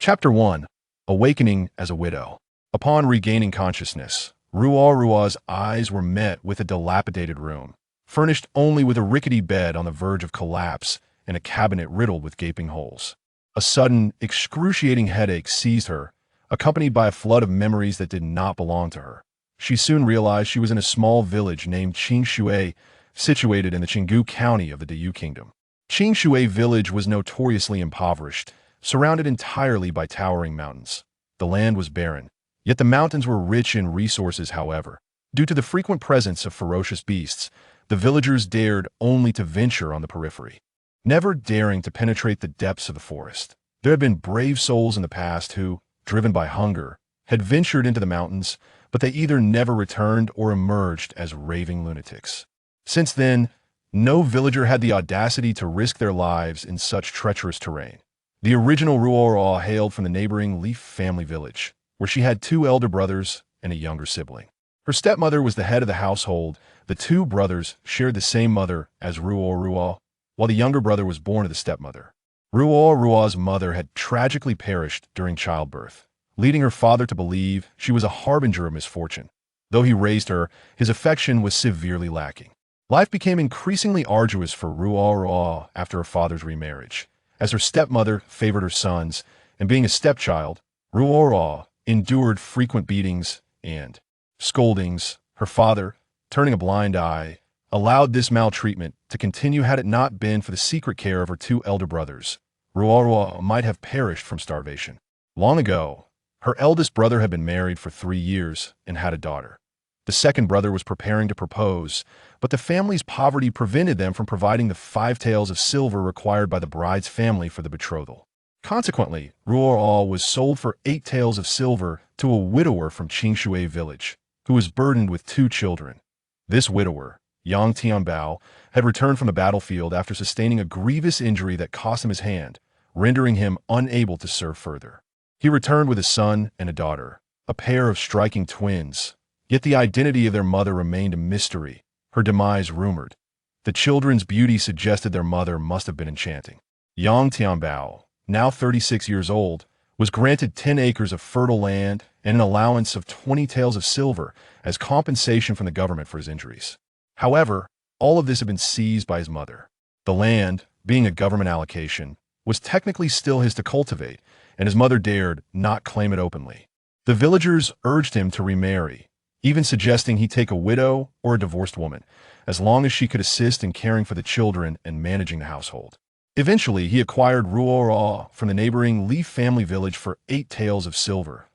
Chapter 1. Awakening as a Widow. Upon regaining consciousness, Ruoruo's eyes were met with a dilapidated room, furnished only with a rickety bed on the verge of collapse and a cabinet riddled with gaping holes. A sudden, excruciating headache seized her, accompanied by a flood of memories that did not belong to her. She soon realized she was in a small village named Qingshui, situated in the Qinggu County of the Diyu Kingdom. Qingshui village was notoriously impoverished, surrounded entirely by towering mountains. The land was barren, yet the mountains were rich in resources. However, due to the frequent presence of ferocious beasts, the villagers dared only to venture on the periphery, never daring to penetrate the depths of the forest. There had been brave souls in the past who, driven by hunger, had ventured into the mountains, but they either never returned or emerged as raving lunatics. Since then, no villager had the audacity to risk their lives in such treacherous terrain. The original Ruoruo hailed from the neighboring Leaf family village, where she had two elder brothers and a younger sibling. Her stepmother was the head of the household. The two brothers shared the same mother as Ruoruo, while the younger brother was born of the stepmother. Ruoruo's mother had tragically perished during childbirth, leading her father to believe she was a harbinger of misfortune. Though he raised her, his affection was severely lacking. Life became increasingly arduous for Ruoruo after her father's remarriage, as her stepmother favored her sons, and being a stepchild, Ruoruo endured frequent beatings and scoldings. Her father, turning a blind eye, allowed this maltreatment to continue. Had it not been for the secret care of her two elder brothers, Ruoruo might have perished from starvation. Long ago, her eldest brother had been married for 3 years and had a daughter. The second brother was preparing to propose, but the family's poverty prevented them from providing the 5 taels of silver required by the bride's family for the betrothal. Consequently, Ruoruo was sold for 8 taels of silver to a widower from Qingshui village, who was burdened with 2 children. This widower, Yang Tianbao, had returned from the battlefield after sustaining a grievous injury that cost him his hand, rendering him unable to serve further. He returned with a son and a daughter, a pair of striking twins, yet the identity of their mother remained a mystery, her demise rumored. The children's beauty suggested their mother must have been enchanting. Yang Tianbao, now 36 years old, was granted 10 acres of fertile land and an allowance of 20 taels of silver as compensation from the government for his injuries. However, all of this had been seized by his mother. The land, being a government allocation, was technically still his to cultivate, and his mother dared not claim it openly. The villagers urged him to remarry, even suggesting he take a widow or a divorced woman, as long as she could assist in caring for the children and managing the household. Eventually, he acquired Ruoruo from the neighboring Leaf family village for 8 taels of silver.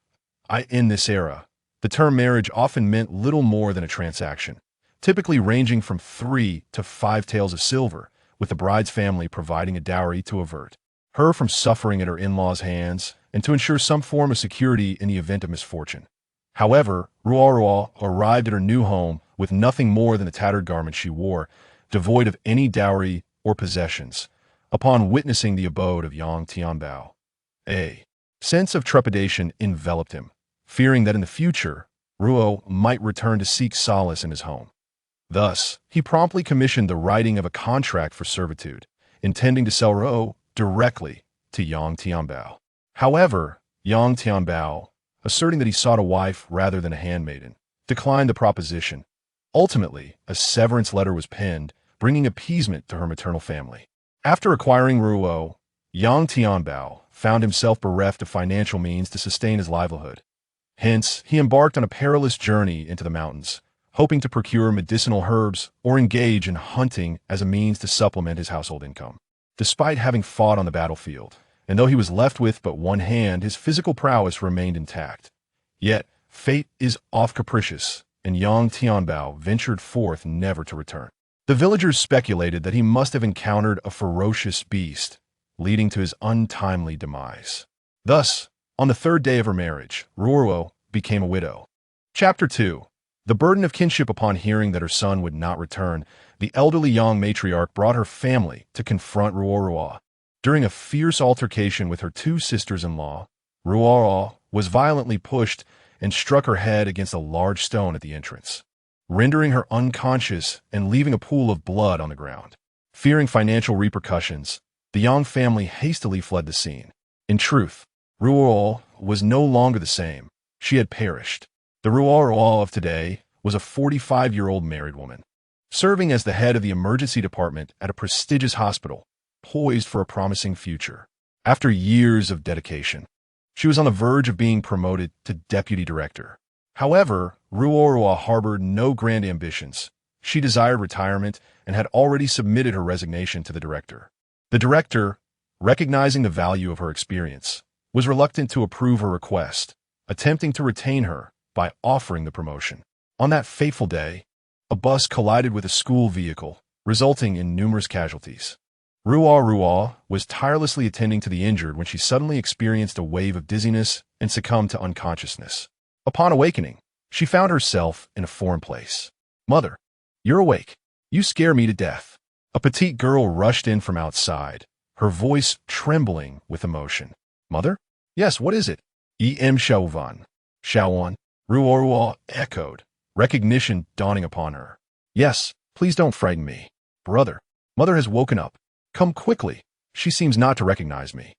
In this era, the term marriage often meant little more than a transaction, typically ranging from 3 to 5 taels of silver, with the bride's family providing a dowry to avert her from suffering at her in-laws' hands and to ensure some form of security in the event of misfortune. However, Ruoruo arrived at her new home with nothing more than the tattered garment she wore, devoid of any dowry or possessions. Upon witnessing the abode of Yang Tianbao, a sense of trepidation enveloped him, fearing that in the future, Ruo might return to seek solace in his home. Thus, he promptly commissioned the writing of a contract for servitude, intending to sell Ruo directly to Yang Tianbao. However, Yang Tianbao, asserting that he sought a wife rather than a handmaiden, declined the proposition. Ultimately, a severance letter was penned, bringing appeasement to her maternal family. After acquiring Ruo, Yang Tianbao found himself bereft of financial means to sustain his livelihood. Hence, he embarked on a perilous journey into the mountains, hoping to procure medicinal herbs or engage in hunting as a means to supplement his household income. Despite having fought on the battlefield, and though he was left with but one hand, his physical prowess remained intact. Yet, fate is oft capricious, and Yang Tianbao ventured forth never to return. The villagers speculated that he must have encountered a ferocious beast, leading to his untimely demise. Thus, on the 3rd day of her marriage, Ruoruo became a widow. Chapter 2. The burden of kinship. Upon hearing that her son would not return, the elderly young matriarch brought her family to confront Ruoruo. During a fierce altercation with her 2 sisters-in-law, Ruoruo was violently pushed and struck her head against a large stone at the entrance, rendering her unconscious and leaving a pool of blood on the ground. Fearing financial repercussions, the Yang family hastily fled the scene. In truth, Ruoruo was no longer the same. She had perished. The Ruoruo of today was a 45-year-old married woman, serving as the head of the emergency department at a prestigious hospital, poised for a promising future. After years of dedication, she was on the verge of being promoted to deputy director. However, Ruoruo harbored no grand ambitions. She desired retirement and had already submitted her resignation to the director. The director, recognizing the value of her experience, was reluctant to approve her request, attempting to retain her by offering the promotion. On that fateful day, a bus collided with a school vehicle, resulting in numerous casualties. Ruoruo was tirelessly attending to the injured when she suddenly experienced a wave of dizziness and succumbed to unconsciousness. Upon awakening, she found herself in a foreign place. "Mother, you're awake. You scare me to death." A petite girl rushed in from outside, her voice trembling with emotion. "Mother? Yes, what is it?" "Em Shaowan." "Shaowan?" Ruoruo echoed, recognition dawning upon her. "Yes, please don't frighten me." "Brother, Mother has woken up. Come quickly. She seems not to recognize me."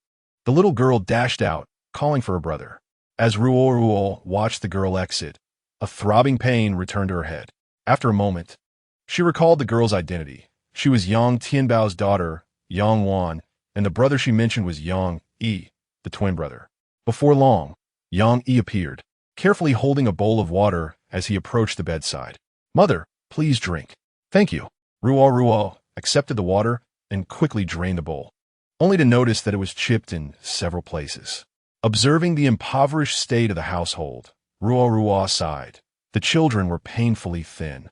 The little girl dashed out, calling for her brother. As Ruoruo watched the girl exit, a throbbing pain returned to her head. After a moment, she recalled the girl's identity. She was Yang Tianbao's daughter, Yang Wan, and the brother she mentioned was Yang Yi, the twin brother. Before long, Yang Yi appeared, carefully holding a bowl of water as he approached the bedside. "Mother, please drink." "Thank you." Ruoruo accepted the water and quickly drained the bowl, only to notice that it was chipped in several places. Observing the impoverished state of the household, Ruoruo sighed. The children were painfully thin,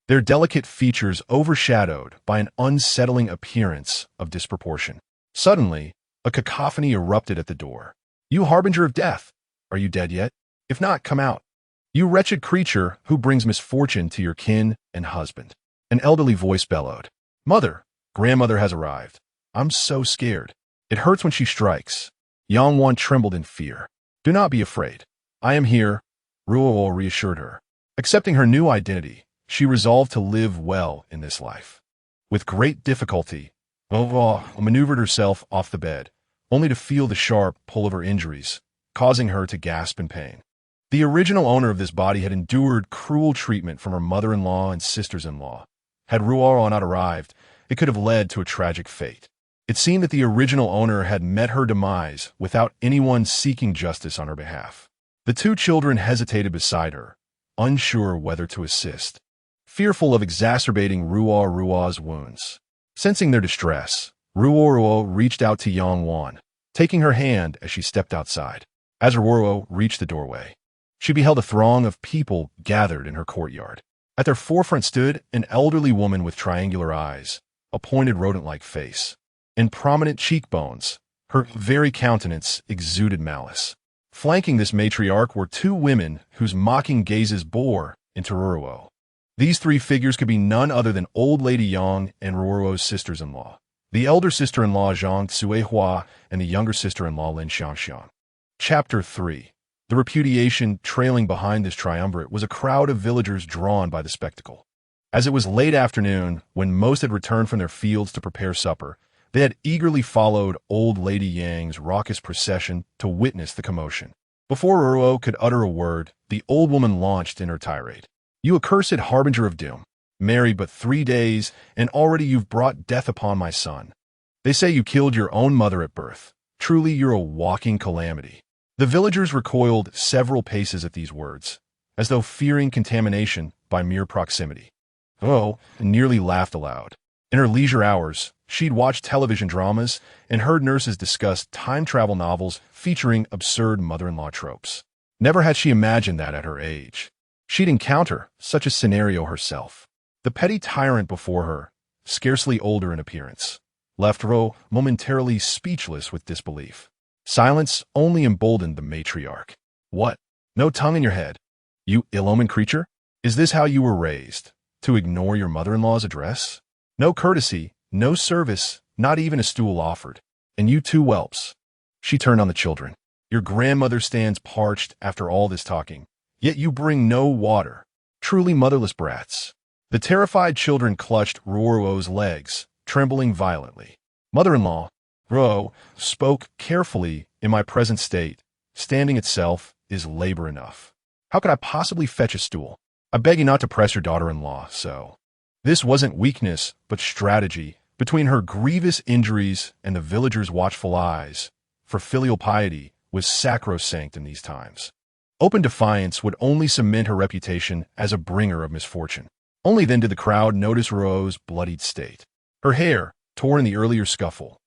their delicate features overshadowed by an unsettling appearance of disproportion. Suddenly, a cacophony erupted at the door. "You harbinger of death! Are you dead yet? If not, come out. You wretched creature who brings misfortune to your kin and husband." An elderly voice bellowed. "Mother, grandmother has arrived. I'm so scared. It hurts when she strikes." Yang Wan trembled in fear. "Do not be afraid. I am here," Ruoruo reassured her. Accepting her new identity, she resolved to live well in this life. With great difficulty, Ruoruo maneuvered herself off the bed, only to feel the sharp pull of her injuries, causing her to gasp in pain. The original owner of this body had endured cruel treatment from her mother-in-law and sisters-in-law. Had Ruoruo not arrived, it could have led to a tragic fate. It seemed that the original owner had met her demise without anyone seeking justice on her behalf. The two children hesitated beside her, unsure whether to assist, fearful of exacerbating Ruoruo's wounds. Sensing their distress, Ruoruo reached out to Yang Wan, taking her hand as she stepped outside. As Ruoruo reached the doorway, she beheld a throng of people gathered in her courtyard. At their forefront stood an elderly woman with triangular eyes, a pointed rodent-like face, and prominent cheekbones. Her very countenance exuded malice. Flanking this matriarch were two women whose mocking gazes bore into Ruoruo. These three figures could be none other than Old Lady Yang and Ruoruo's sisters-in-law, the elder sister-in-law Zhang Cuihua and the younger sister-in-law Lin Xiangxiang. Chapter 3. The repudiation trailing behind this triumvirate was a crowd of villagers drawn by the spectacle. As it was late afternoon, when most had returned from their fields to prepare supper, they had eagerly followed Old Lady Yang's raucous procession to witness the commotion. Before Ruoruo could utter a word, the old woman launched in her tirade. "You accursed harbinger of doom, married but 3 days, and already you've brought death upon my son. They say you killed your own mother at birth. Truly you're a walking calamity." The villagers recoiled several paces at these words, as though fearing contamination by mere proximity. Ruoruo nearly laughed aloud. In her leisure hours, she'd watched television dramas and heard nurses discuss time travel novels featuring absurd mother-in-law tropes. Never had she imagined that at her age she'd encounter such a scenario herself. The petty tyrant before her, scarcely older in appearance, left Ruoruo momentarily speechless with disbelief. Silence only emboldened the matriarch. "What? No tongue in your head? You ill-omened creature? Is this how you were raised? To ignore your mother-in-law's address? No courtesy, no service, not even a stool offered. And you two whelps." She turned on the children. "Your grandmother stands parched after all this talking, yet you bring no water. Truly motherless brats." The terrified children clutched Ruoruo's legs, trembling violently. "Mother-in-law," Ruoruo spoke carefully In my present state, standing itself is labor enough. How could I possibly fetch a stool? I beg you not to press your daughter-in-law so. This wasn't weakness, but strategy. Between her grievous injuries and the villagers' watchful eyes, for filial piety was sacrosanct in these times. Open defiance would only cement her reputation as a bringer of misfortune. Only then did the crowd notice Ruoruo's bloodied state. Her hair, torn in the earlier scuffle,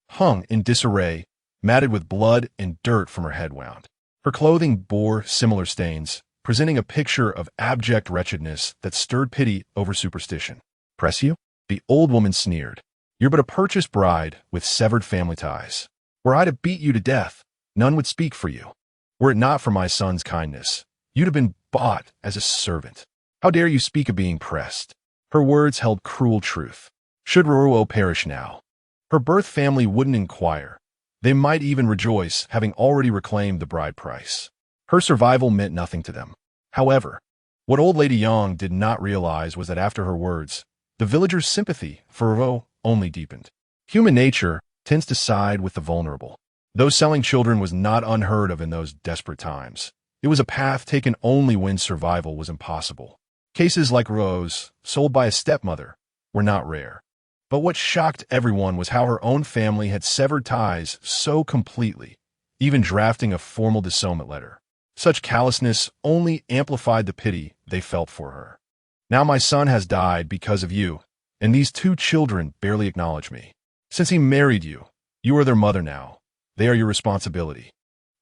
hung in disarray, matted with blood and dirt from her head wound. Her clothing bore similar stains, presenting a picture of abject wretchedness that stirred pity over superstition. Press you? The old woman sneered. You're but a purchased bride with severed family ties. Were I to beat you to death, none would speak for you. Were it not for my son's kindness, you'd have been bought as a servant. How dare you speak of being pressed? Her words held cruel truth. Should Ruoruo perish now, her birth family wouldn't inquire. They might even rejoice, having already reclaimed the bride price. Her survival meant nothing to them. However, what old Lady Yang did not realize was that after her words, the villagers' sympathy for Ruoruo only deepened. Human nature tends to side with the vulnerable. Though selling children was not unheard of in those desperate times, it was a path taken only when survival was impossible. Cases like Ruoruo's, sold by a stepmother, were not rare. But what shocked everyone was how her own family had severed ties so completely, even drafting a formal disownment letter. Such callousness only amplified the pity they felt for her. Now my son has died because of you, and these two children barely acknowledge me. Since he married you, you are their mother now. They are your responsibility.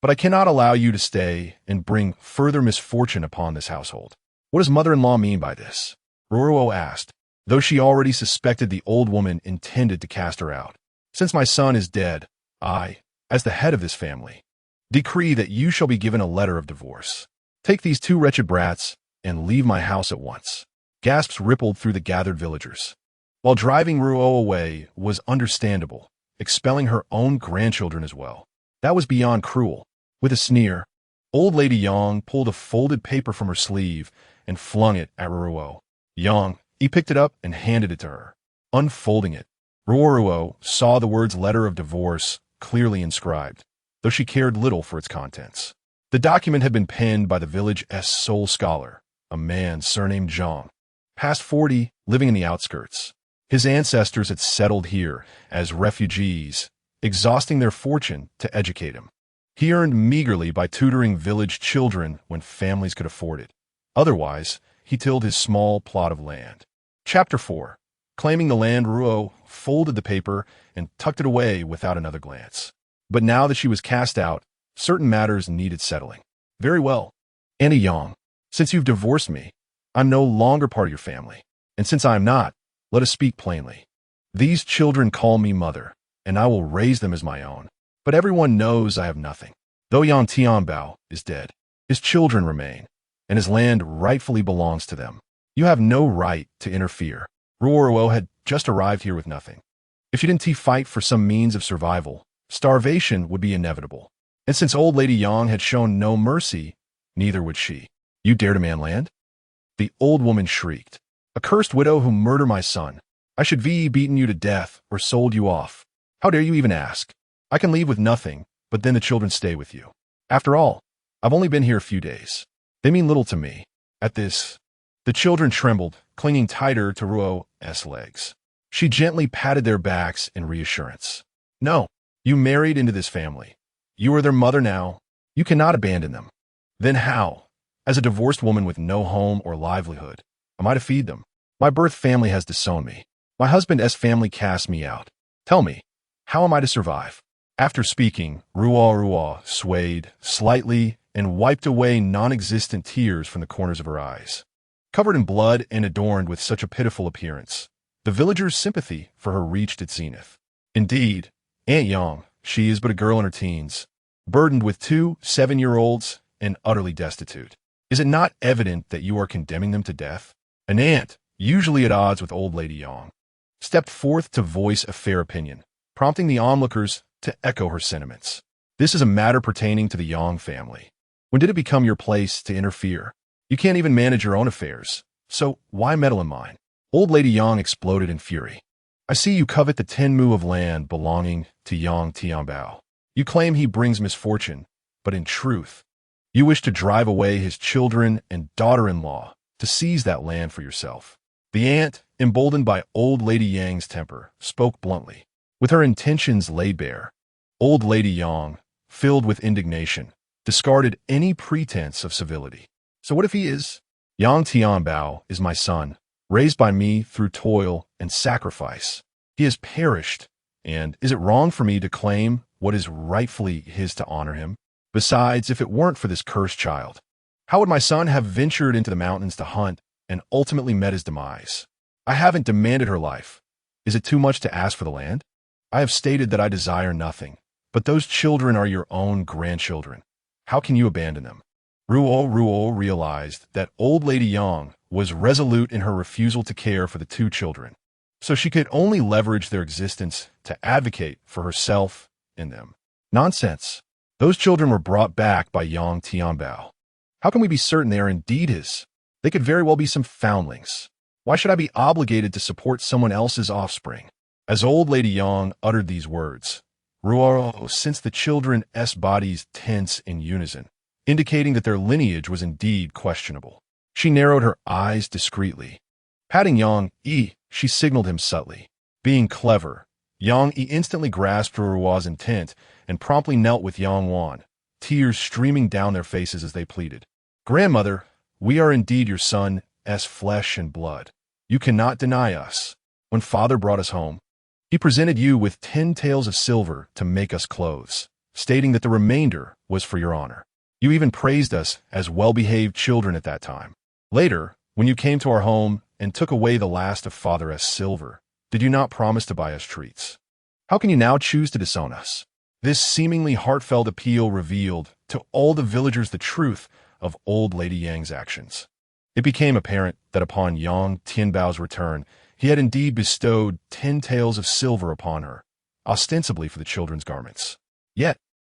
But I cannot allow you to stay and bring further misfortune upon this household. What does mother-in-law mean by this? Ruoruo asked, though she already suspected the old woman intended to cast her out. Since my son is dead, I, as the head of this family, decree that you shall be given a letter of divorce. Take these two wretched brats and leave my house at once. Gasps rippled through the gathered villagers. While driving Ruoruo away was understandable, expelling her own grandchildren as well, that was beyond cruel. With a sneer, old Lady Yang pulled a folded paper from her sleeve and flung it at Ruoruo. He picked it up and handed it to her. Unfolding it, Ruoruo saw the words letter of divorce clearly inscribed, though she cared little for its contents. The document had been penned by the village's sole scholar, a man surnamed Zhang, past 40, living in the outskirts. His ancestors had settled here as refugees, exhausting their fortune to educate him. He earned meagerly by tutoring village children when families could afford it. Otherwise, he tilled his small plot of land. Chapter 4. Claiming the land, Ruoruo folded the paper and tucked it away without another glance. But now that she was cast out, certain matters needed settling. Very well. Annie Yang, since you've divorced me, I'm no longer part of your family. And since I am not, let us speak plainly. These children call me mother, and I will raise them as my own. But everyone knows I have nothing. Though Yang Tianbao is dead, his children remain, and his land rightfully belongs to them. You have no right to interfere. Ruoruo had just arrived here with nothing. If she didn't fight for some means of survival, starvation would be inevitable. And since old Lady Yang had shown no mercy, neither would she. You dare demand land? The old woman shrieked. Accursed widow who murdered my son. I should be beaten you to death or sold you off. How dare you even ask? I can leave with nothing, but then the children stay with you. After all, I've only been here a few days. They mean little to me. At this, the children trembled, clinging tighter to Ruo's legs. She gently patted their backs in reassurance. No, you married into this family. You are their mother now. You cannot abandon them. Then how, as a divorced woman with no home or livelihood, am I to feed them? My birth family has disowned me. My husband's family cast me out. Tell me, how am I to survive? After speaking, Ruoruo swayed slightly and wiped away non-existent tears from the corners of her eyes. Covered in blood and adorned with such a pitiful appearance, the villagers' sympathy for her reached its zenith. Indeed, Aunt Yang, she is but a girl in her teens, burdened with 2 7-year-olds and utterly destitute. Is it not evident that you are condemning them to death? An aunt, usually at odds with old Lady Yang, stepped forth to voice a fair opinion, prompting the onlookers to echo her sentiments. This is a matter pertaining to the Yang family. When did it become your place to interfere? You can't even manage your own affairs, so why meddle in mine? Old Lady Yang exploded in fury. I see you covet the 10 mu of land belonging to Yang Tianbao. You claim he brings misfortune, but in truth, you wish to drive away his children and daughter-in-law to seize that land for yourself. The aunt, emboldened by old Lady Yang's temper, spoke bluntly. With her intentions laid bare, old Lady Yang, filled with indignation, discarded any pretense of civility. So what if he is? Yang Tianbao is my son, raised by me through toil and sacrifice. He has perished, and is it wrong for me to claim what is rightfully his to honor him? Besides, if it weren't for this cursed child, how would my son have ventured into the mountains to hunt and ultimately met his demise? I haven't demanded her life. Is it too much to ask for the land? I have stated that I desire nothing, but those children are your own grandchildren. How can you abandon them? Ruoruo realized that old Lady Yang was resolute in her refusal to care for the two children, so she could only leverage their existence to advocate for herself and them. Nonsense. Those children were brought back by Yang Tianbao. How can we be certain they are indeed his? They could very well be some foundlings. Why should I be obligated to support someone else's offspring? As old Lady Yang uttered these words, Ruoruo sensed the children's bodies tense in unison, indicating that their lineage was indeed questionable. She narrowed her eyes discreetly. Patting Yang Yi, she signaled him subtly. Being clever, Yang Yi instantly grasped Ruoruo's intent and promptly knelt with Yang Wan, tears streaming down their faces as they pleaded. Grandmother, we are indeed your son's flesh and blood. You cannot deny us. When father brought us home, he presented you with 10 taels of silver to make us clothes, stating that the remainder was for your honor. You even praised us as well-behaved children at that time. Later, when you came to our home and took away the last of father's silver, did you not promise to buy us treats? How can you now choose to disown us? This seemingly heartfelt appeal revealed to all the villagers the truth of old Lady Yang's actions. It became apparent that upon Yang Tianbao's return, he had indeed bestowed 10 taels of silver upon her, ostensibly for the children's garments. Yet,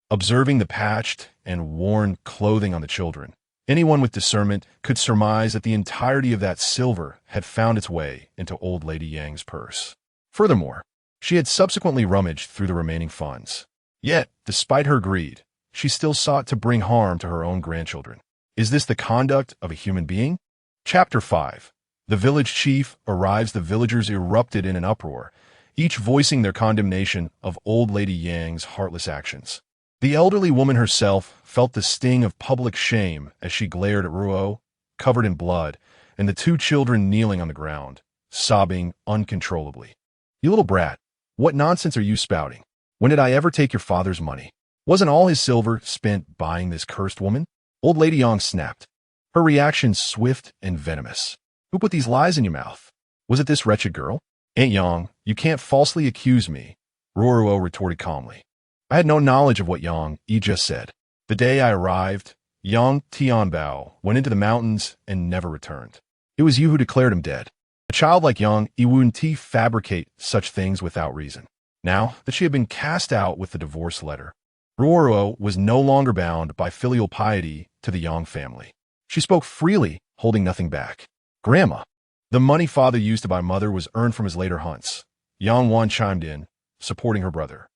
observing the patched and worn clothing on the children, anyone with discernment could surmise that the entirety of that silver had found its way into old Lady Yang's purse. Furthermore, she had subsequently rummaged through the remaining funds. Yet, despite her greed, she still sought to bring harm to her own grandchildren. Is this the conduct of a human being? Chapter 5. The village chief arrives. The villagers erupted in an uproar, each voicing their condemnation of old Lady Yang's heartless actions. The elderly woman herself felt the sting of public shame as she glared at Ruoruo, covered in blood, and the two children kneeling on the ground, sobbing uncontrollably. You little brat, what nonsense are you spouting? When did I ever take your father's money? Wasn't all his silver spent buying this cursed woman? Old Lady Yang snapped, her reaction swift and venomous. Who put these lies in your mouth? Was it this wretched girl? Aunt Yang, you can't falsely accuse me, Ruoruo retorted calmly. I had no knowledge of what Yang Yi just said. The day I arrived, Yang Tianbao went into the mountains and never returned. It was you who declared him dead. A child like Yang Yi wouldn't fabricate such things without reason. Now that she had been cast out with the divorce letter, Ruoruo was no longer bound by filial piety to the Yang family. She spoke freely, holding nothing back. Grandma, the money father used to buy mother was earned from his later hunts. Yang Wan chimed in, supporting her brother.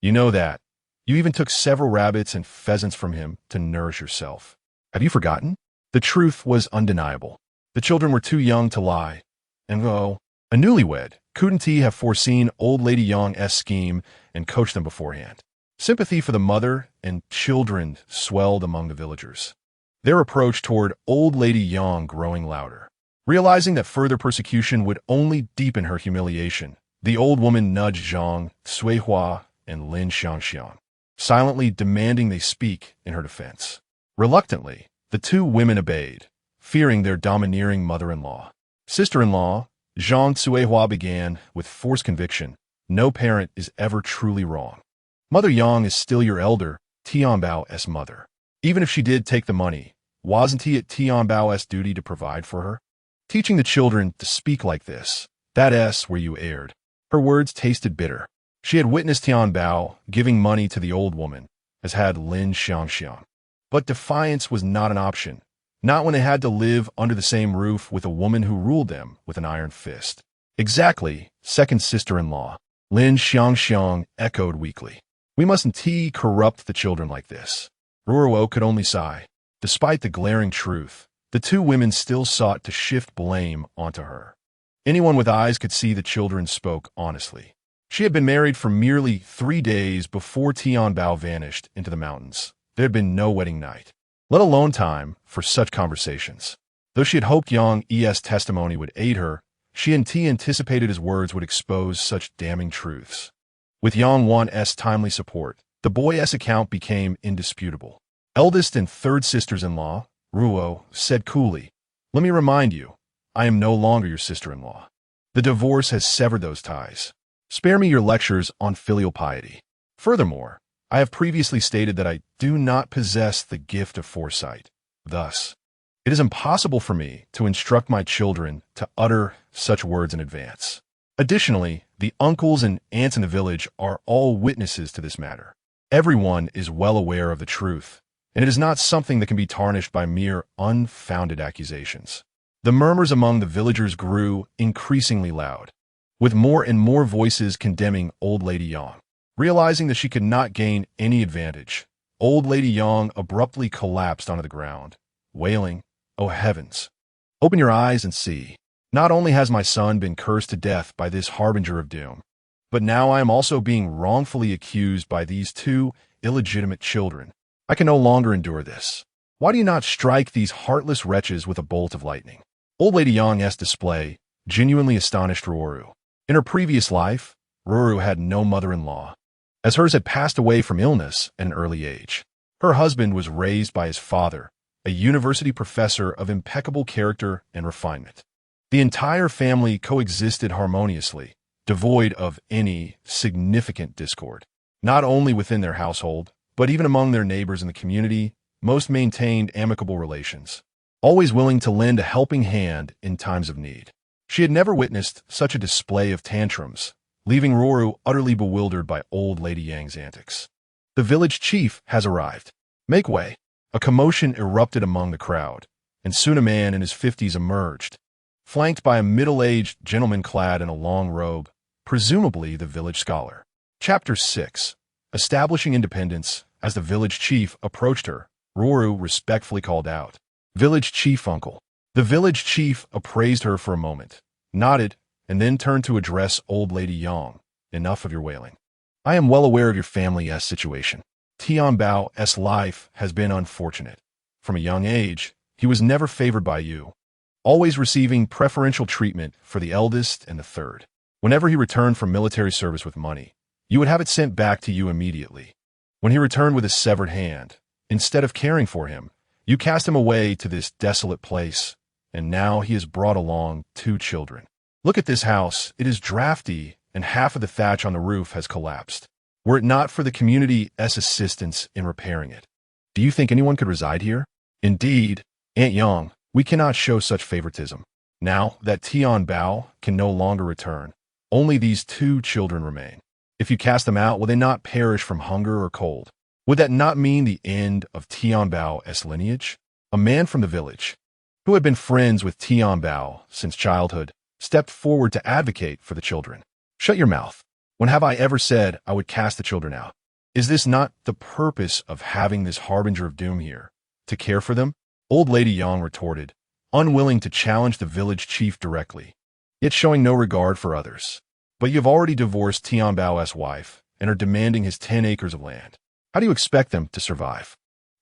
You know that. You even took several rabbits and pheasants from him to nourish yourself. Have you forgotten? The truth was undeniable. The children were too young to lie. And a newlywed couldn't he have foreseen old Lady Yang's scheme and coached them beforehand? Sympathy for the mother and children swelled among the villagers, their approach toward old Lady Yang growing louder. Realizing that further persecution would only deepen her humiliation, the old woman nudged Zhang Cuihua and Lin Xiangxiang, silently demanding they speak in her defense. Reluctantly, the two women obeyed, fearing their domineering mother-in-law. Sister-in-law, Zhang Cuihua began with forced conviction. No parent is ever truly wrong. Mother Yang is still your elder, Tianbao's mother. Even if she did take the money, wasn't he at Tianbao's duty to provide for her? Teaching the children to speak like this, that's where you erred. Her words tasted bitter. She had witnessed Tianbao giving money to the old woman, as had Lin Xiangxiang. But defiance was not an option, not when they had to live under the same roof with a woman who ruled them with an iron fist. Exactly, second sister-in-law, Lin Xiangxiang echoed weakly. We mustn't corrupt the children like this. Ruoruo could only sigh. Despite the glaring truth, the two women still sought to shift blame onto her. Anyone with eyes could see the children spoke honestly. She had been married for merely 3 days before Tianbao vanished into the mountains. There had been no wedding night, let alone time for such conversations. Though she had hoped Yang E's testimony would aid her, she and T anticipated his words would expose such damning truths. With Yang Wan's timely support, the boy's account became indisputable. Eldest and third sisters-in-law, Ruoruo, said coolly, "Let me remind you, I am no longer your sister-in-law. The divorce has severed those ties. Spare me your lectures on filial piety. Furthermore, I have previously stated that I do not possess the gift of foresight. Thus, it is impossible for me to instruct my children to utter such words in advance. Additionally, the uncles and aunts in the village are all witnesses to this matter. Everyone is well aware of the truth, and it is not something that can be tarnished by mere unfounded accusations." The murmurs among the villagers grew increasingly loud, with more and more voices condemning Old Lady Yang. Realizing that she could not gain any advantage, Old Lady Yang abruptly collapsed onto the ground, wailing, "Oh heavens! Open your eyes and see. Not only has my son been cursed to death by this harbinger of doom, but now I am also being wrongfully accused by these two illegitimate children. I can no longer endure this. Why do you not strike these heartless wretches with a bolt of lightning?" Old Lady Yang's display genuinely astonished Ruoruo. In her previous life, Ruoruo had no mother-in-law, as hers had passed away from illness at an early age. Her husband was raised by his father, a university professor of impeccable character and refinement. The entire family coexisted harmoniously, devoid of any significant discord. Not only within their household, but even among their neighbors in the community, most maintained amicable relations, always willing to lend a helping hand in times of need. She had never witnessed such a display of tantrums, leaving Ruoruo utterly bewildered by Old Lady Yang's antics. "The village chief has arrived. Make way." A commotion erupted among the crowd, and soon a man in his 50s emerged, flanked by a middle-aged gentleman clad in a long robe, presumably the village scholar. Chapter 6. Establishing Independence. As the village chief approached her, Ruoruo respectfully called out, "Village chief uncle." The village chief appraised her for a moment, nodded, and then turned to address Old Lady Yang. "Enough of your wailing. I am well aware of your family's situation. Tianbao's life has been unfortunate. From a young age, he was never favored by you, always receiving preferential treatment for the eldest and the third. Whenever he returned from military service with money, you would have it sent back to you immediately. When he returned with a severed hand, instead of caring for him, you cast him away to this desolate place, and now he has brought along 2 children. Look at this house. It is drafty, and half of the thatch on the roof has collapsed. Were it not for the community's assistance in repairing it, do you think anyone could reside here? Indeed, Aunt Yang, we cannot show such favoritism. Now that Tianbao can no longer return, only these 2 children remain. If you cast them out, will they not perish from hunger or cold? Would that not mean the end of Tianbao's lineage?" A man from the village, who had been friends with Tianbao since childhood, stepped forward to advocate for the children. "Shut your mouth. When have I ever said I would cast the children out? Is this not the purpose of having this harbinger of doom here? To care for them?" Old Lady Yang retorted, unwilling to challenge the village chief directly, yet showing no regard for others. "But you have already divorced Tianbao's wife and are demanding his 10 acres of land. How do you expect them to survive?"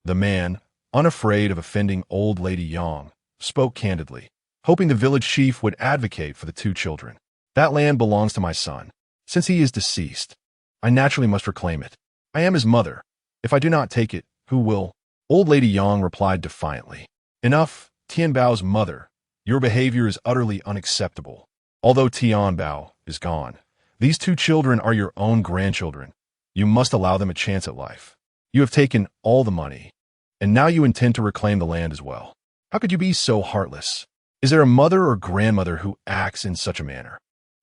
The man, unafraid of offending Old Lady Yang, spoke candidly, hoping the village chief would advocate for the 2 children. "That land belongs to my son. Since he is deceased, I naturally must reclaim it. I am his mother. If I do not take it, who will?" Old Lady Yang replied defiantly, "Enough, Tianbao's mother. Your behavior is utterly unacceptable. Although Tianbao is gone, these 2 children are your own grandchildren. You must allow them a chance at life. You have taken all the money, and now you intend to reclaim the land as well. How could you be so heartless? Is there a mother or grandmother who acts in such a manner?"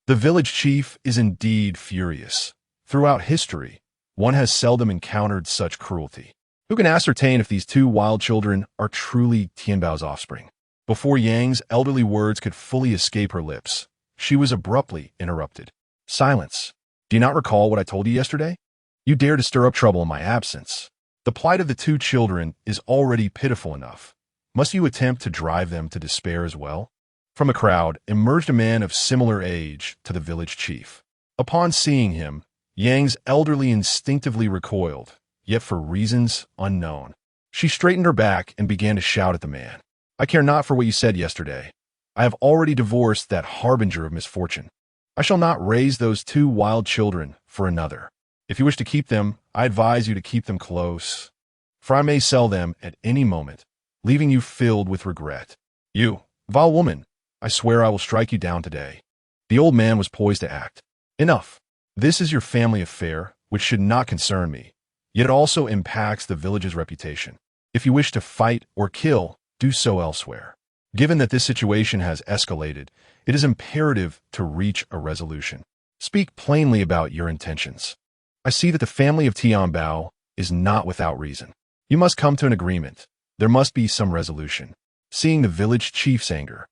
The village chief is indeed furious. Throughout history, one has seldom encountered such cruelty. Who can ascertain if these 2 wild children are truly Tianbao's offspring? Before Yang's elderly words could fully escape her lips, she was abruptly interrupted. "Silence. Do you not recall what I told you yesterday? You dare to stir up trouble in my absence. The plight of the two children is already pitiful enough. Must you attempt to drive them to despair as well? From a crowd emerged a man of similar age to the village chief. Upon seeing him, Yang's elderly instinctively recoiled, yet for reasons unknown. She straightened her back and began to shout at the man. I care not for what you said yesterday. I have already divorced that harbinger of misfortune. I shall not raise those two wild children for another. If you wish to keep them, I advise you to keep them close, for I may sell them at any moment, leaving you filled with regret. You, vile woman, I swear I will strike you down today. The old man was poised to act. Enough. This is your family affair, which should not concern me, yet it also impacts the village's reputation. If you wish to fight or kill, do so elsewhere. Given that this situation has escalated, it is imperative to reach a resolution. Speak plainly about your intentions. I see that the family of Tianbao is not without reason. You must come to an agreement. There must be some resolution. Seeing the village chief's anger,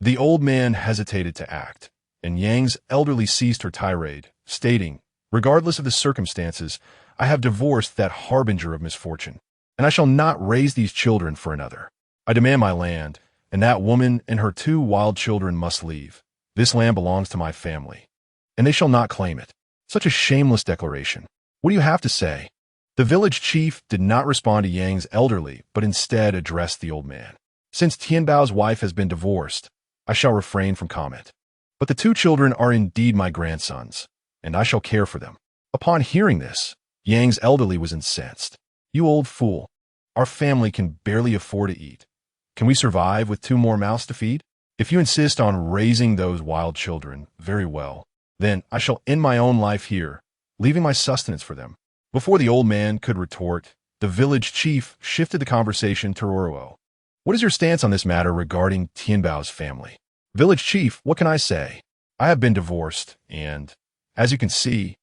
the old man hesitated to act, and Yang's elderly ceased her tirade, stating, regardless of the circumstances, I have divorced that harbinger of misfortune, and I shall not raise these children for another. I demand my land, and that woman and her two wild children must leave. This land belongs to my family, and they shall not claim it. Such a shameless declaration. What do you have to say? The village chief did not respond to Yang's elderly, but instead addressed the old man. Since Tianbao's wife has been divorced, I shall refrain from comment. But the two children are indeed my grandsons, and I shall care for them. Upon hearing this, Yang's elderly was incensed. You old fool. Our family can barely afford to eat. Can we survive with two more mouths to feed? If you insist on raising those wild children, very well. Then I shall end my own life here, leaving my sustenance for them. Before the old man could retort, the village chief shifted the conversation to Ruoruo. What is your stance on this matter regarding Tianbao's family? Village chief, what can I say? I have been divorced, and, as you can see,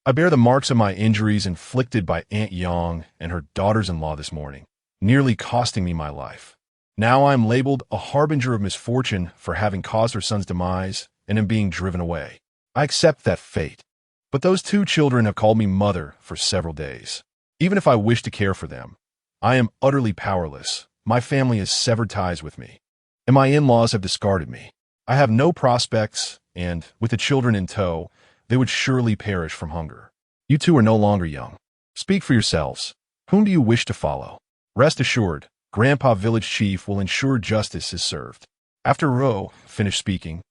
I bear the marks of my injuries inflicted by Aunt Yang and her daughters-in-law this morning, nearly costing me my life. Now I am labeled a harbinger of misfortune for having caused her son's demise and am being driven away. I accept that fate, but those two children have called me mother for several days. Even if I wish to care for them, I am utterly powerless. My family has severed ties with me, and my in-laws have discarded me. I have no prospects, and, with the children in tow, they would surely perish from hunger. You two are no longer young. Speak for yourselves. Whom do you wish to follow? Rest assured, Grandpa Village Chief will ensure justice is served. After Ruo finished speaking,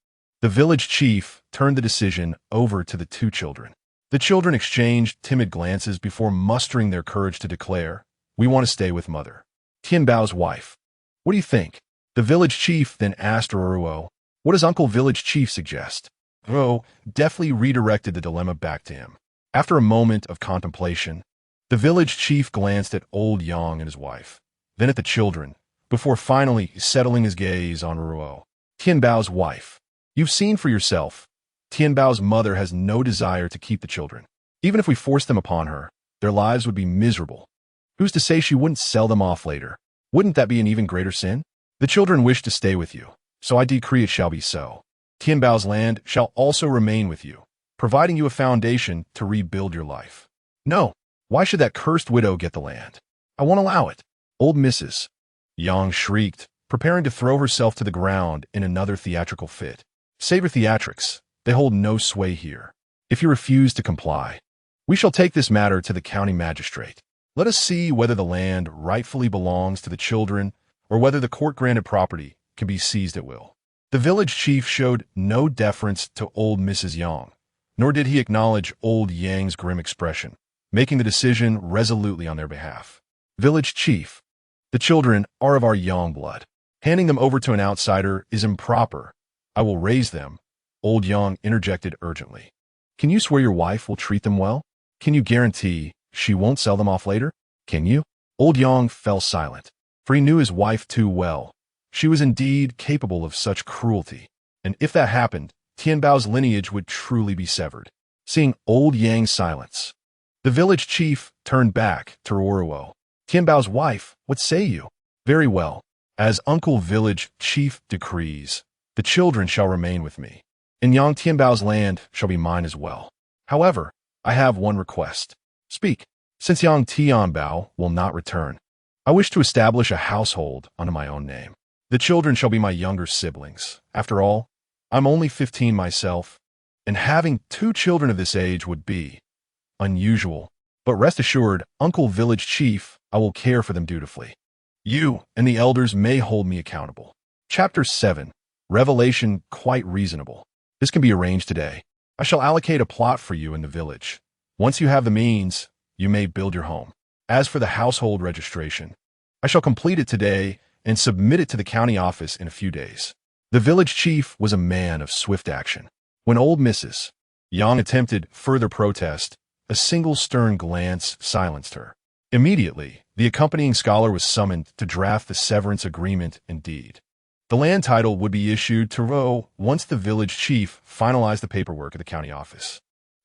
the village chief turned the decision over to the two children. The children exchanged timid glances before mustering their courage to declare, we want to stay with Mother. Tianbao's wife. What do you think? The village chief then asked Ruoruo, what does Uncle Village Chief suggest? Ruo deftly redirected the dilemma back to him. After a moment of contemplation, the village chief glanced at old Yang and his wife, then at the children, before finally settling his gaze on Ruo. Tianbao's wife. You've seen for yourself. Tianbao's mother has no desire to keep the children. Even if we forced them upon her, their lives would be miserable. Who's to say she wouldn't sell them off later? Wouldn't that be an even greater sin? The children wish to stay with you, so I decree it shall be so. Tianbao's land shall also remain with you, providing you a foundation to rebuild your life. No, why should that cursed widow get the land? I won't allow it. Old Mrs. Yang shrieked, preparing to throw herself to the ground in another theatrical fit. Save your theatrics. They hold no sway here. If you refuse to comply, we shall take this matter to the county magistrate. Let us see whether the land rightfully belongs to the children or whether the court-granted property can be seized at will. The village chief showed no deference to old Mrs. Yang, nor did he acknowledge old Yang's grim expression, making the decision resolutely on their behalf. Village chief, the children are of our Yang blood. Handing them over to an outsider is improper. I will raise them, old Yang interjected urgently. Can you swear your wife will treat them well? Can you guarantee she won't sell them off later? Can you? Old Yang fell silent, for he knew his wife too well. She was indeed capable of such cruelty, and if that happened, Tianbao's lineage would truly be severed. Seeing old Yang's silence, the village chief turned back to Ruoruo. Tianbao's wife, what say you? Very well. As Uncle Village Chief decrees, the children shall remain with me, and Yang Tianbao's land shall be mine as well. However, I have one request. Speak. Since Yang Tianbao will not return, I wish to establish a household under my own name. The children shall be my younger siblings. After all, I'm only 15 myself, and having 2 children of this age would be unusual. But rest assured, Uncle Village Chief, I will care for them dutifully. You and the elders may hold me accountable. Chapter 7. Revelation quite reasonable. This can be arranged today. I shall allocate a plot for you in the village. Once you have the means, you may build your home. As for the household registration, I shall complete it today and submit it to the county office in a few days. The village chief was a man of swift action. When old Mrs. Yang attempted further protest, a single stern glance silenced her. Immediately, the accompanying scholar was summoned to draft the severance agreement and deed. The land title would be issued to Ruoruo once the village chief finalized the paperwork at the county office.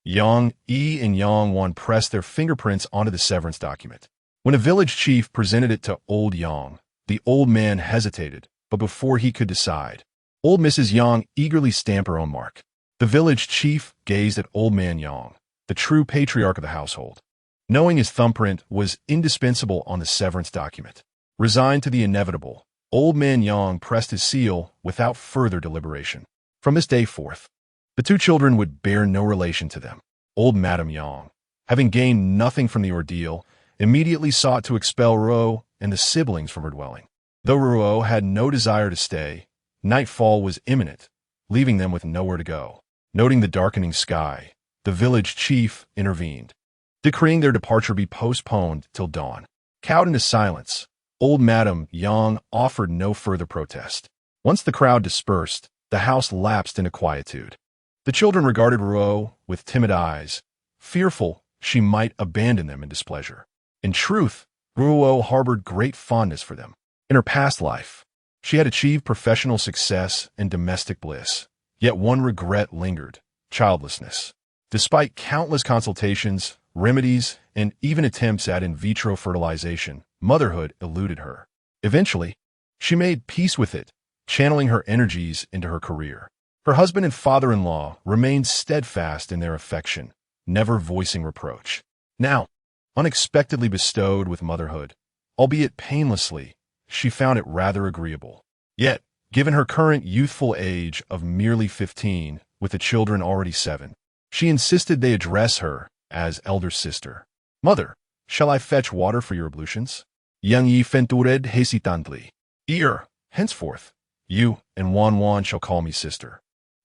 Yang Yi and Yang Wan pressed their fingerprints onto the severance document. When a village chief presented it to old Yang, the old man hesitated, but before he could decide, old Mrs. Yang eagerly stamped her own mark. The village chief gazed at old man Yang, the true patriarch of the household. Knowing his thumbprint was indispensable on the severance document, resigned to the inevitable, old man Yang pressed his seal without further deliberation. From this day forth, the 2 children would bear no relation to them. Old Madame Yang, having gained nothing from the ordeal, immediately sought to expel Ruoruo and the siblings from her dwelling. Though Ruoruo had no desire to stay, nightfall was imminent, leaving them with nowhere to go. Noting the darkening sky, the village chief intervened, decreeing their departure be postponed till dawn. Cowed into silence, old Madame Yang offered no further protest. Once the crowd dispersed, the house lapsed into quietude. The children regarded Ruoruo with timid eyes, fearful she might abandon them in displeasure. In truth, Ruoruo harbored great fondness for them. In her past life, she had achieved professional success and domestic bliss, yet one regret lingered: childlessness. Despite countless consultations, remedies, and even attempts at in vitro fertilization, motherhood eluded her. Eventually, she made peace with it, channeling her energies into her career. Her husband and father-in-law remained steadfast in their affection, never voicing reproach. Now, unexpectedly bestowed with motherhood, albeit painlessly, she found it rather agreeable. Yet, given her current youthful age of merely 15, with the children already 7, she insisted they address her as elder sister. Mother, shall I fetch water for your ablutions? Yang Yi fentured hesitantly. Henceforth, you and Wan shall call me sister.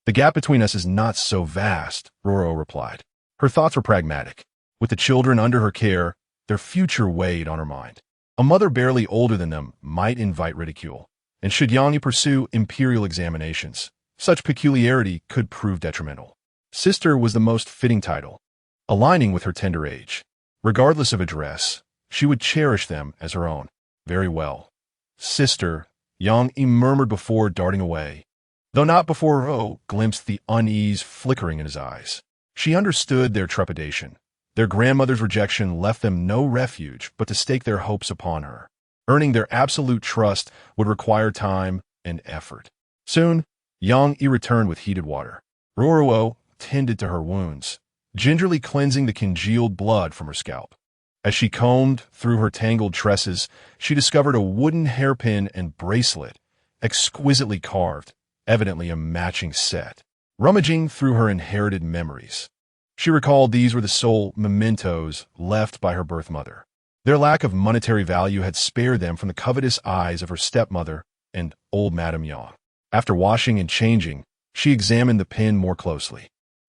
The gap between us is not so vast, Ruoruo replied. Her thoughts were pragmatic. With the children under her care, their future weighed on her mind. A mother barely older than them might invite ridicule, and should Yang Yi pursue imperial examinations, such peculiarity could prove detrimental. Sister was the most fitting title, aligning with her tender age. Regardless of address, she would cherish them as her own. Very well. Sister, Yang Yi murmured before darting away, though not before Ruoruo glimpsed the unease flickering in his eyes. She understood their trepidation. Their grandmother's rejection left them no refuge but to stake their hopes upon her. Earning their absolute trust would require time and effort. Soon, Yang Yi returned with heated water. Ruoruo tended to her wounds, gingerly cleansing the congealed blood from her scalp. As she combed through her tangled tresses, she discovered a wooden hairpin and bracelet, exquisitely carved, evidently a matching set. Rummaging through her inherited memories, she recalled these were the sole mementos left by her birth mother. Their lack of monetary value had spared them from the covetous eyes of her stepmother and old Madame Yang. After washing and changing, she examined the pin more closely.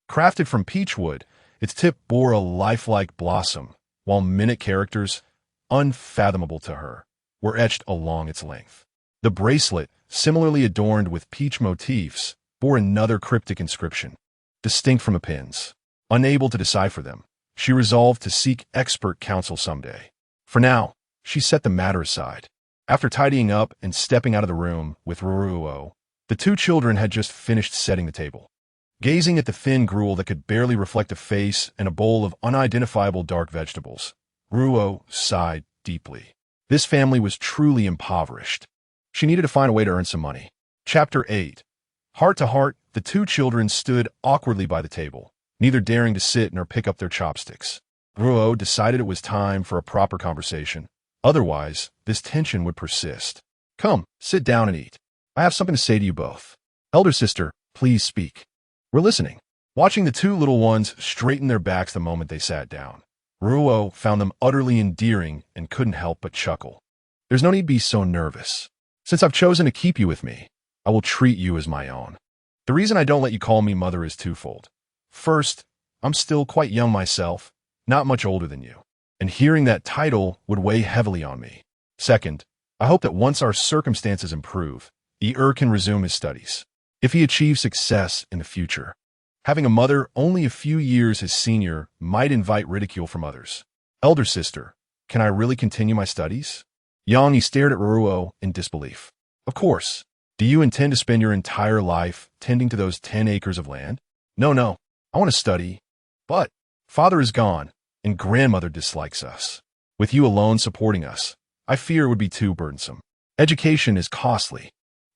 Crafted from peachwood, its tip bore a lifelike blossom, while minute characters, unfathomable to her, were etched along its length. The bracelet, similarly adorned with peach motifs, bore another cryptic inscription, distinct from the pins. Unable to decipher them, she resolved to seek expert counsel someday. For now, she set the matter aside. After tidying up and stepping out of the room with Ruoruo, the 2 children had just finished setting the table. Gazing at the thin gruel that could barely reflect a face and a bowl of unidentifiable dark vegetables, Ruoruo sighed deeply. This family was truly impoverished. She needed to find a way to earn some money. Chapter 8. Heart to heart, the 2 children stood awkwardly by the table, neither daring to sit nor pick up their chopsticks. Ruoruo decided it was time for a proper conversation. Otherwise, this tension would persist. Come, sit down and eat. I have something to say to you both. Elder sister, please speak. We're listening. Watching the two little ones straighten their backs the moment they sat down, Ruoruo found them utterly endearing and couldn't help but chuckle. There's no need to be so nervous. Since I've chosen to keep you with me, I will treat you as my own. The reason I don't let you call me mother is twofold. First, I'm still quite young myself, not much older than you, and hearing that title would weigh heavily on me. Second, I hope that once our circumstances improve, can resume his studies. If he achieves success in the future, having a mother only a few years his senior might invite ridicule from others. Elder sister, can I really continue my studies? Yang stared at Ruoruo in disbelief. Of course. Do you intend to spend your entire life tending to those 10 acres of land? No, I want to study. But father is gone, and grandmother dislikes us. With you alone supporting us, I fear it would be too burdensome. Education is costly.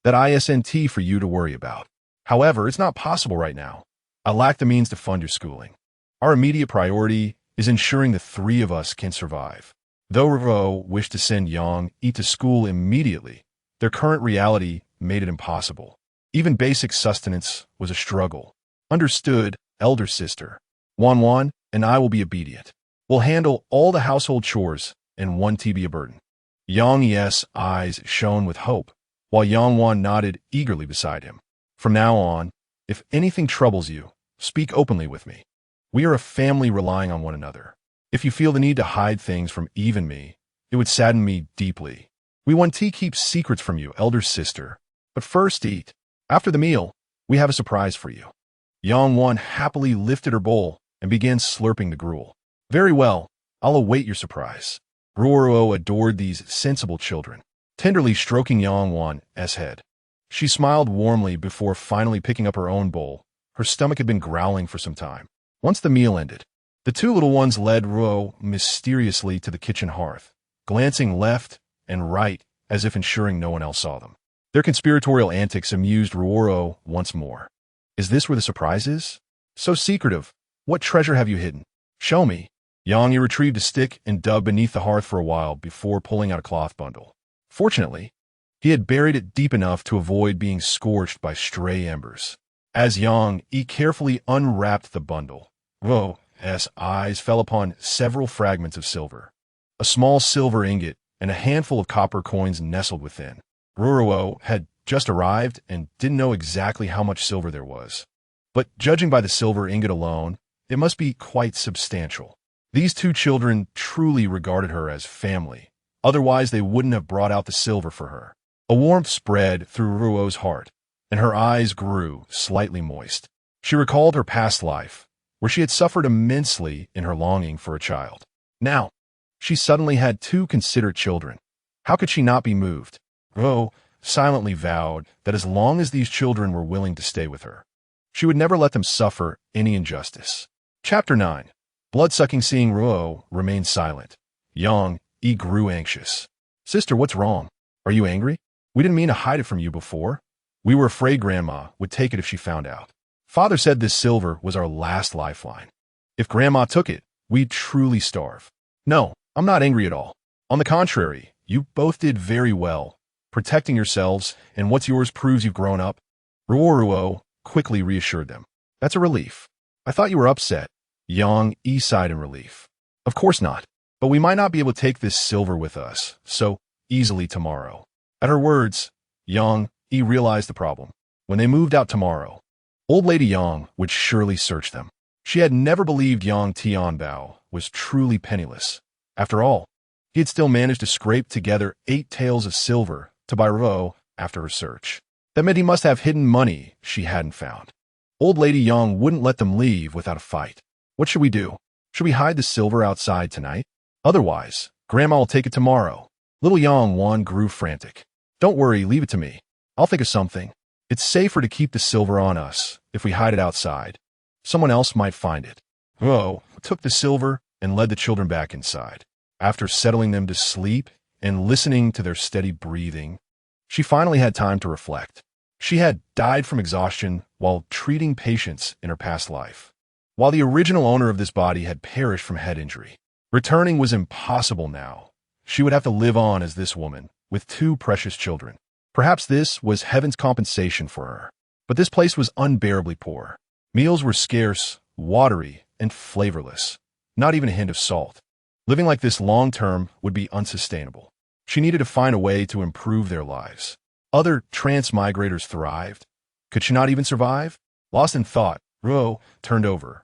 That isn't for you to worry about. However, it's not possible right now. I lack the means to fund your schooling. Our immediate priority is ensuring the three of us can survive. Though Ruoruo wished to send Yang to school immediately, their current reality made it impossible. Even basic sustenance was a struggle. Understood, elder sister. Wan and I will be obedient. We'll handle all the household chores and won't be a burden. Yang's eyes shone with hope, while Yang nodded eagerly beside him. From now on, if anything troubles you, speak openly with me. We are a family relying on one another. If you feel the need to hide things from even me, it would sadden me deeply. We want to keep secrets from you, elder sister. But first eat. After the meal, we have a surprise for you. Yang happily lifted her bowl and began slurping the gruel. Very well, I'll await your surprise. Ruoruo adored these sensible children, tenderly stroking Yang's head. She smiled warmly before finally picking up her own bowl. Her stomach had been growling for some time. Once the meal ended, the two little ones led Ruoruo mysteriously to the kitchen hearth, glancing left and right as if ensuring no one else saw them. Their conspiratorial antics amused Ruoruo once more. Is this where the surprise is? So secretive. What treasure have you hidden? Show me. Yang retrieved a stick and dug beneath the hearth for a while before pulling out a cloth bundle. Fortunately, he had buried it deep enough to avoid being scorched by stray embers. As Yang carefully unwrapped the bundle, Ruo's eyes fell upon several fragments of silver. A small silver ingot and a handful of copper coins nestled within. Ruoruo had just arrived and didn't know exactly how much silver there was. But judging by the silver ingot alone, it must be quite substantial. These two children truly regarded her as family. Otherwise, they wouldn't have brought out the silver for her. A warmth spread through Ruo's heart, and her eyes grew slightly moist. She recalled her past life, where she had suffered immensely in her longing for a child. Now, she suddenly had two considerate children. How could she not be moved? Ruo silently vowed that as long as these children were willing to stay with her, she would never let them suffer any injustice. Chapter 9. Blood-sucking. Seeing Ruo remain silent, Yang grew anxious. Sister, what's wrong? Are you angry? We didn't mean to hide it from you before. We were afraid Grandma would take it if she found out. Father said this silver was our last lifeline. If Grandma took it, we'd truly starve. No, I'm not angry at all. On the contrary, you both did very well, protecting yourselves, and what's yours proves you've grown up. Ruoruo quickly reassured them. That's a relief. I thought you were upset. Yang sighed in relief. Of course not. But we might not be able to take this silver with us so easily tomorrow. At her words, Yang realized the problem. When they moved out tomorrow, old lady Yang would surely search them. She had never believed Yang Tianbao was truly penniless. After all, he had still managed to scrape together 8 taels of silver to buy Ruo after her search. That meant he must have hidden money she hadn't found. Old lady Yang wouldn't let them leave without a fight. What should we do? Should we hide the silver outside tonight? Otherwise, Grandma will take it tomorrow. Little Yang grew frantic. Don't worry, leave it to me. I'll think of something. It's safer to keep the silver on us if we hide it outside. Someone else might find it. Ruo took the silver and led the children back inside. After settling them to sleep and listening to their steady breathing, she finally had time to reflect. She had died from exhaustion while treating patients in her past life. while the original owner of this body had perished from head injury. Returning was impossible now. She would have to live on as this woman, with 2 precious children. Perhaps this was heaven's compensation for her. But this place was unbearably poor. Meals were scarce, watery, and flavorless. Not even a hint of salt. Living like this long-term would be unsustainable. She needed to find a way to improve their lives. Other transmigrators thrived. Could she not even survive? Lost in thought, Ruoruo turned over,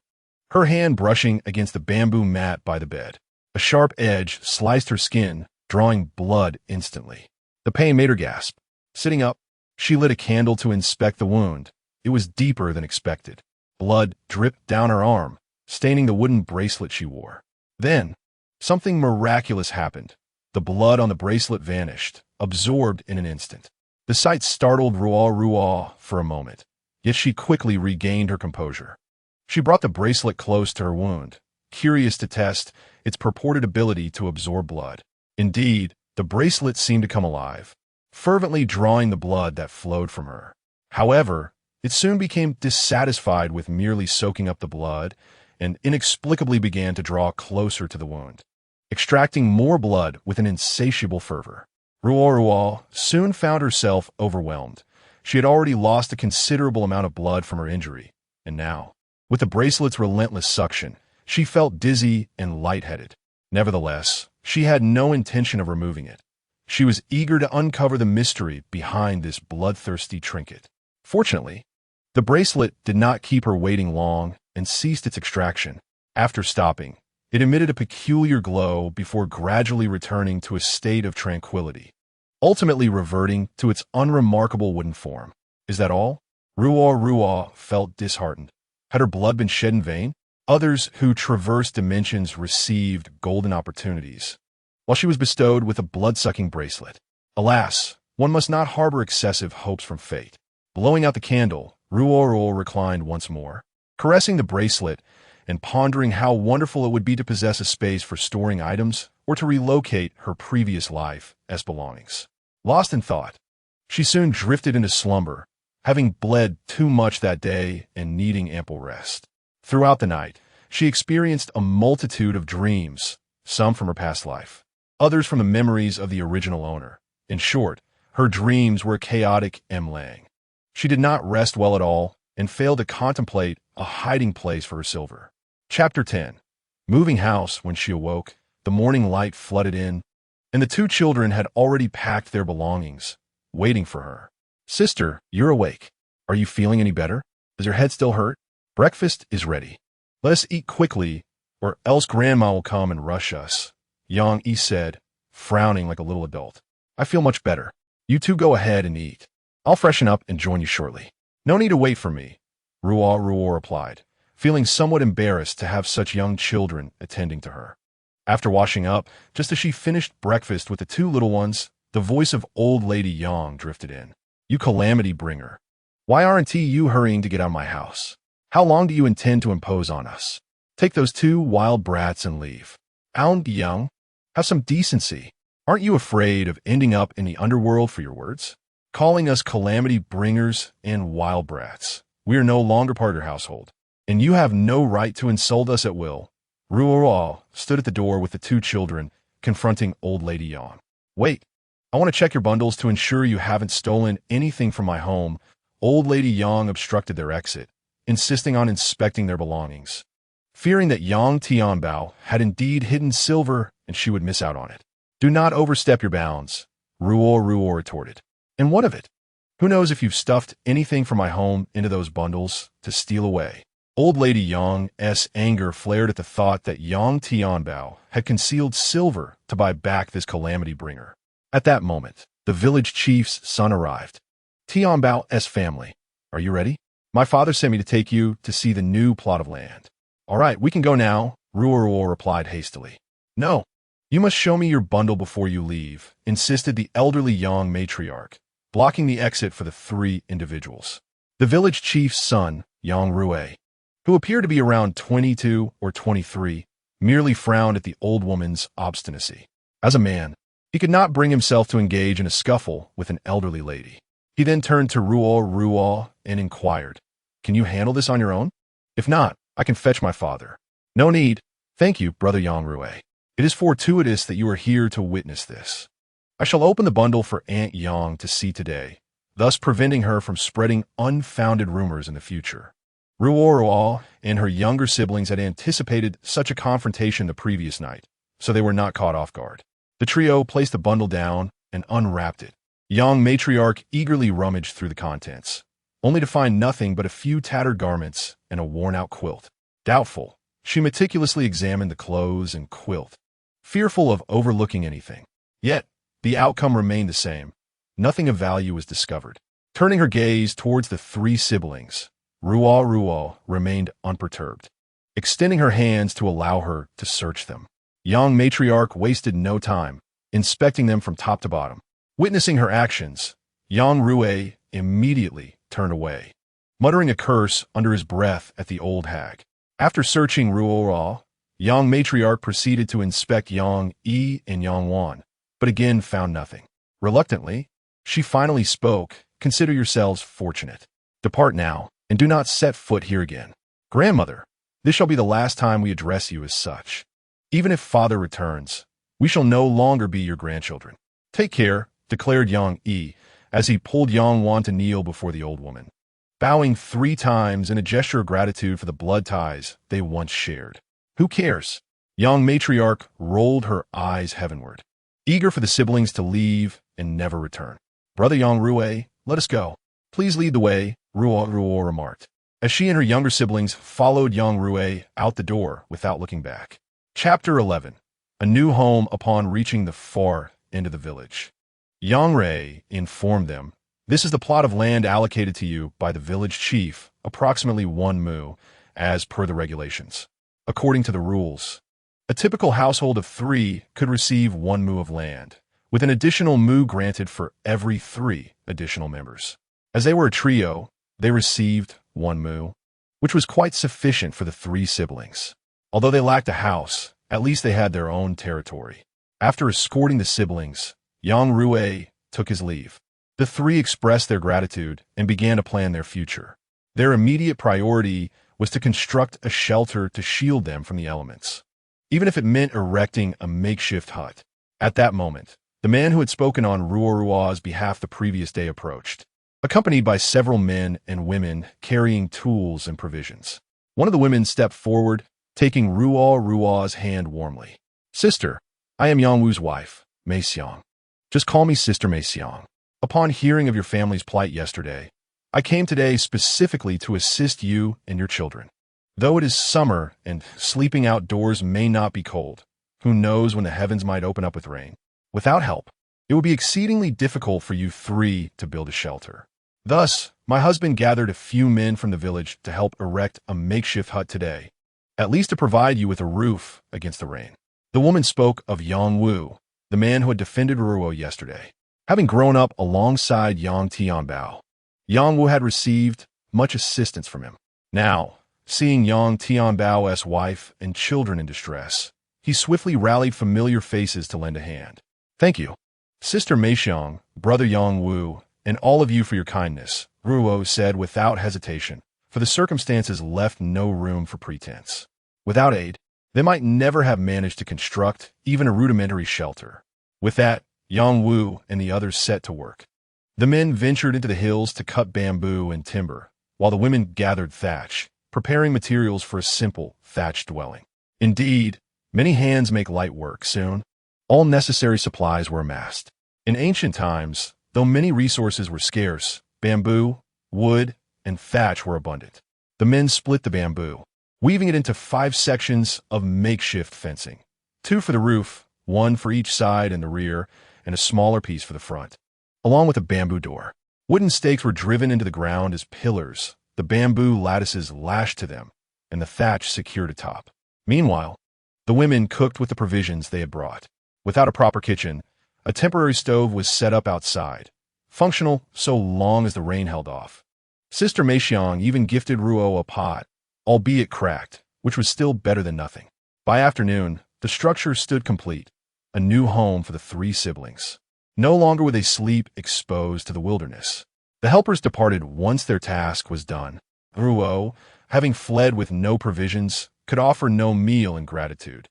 her hand brushing against the bamboo mat by the bed. A sharp edge sliced her skin, drawing blood instantly. The pain made her gasp. Sitting up, she lit a candle to inspect the wound. It was deeper than expected. Blood dripped down her arm, staining the wooden bracelet she wore. Then, something miraculous happened. The blood on the bracelet vanished, absorbed in an instant. The sight startled Ruoruo for a moment, yet she quickly regained her composure. She brought the bracelet close to her wound, curious to test its purported ability to absorb blood. Indeed, the bracelet seemed to come alive, fervently drawing the blood that flowed from her. However, it soon became dissatisfied with merely soaking up the blood and inexplicably began to draw closer to the wound, extracting more blood with an insatiable fervor. Ruoruo soon found herself overwhelmed. She had already lost a considerable amount of blood from her injury, and now, with the bracelet's relentless suction, she felt dizzy and lightheaded. Nevertheless, she had no intention of removing it. She was eager to uncover the mystery behind this bloodthirsty trinket. Fortunately, the bracelet did not keep her waiting long and ceased its extraction. After stopping, it emitted a peculiar glow before gradually returning to a state of tranquility, ultimately reverting to its unremarkable wooden form. Is that all? Ruoruo felt disheartened. Had her blood been shed in vain? Others who traversed dimensions received golden opportunities, while she was bestowed with a blood-sucking bracelet. Alas, one must not harbor excessive hopes from fate. Blowing out the candle, Ruoruo reclined once more, caressing the bracelet and pondering how wonderful it would be to possess a space for storing items or to relocate her previous life as belongings. Lost in thought, she soon drifted into slumber, having bled too much that day and needing ample rest. Throughout the night, she experienced a multitude of dreams, some from her past life, others from the memories of the original owner. In short, her dreams were chaotic and mlang. She did not rest well at all and failed to contemplate a hiding place for her silver. Chapter 10. Moving house. When she awoke, the morning light flooded in, and the 2 children had already packed their belongings, waiting for her. Sister, you're awake. Are you feeling any better? Does your head still hurt? Breakfast is ready. Let us eat quickly, or else Grandma will come and rush us, Yang Yi said, frowning like a little adult. I feel much better. You 2 go ahead and eat. I'll freshen up and join you shortly. No need to wait for me, Ruoruo replied, feeling somewhat embarrassed to have such young children attending to her. After washing up, just as she finished breakfast with the 2 little ones, the voice of old lady Yang drifted in. You calamity bringer. Why aren't you hurrying to get out of my house? How long do you intend to impose on us? Take those 2 wild brats and leave. Aun Yang, have some decency. Aren't you afraid of ending up in the underworld for your words? Calling us calamity bringers and wild brats. We are no longer part of your household, and you have no right to insult us at will. Ruoruo stood at the door with the 2 children, confronting old lady Yang. Wait, I want to check your bundles to ensure you haven't stolen anything from my home. Old lady Yang obstructed their exit, insisting on inspecting their belongings, fearing that Yang Tianbao had indeed hidden silver and she would miss out on it. Do not overstep your bounds, Ruoruo retorted. And what of it? Who knows if you've stuffed anything from my home into those bundles to steal away? Old lady Yang's anger flared at the thought that Yang Tianbao had concealed silver to buy back this calamity bringer. At that moment, the village chief's son arrived. Tianbao's family, are you ready? My father sent me to take you to see the new plot of land. All right, we can go now, Ruoruo replied hastily. No, you must show me your bundle before you leave, insisted the elderly Yang matriarch, blocking the exit for the 3 individuals. The village chief's son, Yang Ruoruo, who appeared to be around 22 or 23, merely frowned at the old woman's obstinacy. As a man, he could not bring himself to engage in a scuffle with an elderly lady. He then turned to Ruoruo and inquired, Can you handle this on your own? If not, I can fetch my father. No need. Thank you, Brother Ruoruo. It is fortuitous that you are here to witness this. I shall open the bundle for Aunt Yang to see today, thus preventing her from spreading unfounded rumors in the future. Ruoruo and her younger siblings had anticipated such a confrontation the previous night, so they were not caught off guard. The trio placed the bundle down and unwrapped it. Young matriarch eagerly rummaged through the contents, only to find nothing but a few tattered garments and a worn-out quilt. Doubtful, she meticulously examined the clothes and quilt, fearful of overlooking anything. Yet, the outcome remained the same. Nothing of value was discovered. Turning her gaze towards the three siblings, Ruoruo remained unperturbed, extending her hands to allow her to search them. Young matriarch wasted no time, inspecting them from top to bottom. Witnessing her actions, Ruoruo immediately turned away, muttering a curse under his breath at the old hag. After searching Ruoruo, young matriarch proceeded to inspect Yang Yi and Yang Wan, but again found nothing. Reluctantly, she finally spoke, "Consider yourselves fortunate. Depart now, and do not set foot here again. Grandmother, this shall be the last time we address you as such. Even if father returns, we shall no longer be your grandchildren. Take care," declared Yang Yi, as he pulled Yang Wan to kneel before the old woman, bowing 3 times in a gesture of gratitude for the blood ties they once shared. "Who cares?" Young matriarch rolled her eyes heavenward, eager for the siblings to leave and never return. "Brother Ruoruo, let us go. Please lead the way," Ruoruo remarked, as she and her younger siblings followed Ruoruo out the door without looking back. Chapter 11. A new home upon reaching the far end of the village. Ruoruo informed them, "This is the plot of land allocated to you by the village chief, approximately 1 mu, as per the regulations. According to the rules, a typical household of 3 could receive 1 mu of land, with an additional mu granted for every 3 additional members. As they were a trio, they received 1 mu, which was quite sufficient for the 3 siblings. Although they lacked a house, at least they had their own territory. After escorting the siblings, Ruoruo took his leave. The 3 expressed their gratitude and began to plan their future. Their immediate priority was to construct a shelter to shield them from the elements, even if it meant erecting a makeshift hut. At that moment, the man who had spoken on Ruoruo's behalf the previous day approached, accompanied by several men and women carrying tools and provisions. One of the women stepped forward, taking Ruoruo's hand warmly. "Sister, I am Yangwu's wife, Mei Xiang. Just call me Sister Mei Xiang. Upon hearing of your family's plight yesterday, I came today specifically to assist you and your children. Though it is summer and sleeping outdoors may not be cold, who knows when the heavens might open up with rain. Without help, it would be exceedingly difficult for you 3 to build a shelter. Thus, my husband gathered a few men from the village to help erect a makeshift hut today, at least to provide you with a roof against the rain." The woman spoke of Yangwu, the man who had defended Ruoruo yesterday. Having grown up alongside Yang Tianbao, Yangwu had received much assistance from him. Now, seeing Yang Tianbao's wife and children in distress, he swiftly rallied familiar faces to lend a hand. "Thank you, Sister Mei Xiang, Brother Yangwu, and all of you for your kindness," Ruoruo said without hesitation, for the circumstances left no room for pretense. Without aid, they might never have managed to construct even a rudimentary shelter. With that, Yangwu and the others set to work. The men ventured into the hills to cut bamboo and timber, while the women gathered thatch, preparing materials for a simple thatched dwelling. Indeed, many hands make light work. Soon, all necessary supplies were amassed. In ancient times, though many resources were scarce, bamboo, wood, and thatch were abundant. The men split the bamboo, weaving it into 5 sections of makeshift fencing, 2 for the roof, 1 for each side and the rear, and a smaller piece for the front, along with a bamboo door. Wooden stakes were driven into the ground as pillars, the bamboo lattices lashed to them, and the thatch secured atop. Meanwhile, the women cooked with the provisions they had brought. Without a proper kitchen, a temporary stove was set up outside, functional so long as the rain held off. Sister Mei Xiang even gifted Ruoruo a pot, albeit cracked, which was still better than nothing. By afternoon, the structure stood complete, a new home for the 3 siblings. No longer would they sleep exposed to the wilderness. The helpers departed once their task was done. Ruoruo, having fled with no provisions, could offer no meal in gratitude.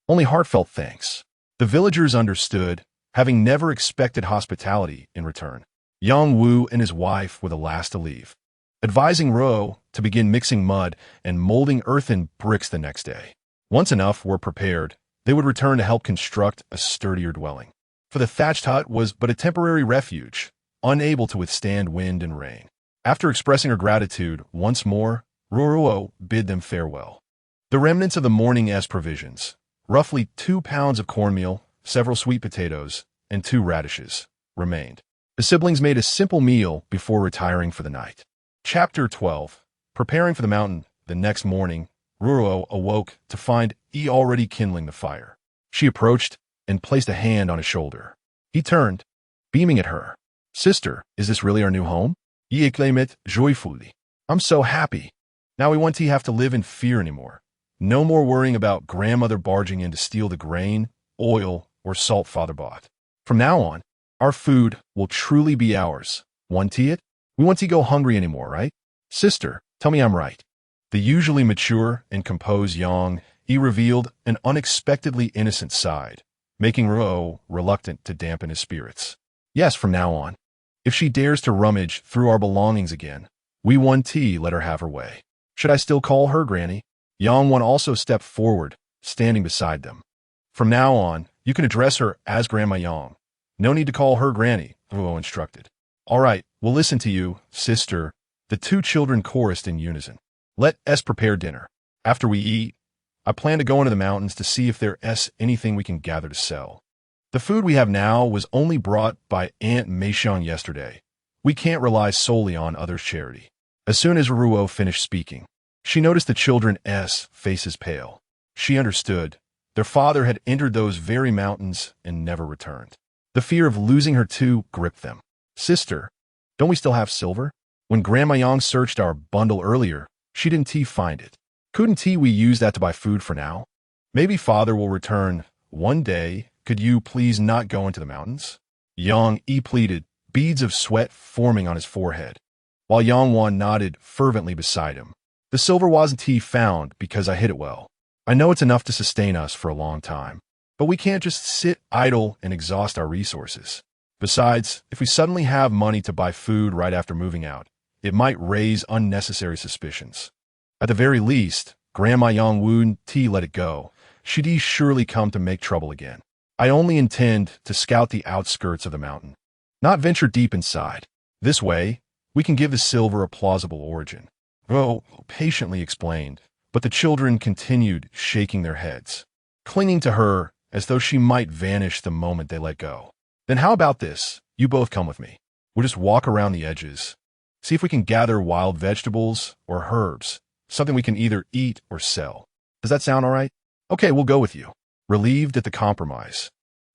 Only heartfelt thanks. The villagers understood, having never expected hospitality in return. Yang Wu and his wife were the last to leave, advising Ruoruo to begin mixing mud and molding earthen bricks the next day. Once enough were prepared, they would return to help construct a sturdier dwelling. For the thatched hut was but a temporary refuge, unable to withstand wind and rain. After expressing her gratitude once more, Ruoruo bid them farewell. The remnants of the morning's provisions, roughly 2 pounds of cornmeal, several sweet potatoes, and 2 radishes, remained. The siblings made a simple meal before retiring for the night. Chapter 12. Preparing for the mountain. The next morning, Ruoruo awoke to find Yi already kindling the fire. She approached and placed a hand on his shoulder. He turned, beaming at her. "Sister, is this really our new home?" Yi exclaimed joyfully. "I'm so happy. Now we won't have to live in fear anymore. No more worrying about grandmother barging in to steal the grain, oil, or salt father bought. From now on, our food will truly be ours. Want it? We won't go hungry anymore, right? Sister, tell me I'm right." The usually mature and composed Yang Yi revealed an unexpectedly innocent side, making Ruoruo reluctant to dampen his spirits. "Yes, from now on. If she dares to rummage through our belongings again, we won't let her have her way. Should I still call her Granny?" Yang Wan also stepped forward, standing beside them. "From now on, you can address her as Grandma Yang. No need to call her Granny," Ruoruo instructed. "All right, we'll listen to you, sister," the 2 children chorused in unison. "Let us prepare dinner. After we eat, I plan to go into the mountains to see if there's anything we can gather to sell. The food we have now was only brought by Aunt Meixiang yesterday. We can't rely solely on others' charity." As soon as Ruoruo finished speaking, she noticed the children's faces pale. She understood. Their father had entered those very mountains and never returned. The fear of losing her too gripped them. "Sister, don't we still have silver? When Grandma Yang searched our bundle earlier, she didn't find it. Couldn't we use that to buy food for now? Maybe father will return one day. Could you please not go into the mountains?" Yang Yi pleaded, beads of sweat forming on his forehead, while Yang Wan nodded fervently beside him. "The silver wasn't found because I hid it well. I know it's enough to sustain us for a long time, but we can't just sit idle and exhaust our resources. Besides, if we suddenly have money to buy food right after moving out, it might raise unnecessary suspicions. At the very least, Grandma Yang wouldn't let it go. She'd surely come to make trouble again. I only intend to scout the outskirts of the mountain, not venture deep inside. This way, we can give the silver a plausible origin." Ruoruo patiently explained, but the children continued shaking their heads, clinging to her as though she might vanish the moment they let go. "Then how about this? You both come with me. We'll just walk around the edges, see if we can gather wild vegetables or herbs, something we can either eat or sell. Does that sound all right?" "Okay, we'll go with you." Relieved at the compromise,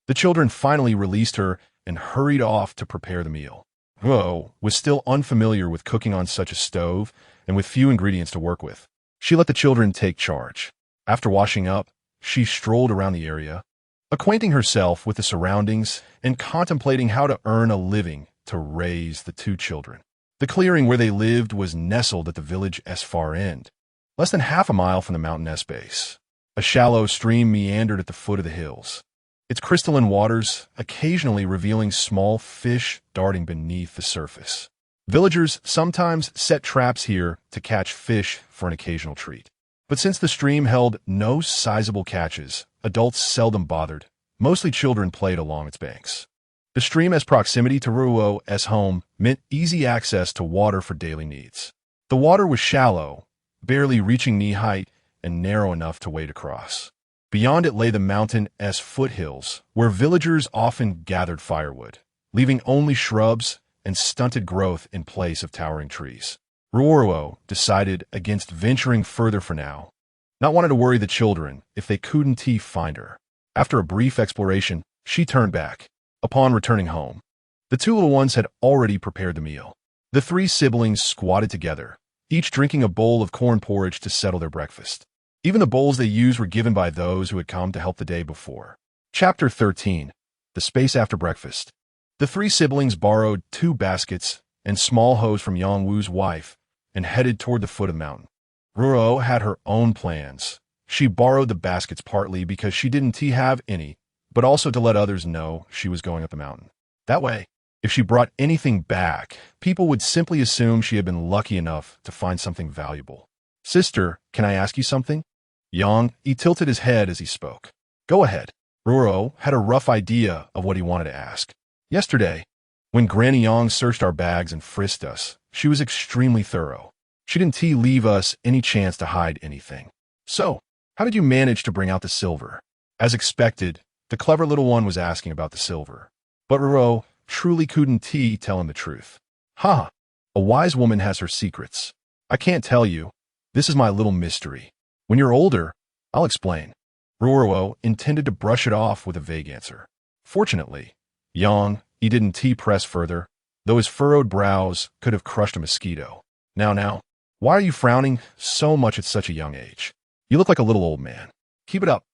the children finally released her and hurried off to prepare the meal. Ruoruo was still unfamiliar with cooking on such a stove and with few ingredients to work with. She let the children take charge. After washing up, she strolled around the area, acquainting herself with the surroundings and contemplating how to earn a living to raise the 2 children. The clearing where they lived was nestled at the village's far end, less than half a mile from the mountain's base. A shallow stream meandered at the foot of the hills, its crystalline waters occasionally revealing small fish darting beneath the surface. Villagers sometimes set traps here to catch fish for an occasional treat. But since the stream held no sizable catches, adults seldom bothered. Mostly children played along its banks. The stream's proximity to Ruoruo's home meant easy access to water for daily needs. The water was shallow, barely reaching knee-height, and narrow enough to wade across. Beyond it lay the mountain's foothills, where villagers often gathered firewood, leaving only shrubs and stunted growth in place of towering trees. Ruoruo decided against venturing further for now, not wanting to worry the children if they couldn't find her. After a brief exploration, she turned back. Upon returning home, the 2 little ones had already prepared the meal. The 3 siblings squatted together, each drinking a bowl of corn porridge to settle their breakfast. Even the bowls they used were given by those who had come to help the day before. Chapter 13. The Space After Breakfast. The 3 siblings borrowed 2 baskets and small hose from Yang Wu's wife and headed toward the foot of the mountain. Ruoruo had her own plans. She borrowed the baskets partly because she didn't have any, but also to let others know she was going up the mountain. That way, if she brought anything back, people would simply assume she had been lucky enough to find something valuable. Sister, can I ask you something? He tilted his head as he spoke. Go ahead. Ruoruo had a rough idea of what he wanted to ask. Yesterday, when Granny Yang searched our bags and frisked us, she was extremely thorough. She didn't leave us any chance to hide anything. So, how did you manage to bring out the silver? As expected, the clever little one was asking about the silver. But Ruoruo truly couldn't tell him the truth. Ha! A wise woman has her secrets. I can't tell you. This is my little mystery. When you're older, I'll explain. Ruoruo intended to brush it off with a vague answer. Fortunately, he didn't press further, though his furrowed brows could have crushed a mosquito. Now, why are you frowning so much at such a young age? You look like a little old man. Keep it up,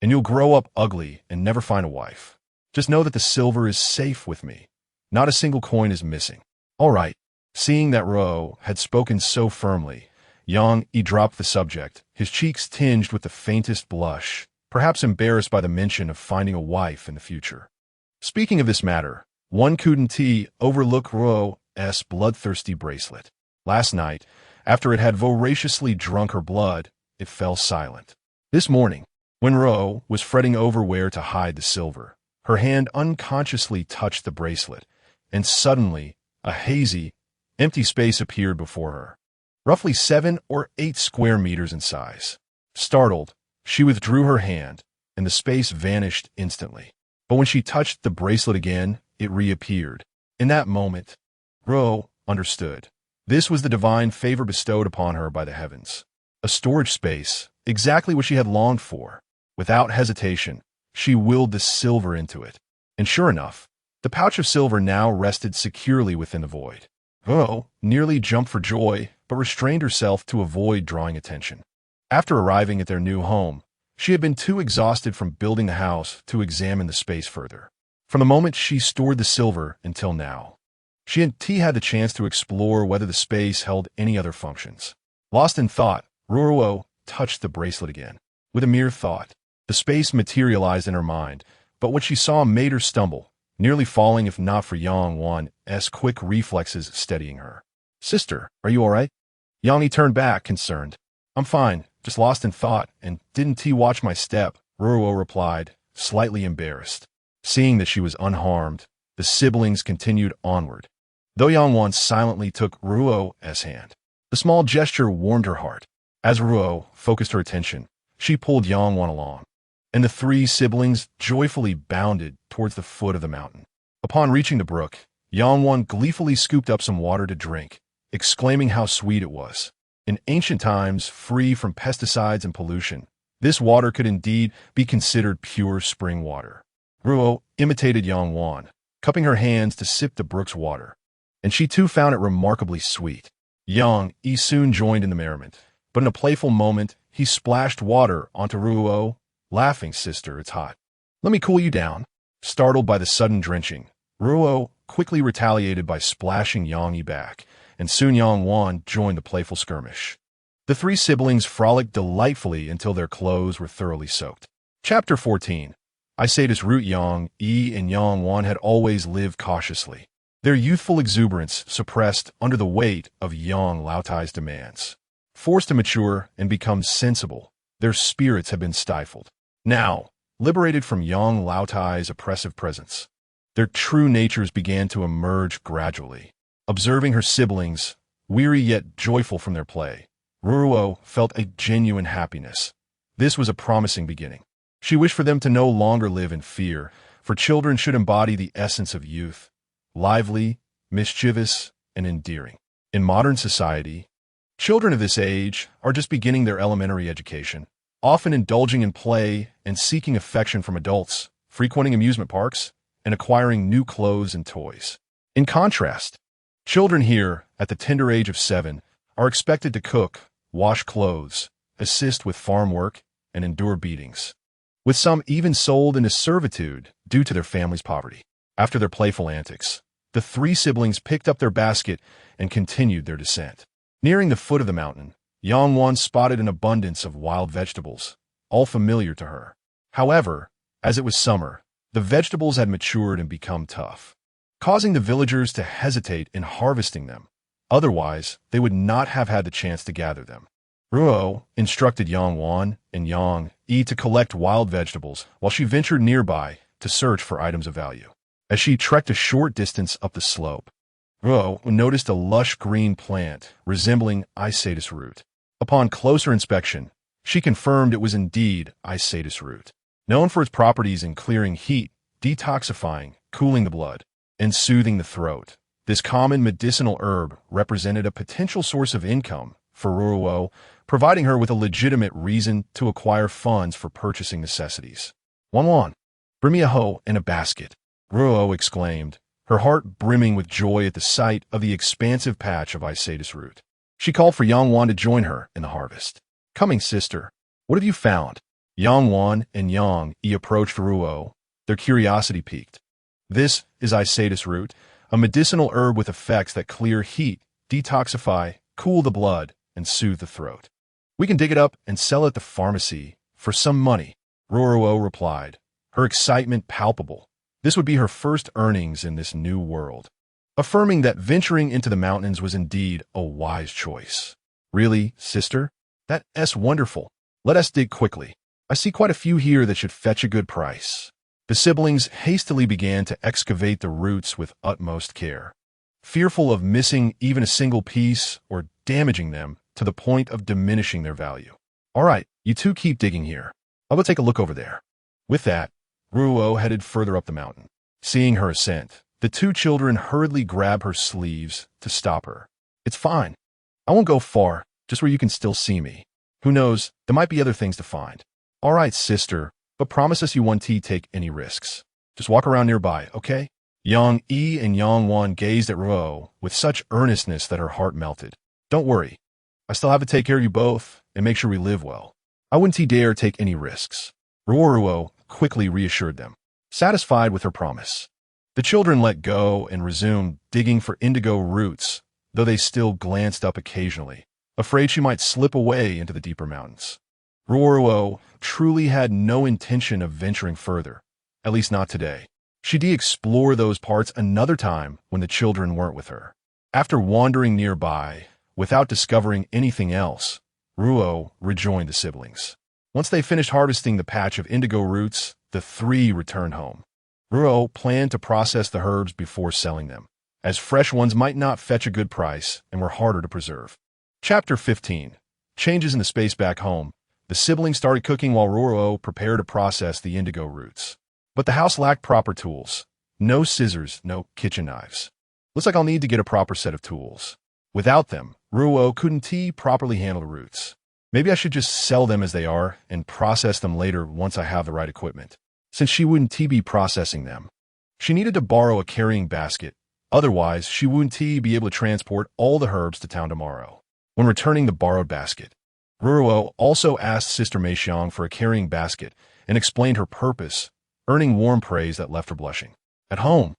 and you'll grow up ugly and never find a wife. Just know that the silver is safe with me. Not a single coin is missing. All right. Seeing that Ruoruo had spoken so firmly, he dropped the subject, his cheeks tinged with the faintest blush, perhaps embarrassed by the mention of finding a wife in the future. Speaking of this matter, one couldn't overlook Ruoruo's bloodthirsty bracelet. Last night, after it had voraciously drunk her blood, it fell silent. This morning, when Ruoruo was fretting over where to hide the silver, her hand unconsciously touched the bracelet, and suddenly, a hazy, empty space appeared before her, roughly 7 or 8 square meters in size. Startled, she withdrew her hand, and the space vanished instantly. But when she touched the bracelet again, it reappeared. In that moment, Ruoruo understood. This was the divine favor bestowed upon her by the heavens. A storage space, exactly what she had longed for. Without hesitation, she willed the silver into it. And sure enough, the pouch of silver now rested securely within the void. Ruoruo nearly jumped for joy, but restrained herself to avoid drawing attention. After arriving at their new home, she had been too exhausted from building the house to examine the space further. From the moment she stored the silver until now, she hadn't had the chance to explore whether the space held any other functions. Lost in thought, Ruoruo touched the bracelet again. With a mere thought, the space materialized in her mind, but what she saw made her stumble, nearly falling if not for Yangwan's quick reflexes steadying her. Sister, are you all right? He turned back, concerned. I'm fine, just lost in thought, and didn't watch my step, Ruoruo replied, slightly embarrassed. Seeing that she was unharmed, the siblings continued onward. Though Yangwan silently took Ruoruo's hand, the small gesture warmed her heart. As Ruoruo focused her attention, she pulled Yangwan along, and the 3 siblings joyfully bounded towards the foot of the mountain. Upon reaching the brook, Yangwan gleefully scooped up some water to drink, exclaiming how sweet it was. In ancient times, free from pesticides and pollution, this water could indeed be considered pure spring water. Ruoruo imitated Yangwan, cupping her hands to sip the brook's water, and she too found it remarkably sweet. He soon joined in the merriment, but in a playful moment, he splashed water onto Ruoruo, laughing, Sister, it's hot. Let me cool you down. Startled by the sudden drenching, Ruoruo quickly retaliated by splashing Yang back, and soon Yangwan joined the playful skirmish. The 3 siblings frolicked delightfully until their clothes were thoroughly soaked. Chapter 14. I say this root and Yangwan had always lived cautiously, their youthful exuberance suppressed under the weight of Yang Laotai's demands. Forced to mature and become sensible, their spirits had been stifled. Now, liberated from Yang Laotai's oppressive presence, their true natures began to emerge gradually. Observing her siblings, weary yet joyful from their play, Ruoruo felt a genuine happiness. This was a promising beginning. She wished for them to no longer live in fear, for children should embody the essence of youth, lively, mischievous, and endearing. In modern society, children of this age are just beginning their elementary education, often indulging in play and seeking affection from adults, frequenting amusement parks, and acquiring new clothes and toys. In contrast, children here, at the tender age of 7, are expected to cook, wash clothes, assist with farm work, and endure beatings, with some even sold into servitude due to their family's poverty. After their playful antics, the 3 siblings picked up their basket and continued their descent. Nearing the foot of the mountain, Yang Wan spotted an abundance of wild vegetables, all familiar to her. However, as it was summer, the vegetables had matured and become tough, causing the villagers to hesitate in harvesting them. Otherwise, they would not have had the chance to gather them. Ruoruo instructed Yang Wan and Yang Yi to collect wild vegetables while she ventured nearby to search for items of value. As she trekked a short distance up the slope, Ruoruo noticed a lush green plant resembling Isatis root. Upon closer inspection, she confirmed it was indeed Isatis root, known for its properties in clearing heat, detoxifying, cooling the blood, and soothing the throat. This common medicinal herb represented a potential source of income for Ruoruo, providing her with a legitimate reason to acquire funds for purchasing necessities. "Wan, bring me a hoe and a basket," Ruoruo exclaimed, her heart brimming with joy at the sight of the expansive patch of Isatis root. She called for Yang Wan to join her in the harvest. "Coming, sister. What have you found?" Yang Wan and Yang Yi approached Ruoruo, their curiosity piqued. "This is Isatis root, a medicinal herb with effects that clear heat, detoxify, cool the blood, and soothe the throat. We can dig it up and sell it at the pharmacy for some money," Ruoruo replied, her excitement palpable. This would be her first earnings in this new world, affirming that venturing into the mountains was indeed a wise choice. "Really, sister? That's wonderful. Let us dig quickly. I see quite a few here that should fetch a good price." The siblings hastily began to excavate the roots with utmost care, fearful of missing even a single piece or damaging them to the point of diminishing their value. "All right, you two keep digging here. I'll go take a look over there." With that, Ruoruo headed further up the mountain. Seeing her ascent, the two children hurriedly grabbed her sleeves to stop her. "It's fine. I won't go far, just where you can still see me. Who knows, there might be other things to find." "All right, sister, but promise us you won't take any risks. Just walk around nearby, okay?" Yang Yi and Yang Wan gazed at Ruoruo with such earnestness that her heart melted. "Don't worry. I still have to take care of you both and make sure we live well. I wouldn't dare take any risks." Ruoruo quickly reassured them, satisfied with her promise. The children let go and resumed digging for indigo roots, though they still glanced up occasionally, afraid she might slip away into the deeper mountains. Ruoruo truly had no intention of venturing further, at least not today. She'd explore those parts another time when the children weren't with her. After wandering nearby, without discovering anything else, Ruoruo rejoined the siblings. Once they finished harvesting the patch of indigo roots, the three returned home. Ruoruo planned to process the herbs before selling them, as fresh ones might not fetch a good price and were harder to preserve. Chapter 15. Changes in the space back home. The siblings started cooking while Ruoruo prepared to process the indigo roots. But the house lacked proper tools. No scissors, no kitchen knives. "Looks like I'll need to get a proper set of tools." Without them, Ruoruo couldn't properly handle the roots. "Maybe I should just sell them as they are and process them later once I have the right equipment." Since she wouldn't be processing them, she needed to borrow a carrying basket. Otherwise, she wouldn't be able to transport all the herbs to town tomorrow. When returning the borrowed basket, Ruoruo also asked Sister Meixiang for a carrying basket and explained her purpose, earning warm praise that left her blushing. At home,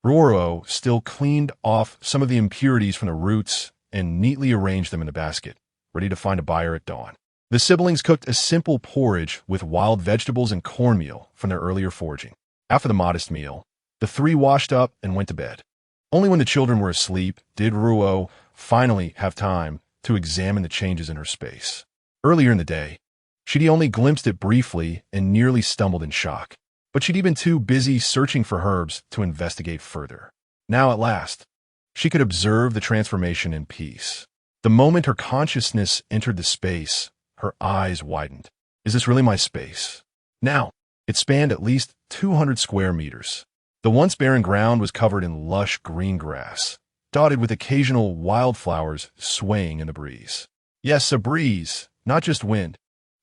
Ruoruo still cleaned off some of the impurities from the roots and neatly arranged them in the basket, ready to find a buyer at dawn. The siblings cooked a simple porridge with wild vegetables and cornmeal from their earlier foraging. After the modest meal, the three washed up and went to bed. Only when the children were asleep did Ruoruo finally have time to examine the changes in her space. Earlier in the day, she'd only glimpsed it briefly and nearly stumbled in shock, but she'd been too busy searching for herbs to investigate further. Now, at last, she could observe the transformation in peace. The moment her consciousness entered the space, her eyes widened. "Is this really my space?" Now, it spanned at least 200 square meters. The once barren ground was covered in lush green grass, dotted with occasional wildflowers swaying in the breeze. Yes, a breeze, not just wind,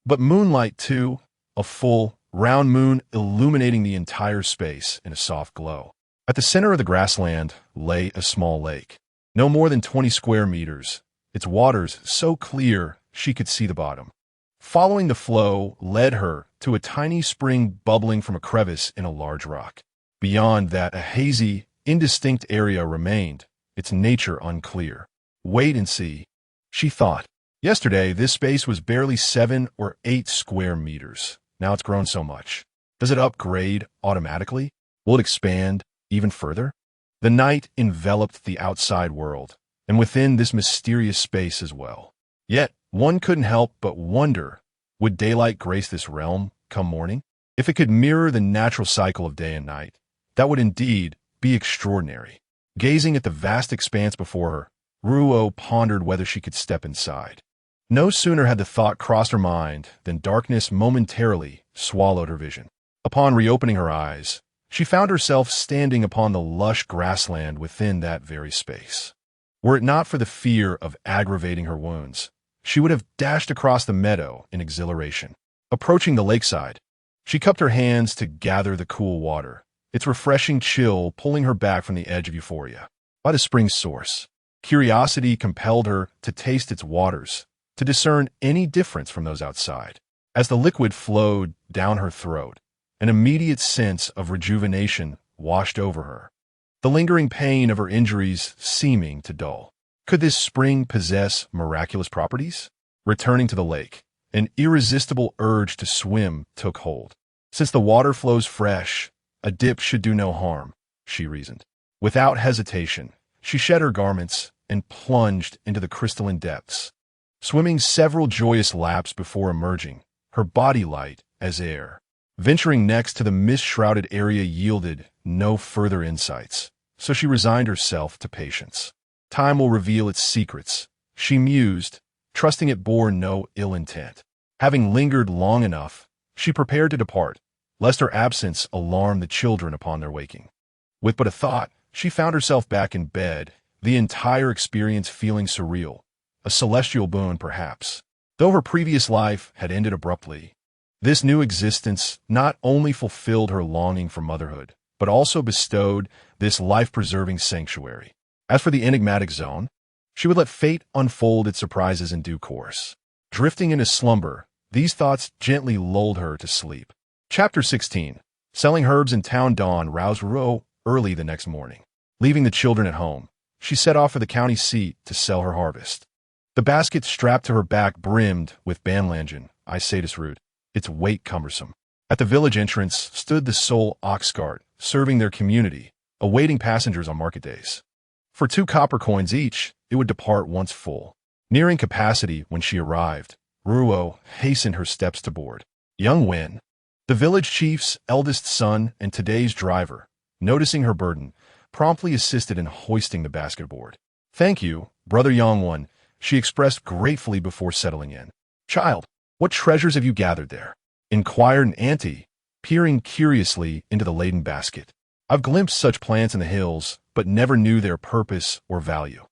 but moonlight too, a full, round moon illuminating the entire space in a soft glow. At the center of the grassland lay a small lake, no more than 20 square meters, its waters so clear she could see the bottom. Following the flow led her to a tiny spring bubbling from a crevice in a large rock. Beyond that, a hazy, indistinct area remained, its nature unclear. "Wait and see," she thought. Yesterday, this space was barely 7 or 8 square meters. Now it's grown so much. Does it upgrade automatically? Will it expand even further? The night enveloped the outside world, and within this mysterious space as well. Yet, one couldn't help but wonder, would daylight grace this realm come morning? If it could mirror the natural cycle of day and night, that would indeed be extraordinary. Gazing at the vast expanse before her, Ruoruo pondered whether she could step inside. No sooner had the thought crossed her mind than darkness momentarily swallowed her vision. Upon reopening her eyes, she found herself standing upon the lush grassland within that very space. Were it not for the fear of aggravating her wounds, she would have dashed across the meadow in exhilaration. Approaching the lakeside, she cupped her hands to gather the cool water, its refreshing chill pulling her back from the edge of euphoria. By the spring's source, curiosity compelled her to taste its waters, to discern any difference from those outside. As the liquid flowed down her throat, an immediate sense of rejuvenation washed over her, the lingering pain of her injuries seeming to dull. Could this spring possess miraculous properties? Returning to the lake, an irresistible urge to swim took hold. Since the water flows fresh, a dip should do no harm, she reasoned. Without hesitation, she shed her garments and plunged into the crystalline depths, swimming several joyous laps before emerging, her body light as air. Venturing next to the mist-shrouded area yielded no further insights, so she resigned herself to patience. Time will reveal its secrets, she mused, trusting it bore no ill intent. Having lingered long enough, she prepared to depart, lest her absence alarm the children upon their waking. With but a thought, she found herself back in bed, the entire experience feeling surreal, a celestial boon perhaps. Though her previous life had ended abruptly, this new existence not only fulfilled her longing for motherhood, but also bestowed this life-preserving sanctuary. As for the enigmatic zone, she would let fate unfold its surprises in due course. Drifting into slumber, these thoughts gently lulled her to sleep. Chapter 16. Selling herbs in town dawn roused Ruoruo early the next morning. Leaving the children at home, she set off for the county seat to sell her harvest. The basket strapped to her back brimmed with banlangen, Isatis root, its weight cumbersome. At the village entrance stood the sole ox cart, serving their community, awaiting passengers on market days. For 2 copper coins each, it would depart once full. Nearing capacity when she arrived, Ruoruo hastened her steps to board. Young Wen, the village chief's eldest son and today's driver, noticing her burden, promptly assisted in hoisting the basket aboard. "Thank you, Brother Yongwon," she expressed gratefully before settling in. "Child, what treasures have you gathered there?" inquired an auntie, peering curiously into the laden basket. "I've glimpsed such plants in the hills, but never knew their purpose or value."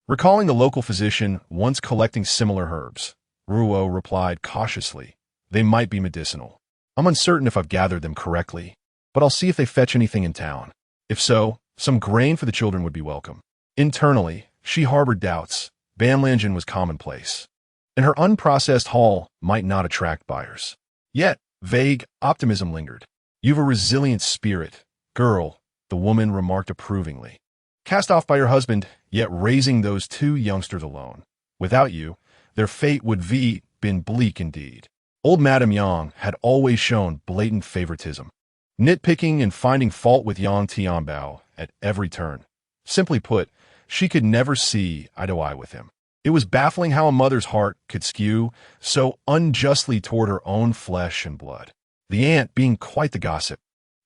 Recalling the local physician once collecting similar herbs, Ruoruo replied cautiously, "They might be medicinal. I'm uncertain if I've gathered them correctly, but I'll see if they fetch anything in town. If so, some grain for the children would be welcome." Internally, she harbored doubts. Banlangen was commonplace, and her unprocessed haul might not attract buyers. Yet, vague optimism lingered. "You've a resilient spirit, girl," the woman remarked approvingly. "Cast off by your husband, yet raising those 2 youngsters alone. Without you, their fate would be been bleak indeed." Old Madame Yang had always shown blatant favoritism, nitpicking and finding fault with Yang Tianbao at every turn. Simply put, she could never see eye to eye with him. It was baffling how a mother's heart could skew so unjustly toward her own flesh and blood. The aunt, being quite the gossip,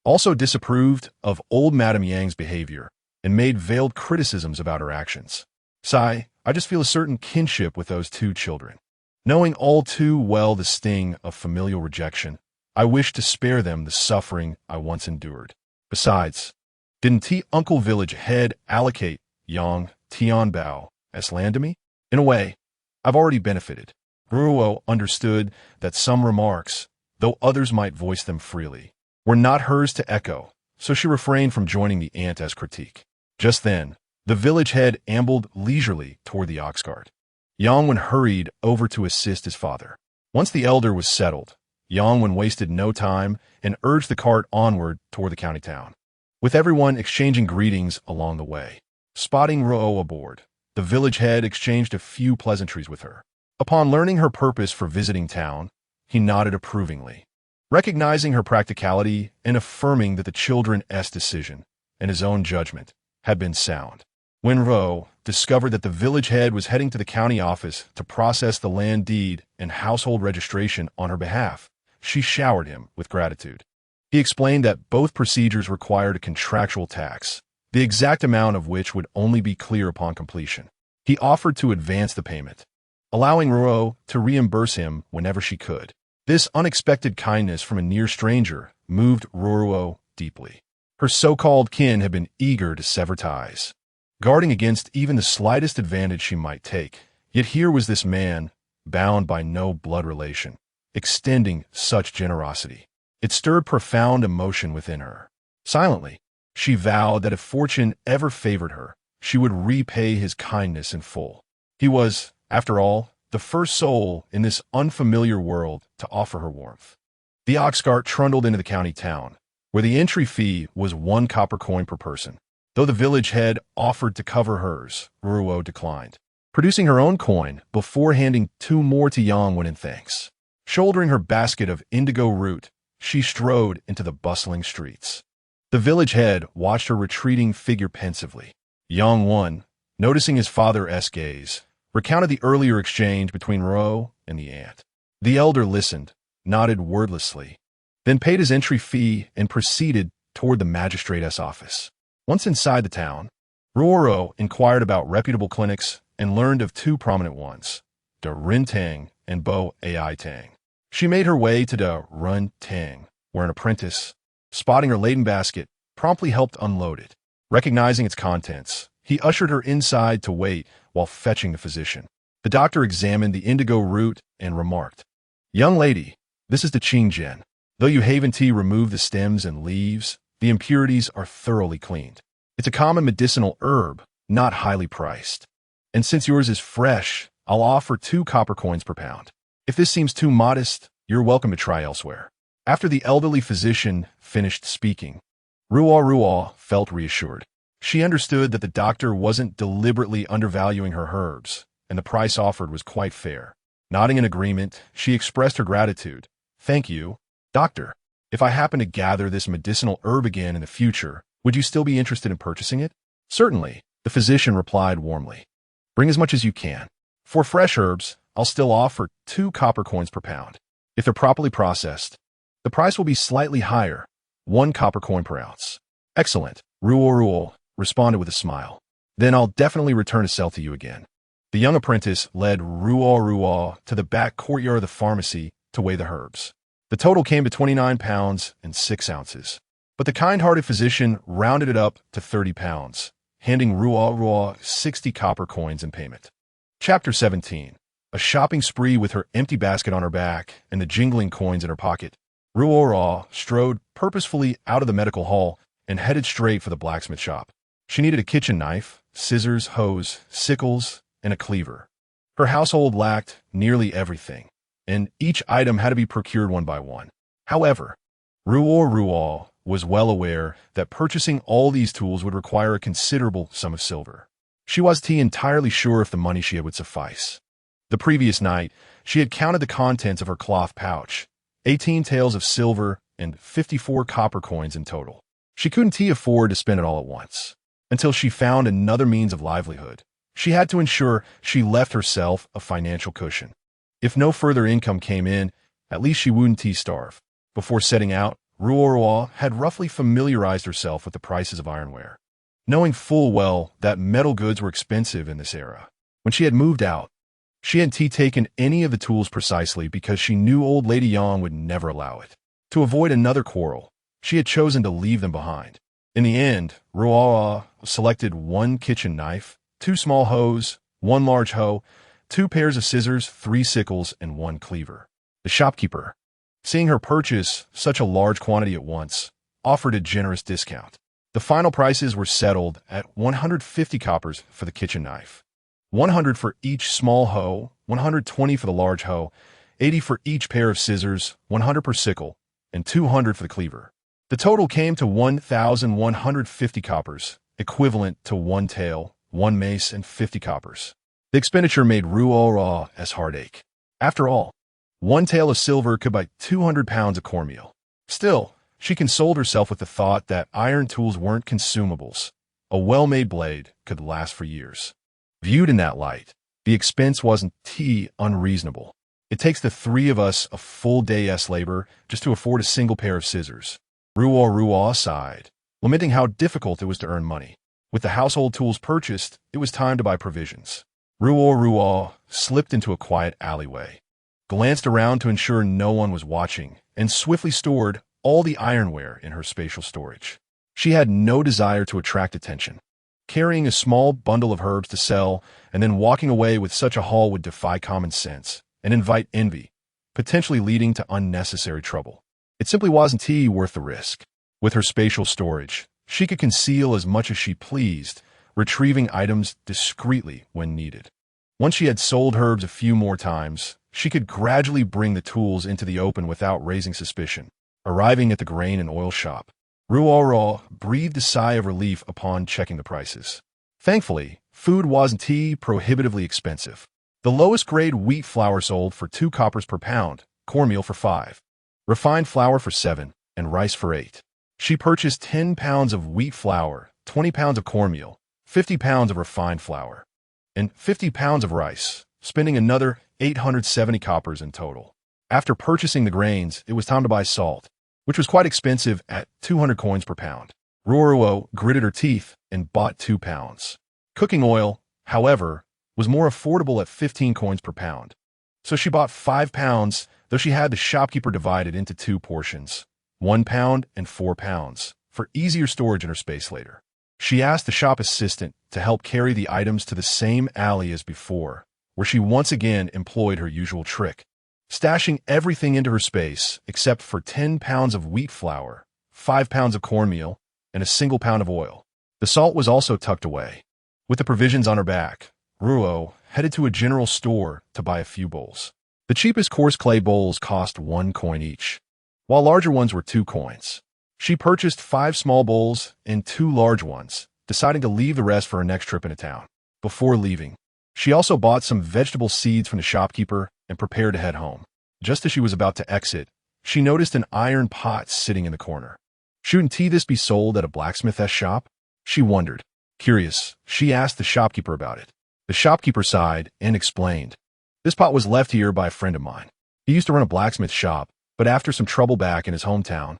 also disapproved of old Madame Yang's behavior and made veiled criticisms about her actions. "Sigh, I just feel a certain kinship with those 2 children. Knowing all too well the sting of familial rejection, I wish to spare them the suffering I once endured. Besides, didn't Uncle Village Head allocate Yang Tianbao as land to me? In a way, I've already benefited." Ruoruo understood that some remarks, though others might voice them freely, were not hers to echo, so she refrained from joining the aunt as critique. Just then, the village head ambled leisurely toward the ox cart. Yongwen hurried over to assist his father. Once the elder was settled, Yongwen wasted no time and urged the cart onward toward the county town, with everyone exchanging greetings along the way. Spotting Ruoruo aboard, the village head exchanged a few pleasantries with her. Upon learning her purpose for visiting town, he nodded approvingly, recognizing her practicality and affirming that the children's decision and his own judgment had been sound. When Ruoruo discovered that the village head was heading to the county office to process the land deed and household registration on her behalf, she showered him with gratitude. He explained that both procedures required a contractual tax, the exact amount of which would only be clear upon completion. He offered to advance the payment, allowing Ruoruo to reimburse him whenever she could. This unexpected kindness from a near stranger moved Ruoruo deeply. Her so-called kin had been eager to sever ties, guarding against even the slightest advantage she might take. Yet here was this man, bound by no blood relation, extending such generosity. It stirred profound emotion within her. Silently, she vowed that if fortune ever favored her, she would repay his kindness in full. He was, after all, the first soul in this unfamiliar world to offer her warmth. The ox cart trundled into the county town, where the entry fee was 1 copper coin per person. Though the village head offered to cover hers, Ruoruo declined, producing her own coin before handing 2 more to Yang in thanks. Shouldering her basket of indigo root, she strode into the bustling streets. The village head watched her retreating figure pensively. Yang, noticing his father's gaze, recounted the earlier exchange between Ruoruo and the aunt. The elder listened, nodded wordlessly, then paid his entry fee and proceeded toward the magistrate's office. Once inside the town, Ruoruo inquired about reputable clinics and learned of 2 prominent ones, De Rin Tang and Bo Ai Tang. She made her way to De Rin Tang, where an apprentice, spotting her laden basket, promptly helped unload it. Recognizing its contents, he ushered her inside to wait while fetching the physician. The doctor examined the indigo root and remarked, "Young lady, this is the Qingjian. Though you Haven tea remove the stems and leaves, the impurities are thoroughly cleaned. It's a common medicinal herb, not highly priced. And since yours is fresh, I'll offer 2 copper coins per pound. If this seems too modest, you're welcome to try elsewhere." After the elderly physician finished speaking, Ruoruo felt reassured. She understood that the doctor wasn't deliberately undervaluing her herbs, and the price offered was quite fair. Nodding in agreement, she expressed her gratitude. "Thank you, doctor. If I happen to gather this medicinal herb again in the future, would you still be interested in purchasing it?" "Certainly," the physician replied warmly. "Bring as much as you can. For fresh herbs, I'll still offer 2 copper coins per pound. If they're properly processed, the price will be slightly higher, 1 copper coin per ounce." "Excellent," Ruoruo responded with a smile. "Then I'll definitely return to sell to you again." The young apprentice led Ruoruo to the back courtyard of the pharmacy to weigh the herbs. The total came to 29 pounds and 6 ounces. But the kind-hearted physician rounded it up to 30 pounds, handing Ruoruo 60 copper coins in payment. Chapter 17. A shopping spree with her empty basket on her back and the jingling coins in her pocket, Ruoruo strode purposefully out of the medical hall and headed straight for the blacksmith shop. She needed a kitchen knife, scissors, hose, sickles, and a cleaver. Her household lacked nearly everything, and each item had to be procured one by one. However, Ruoruo was well aware that purchasing all these tools would require a considerable sum of silver. She wasn't entirely sure if the money she had would suffice. The previous night, she had counted the contents of her cloth pouch, 18 taels of silver and 54 copper coins in total. She couldn't afford to spend it all at once. Until she found another means of livelihood, she had to ensure she left herself a financial cushion. If no further income came in, at least she wouldn't starve. Before setting out, Ruoruo had roughly familiarized herself with the prices of ironware, knowing full well that metal goods were expensive in this era. When she had moved out, she hadn't taken any of the tools precisely because she knew old Lady Yang would never allow it. To avoid another quarrel, she had chosen to leave them behind. In the end, Ruoruo selected 1 kitchen knife, 2 small hoes, 1 large hoe, 2 pairs of scissors, 3 sickles, and 1 cleaver. The shopkeeper, seeing her purchase such a large quantity at once, offered a generous discount. The final prices were settled at 150 coppers for the kitchen knife, 100 for each small hoe, 120 for the large hoe, 80 for each pair of scissors, 100 per sickle, and 200 for the cleaver. The total came to 1,150 coppers, equivalent to 1 tael, 1 mace, and 50 coppers. The expenditure made Ruoruo's heart ache. After all, one tael of silver could buy 200 pounds of cornmeal. Still, she consoled herself with the thought that iron tools weren't consumables. A well-made blade could last for years. Viewed in that light, the expense wasn't unreasonable. It takes the three of us a full day's labor just to afford a single pair of scissors. Ruoruo sighed, lamenting how difficult it was to earn money. With the household tools purchased, it was time to buy provisions. Ruoruo slipped into a quiet alleyway, glanced around to ensure no one was watching, and swiftly stored all the ironware in her spatial storage. She had no desire to attract attention. Carrying a small bundle of herbs to sell and then walking away with such a haul would defy common sense and invite envy, potentially leading to unnecessary trouble. It simply wasn't worth the risk. With her spatial storage, she could conceal as much as she pleased, retrieving items discreetly when needed. Once she had sold herbs a few more times, she could gradually bring the tools into the open without raising suspicion. Arriving at the grain and oil shop, Ruoruo breathed a sigh of relief upon checking the prices. Thankfully, food wasn't prohibitively expensive. The lowest grade wheat flour sold for 2 coppers per pound, cornmeal for 5, refined flour for 7, and rice for 8. She purchased 10 pounds of wheat flour, 20 pounds of cornmeal, 50 pounds of refined flour, and 50 pounds of rice, spending another 870 coppers in total. After purchasing the grains, it was time to buy salt, which was quite expensive at 200 coins per pound. Ruoruo gritted her teeth and bought 2 pounds. Cooking oil, however, was more affordable at 15 coins per pound. So she bought 5 pounds, though she had the shopkeeper divide it into 2 portions, 1 pound and 4 pounds, for easier storage in her space later. She asked the shop assistant to help carry the items to the same alley as before, where she once again employed her usual trick, stashing everything into her space except for 10 pounds of wheat flour, 5 pounds of cornmeal, and a single pound of oil. The salt was also tucked away. With the provisions on her back, Ruo headed to a general store to buy a few bowls. The cheapest coarse clay bowls cost 1 coin each, while larger ones were 2 coins. She purchased 5 small bowls and 2 large ones, deciding to leave the rest for her next trip into town. Before leaving, she also bought some vegetable seeds from the shopkeeper and prepared to head home. Just as she was about to exit, she noticed an iron pot sitting in the corner. Shouldn't this be sold at a blacksmith's shop? She wondered. Curious, she asked the shopkeeper about it. The shopkeeper sighed and explained. This pot was left here by a friend of mine. He used to run a blacksmith shop, but after some trouble back in his hometown,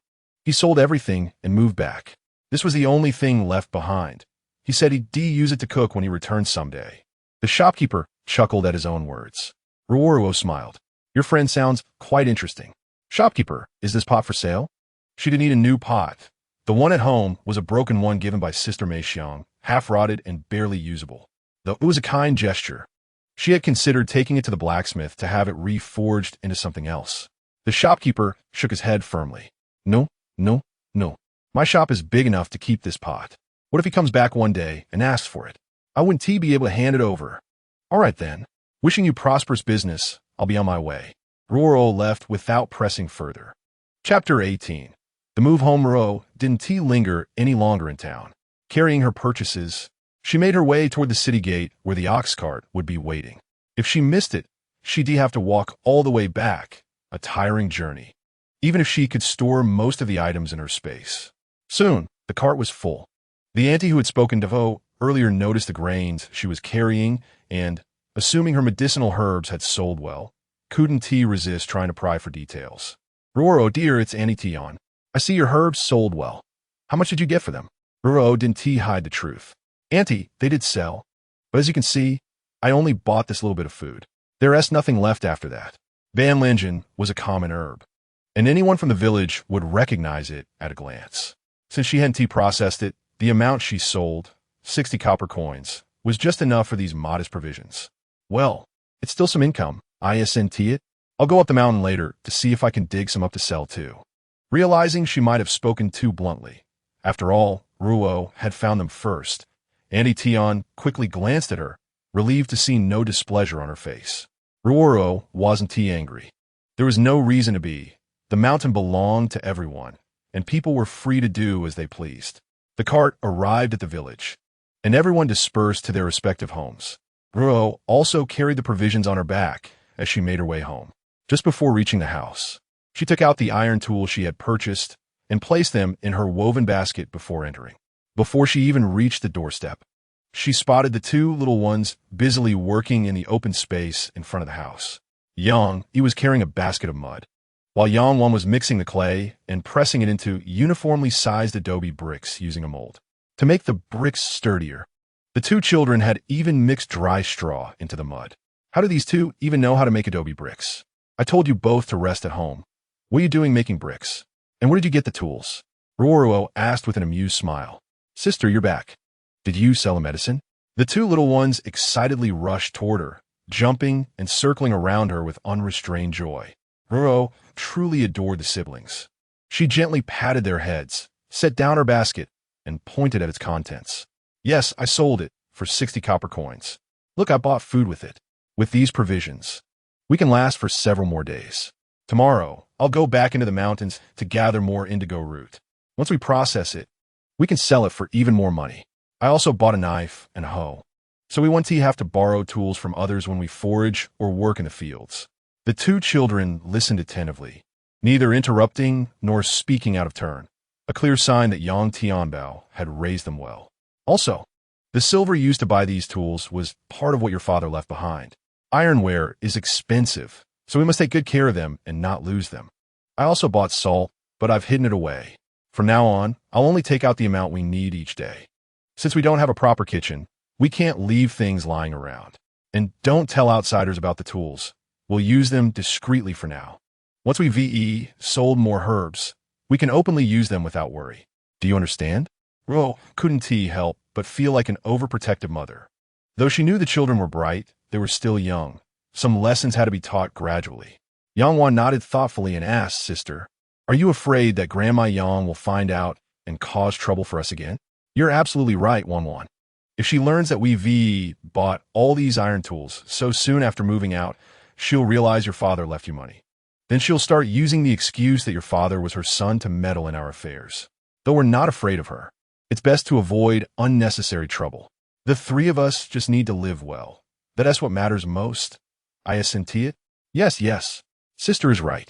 he sold everything and moved back. This was the only thing left behind. He said he'd use it to cook when he returned someday. The shopkeeper chuckled at his own words. Ruoruo smiled. Your friend sounds quite interesting. Shopkeeper, is this pot for sale? She didn't need a new pot. The one at home was a broken one given by Sister Mei Xiang, half-rotted and barely usable. Though it was a kind gesture, she had considered taking it to the blacksmith to have it reforged into something else. The shopkeeper shook his head firmly. No. My shop is big enough to keep this pot. What if he comes back one day and asks for it? I wouldn't be able to hand it over. All right then. Wishing you prosperous business, I'll be on my way. Ruoruo left without pressing further. Chapter 18. The move home. Ruoruo didn't linger any longer in town. Carrying her purchases, she made her way toward the city gate where the ox cart would be waiting. If she missed it, she'd have to walk all the way back, a tiring journey, even if she could store most of the items in her space. Soon, the cart was full. The auntie who had spoken to Vo earlier noticed the grains she was carrying and, assuming her medicinal herbs had sold well, couldn't resist trying to pry for details. Ruoruo, dear, it's Auntie Tion. I see your herbs sold well. How much did you get for them? Ruoruo didn't hide the truth. Auntie, they did sell, but as you can see, I only bought this little bit of food. There's nothing left after that. Banlingen was a common herb, and anyone from the village would recognize it at a glance. Since she hadn't processed it, the amount she sold, 60 copper coins, was just enough for these modest provisions. Well, it's still some income. Isn't it? I'll go up the mountain later to see if I can dig some up to sell too. Realizing she might have spoken too bluntly. After all, Ruoruo had found them first. Auntie Tion quickly glanced at her, relieved to see no displeasure on her face. Ruoruo wasn't angry. There was no reason to be. The mountain belonged to everyone, and people were free to do as they pleased. The cart arrived at the village, and everyone dispersed to their respective homes. Ruoruo also carried the provisions on her back as she made her way home. Just before reaching the house, she took out the iron tools she had purchased and placed them in her woven basket before entering. Before she even reached the doorstep, she spotted the two little ones busily working in the open space in front of the house. He was carrying a basket of mud, while Yang was mixing the clay and pressing it into uniformly sized adobe bricks using a mold. To make the bricks sturdier, the two children had even mixed dry straw into the mud. How do these two even know how to make adobe bricks? I told you both to rest at home. What are you doing making bricks? And where did you get the tools? Ruoruo asked with an amused smile. Sister, you're back. Did you sell a medicine? The two little ones excitedly rushed toward her, jumping and circling around her with unrestrained joy. Ruoruo truly adored the siblings. She gently patted their heads, set down her basket, and pointed at its contents. Yes, I sold it for 60 copper coins. Look, I bought food with it. With these provisions, we can last for several more days. Tomorrow, I'll go back into the mountains to gather more indigo root. Once we process it, we can sell it for even more money. I also bought a knife and a hoe, so we won't have to borrow tools from others when we forage or work in the fields. The two children listened attentively, neither interrupting nor speaking out of turn, a clear sign that Yang Tianbao had raised them well. Also, the silver used to buy these tools was part of what your father left behind. Ironware is expensive, so we must take good care of them and not lose them. I also bought salt, but I've hidden it away. From now on, I'll only take out the amount we need each day. Since we don't have a proper kitchen, we can't leave things lying around. And don't tell outsiders about the tools. We'll use them discreetly for now. Once we've sold more herbs, we can openly use them without worry. Do you understand? Ruoruo couldn't help but feel like an overprotective mother. Though she knew the children were bright, they were still young. Some lessons had to be taught gradually. Yang nodded thoughtfully and asked, Sister, are you afraid that Grandma Yang will find out and cause trouble for us again? You're absolutely right, Wan. If she learns that we've bought all these iron tools so soon after moving out, she'll realize your father left you money. Then she'll start using the excuse that your father was her son to meddle in our affairs. Though we're not afraid of her, it's best to avoid unnecessary trouble. The three of us just need to live well. That's what matters most. I assent. Yes. Sister is right.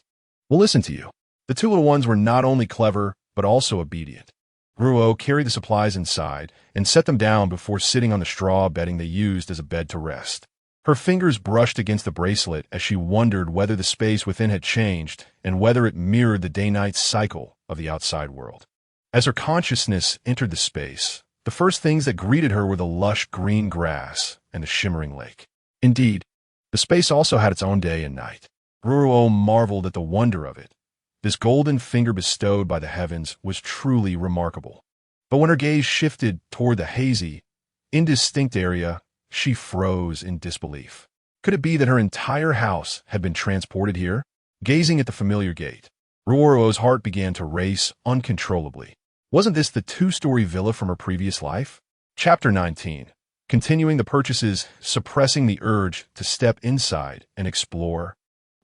We'll listen to you. The two little ones were not only clever, but also obedient. Ruoruo carried the supplies inside and set them down before sitting on the straw bedding they used as a bed to rest. Her fingers brushed against the bracelet as she wondered whether the space within had changed and whether it mirrored the day-night cycle of the outside world. As her consciousness entered the space, the first things that greeted her were the lush green grass and the shimmering lake. Indeed, the space also had its own day and night. Ruoruo marveled at the wonder of it. This golden finger bestowed by the heavens was truly remarkable. But when her gaze shifted toward the hazy, indistinct area, she froze in disbelief. Could it be that her entire house had been transported here? Gazing at the familiar gate, Ruoruo's heart began to race uncontrollably. Wasn't this the two-story villa from her previous life? Chapter 19. Continuing the purchases, suppressing the urge to step inside and explore.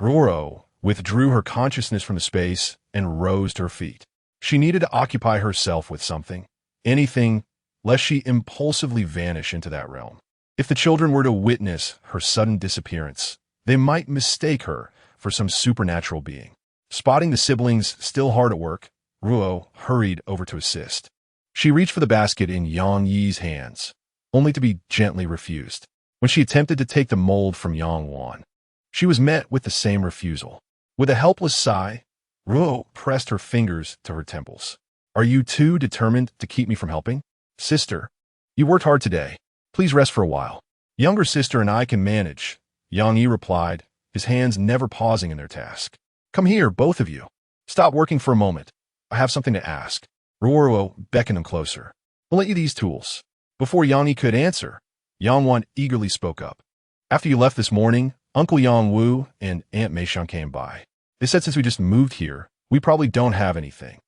Ruoruo withdrew her consciousness from the space and rose to her feet. She needed to occupy herself with something, anything, lest she impulsively vanish into that realm. If the children were to witness her sudden disappearance, they might mistake her for some supernatural being. Spotting the siblings still hard at work, Ruoruo hurried over to assist. She reached for the basket in Yang's hands, only to be gently refused. When she attempted to take the mold from Yang, she was met with the same refusal. With a helpless sigh, Ruoruo pressed her fingers to her temples. Are you too determined to keep me from helping? Sister, you worked hard today. Please rest for a while. Younger sister and I can manage, Yang replied, his hands never pausing in their task. Come here, both of you. Stop working for a moment. I have something to ask. Ruoruo beckoned him closer. We'll let you these tools. Before Yang could answer, Yang eagerly spoke up. After you left this morning, Uncle Yang Wu and Aunt Meishan came by. They said since we just moved here, we probably don't have anything.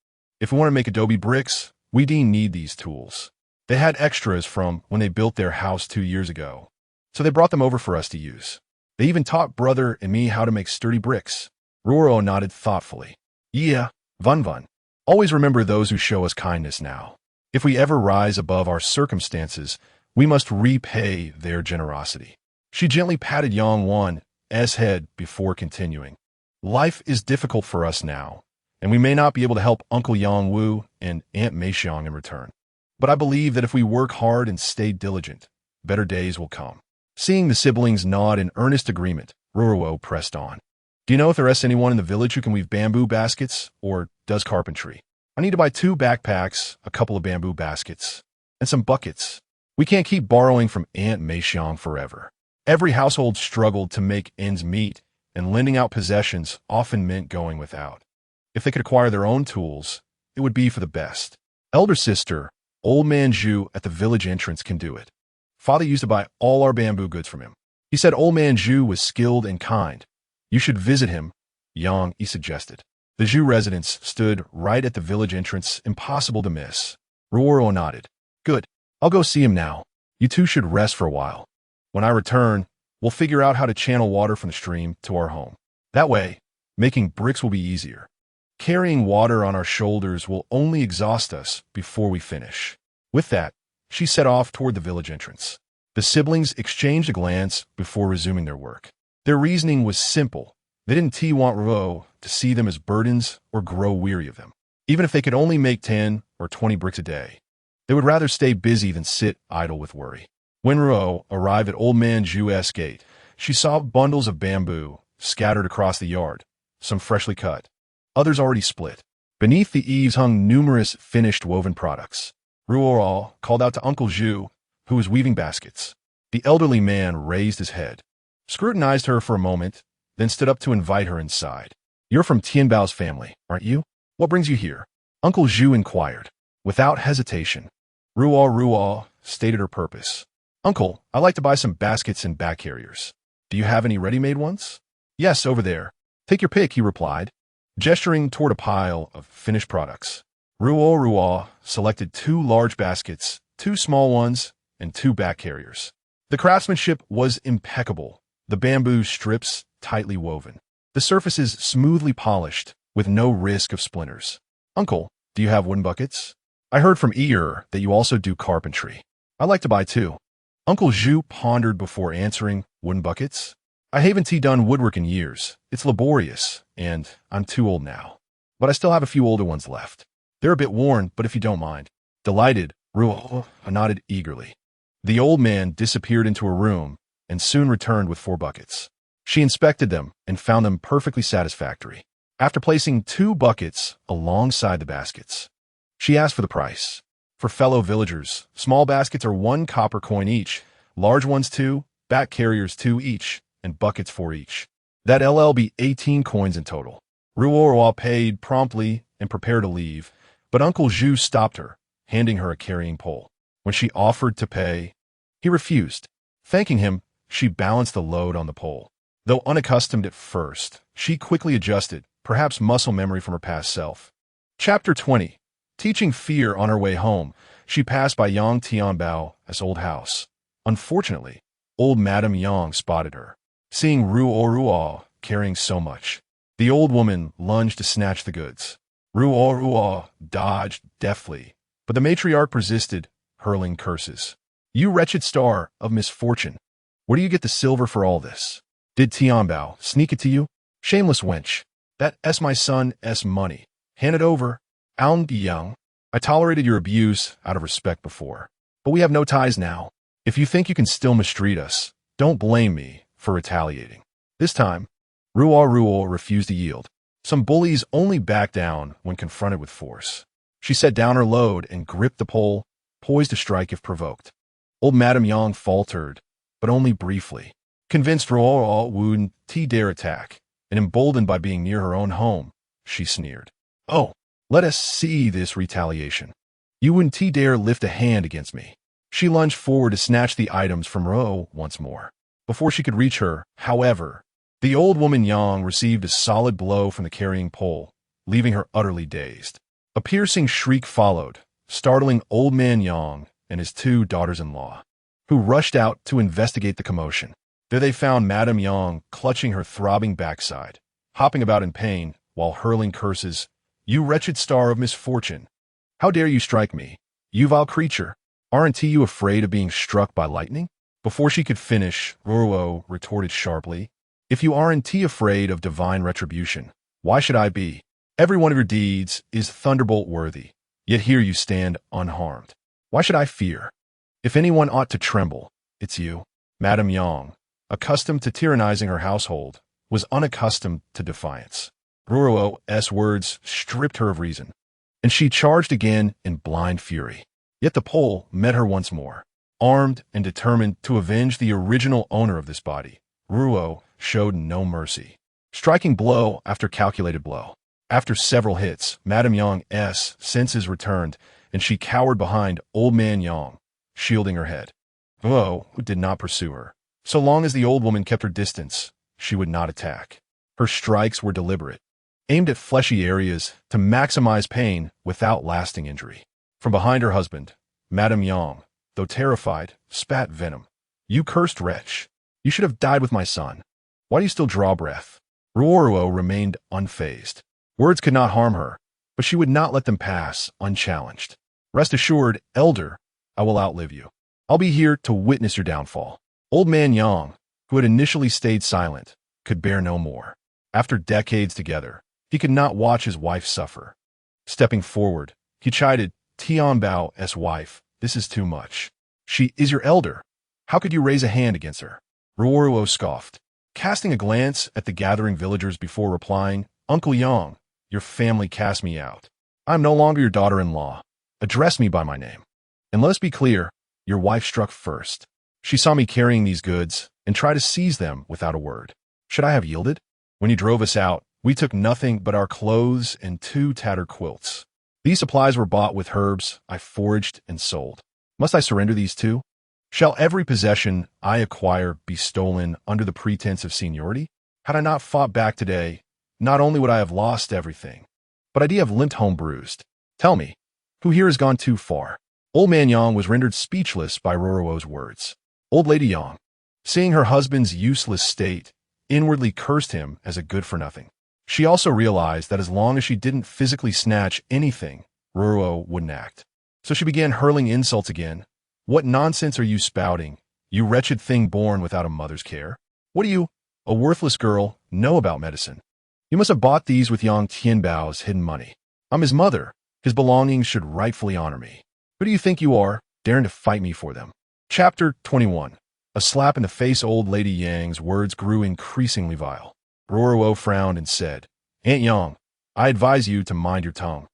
If we want to make adobe bricks, we need these tools. They had extras from when they built their house 2 years ago, so they brought them over for us to use. They even taught brother and me how to make sturdy bricks. Ruoruo nodded thoughtfully. Yeah, Van. Always remember those who show us kindness now. If we ever rise above our circumstances, We must repay their generosity. She gently patted Yang Wan's head before continuing. Life is difficult for us now, and we may not be able to help Uncle Yang Wu and Aunt Meixiang in return. But I believe that if we work hard and stay diligent, better days will come. Seeing the siblings nod in earnest agreement, Ruoruo pressed on. Do you know if there is anyone in the village who can weave bamboo baskets or does carpentry? I need to buy 2 backpacks, a couple of bamboo baskets, and some buckets. We can't keep borrowing from Aunt Meixiang forever. Every household struggled to make ends meet, and lending out possessions often meant going without. If they could acquire their own tools, it would be for the best. Elder sister, Old Man Zhu at the village entrance can do it. Father used to buy all our bamboo goods from him. He said Old Man Zhu was skilled and kind. You should visit him, Yang, he suggested. The Zhu residence stood right at the village entrance, impossible to miss. Ruoruo nodded. Good. I'll go see him now. You two should rest for a while. When I return, we'll figure out how to channel water from the stream to our home. That way, making bricks will be easier. Carrying water on our shoulders will only exhaust us before we finish. With that, she set off toward the village entrance. The siblings exchanged a glance before resuming their work. Their reasoning was simple. They didn't want Ruoruo to see them as burdens or grow weary of them. Even if they could only make 10 or 20 bricks a day, they would rather stay busy than sit idle with worry. When Ruoruo arrived at Old Man Zhu's gate, she saw bundles of bamboo scattered across the yard, some freshly cut, others already split. Beneath the eaves hung numerous finished woven products. Ruoruo called out to Uncle Zhu, who was weaving baskets. The elderly man raised his head, scrutinized her for a moment, then stood up to invite her inside. You're from Tianbao's family, aren't you? What brings you here? Uncle Zhu inquired. Without hesitation, Ruoruo stated her purpose. Uncle, I'd like to buy some baskets and bag carriers. Do you have any ready-made ones? Yes, over there. Take your pick, he replied, gesturing toward a pile of finished products. Ruoruo selected 2 large baskets, 2 small ones, and 2 bag carriers. The craftsmanship was impeccable, the bamboo strips tightly woven, the surfaces smoothly polished, with no risk of splinters. Uncle, do you have wooden buckets? I heard from Ear that you also do carpentry. I'd like to buy 2. Uncle Zhu pondered before answering, wooden buckets? I haven't done woodwork in years. It's laborious, and I'm too old now. But I still have a few older ones left. They're a bit worn, but if you don't mind. Delighted, Ruoruo nodded eagerly. The old man disappeared into a room and soon returned with 4 buckets. She inspected them and found them perfectly satisfactory. After placing 2 buckets alongside the baskets, she asked for the price. For fellow villagers, small baskets are 1 copper coin each, large ones 2, back carriers 2 each, and buckets 4 each. That'll be 18 coins in total. Ruoruo paid promptly and prepared to leave, but Uncle Zhu stopped her, handing her a carrying pole. When she offered to pay, he refused. Thanking him, she balanced the load on the pole. Though unaccustomed at first, she quickly adjusted, perhaps muscle memory from her past self. Chapter 20. Teaching fear on her way home, she passed by Yang Tianbao's old house. Unfortunately, old Madame Yang spotted her. Seeing Ruoruo carrying so much, the old woman lunged to snatch the goods. Ruoruo dodged deftly, but the matriarch persisted, hurling curses. You wretched star of misfortune! Where do you get the silver for all this? Did Tianbao sneak it to you? Shameless wench! That's my son's money. Hand it over. Aun Yang. I tolerated your abuse out of respect before, but we have no ties now. If you think you can still mistreat us, don't blame me for retaliating. This time, Ruoruo refused to yield. Some bullies only back down when confronted with force. She set down her load and gripped the pole, poised to strike if provoked. Old Madame Yang faltered, but only briefly. Convinced Ruoruo wouldn't dare attack, and emboldened by being near her own home, she sneered. Oh, let us see this retaliation. You wouldn't dare lift a hand against me. She lunged forward to snatch the items from Ruoruo once more. Before she could reach her, however, the old woman Yang received a solid blow from the carrying pole, leaving her utterly dazed. A piercing shriek followed, startling Old Man Yang and his 2 daughters-in-law, who rushed out to investigate the commotion. There they found Madame Yang clutching her throbbing backside, hopping about in pain while hurling curses. You wretched star of misfortune! How dare you strike me, you vile creature! Aren't you afraid of being struck by lightning? Before she could finish, Ruoruo retorted sharply, if you aren't afraid of divine retribution, why should I be? Every one of your deeds is thunderbolt worthy, yet here you stand unharmed. Why should I fear? If anyone ought to tremble, it's you. Madame Yang, accustomed to tyrannizing her household, was unaccustomed to defiance. Ruoruo's words stripped her of reason, and she charged again in blind fury. Yet the Pole met her once more. Armed and determined to avenge the original owner of this body, Ruoruo showed no mercy, striking blow after calculated blow. After several hits, Madame Yang's senses returned, and she cowered behind Old Man Yang, shielding her head. Ruoruo did not pursue her. So long as the old woman kept her distance, she would not attack. Her strikes were deliberate, aimed at fleshy areas to maximize pain without lasting injury. From behind her husband, Madame Yang, though terrified, spat venom. You cursed wretch! You should have died with my son. Why do you still draw breath? Ruoruo remained unfazed. Words could not harm her, but she would not let them pass unchallenged. Rest assured, elder, I will outlive you. I'll be here to witness your downfall. Old Man Yang, who had initially stayed silent, could bear no more. After decades together, he could not watch his wife suffer. Stepping forward, he chided Tianbao's wife, this is too much. She is your elder. How could you raise a hand against her? Ruoruo scoffed, casting a glance at the gathering villagers before replying, Uncle Yang, your family cast me out. I am no longer your daughter-in-law. Address me by my name. And let us be clear, your wife struck first. She saw me carrying these goods and tried to seize them without a word. Should I have yielded? When you drove us out, we took nothing but our clothes and 2 tattered quilts. These supplies were bought with herbs I foraged and sold. Must I surrender these too? Shall every possession I acquire be stolen under the pretense of seniority? Had I not fought back today, not only would I have lost everything, but I'd have limped home bruised. Tell me, who here has gone too far? Old Man Yang was rendered speechless by Ruoruo's words. Old Lady Yang, seeing her husband's useless state, inwardly cursed him as a good-for-nothing. She also realized that as long as she didn't physically snatch anything, Ruoruo wouldn't act. So she began hurling insults again. What nonsense are you spouting, you wretched thing born without a mother's care? What do you, a worthless girl, know about medicine? You must have bought these with Yang Tianbao's hidden money. I'm his mother. His belongings should rightfully honor me. Who do you think you are, daring to fight me for them? Chapter 21. A slap in the face. Old Lady Yang's words grew increasingly vile. Ruoruo frowned and said, Aunt Yang, I advise you to mind your tongue.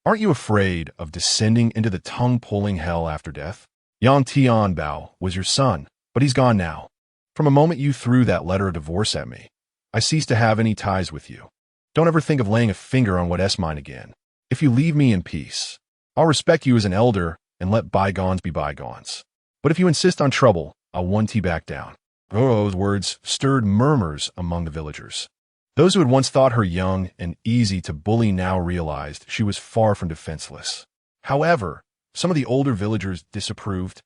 Aren't you afraid of descending into the tongue-pulling hell after death? Yang Tianbao was your son, but he's gone now. From a moment you threw that letter of divorce at me, I ceased to have any ties with you. Don't ever think of laying a finger on what's mine again. If you leave me in peace, I'll respect you as an elder and let bygones be bygones. But if you insist on trouble, I'll one-tee back down. Ruoruo's words stirred murmurs among the villagers. Those who had once thought her young and easy to bully now realized she was far from defenseless. However, some of the older villagers disapproved,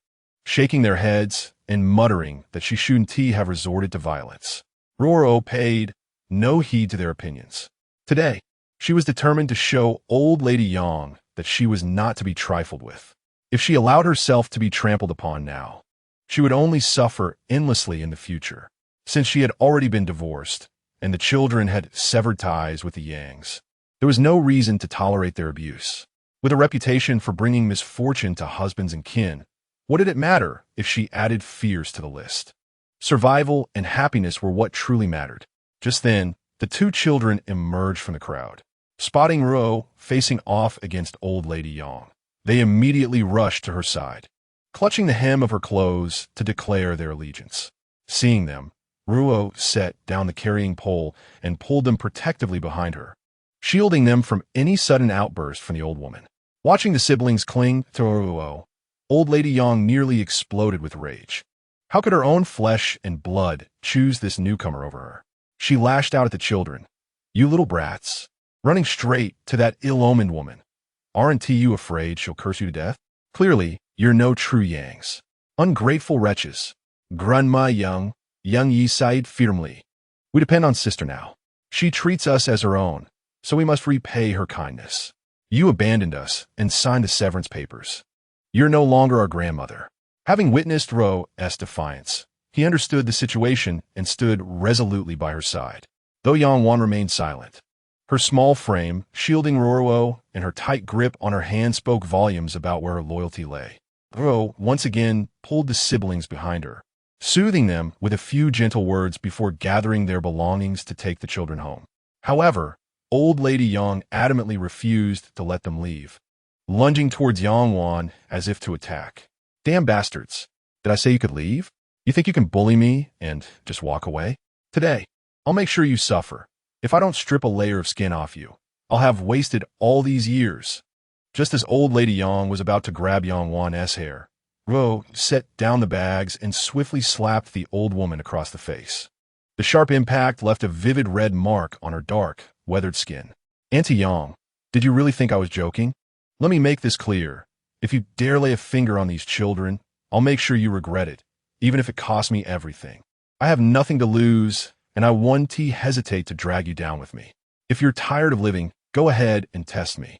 shaking their heads and muttering that she shouldn't have resorted to violence. Ruoruo paid no heed to their opinions. Today, she was determined to show Old Lady Yang that she was not to be trifled with. If she allowed herself to be trampled upon now, she would only suffer endlessly in the future, since she had already been divorced, and the children had severed ties with the Yangs. There was no reason to tolerate their abuse. With a reputation for bringing misfortune to husbands and kin, what did it matter if she added fears to the list? Survival and happiness were what truly mattered. Just then, the 2 children emerged from the crowd. Spotting Ruoruo facing off against Old Lady Yang, they immediately rushed to her side, clutching the hem of her clothes to declare their allegiance. Seeing them, Ruoruo set down the carrying pole and pulled them protectively behind her, shielding them from any sudden outburst from the old woman. Watching the siblings cling to Ruoruo, Old Lady Yang nearly exploded with rage. How could her own flesh and blood choose this newcomer over her? She lashed out at the children. You little brats, running straight to that ill-omened woman. Aren't you afraid she'll curse you to death? Clearly, you're no true Yangs. Ungrateful wretches. Grandma Yang Yi sighed firmly. We depend on sister now. She treats us as her own, so we must repay her kindness. You abandoned us and signed the severance papers. You're no longer our grandmother. Having witnessed Ruo's defiance, he understood the situation and stood resolutely by her side, though Yangwan remained silent. Her small frame, shielding Ruoruo, and her tight grip on her hand spoke volumes about where her loyalty lay. Ruo once again pulled the siblings behind her, soothing them with a few gentle words before gathering their belongings to take the children home. However, old Lady Yang adamantly refused to let them leave, lunging towards Yangwan as if to attack. Damn bastards. Did I say you could leave? You think you can bully me and just walk away? Today, I'll make sure you suffer. If I don't strip a layer of skin off you, I'll have wasted all these years. Just as old Lady Yang was about to grab Yangwan's hair, Ruo set down the bags and swiftly slapped the old woman across the face. The sharp impact left a vivid red mark on her dark, weathered skin. Auntie Yang, did you really think I was joking? Let me make this clear. If you dare lay a finger on these children, I'll make sure you regret it, even if it costs me everything. I have nothing to lose, and I won't hesitate to drag you down with me. If you're tired of living, go ahead and test me.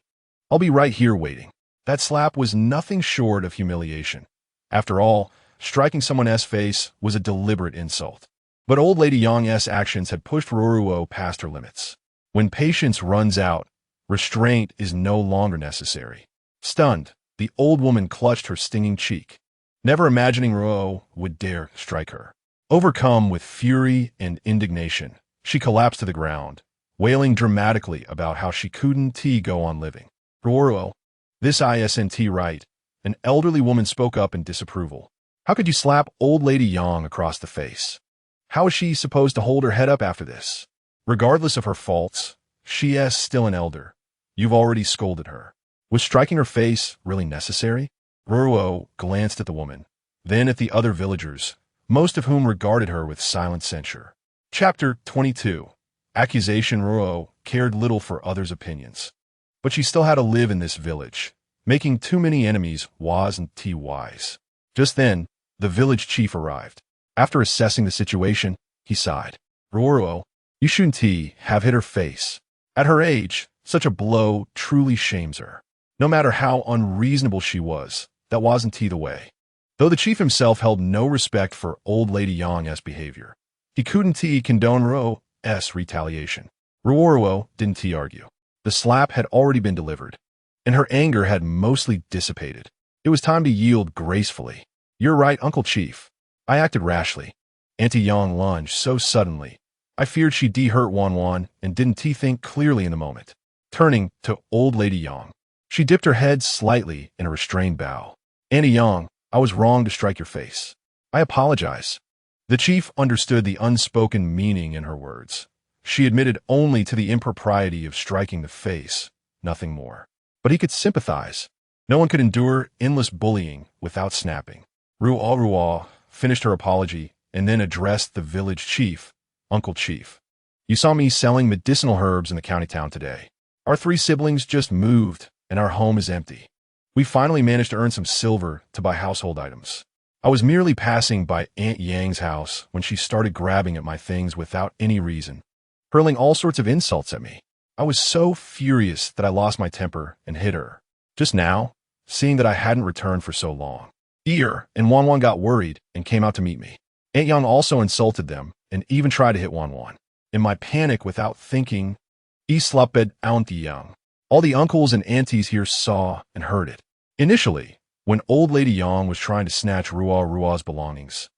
I'll be right here waiting. That slap was nothing short of humiliation. After all, striking someone's face was a deliberate insult. But old Lady Yang's actions had pushed Ruoruo past her limits. When patience runs out, restraint is no longer necessary. Stunned, the old woman clutched her stinging cheek, never imagining Ruo would dare strike her. Overcome with fury and indignation, she collapsed to the ground, wailing dramatically about how she couldn't go on living. Ruoruo, this isn't right, an elderly woman spoke up in disapproval. How could you slap old Lady Yang across the face? How is she supposed to hold her head up after this? Regardless of her faults, she is still an elder. You've already scolded her. Was striking her face really necessary? Ruoruo glanced at the woman, then at the other villagers, most of whom regarded her with silent censure. Chapter 22. Accusation. Ruoruo cared little for others' opinions, but she still had to live in this village, making too many enemies wasn't wise. Just then, the village chief arrived. After assessing the situation, he sighed. Ruoruo, you shouldn't have hit her face. At her age, such a blow truly shames her. No matter how unreasonable she was, that wasn't the way. Though the chief himself held no respect for old Lady Yang's behavior, he couldn't condone Ruo's retaliation. Ruoruo didn't argue. The slap had already been delivered, and her anger had mostly dissipated. It was time to yield gracefully. You're right, Uncle Chief. I acted rashly. Auntie Yang lunged so suddenly, I feared she'd hurt Wanwan and didn't think clearly in the moment. Turning to old Lady Yang, she dipped her head slightly in a restrained bow. Auntie Yang, I was wrong to strike your face. I apologize. The chief understood the unspoken meaning in her words. She admitted only to the impropriety of striking the face, nothing more. But he could sympathize. No one could endure endless bullying without snapping. Ruoruo finished her apology and then addressed the village chief, Uncle Chief. You saw me selling medicinal herbs in the county town today. Our 3 siblings just moved, and our home is empty. We finally managed to earn some silver to buy household items. I was merely passing by Aunt Yang's house when she started grabbing at my things without any reason, hurling all sorts of insults at me. I was so furious that I lost my temper and hit her. Just now, seeing that I hadn't returned for so long, and Wanwan got worried and came out to meet me. Aunt Yang also insulted them and even tried to hit Wanwan. In my panic without thinking, slapped Auntie Yang. All the uncles and aunties here saw and heard it. Initially, when old Lady Yang was trying to snatch Ruoruo's belongings,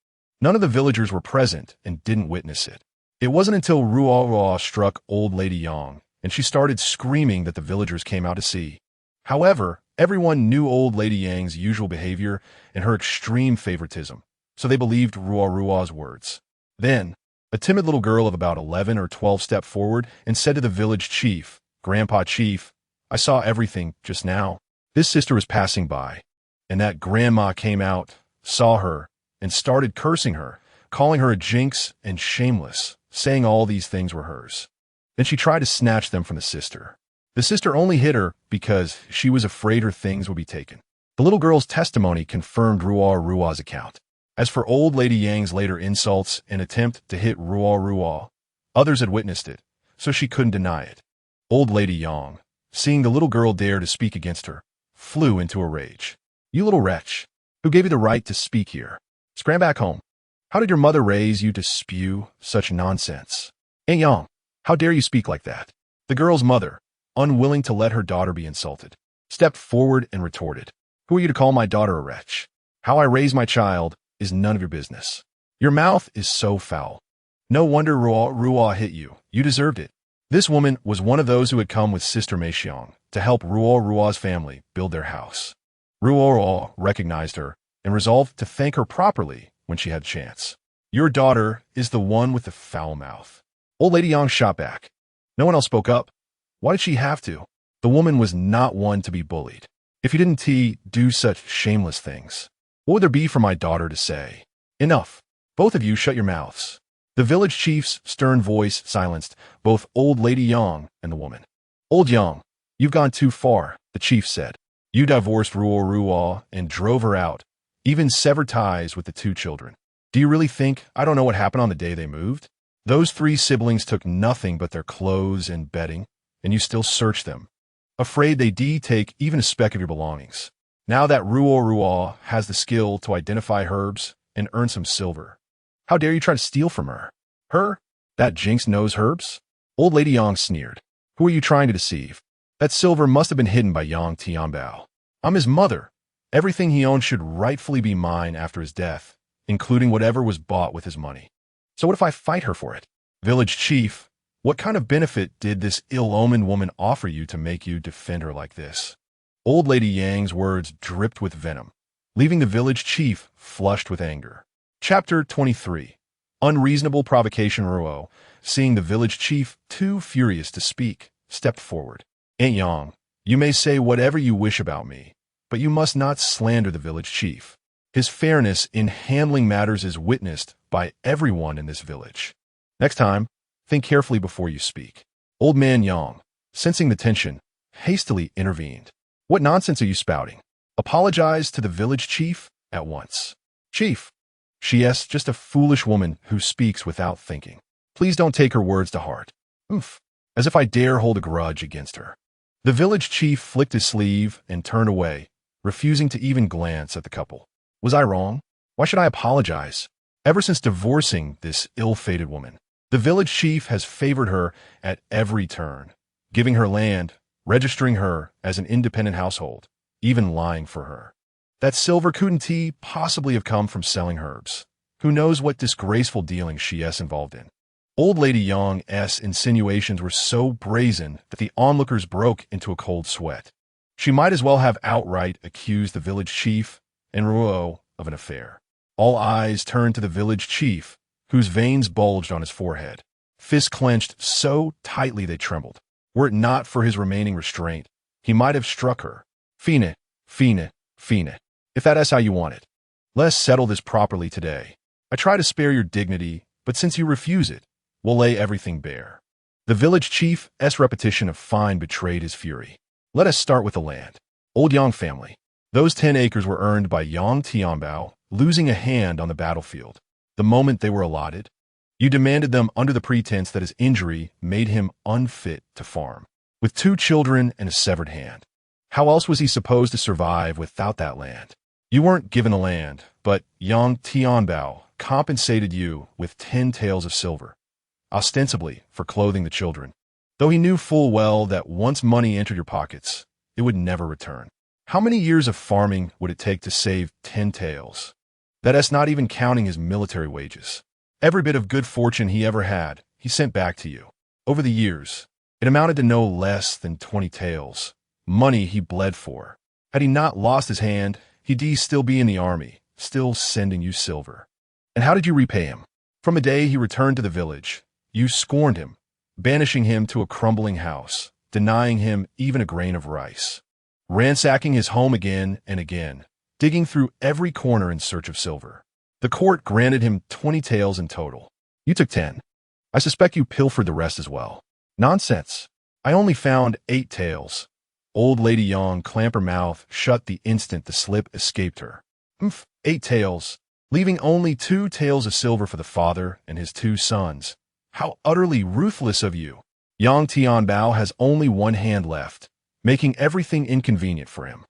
none of the villagers were present and didn't witness it. It wasn't until Ruoruo struck old Lady Yang and she started screaming that the villagers came out to see. However, everyone knew old Lady Yang's usual behavior and her extreme favoritism, so they believed Ruoruo's words. Then, a timid little girl of about 11 or 12 stepped forward and said to the village chief, Grandpa Chief, I saw everything just now. This sister was passing by, and that grandma came out, saw her, and started cursing her, calling her a jinx and shameless, saying all these things were hers. Then she tried to snatch them from the sister. The sister only hit her because she was afraid her things would be taken. The little girl's testimony confirmed Ruoruo's account. As for old Lady Yang's later insults and attempt to hit Ruoruo, others had witnessed it, so she couldn't deny it. Old Lady Yang, seeing the little girl dare to speak against her, flew into a rage. You little wretch. Who gave you the right to speak here? Scram back home. How did your mother raise you to spew such nonsense? Aunt Yang, how dare you speak like that? The girl's mother, unwilling to let her daughter be insulted, stepped forward and retorted. Who are you to call my daughter a wretch? How I raise my child is none of your business. Your mouth is so foul. No wonder Ruoruo hit you. You deserved it. This woman was one of those who had come with Sister Meixiang to help Ruoruo's family build their house. Ruoruo recognized her and resolved to thank her properly when she had a chance. Your daughter is the one with the foul mouth. Old Lady Yang shot back. No one else spoke up. Why did she have to? The woman was not one to be bullied. If you didn't do such shameless things, what would there be for my daughter to say? Enough. Both of you shut your mouths. The village chief's stern voice silenced both Old Lady Yang and the woman. Old Yang, you've gone too far, the chief said. You divorced Ruoruo and drove her out, even severed ties with the two children. Do you really think I don't know what happened on the day they moved? Those three siblings took nothing but their clothes and bedding, and you still search them, afraid they take even a speck of your belongings. Now that Ruoruo has the skill to identify herbs and earn some silver, how dare you try to steal from her? Her? That jinx knows herbs? Old Lady Yang sneered. Who are you trying to deceive? That silver must have been hidden by Yang Tianbao. I'm his mother. Everything he owns should rightfully be mine after his death, including whatever was bought with his money. So what if I fight her for it? Village chief, what kind of benefit did this ill-omened woman offer you to make you defend her like this? Old Lady Yang's words dripped with venom, leaving the village chief flushed with anger. Chapter 23. Unreasonable provocation. Ruoruo, seeing the village chief too furious to speak, stepped forward. Aunt Yang, you may say whatever you wish about me, but you must not slander the village chief. His fairness in handling matters is witnessed by everyone in this village. Next time, think carefully before you speak. Old man Yang, sensing the tension, hastily intervened. What nonsense are you spouting? Apologize to the village chief at once. Chief, she's just a foolish woman who speaks without thinking. Please don't take her words to heart. Oof, as if I dare hold a grudge against her. The village chief flicked his sleeve and turned away, refusing to even glance at the couple. Was I wrong? Why should I apologize? Ever since divorcing this ill-fated woman, the village chief has favored her at every turn, giving her land, registering her as an independent household, even lying for her. That silver couldn't possibly have come from selling herbs. Who knows what disgraceful dealing she's involved in. Old Lady Yang's insinuations were so brazen that the onlookers broke into a cold sweat. She might as well have outright accused the village chief and Ruoruo of an affair. All eyes turned to the village chief, whose veins bulged on his forehead, fists clenched so tightly they trembled. Were it not for his remaining restraint, he might have struck her. Fiend, fiend, fiend. If that's how you want it. Let's settle this properly today. I try to spare your dignity, but since you refuse it, we'll lay everything bare. The village chief's repetition of fine betrayed his fury. Let us start with the land. Old Yang family. Those 10 acres were earned by Yang Tianbao, losing a hand on the battlefield. The moment they were allotted, you demanded them under the pretense that his injury made him unfit to farm. With 2 children and a severed hand, how else was he supposed to survive without that land? You weren't given the land, but Yang Tianbao compensated you with 10 taels of silver, ostensibly for clothing the children, though he knew full well that once money entered your pockets, it would never return. How many years of farming would it take to save 10 taels? That's not even counting his military wages. Every bit of good fortune he ever had, he sent back to you. Over the years, it amounted to no less than 20 taels, money he bled for. Had he not lost his hand, he'd still be in the army, still sending you silver. And how did you repay him? From the day he returned to the village, you scorned him, banishing him to a crumbling house, denying him even a grain of rice, ransacking his home again and again, digging through every corner in search of silver. The court granted him 20 taels in total. You took 10. I suspect you pilfered the rest as well. Nonsense. I only found 8 taels. Old Lady Yang clamped her mouth shut the instant the slip escaped her. 8 taels, leaving only 2 taels of silver for the father and his 2 sons. How utterly ruthless of you. Yang Tianbao has only 1 hand left, making everything inconvenient for him.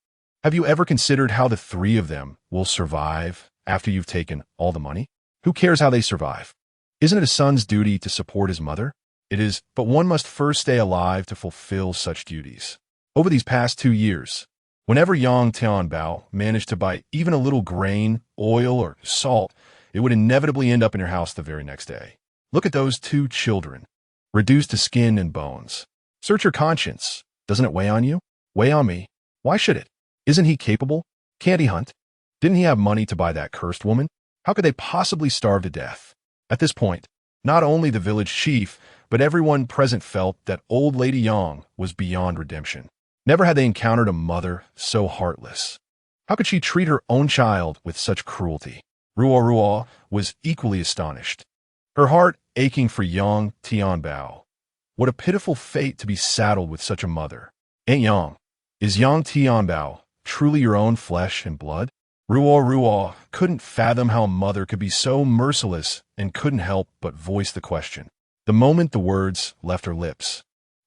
Have you ever considered how the three of them will survive after you've taken all the money? Who cares how they survive? Isn't it a son's duty to support his mother? It is, but one must first stay alive to fulfill such duties. Over these past 2 years, whenever Yang Tianbao managed to buy even a little grain, oil, or salt, it would inevitably end up in your house the very next day. Look at those 2 children, reduced to skin and bones. Search your conscience. Doesn't it weigh on you? Weigh on me. Why should it? Isn't he capable? Can't he hunt? Didn't he have money to buy that cursed woman? How could they possibly starve to death? At this point, not only the village chief, but everyone present felt that old Lady Yang was beyond redemption. Never had they encountered a mother so heartless. How could she treat her own child with such cruelty? Ruoruo was equally astonished, her heart aching for Yang Tianbao. What a pitiful fate to be saddled with such a mother. Aunt Yang, is Yang Tianbao truly your own flesh and blood? Ruoruo couldn't fathom how a mother could be so merciless and couldn't help but voice the question. The moment the words left her lips,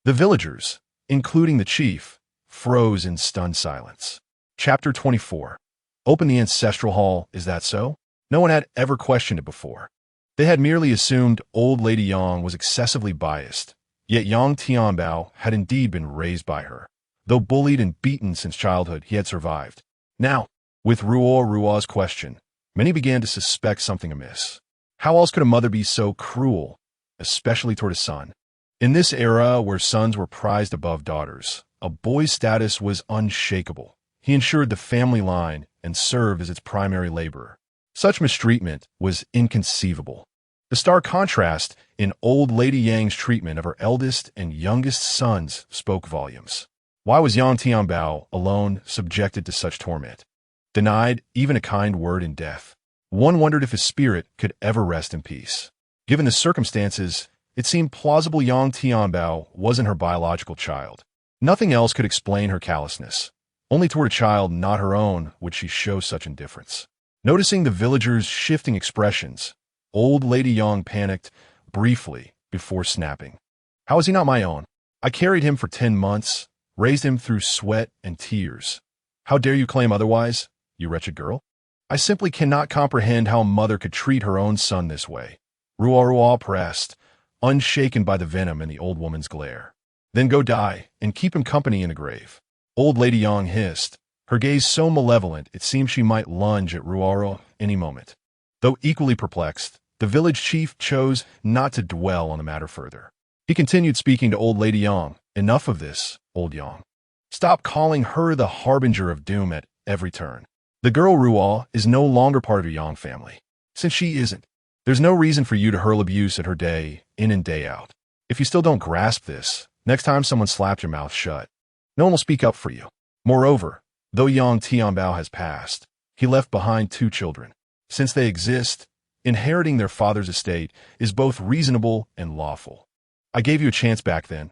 the villagers, including the chief, froze in stunned silence. Chapter 24. Open the ancestral hall, is that so? No one had ever questioned it before. They had merely assumed old Lady Yang was excessively biased, yet Yang Tianbao had indeed been raised by her. Though bullied and beaten since childhood, he had survived. Now, with Ruoruo's question, many began to suspect something amiss. How else could a mother be so cruel, especially toward a son? In this era where sons were prized above daughters, a boy's status was unshakable. He ensured the family line and served as its primary laborer. Such mistreatment was inconceivable. The stark contrast in old Lady Yang's treatment of her eldest and youngest sons spoke volumes. Why was Yang Tianbao alone subjected to such torment? Denied even a kind word in death. One wondered if his spirit could ever rest in peace. Given the circumstances, it seemed plausible Yang Tianbao wasn't her biological child. Nothing else could explain her callousness. Only toward a child not her own would she show such indifference. Noticing the villagers' shifting expressions, old Lady Yang panicked briefly before snapping. How is he not my own? I carried him for 10 months, raised him through sweat and tears. How dare you claim otherwise, you wretched girl? I simply cannot comprehend how a mother could treat her own son this way. Ruoruo pressed, unshaken by the venom in the old woman's glare. Then go die, and keep him company in the grave. Old Lady Yang hissed, her gaze so malevolent it seemed she might lunge at Ruoruo any moment. Though equally perplexed, the village chief chose not to dwell on the matter further. He continued speaking to old Lady Yang. Enough of this, old Yang. Stop calling her the harbinger of doom at every turn. The girl Ruoruo is no longer part of your Yang family. Since she isn't, there's no reason for you to hurl abuse at her day in and day out. If you still don't grasp this, next time someone slaps your mouth shut, no one will speak up for you. Moreover, though Yang Tianbao has passed, he left behind 2 children. Since they exist, inheriting their father's estate is both reasonable and lawful. I gave you a chance back then.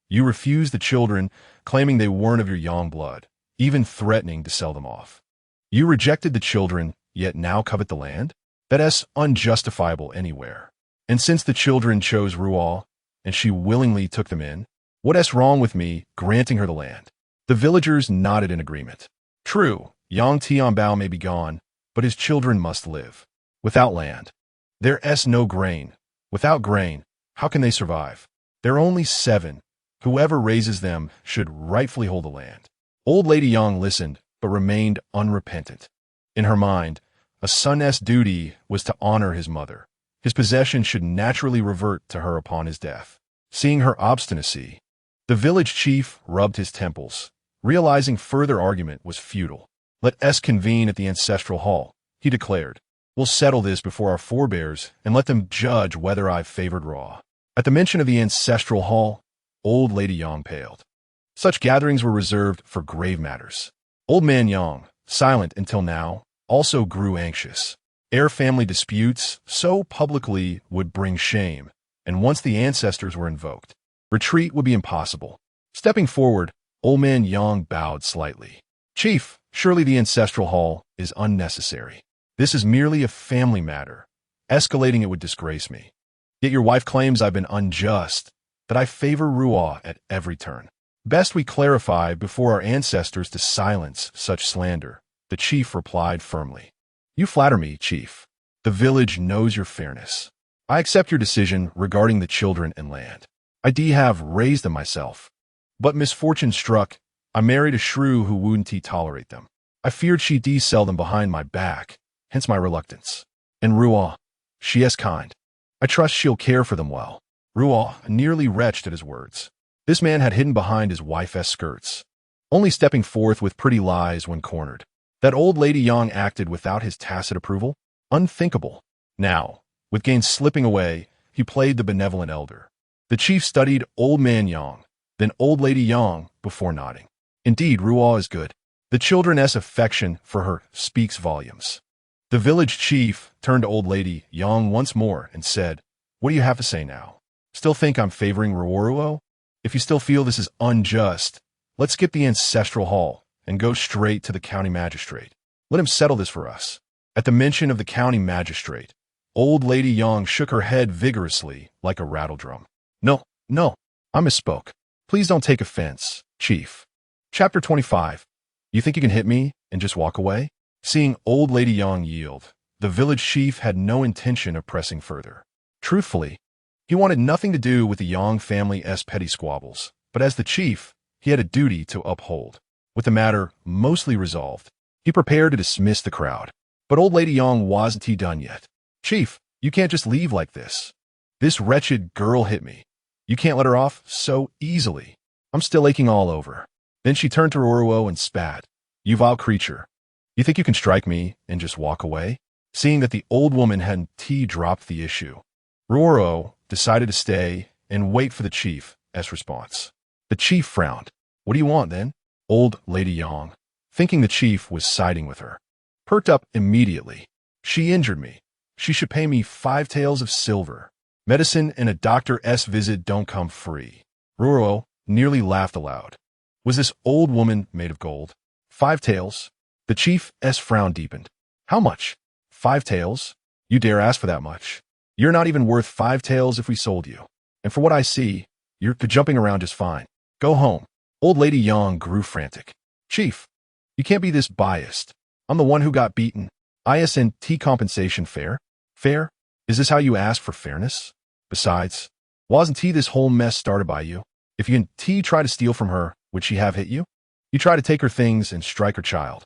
You refused the children, claiming they weren't of your Yang blood, even threatening to sell them off. You rejected the children, yet now covet the land? That's unjustifiable anywhere. And since the children chose Ruoruo, and she willingly took them in, what's wrong with me granting her the land? The villagers nodded in agreement. True, Yang Tianbao may be gone, but his children must live. Without land, there's no grain. Without grain, how can they survive? There are only 7. Whoever raises them should rightfully hold the land. Old Lady Yang listened, but remained unrepentant. In her mind, a son's duty was to honor his mother. His possession should naturally revert to her upon his death. Seeing her obstinacy, the village chief rubbed his temples, realizing further argument was futile. Let us convene at the ancestral hall, he declared. We'll settle this before our forebears and let them judge whether I've favored Ra. At the mention of the ancestral hall, old Lady Yang paled. Such gatherings were reserved for grave matters. Old man Yang, silent until now, also grew anxious. Heir family disputes so publicly would bring shame, and once the ancestors were invoked, retreat would be impossible. Stepping forward, old man Yang bowed slightly. Chief, surely the ancestral hall is unnecessary. This is merely a family matter. Escalating it would disgrace me. Yet your wife claims I've been unjust, that I favor Ruoruo at every turn. Best we clarify before our ancestors to silence such slander, the chief replied firmly. You flatter me, chief. The village knows your fairness. I accept your decision regarding the children and land. I have raised them myself. But misfortune struck. I married a shrew who wouldn't tolerate them. I feared she'd sell them behind my back, hence my reluctance. And Ruoruo, she is kind. I trust she'll care for them well. Ruoruo nearly retched at his words. This man had hidden behind his wife's skirts, only stepping forth with pretty lies when cornered. That old lady Yang acted without his tacit approval? Unthinkable. Now, with gains slipping away, he played the benevolent elder. The chief studied old man Yang, then old lady Yang, before nodding. Indeed, Ruoruo is good. The children's affection for her speaks volumes. The village chief turned to old lady Yang once more and said, What do you have to say now? Still think I'm favoring Ruoruo? If you still feel this is unjust, let's skip the ancestral hall and go straight to the county magistrate. Let him settle this for us. At the mention of the county magistrate, old lady Yang shook her head vigorously like a rattledrum. No, I misspoke. Please don't take offense, chief. Chapter 25. You think you can hit me and just walk away? Seeing old lady Yang yield, the village chief had no intention of pressing further. Truthfully, he wanted nothing to do with the Yang family's petty squabbles, but as the chief, he had a duty to uphold. With the matter mostly resolved, he prepared to dismiss the crowd. But old lady Yang wasn't done yet. Chief, you can't just leave like this. This wretched girl hit me. You can't let her off so easily. I'm still aching all over. Then she turned to Ruoruo and spat. You vile creature. You think you can strike me and just walk away? Seeing that the old woman hadn't dropped the issue, Ruoruo decided to stay and wait for the chief's response. The chief frowned. What do you want, then? Old lady Yang, thinking the chief was siding with her, perked up immediately. She injured me. She should pay me 5 taels of silver. Medicine and a doctor's visit don't come free. Ruoruo nearly laughed aloud. Was this old woman made of gold? 5 taels? The chief's frown deepened. How much? 5 taels? You dare ask for that much? You're not even worth 5 taels if we sold you. And for what I see, you're jumping around just fine. Go home. Old lady Yang grew frantic. Chief, you can't be this biased. I'm the one who got beaten. ISNT compensation fair? Fair? Is this how you ask for fairness? Besides, wasn't this whole mess started by you? If you can try to steal from her, would she have hit you? You try to take her things and strike her child.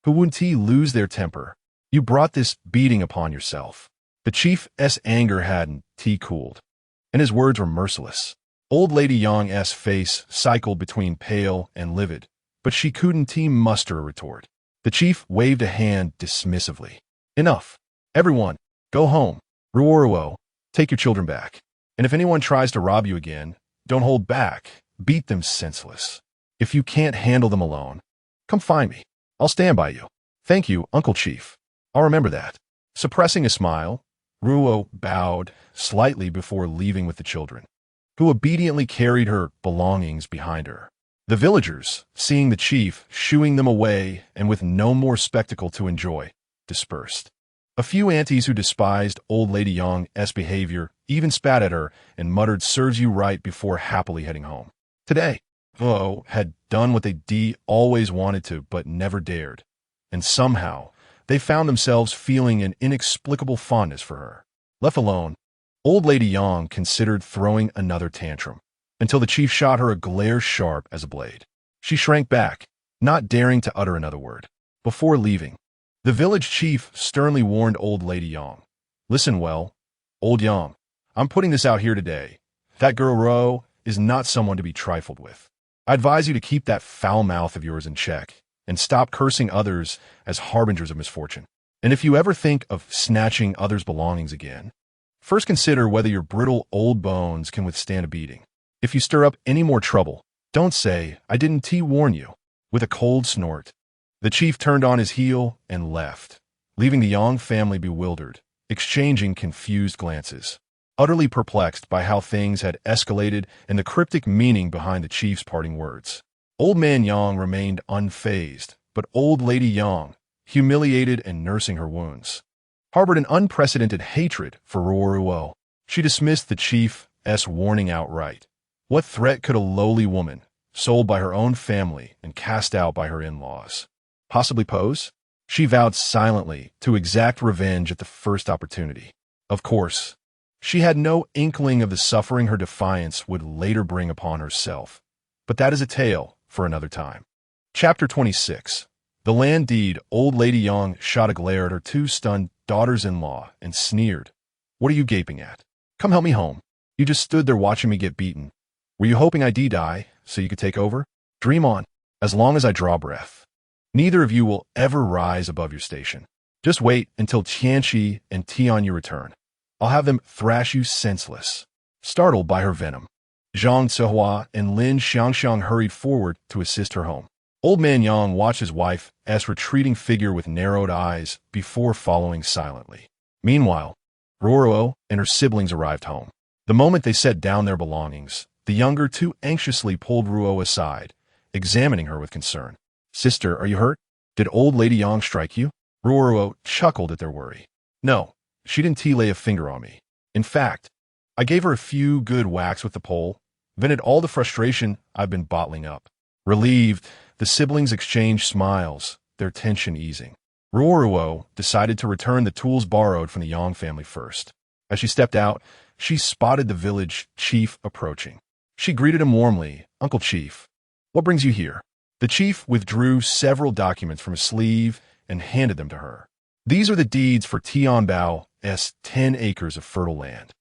Who wouldn't lose their temper? You brought this beating upon yourself. The chief's anger hadn't cooled, and his words were merciless. Old lady Yang's face cycled between pale and livid, but she couldn't muster a retort. The chief waved a hand dismissively. Enough. Everyone, go home. Ruoruo, take your children back. And if anyone tries to rob you again, don't hold back. Beat them senseless. If you can't handle them alone, come find me. I'll stand by you. Thank you, Uncle Chief. I'll remember that. Suppressing a smile, Ruoruo bowed slightly before leaving with the children, who obediently carried her belongings behind her. The villagers, seeing the chief shooing them away and with no more spectacle to enjoy, dispersed. A few aunties who despised old lady Yang's behavior even spat at her and muttered serves you right before happily heading home. Today, Ruoruo had done what they always wanted to but never dared, and somehow they found themselves feeling an inexplicable fondness for her. Left alone, old lady Yang considered throwing another tantrum, until the chief shot her a glare sharp as a blade. She shrank back, not daring to utter another word. Before leaving, the village chief sternly warned old lady Yang. Listen well, old Yang, I'm putting this out here today. That girl Ruoruo is not someone to be trifled with. I advise you to keep that foul mouth of yours in check and stop cursing others as harbingers of misfortune. And if you ever think of snatching others' belongings again, first consider whether your brittle old bones can withstand a beating. If you stir up any more trouble, don't say, I didn't warn you. With a cold snort, the chief turned on his heel and left, leaving the Yang family bewildered, exchanging confused glances, utterly perplexed by how things had escalated and the cryptic meaning behind the chief's parting words. Old man Yang remained unfazed, but old lady Yang, humiliated and nursing her wounds, harbored an unprecedented hatred for Ruoruo. She dismissed the chief's warning outright. What threat could a lowly woman, sold by her own family and cast out by her in-laws. Possibly pose? She vowed silently to exact revenge at the first opportunity. Of course, she had no inkling of the suffering her defiance would later bring upon herself. But that is a tale for another time. Chapter 26. The land deed. Old Lady Yang shot a glare at her two stunned daughters-in-law and sneered. What are you gaping at? Come help me home. You just stood there watching me get beaten. Were you hoping I'd die so you could take over? Dream on, as long as I draw breath. Neither of you will ever rise above your station. Just wait until Tianqi and Tianyu return. I'll have them thrash you senseless. Startled by her venom, Zhang Cehua and Lin Xiangxiang hurried forward to assist her home. Old Man Yang watched his wife's retreating figure with narrowed eyes before following silently. Meanwhile, Ruoruo and her siblings arrived home. The moment they set down their belongings, the younger two anxiously pulled Ruo aside, examining her with concern. Sister, are you hurt? Did old Lady Yang strike you? Ruoruo chuckled at their worry. No, she didn't lay a finger on me. In fact, I gave her a few good whacks with the pole, vented all the frustration I've been bottling up. Relieved, the siblings exchanged smiles, their tension easing. Ruoruo decided to return the tools borrowed from the Yang family first. As she stepped out, she spotted the village chief approaching. She greeted him warmly. Uncle Chief, what brings you here? The chief withdrew several documents from his sleeve and handed them to her. These are the deeds for Tianbao's 10 acres of fertile land,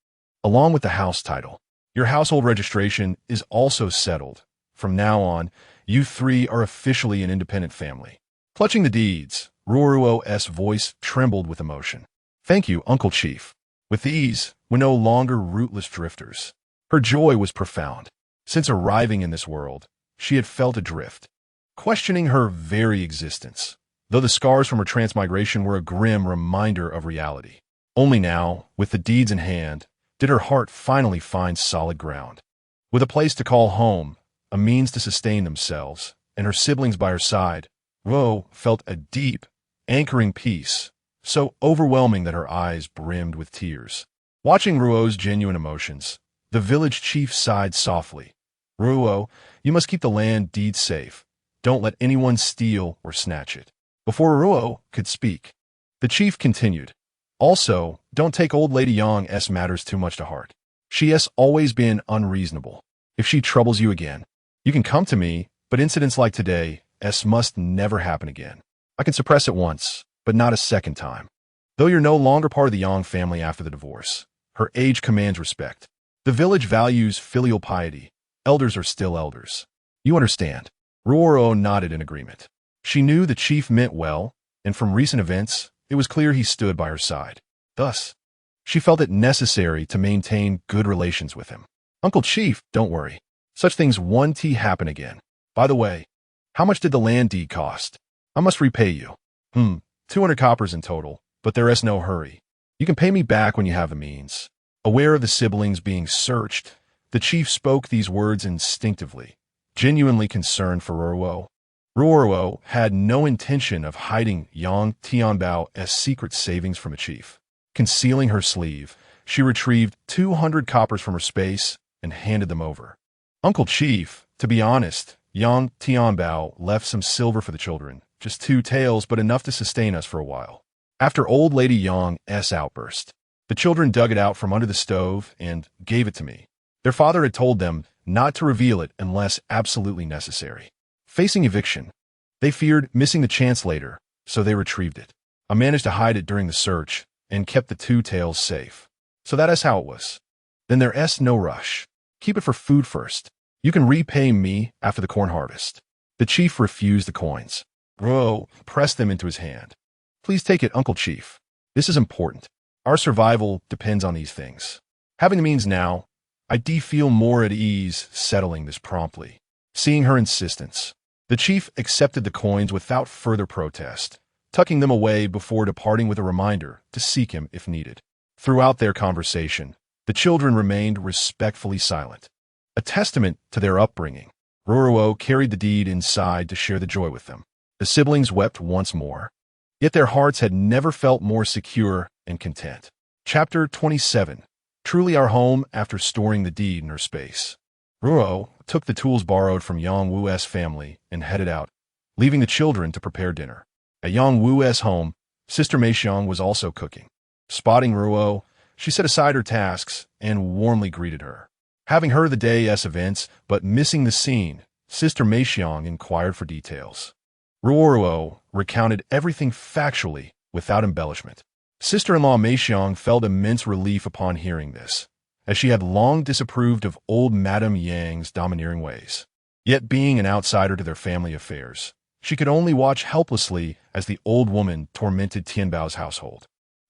along with the house title. Your household registration is also settled. From now on, you three are officially an independent family. Clutching the deeds, Ruoruo's voice trembled with emotion. Thank you, Uncle Chief. With these, we're no longer rootless drifters. Her joy was profound. Since arriving in this world, she had felt adrift, questioning her very existence, though the scars from her transmigration were a grim reminder of reality. Only now, with the deeds in hand, did her heart finally find solid ground. With a place to call home, a means to sustain themselves, and her siblings by her side, Ruo felt a deep, anchoring peace, so overwhelming that her eyes brimmed with tears. Watching Ruo's genuine emotions, the village chief sighed softly. Ruo, you must keep the land deed safe. Don't let anyone steal or snatch it. Before Ruo could speak, the chief continued. Also, don't take old Lady Yang's matters too much to heart. She has always been unreasonable. If she troubles you again, you can come to me, but incidents like today must never happen again. I can suppress it once, but not a second time. Though you're no longer part of the Yang family after the divorce, her age commands respect. The village values filial piety. Elders are still elders. You understand. Ruoruo nodded in agreement. She knew the chief meant well, and from recent events, it was clear he stood by her side. Thus, she felt it necessary to maintain good relations with him. Uncle Chief, don't worry. Such things won't happen again. By the way, how much did the land deed cost? I must repay you. 200 coppers in total, but there is no hurry. You can pay me back when you have the means. Aware of the siblings being searched, the chief spoke these words instinctively, genuinely concerned for Ruoruo. Ruoruo had no intention of hiding Yang Tianbao's secret savings from the chief. Concealing her sleeve, she retrieved 200 coppers from her space and handed them over. Uncle Chief, to be honest, Yang Tianbao left some silver for the children. Just 2 taels, but enough to sustain us for a while. After old Lady Yang's outburst, the children dug it out from under the stove and gave it to me. Their father had told them not to reveal it unless absolutely necessary. Facing eviction, they feared missing the chance later, so they retrieved it. I managed to hide it during the search and kept the 2 taels safe. So that is how it was. Then there's no rush. Keep it for food first. You can repay me after the corn harvest. The chief refused the coins. Ruo pressed them into his hand. Please take it, Uncle Chief. This is important. Our survival depends on these things. Having the means now, I feel more at ease settling this promptly. Seeing her insistence, the chief accepted the coins without further protest, tucking them away before departing with a reminder to seek him if needed. Throughout their conversation, the children remained respectfully silent, a testament to their upbringing. Ruoruo carried the deed inside to share the joy with them. The siblings wept once more, yet their hearts had never felt more secure and content. Chapter 27. Truly our home after storing the deed in her space. Ruo took the tools borrowed from Yang Wu's family and headed out, leaving the children to prepare dinner. At Yang Wu's home, Sister Meixiang was also cooking. Spotting Ruoruo, she set aside her tasks and warmly greeted her. Having heard the day's events but missing the scene, Sister Meixiang inquired for details. Ruoruo recounted everything factually, without embellishment. Sister-in-law Meixiang felt immense relief upon hearing this, as she had long disapproved of old Madame Yang's domineering ways. Yet being an outsider to their family affairs, she could only watch helplessly as the old woman tormented Tianbao's household.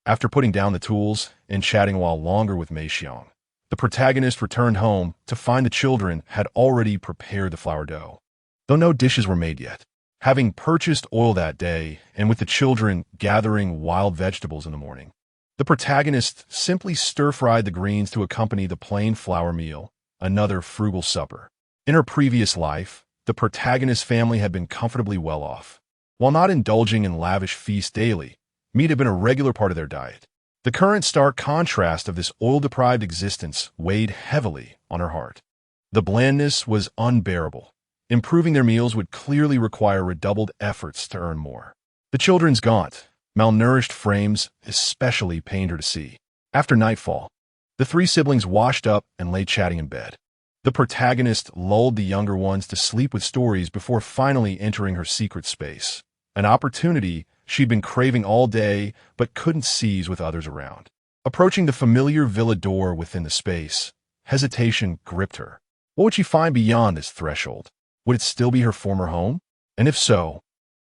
After putting down the tools and chatting a while longer with Meixiang, the protagonist returned home to find the children had already prepared the flour dough, though no dishes were made yet. Having purchased oil that day, and with the children gathering wild vegetables in the morning, the protagonist simply stir-fried the greens to accompany the plain flour meal, another frugal supper. In her previous life, the protagonist's family had been comfortably well off. While not indulging in lavish feasts daily, meat had been a regular part of their diet. The current stark contrast of this oil-deprived existence weighed heavily on her heart. The blandness was unbearable. Improving their meals would clearly require redoubled efforts to earn more. The children's gaunt, malnourished frames especially pained her to see. After nightfall, the three siblings washed up and lay chatting in bed. The protagonist lulled the younger ones to sleep with stories before finally entering her secret space, an opportunity she'd been craving all day but couldn't seize with others around. Approaching the familiar villa door within the space, hesitation gripped her. What would she find beyond this threshold? Would it still be her former home? And if so,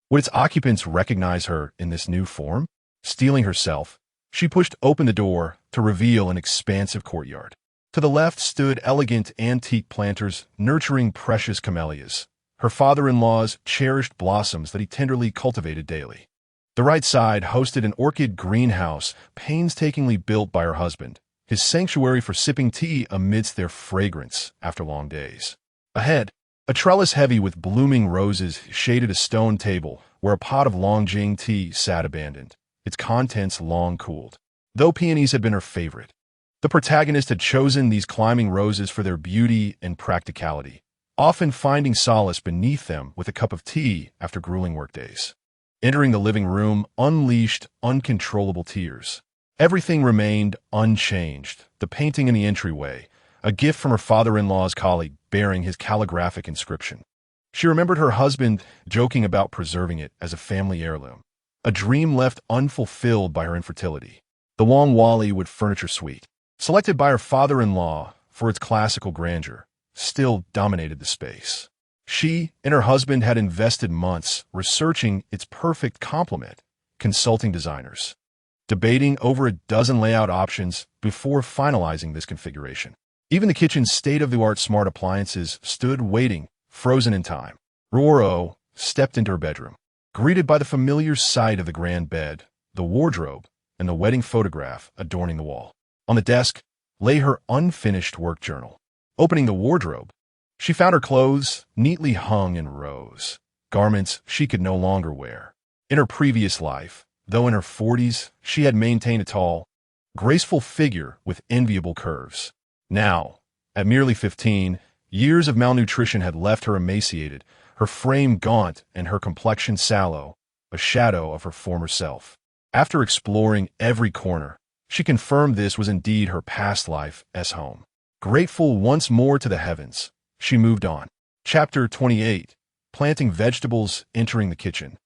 would its occupants recognize her in this new form? Steeling herself, she pushed open the door to reveal an expansive courtyard. To the left stood elegant antique planters nurturing precious camellias, her father-in-law's cherished blossoms that he tenderly cultivated daily. The right side hosted an orchid greenhouse painstakingly built by her husband, his sanctuary for sipping tea amidst their fragrance after long days. Ahead, a trellis heavy with blooming roses shaded a stone table where a pot of Longjing tea sat abandoned, its contents long cooled. Though peonies had been her favorite, the protagonist had chosen these climbing roses for their beauty and practicality, often finding solace beneath them with a cup of tea after grueling workdays. Entering the living room unleashed uncontrollable tears. Everything remained unchanged, the painting in the entryway, a gift from her father-in-law's colleague bearing his calligraphic inscription. She remembered her husband joking about preserving it as a family heirloom, a dream left unfulfilled by her infertility. The Wang Wallywood furniture suite, selected by her father-in-law for its classical grandeur, still dominated the space. She and her husband had invested months researching its perfect complement, consulting designers, debating over a dozen layout options before finalizing this configuration. Even the kitchen's state-of-the-art smart appliances stood waiting, frozen in time. Ruoruo stepped into her bedroom, greeted by the familiar sight of the grand bed, the wardrobe, and the wedding photograph adorning the wall. On the desk lay her unfinished work journal. Opening the wardrobe, she found her clothes neatly hung in rows, garments she could no longer wear. In her previous life, though in her 40s, she had maintained a tall, graceful figure with enviable curves. Now, at merely 15, years of malnutrition had left her emaciated, her frame gaunt and her complexion sallow, a shadow of her former self. After exploring every corner, she confirmed this was indeed her past life's home. Grateful once more to the heavens, she moved on. Chapter 28. Planting vegetables, entering the kitchen.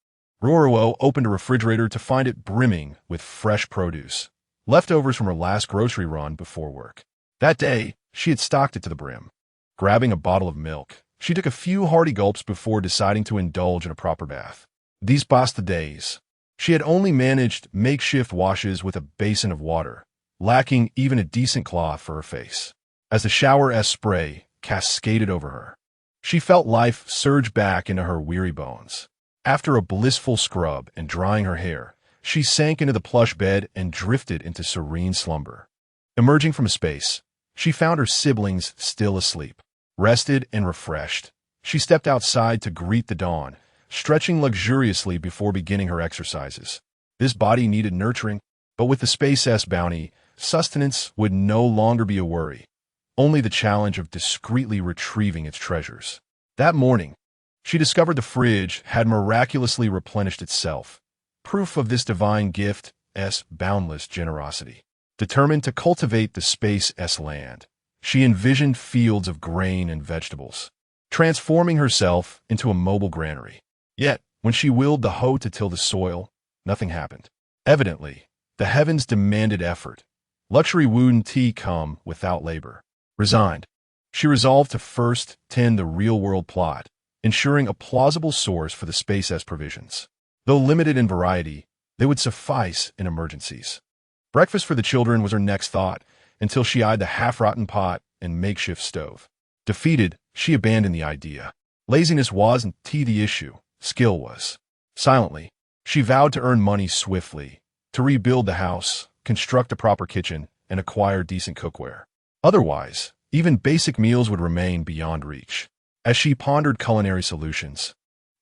Ruoruo opened a refrigerator to find it brimming with fresh produce, leftovers from her last grocery run before work. That day, she had stocked it to the brim. Grabbing a bottle of milk, she took a few hearty gulps before deciding to indulge in a proper bath. These past the days, she had only managed makeshift washes with a basin of water, lacking even a decent cloth for her face. As the shower spray cascaded over her, she felt life surge back into her weary bones. After a blissful scrub and drying her hair, she sank into the plush bed and drifted into serene slumber. Emerging from space, she found her siblings still asleep. Rested and refreshed, she stepped outside to greet the dawn, stretching luxuriously before beginning her exercises. This body needed nurturing, but with the space's bounty, sustenance would no longer be a worry. only the challenge of discreetly retrieving its treasures. That morning, she discovered the fridge had miraculously replenished itself, proof of this divine gift's boundless generosity. Determined to cultivate the space's land, she envisioned fields of grain and vegetables, transforming herself into a mobile granary. Yet, when she willed the hoe to till the soil, nothing happened. Evidently, the heavens demanded effort. Luxury wouldn't come without labor. Resigned, she resolved to first tend the real-world plot, ensuring a plausible source for the space's provisions. Though limited in variety, they would suffice in emergencies. Breakfast for the children was her next thought, until she eyed the half-rotten pot and makeshift stove. Defeated, she abandoned the idea. Laziness wasn't the issue, skill was. Silently, she vowed to earn money swiftly, to rebuild the house, construct a proper kitchen, and acquire decent cookware. Otherwise, even basic meals would remain beyond reach. As she pondered culinary solutions,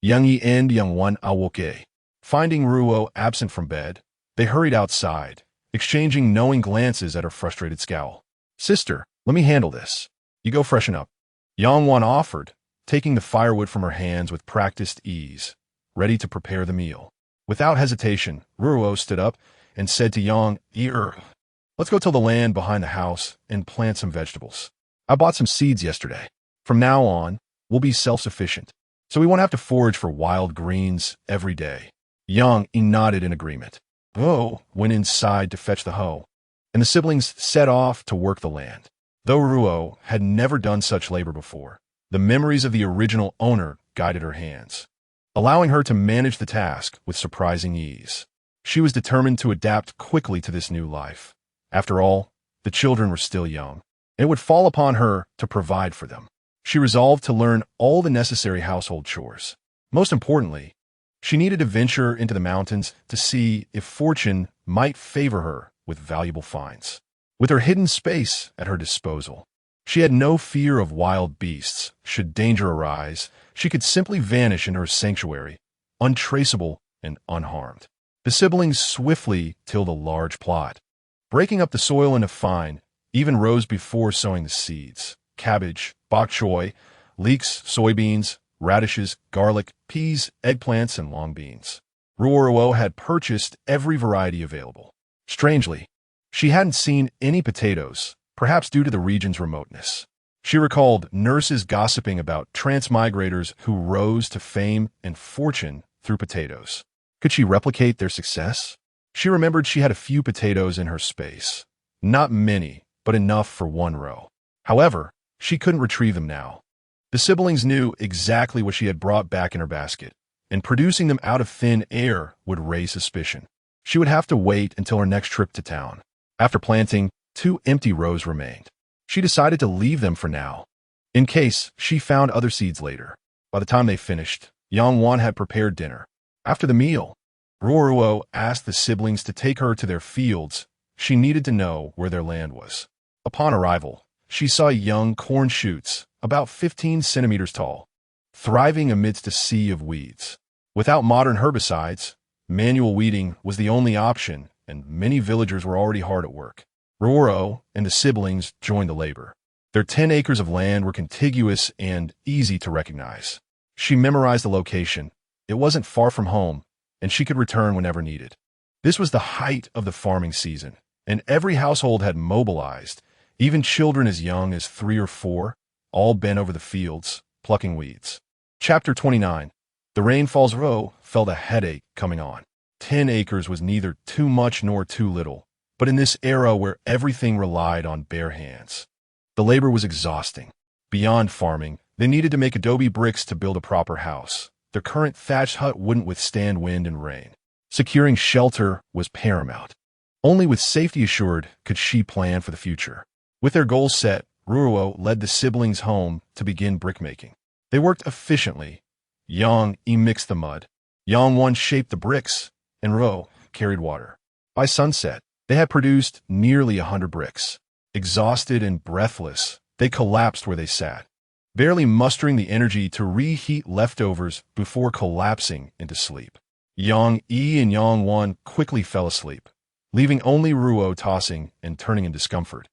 Young and Young One awoke. Finding Ruoruo absent from bed, they hurried outside, exchanging knowing glances at her frustrated scowl. "Sister, let me handle this. You go freshen up." Yang Wan offered, taking the firewood from her hands with practiced ease, ready to prepare the meal. Without hesitation, Ruoruo stood up and said to Yang, "Let's go till the land behind the house and plant some vegetables. I bought some seeds yesterday. From now on, we'll be self-sufficient, so we won't have to forage for wild greens every day." Yang nodded in agreement. Ruo went inside to fetch the hoe, and the siblings set off to work the land. Though Ruo had never done such labor before, the memories of the original owner guided her hands, allowing her to manage the task with surprising ease. She was determined to adapt quickly to this new life. After all, the children were still young, and it would fall upon her to provide for them. She resolved to learn all the necessary household chores. Most importantly, she needed to venture into the mountains to see if fortune might favor her with valuable finds. With her hidden space at her disposal, she had no fear of wild beasts. Should danger arise, she could simply vanish in her sanctuary, untraceable and unharmed. The siblings swiftly tilled a large plot, breaking up the soil into fine, even rows before sowing the seeds. Cabbage, bok choy, leeks, soybeans, radishes, garlic, peas, eggplants, and long beans. Ruoruo had purchased every variety available. Strangely, she hadn't seen any potatoes, perhaps due to the region's remoteness. She recalled nurses gossiping about transmigrators who rose to fame and fortune through potatoes. Could she replicate their success? She remembered she had a few potatoes in her space. Not many, but enough for one row. However, she couldn't retrieve them now. The siblings knew exactly what she had brought back in her basket, and producing them out of thin air would raise suspicion. She would have to wait until her next trip to town. After planting, 2 empty rows remained. She decided to leave them for now, in case she found other seeds later. By the time they finished, Yang Wan had prepared dinner. After the meal, Ruoruo asked the siblings to take her to their fields. She needed to know where their land was. Upon arrival, she saw young corn shoots, about 15 centimeters tall, thriving amidst a sea of weeds. Without modern herbicides, manual weeding was the only option, and many villagers were already hard at work. Ruoruo and the siblings joined the labor. Their 10 acres of land were contiguous and easy to recognize. She memorized the location. It wasn't far from home, and she could return whenever needed. This was the height of the farming season, and every household had mobilized, even children as young as 3 or 4, all bent over the fields, plucking weeds. Chapter 29. The rainfall's row felt a headache coming on. 10 acres was neither too much nor too little, but in this era where everything relied on bare hands, the labor was exhausting. Beyond farming, they needed to make adobe bricks to build a proper house. Their current thatched hut wouldn't withstand wind and rain. Securing shelter was paramount. Only with safety assured could she plan for the future. With their goals set, Ruoruo led the siblings home to begin brickmaking. They worked efficiently. Yang mixed the mud, Yang Wan shaped the bricks, and Ruo carried water. By sunset, they had produced nearly 100 bricks. Exhausted and breathless, they collapsed where they sat, barely mustering the energy to reheat leftovers before collapsing into sleep. Yang and Yang Wan quickly fell asleep, leaving only Ruo tossing and turning in discomfort.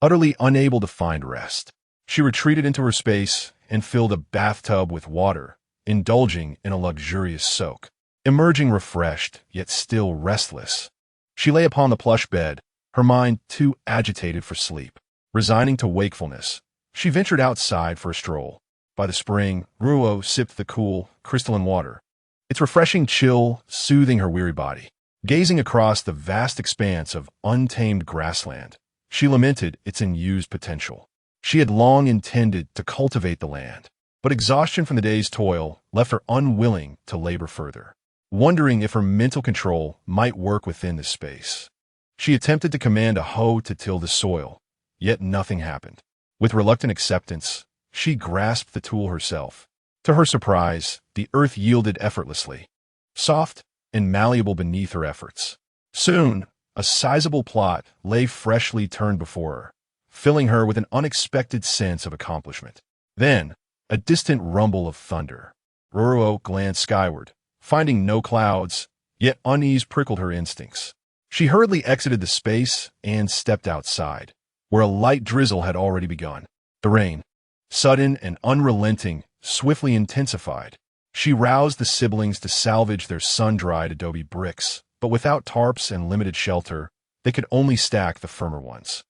utterly unable to find rest. She retreated into her space and filled a bathtub with water, indulging in a luxurious soak. Emerging refreshed, yet still restless, she lay upon the plush bed, her mind too agitated for sleep. Resigning to wakefulness, she ventured outside for a stroll. By the spring, Ruoruo sipped the cool, crystalline water, its refreshing chill soothing her weary body. Gazing across the vast expanse of untamed grassland, she lamented its unused potential. She had long intended to cultivate the land, but exhaustion from the day's toil left her unwilling to labor further. Wondering if her mental control might work within this space, she attempted to command a hoe to till the soil, yet nothing happened. With reluctant acceptance, she grasped the tool herself. To her surprise, the earth yielded effortlessly, soft and malleable beneath her efforts. Soon, a sizable plot lay freshly turned before her, filling her with an unexpected sense of accomplishment. Then, a distant rumble of thunder. Ruoruo glanced skyward, finding no clouds, yet unease prickled her instincts. She hurriedly exited the space and stepped outside, where a light drizzle had already begun. The rain, sudden and unrelenting, swiftly intensified. She roused the siblings to salvage their sun-dried adobe bricks, but without tarps and limited shelter, they could only stack the firmer ones.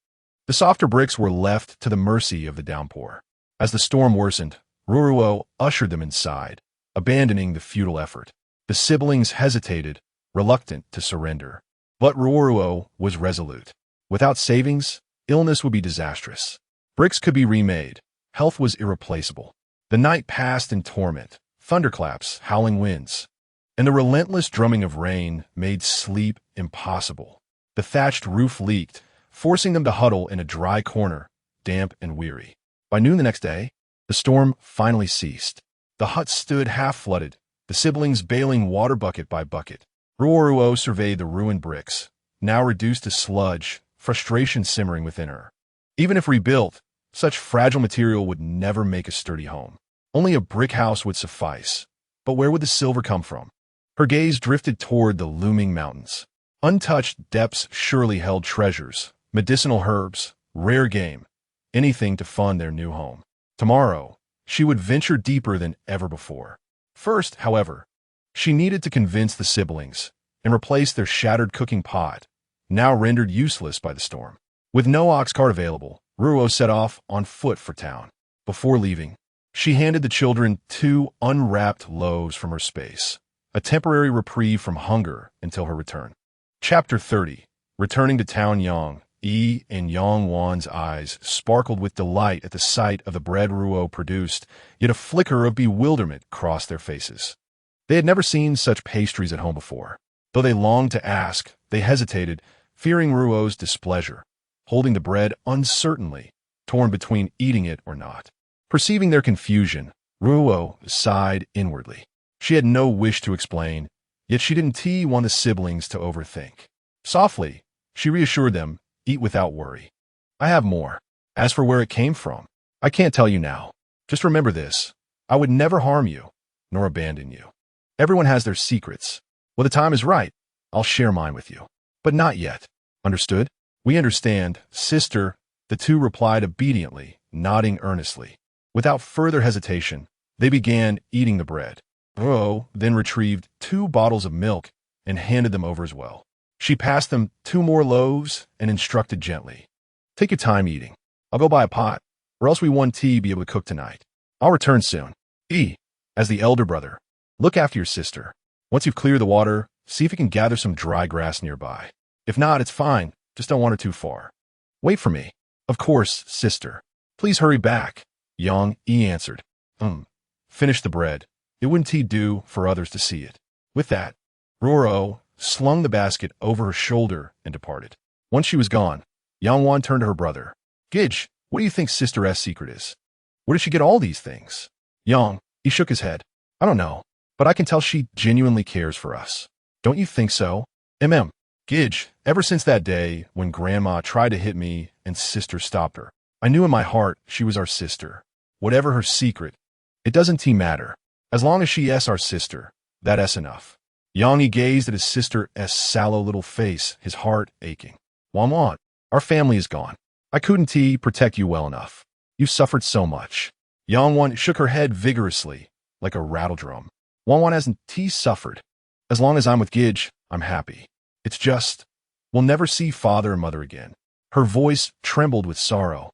The softer bricks were left to the mercy of the downpour. As the storm worsened, Ruoruo ushered them inside, abandoning the futile effort. The siblings hesitated, reluctant to surrender. But Ruoruo was resolute. Without savings, illness would be disastrous. Bricks could be remade. Health was irreplaceable. The night passed in torment, thunderclaps, howling winds, and the relentless drumming of rain made sleep impossible. The thatched roof leaked, forcing them to huddle in a dry corner, damp and weary. By noon the next day, the storm finally ceased. The hut stood half-flooded, the siblings bailing water bucket by bucket. Ruoruo surveyed the ruined bricks, now reduced to sludge, frustration simmering within her. Even if rebuilt, such fragile material would never make a sturdy home. Only a brick house would suffice. But where would the silver come from? Her gaze drifted toward the looming mountains. Untouched depths surely held treasures, medicinal herbs, rare game, anything to fund their new home. Tomorrow, she would venture deeper than ever before. First, however, she needed to convince the siblings and replace their shattered cooking pot, now rendered useless by the storm. With no ox cart available, Ruoruo set off on foot for town. Before leaving, she handed the children 2 unwrapped loaves from her space, a temporary reprieve from hunger until her return. Chapter 30. Returning to town, Yi and Yang Wan's eyes sparkled with delight at the sight of the bread Ruoruo produced, yet a flicker of bewilderment crossed their faces. They had never seen such pastries at home before. Though they longed to ask, they hesitated, fearing Ruoruo's displeasure, holding the bread uncertainly, torn between eating it or not. Perceiving their confusion, Ruoruo sighed inwardly. She had no wish to explain, yet she didn't want the siblings to overthink. Softly, she reassured them, "Eat without worry. I have more. As for where it came from, I can't tell you now. Just remember this. I would never harm you, nor abandon you. Everyone has their secrets. When the time is right, I'll share mine with you. But not yet. Understood?" "We understand, sister," the two replied obediently, nodding earnestly. Without further hesitation, they began eating the bread. Ruoruo then retrieved 2 bottles of milk and handed them over as well. She passed them 2 more loaves and instructed gently, "Take your time eating. I'll go buy a pot, or else we won't be able to cook tonight. I'll return soon. As the elder brother, look after your sister. Once you've cleared the water, see if you can gather some dry grass nearby. If not, it's fine. Just don't wander too far. Wait for me." "Of course, sister. Please hurry back," Yi answered. Finish the bread. It wouldn't do for others to see it." With that, Ruoruo slung the basket over her shoulder and departed. Once she was gone, Yang turned to her brother. "Gidge, what do you think Sister S' secret is? Where did she get all these things?" He shook his head. "I don't know, but I can tell she genuinely cares for us. Don't you think so?" Gidge, ever since that day when Grandma tried to hit me and Sister stopped her, I knew in my heart she was our sister. Whatever her secret, it doesn't matter. As long as she's our sister, that's enough." He gazed at his sister's sallow little face, his heart aching. "Wan, our family is gone. I couldn't protect you well enough. You suffered so much. Yang Wan shook her head vigorously, like a rattledrum. Wan hasn't suffered. As long as I'm with Gidge, I'm happy. It's just, we'll never see father and mother again. Her voice trembled with sorrow,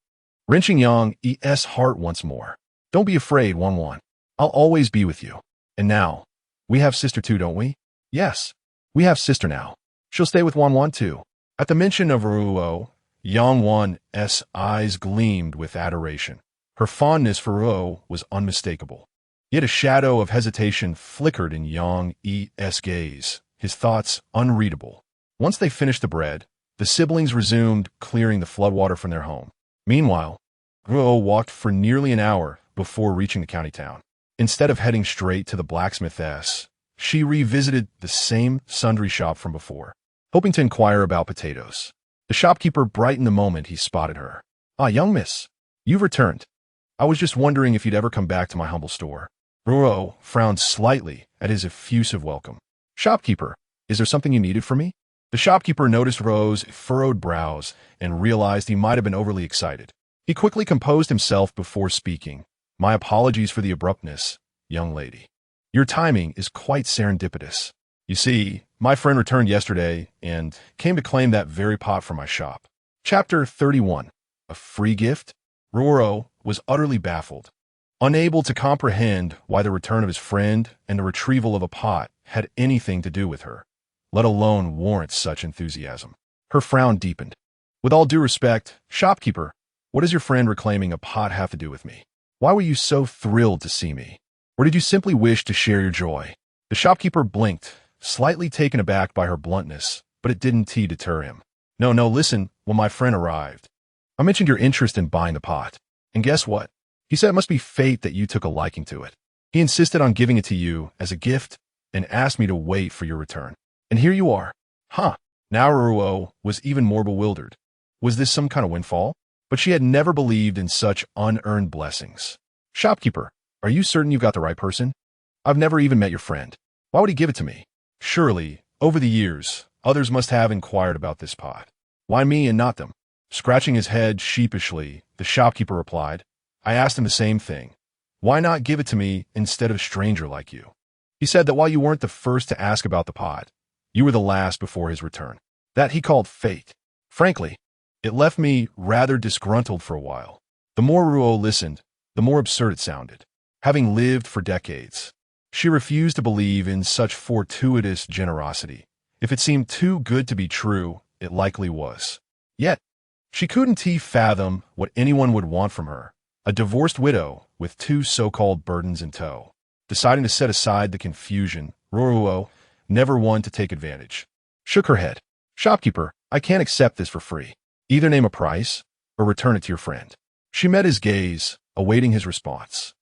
wrenching Yang E's heart once more. Don't be afraid, Wan. I'll always be with you. And now, we have sister too, don't we? Yes, we have sister now. She'll stay with Wan too. At the mention of Ruoruo, Yang Wan's eyes gleamed with adoration. Her fondness for Ruoruo was unmistakable. Yet a shadow of hesitation flickered in Yang E's gaze, his thoughts unreadable. Once they finished the bread, the siblings resumed clearing the floodwater from their home. Meanwhile, Ruoruo walked for nearly an hour before reaching the county town. Instead of heading straight to the blacksmith's, she revisited the same sundry shop from before, hoping to inquire about potatoes. The shopkeeper brightened the moment he spotted her. "Ah, young miss, you've returned. I was just wondering if you'd ever come back to my humble store." Ruoruo frowned slightly at his effusive welcome. "Shopkeeper, is there something you needed from me?" The shopkeeper noticed Ruoruo's furrowed brows and realized he might have been overly excited. He quickly composed himself before speaking. "My apologies for the abruptness, young lady. Your timing is quite serendipitous. You see, my friend returned yesterday and came to claim that very pot from my shop." Chapter 31. A free gift? Ruoruo was utterly baffled, unable to comprehend why the return of his friend and the retrieval of a pot had anything to do with her, let alone warrant such enthusiasm. Her frown deepened. "With all due respect, shopkeeper, what does your friend reclaiming a pot have to do with me? Why were you so thrilled to see me? Or did you simply wish to share your joy?" The shopkeeper blinked, slightly taken aback by her bluntness, but it didn't deter him. No, listen, when my friend arrived, I mentioned your interest in buying the pot. And guess what? He said it must be fate that you took a liking to it. He insisted on giving it to you as a gift and asked me to wait for your return. And here you are. Huh. Now Ruoruo was even more bewildered. Was this some kind of windfall? But she had never believed in such unearned blessings. "Shopkeeper, are you certain you've got the right person? I've never even met your friend. Why would he give it to me? Surely, over the years, others must have inquired about this pot. Why me and not them?" Scratching his head sheepishly, the shopkeeper replied, "I asked him the same thing. Why not give it to me instead of a stranger like you? He said that while you weren't the first to ask about the pot, you were the last before his return. That he called fate. Frankly, it left me rather disgruntled for a while." The more Ruoruo listened, the more absurd it sounded. Having lived for decades, she refused to believe in such fortuitous generosity. If it seemed too good to be true, it likely was. Yet, she couldn't fathom what anyone would want from her, a divorced widow with two so-called burdens in tow. Deciding to set aside the confusion, Ruoruo, never one to take advantage, shook her head. "Shopkeeper, I can't accept this for free. Either name a price or return it to your friend." She met his gaze, awaiting his response.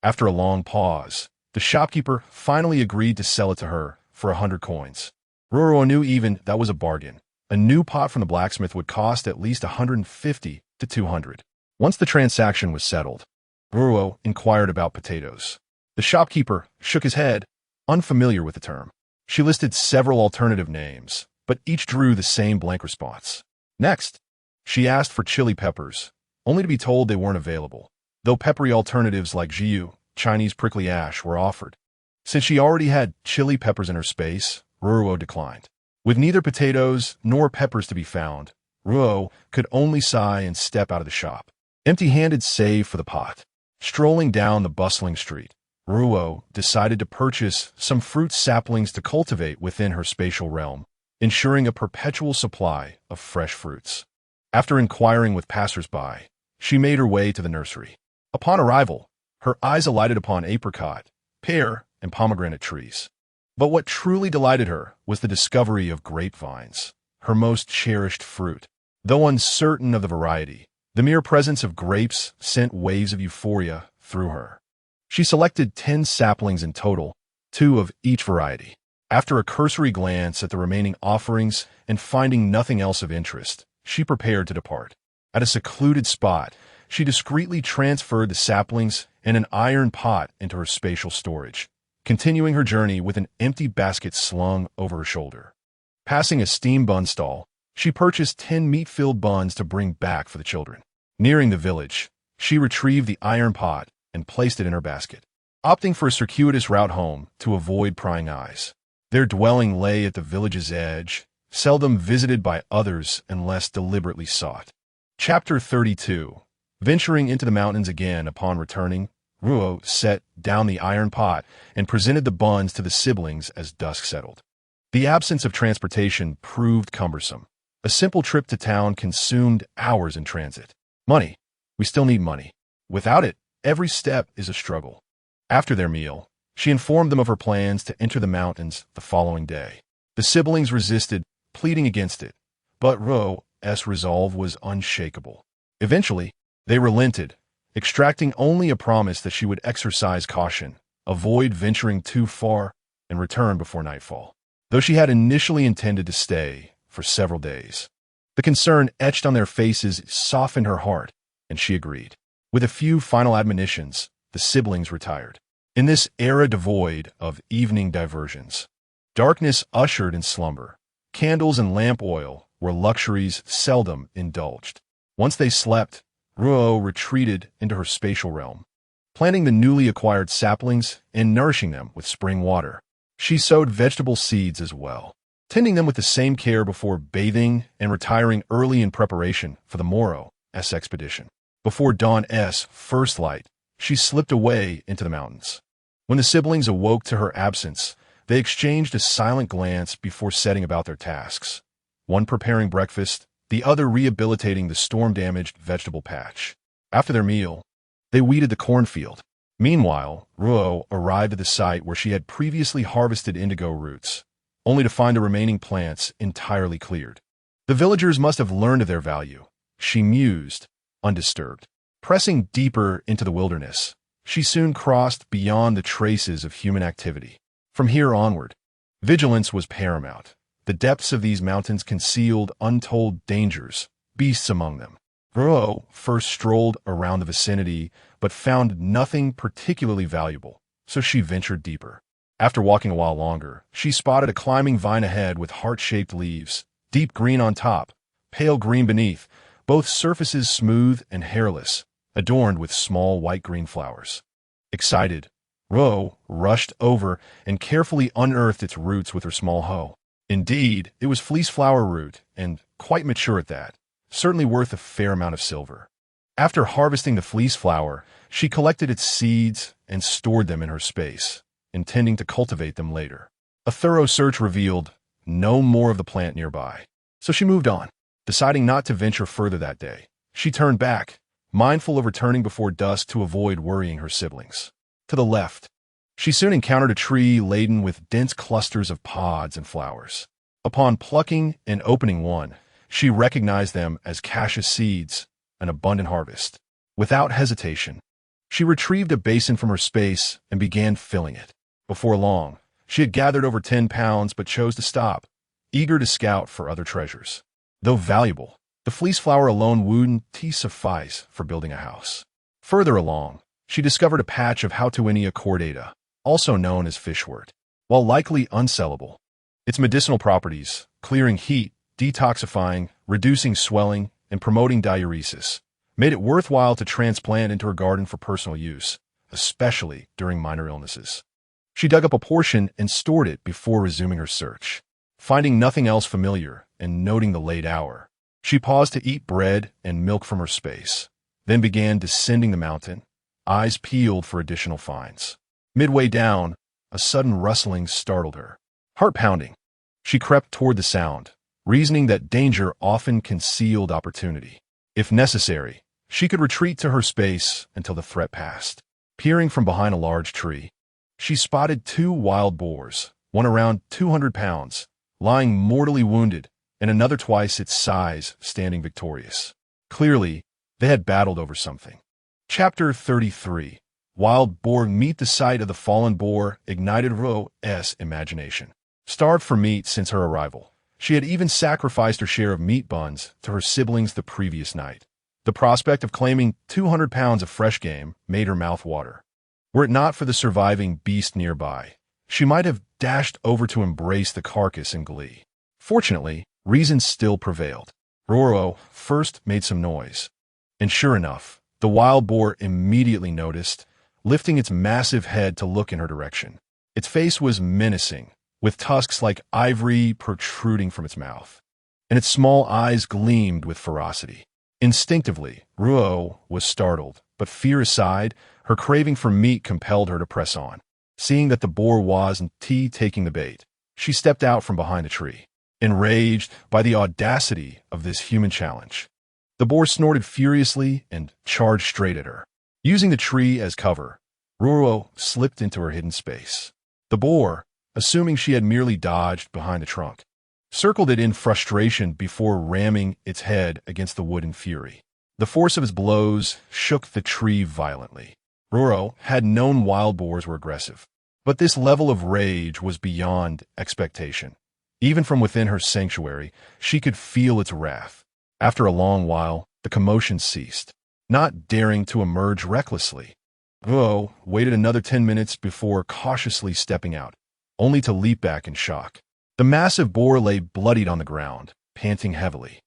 After a long pause, the shopkeeper finally agreed to sell it to her for 100 coins. Ruoruo knew even that was a bargain. A new pot from the blacksmith would cost at least 150 to 200. Once the transaction was settled, Ruoruo inquired about potatoes. The shopkeeper shook his head, unfamiliar with the term. She listed several alternative names, but each drew the same blank response. Next, she asked for chili peppers, only to be told they weren't available, though peppery alternatives like jiu, Chinese prickly ash, were offered. Since she already had chili peppers in her space, Ruoruo declined. With neither potatoes nor peppers to be found, Ruoruo could only sigh and step out of the shop, empty-handed save for the pot. Strolling down the bustling street, Ruoruo decided to purchase some fruit saplings to cultivate within her spatial realm, ensuring a perpetual supply of fresh fruits. After inquiring with passers-by, she made her way to the nursery. Upon arrival, her eyes alighted upon apricot, pear, and pomegranate trees. But what truly delighted her was the discovery of grapevines, her most cherished fruit. Though uncertain of the variety, the mere presence of grapes sent waves of euphoria through her. She selected 10 saplings in total, 2 of each variety. After a cursory glance at the remaining offerings and finding nothing else of interest, she prepared to depart. At a secluded spot, she discreetly transferred the saplings and an iron pot into her spatial storage, continuing her journey with an empty basket slung over her shoulder. Passing a steam bun stall, She purchased 10 meat-filled buns to bring back for the children. Nearing the village, she retrieved the iron pot and placed it in her basket, opting for a circuitous route home to avoid prying eyes. Their dwelling lay at the village's edge, seldom visited by others unless deliberately sought. Chapter 32. Venturing into the mountains again upon returning, Ruoruo set down the iron pot and presented the buns to the siblings as dusk settled. The absence of transportation proved cumbersome. A simple trip to town consumed hours in transit. Money. We still need money. Without it, every step is a struggle. After their meal, she informed them of her plans to enter the mountains the following day. The siblings resisted, pleading against it, but Ruoruo's resolve was unshakable. Eventually, they relented, extracting only a promise that she would exercise caution, avoid venturing too far, and return before nightfall. Though she had initially intended to stay for several days, the concern etched on their faces softened her heart, and she agreed. With a few final admonitions, the siblings retired. In this era devoid of evening diversions, darkness ushered in slumber. Candles and lamp oil were luxuries seldom indulged. Once they slept, Ruoruo retreated into her spatial realm, planting the newly acquired saplings and nourishing them with spring water. She sowed vegetable seeds as well, tending them with the same care before bathing and retiring early in preparation for the morrow's expedition. Before dawn's first light, she slipped away into the mountains. When the siblings awoke to her absence, they exchanged a silent glance before setting about their tasks, one preparing breakfast, the other rehabilitating the storm-damaged vegetable patch. After their meal, they weeded the cornfield. Meanwhile, Ruoruo arrived at the site where she had previously harvested indigo roots, only to find the remaining plants entirely cleared. The villagers must have learned of their value, she mused, undisturbed. Pressing deeper into the wilderness, she soon crossed beyond the traces of human activity. From here onward, vigilance was paramount. The depths of these mountains concealed untold dangers, beasts among them. Ruoruo first strolled around the vicinity, but found nothing particularly valuable, so she ventured deeper. After walking a while longer, she spotted a climbing vine ahead with heart-shaped leaves, deep green on top, pale green beneath, both surfaces smooth and hairless, adorned with small white-green flowers. Excited, Ruoruo rushed over and carefully unearthed its roots with her small hoe. Indeed, it was fleece flower root, and quite mature at that, certainly worth a fair amount of silver. After harvesting the fleece flower, she collected its seeds and stored them in her space, intending to cultivate them later. A thorough search revealed no more of the plant nearby, so she moved on. Deciding not to venture further that day, she turned back, mindful of returning before dusk to avoid worrying her siblings. To the left, she soon encountered a tree laden with dense clusters of pods and flowers. Upon plucking and opening one, she recognized them as cassia seeds, an abundant harvest. Without hesitation, she retrieved a basin from her space and began filling it. Before long, she had gathered over 10 pounds but chose to stop, eager to scout for other treasures. Though valuable, the fleece flower alone wouldn't suffice for building a house. Further along, she discovered a patch of Houtuinia cordata, also known as fishwort. While likely unsellable, its medicinal properties, clearing heat, detoxifying, reducing swelling, and promoting diuresis, made it worthwhile to transplant into her garden for personal use, especially during minor illnesses. She dug up a portion and stored it before resuming her search. Finding nothing else familiar and noting the late hour, she paused to eat bread and milk from her space, then began descending the mountain, eyes peeled for additional finds. Midway down, a sudden rustling startled her. Heart pounding, she crept toward the sound, reasoning that danger often concealed opportunity. If necessary, she could retreat to her space until the threat passed. Peering from behind a large tree, she spotted 2 wild boars, one around 200 pounds, lying mortally wounded, and another twice its size standing victorious. Clearly, they had battled over something. Chapter 33. Wild boar meet. The sight of the fallen boar ignited Ruoruo's imagination. Starved for meat since her arrival, she had even sacrificed her share of meat buns to her siblings the previous night. The prospect of claiming 200 pounds of fresh game made her mouth water. Were it not for the surviving beast nearby, she might have dashed over to embrace the carcass in glee. Fortunately, reason still prevailed. Ruoruo first made some noise, and sure enough, the wild boar immediately noticed, lifting its massive head to look in her direction. Its face was menacing, with tusks like ivory protruding from its mouth, and its small eyes gleamed with ferocity. Instinctively, Ruoruo was startled, but fear aside, her craving for meat compelled her to press on. Seeing that the boar wasn't taking the bait, she stepped out from behind a tree. Enraged by the audacity of this human challenge, the boar snorted furiously and charged straight at her. Using the tree as cover, Ruoruo slipped into her hidden space. The boar, assuming she had merely dodged behind the trunk, circled it in frustration before ramming its head against the wood in fury. The force of its blows shook the tree violently. Ruoruo had known wild boars were aggressive, but this level of rage was beyond expectation. Even from within her sanctuary, she could feel its wrath. After a long while, the commotion ceased. Not daring to emerge recklessly, Ruoruo waited another 10 minutes before cautiously stepping out, only to leap back in shock. The massive boar lay bloodied on the ground, panting heavily.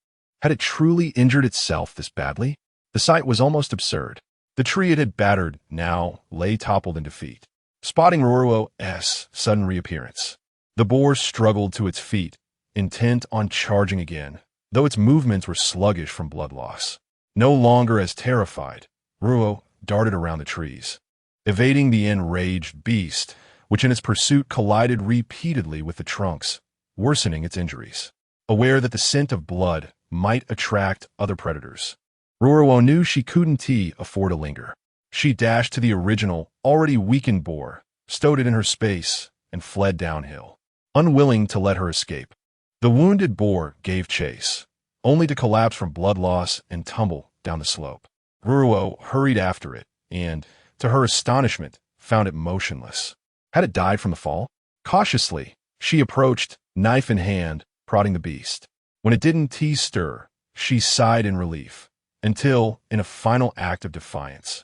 Had it truly injured itself this badly? The sight was almost absurd. The tree it had battered now lay toppled in defeat. Spotting Ruoruo's sudden reappearance, the boar struggled to its feet, intent on charging again, though its movements were sluggish from blood loss. No longer as terrified, Ruoruo darted around the trees, evading the enraged beast, which in its pursuit collided repeatedly with the trunks, worsening its injuries. Aware that the scent of blood might attract other predators, Ruoruo knew she couldn't afford to linger. She dashed to the original, already weakened boar, stowed it in her space, and fled downhill, unwilling to let her escape. The wounded boar gave chase, only to collapse from blood loss and tumble down the slope. Ruoruo hurried after it and, to her astonishment, found it motionless. Had it died from the fall? Cautiously, she approached, knife in hand, prodding the beast. When it didn't stir, she sighed in relief, until, in a final act of defiance,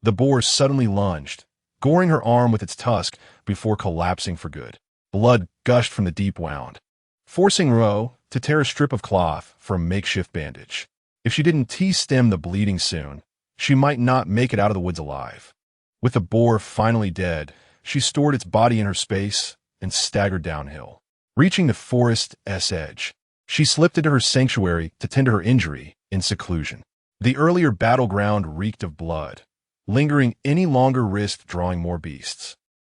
the boar suddenly lunged, goring her arm with its tusk before collapsing for good. Blood gushed from the deep wound, forcing Ruoruo to tear a strip of cloth for a makeshift bandage. If she didn't stem the bleeding soon, she might not make it out of the woods alive. With the boar finally dead, she stored its body in her space and staggered downhill. Reaching the forest's edge, she slipped into her sanctuary to tend to her injury in seclusion. The earlier battleground reeked of blood. Lingering any longer risked drawing more beasts.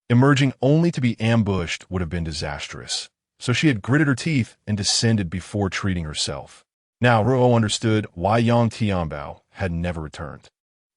Emerging only to be ambushed would have been disastrous, so she had gritted her teeth and descended before treating herself. Now Ruoruo understood why Yang Tianbao had never returned.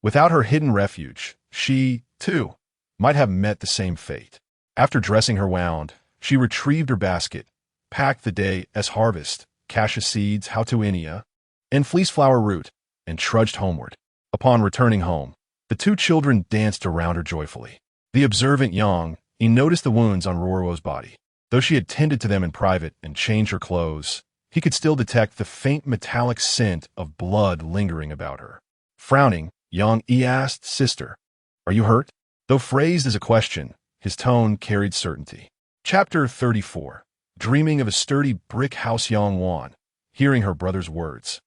Without her hidden refuge, she, too, might have met the same fate. After dressing her wound, she retrieved her basket, packed the day's harvest, cassia seeds, hautuinia, and fleeceflower root, and trudged homeward. Upon returning home, the two children danced around her joyfully. The observant Yang noticed the wounds on Ruoruo's body. Though she had tended to them in private and changed her clothes, he could still detect the faint metallic scent of blood lingering about her. Frowning, Yang asked, "Sister, are you hurt?" Though phrased as a question, his tone carried certainty. Chapter 34. Dreaming of a sturdy brick house, Yang Wan, hearing her brother's words,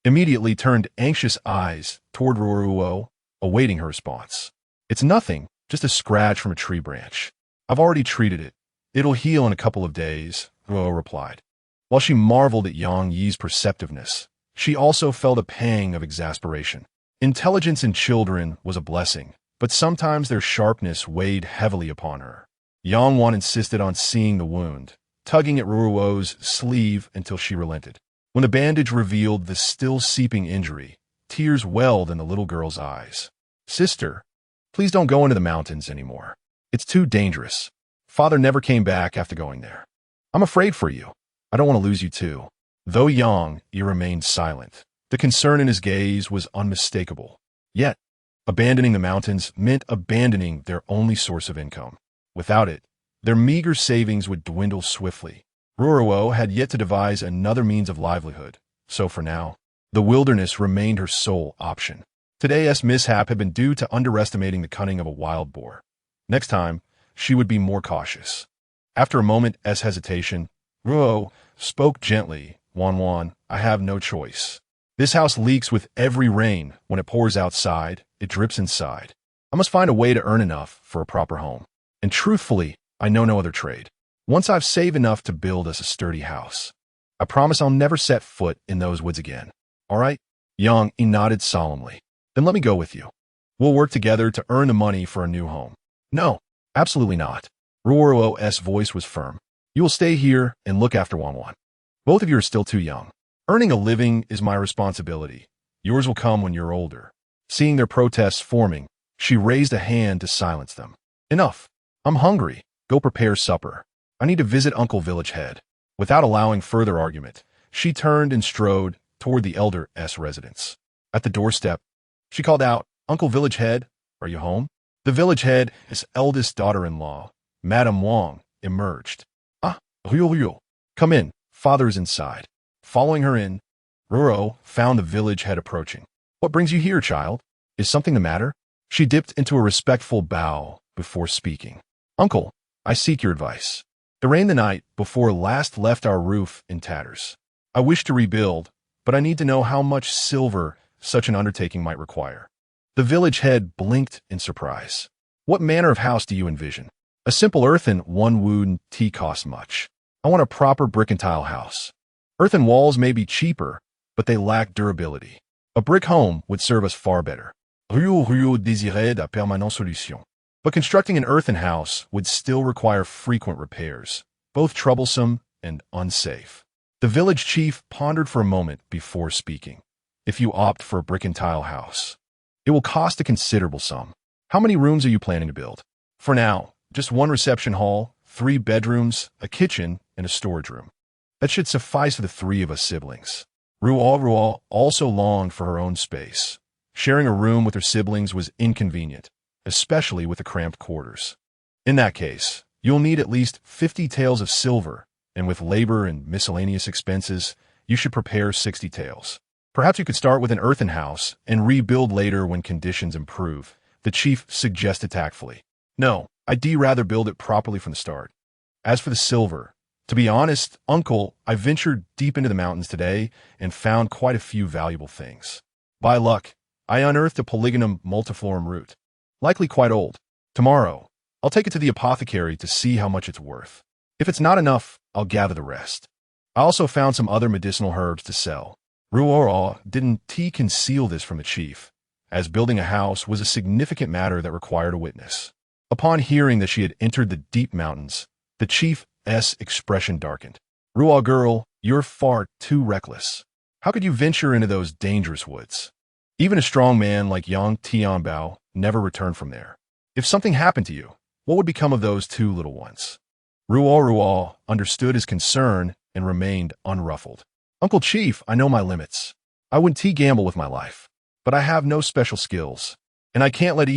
immediately turned anxious eyes toward Ruoruo, awaiting her response. "It's nothing, just a scratch from a tree branch. I've already treated it. It'll heal in a couple of days," Ruoruo replied. While she marveled at Yang Yi's perceptiveness, she also felt a pang of exasperation. Intelligence in children was a blessing, but sometimes their sharpness weighed heavily upon her. Yang Wan insisted on seeing the wound, tugging at Ruoruo's sleeve until she relented. When the bandage revealed the still seeping injury, tears welled in the little girl's eyes. "Sister, please don't go into the mountains anymore. It's too dangerous. Father never came back after going there. I'm afraid for you. I don't want to lose you too." Though Yang Yi remained silent, the concern in his gaze was unmistakable. Yet, abandoning the mountains meant abandoning their only source of income. Without it, their meager savings would dwindle swiftly. Ruoruo had yet to devise another means of livelihood, so for now, the wilderness remained her sole option. Today's mishap had been due to underestimating the cunning of a wild boar. Next time, she would be more cautious. After a moment's hesitation, Ruoruo spoke gently Wan, I have no choice. This house leaks with every rain. When it pours outside, it drips inside. I must find a way to earn enough for a proper home. And truthfully, I know no other trade. Once I've saved enough to build us a sturdy house, I promise I'll never set foot in those woods again. All right? Yang nodded solemnly. Then let me go with you. We'll work together to earn the money for a new home. No, absolutely not. Ruoruo's voice was firm. You will stay here and look after Wan. Both of you are still too young. Earning a living is my responsibility. Yours will come when you're older. Seeing their protests forming, she raised a hand to silence them. Enough. I'm hungry. Go prepare supper. I need to visit Uncle Village Head. Without allowing further argument, she turned and strode toward the elder's residence. At the doorstep, she called out, Uncle Village Head, are you home? The village head, his eldest daughter-in-law, Madame Wang, emerged. Ah, Ruoruo. Come in. Father is inside. Following her in, Ruoruo found the village head approaching. What brings you here, child? Is something the matter? She dipped into a respectful bow before speaking. Uncle, I seek your advice. The rain the night before last left our roof in tatters. I wish to rebuild, but I need to know how much silver such an undertaking might require. The village head blinked in surprise. What manner of house do you envision? A simple earthen one-wooden tea costs much. I want a proper brick and tile house. Earthen walls may be cheaper, but they lack durability. A brick home would serve us far better. Ruoruo désirait la permanente solution. But constructing an earthen house would still require frequent repairs, both troublesome and unsafe. The village chief pondered for a moment before speaking. If you opt for a brick and tile house, it will cost a considerable sum. How many rooms are you planning to build? For now, just one reception hall, 3 bedrooms, a kitchen, and a storage room. That should suffice for the 3 of us siblings. Ruoruo also longed for her own space. Sharing a room with her siblings was inconvenient, especially with the cramped quarters. In that case, you'll need at least 50 taels of silver, and with labor and miscellaneous expenses, you should prepare 60 taels. Perhaps you could start with an earthen house and rebuild later when conditions improve, the chief suggested tactfully. No, I'd rather build it properly from the start. As for the silver, to be honest, Uncle, I ventured deep into the mountains today and found quite a few valuable things. By luck, I unearthed a polygonum multiflorum root, likely quite old. Tomorrow, I'll take it to the apothecary to see how much it's worth. If it's not enough, I'll gather the rest. I also found some other medicinal herbs to sell. Ruoruo didn't conceal this from the chief, as building a house was a significant matter that required a witness. Upon hearing that she had entered the deep mountains, the chief's expression darkened. Ruoruo girl, you're far too reckless. How could you venture into those dangerous woods? Even a strong man like Yang Tianbao never returned from there. If something happened to you, what would become of those 2 little ones? Ruoruo understood his concern and remained unruffled. Uncle Chief, I know my limits. I wouldn't gamble with my life, but I have no special skills, and I can't let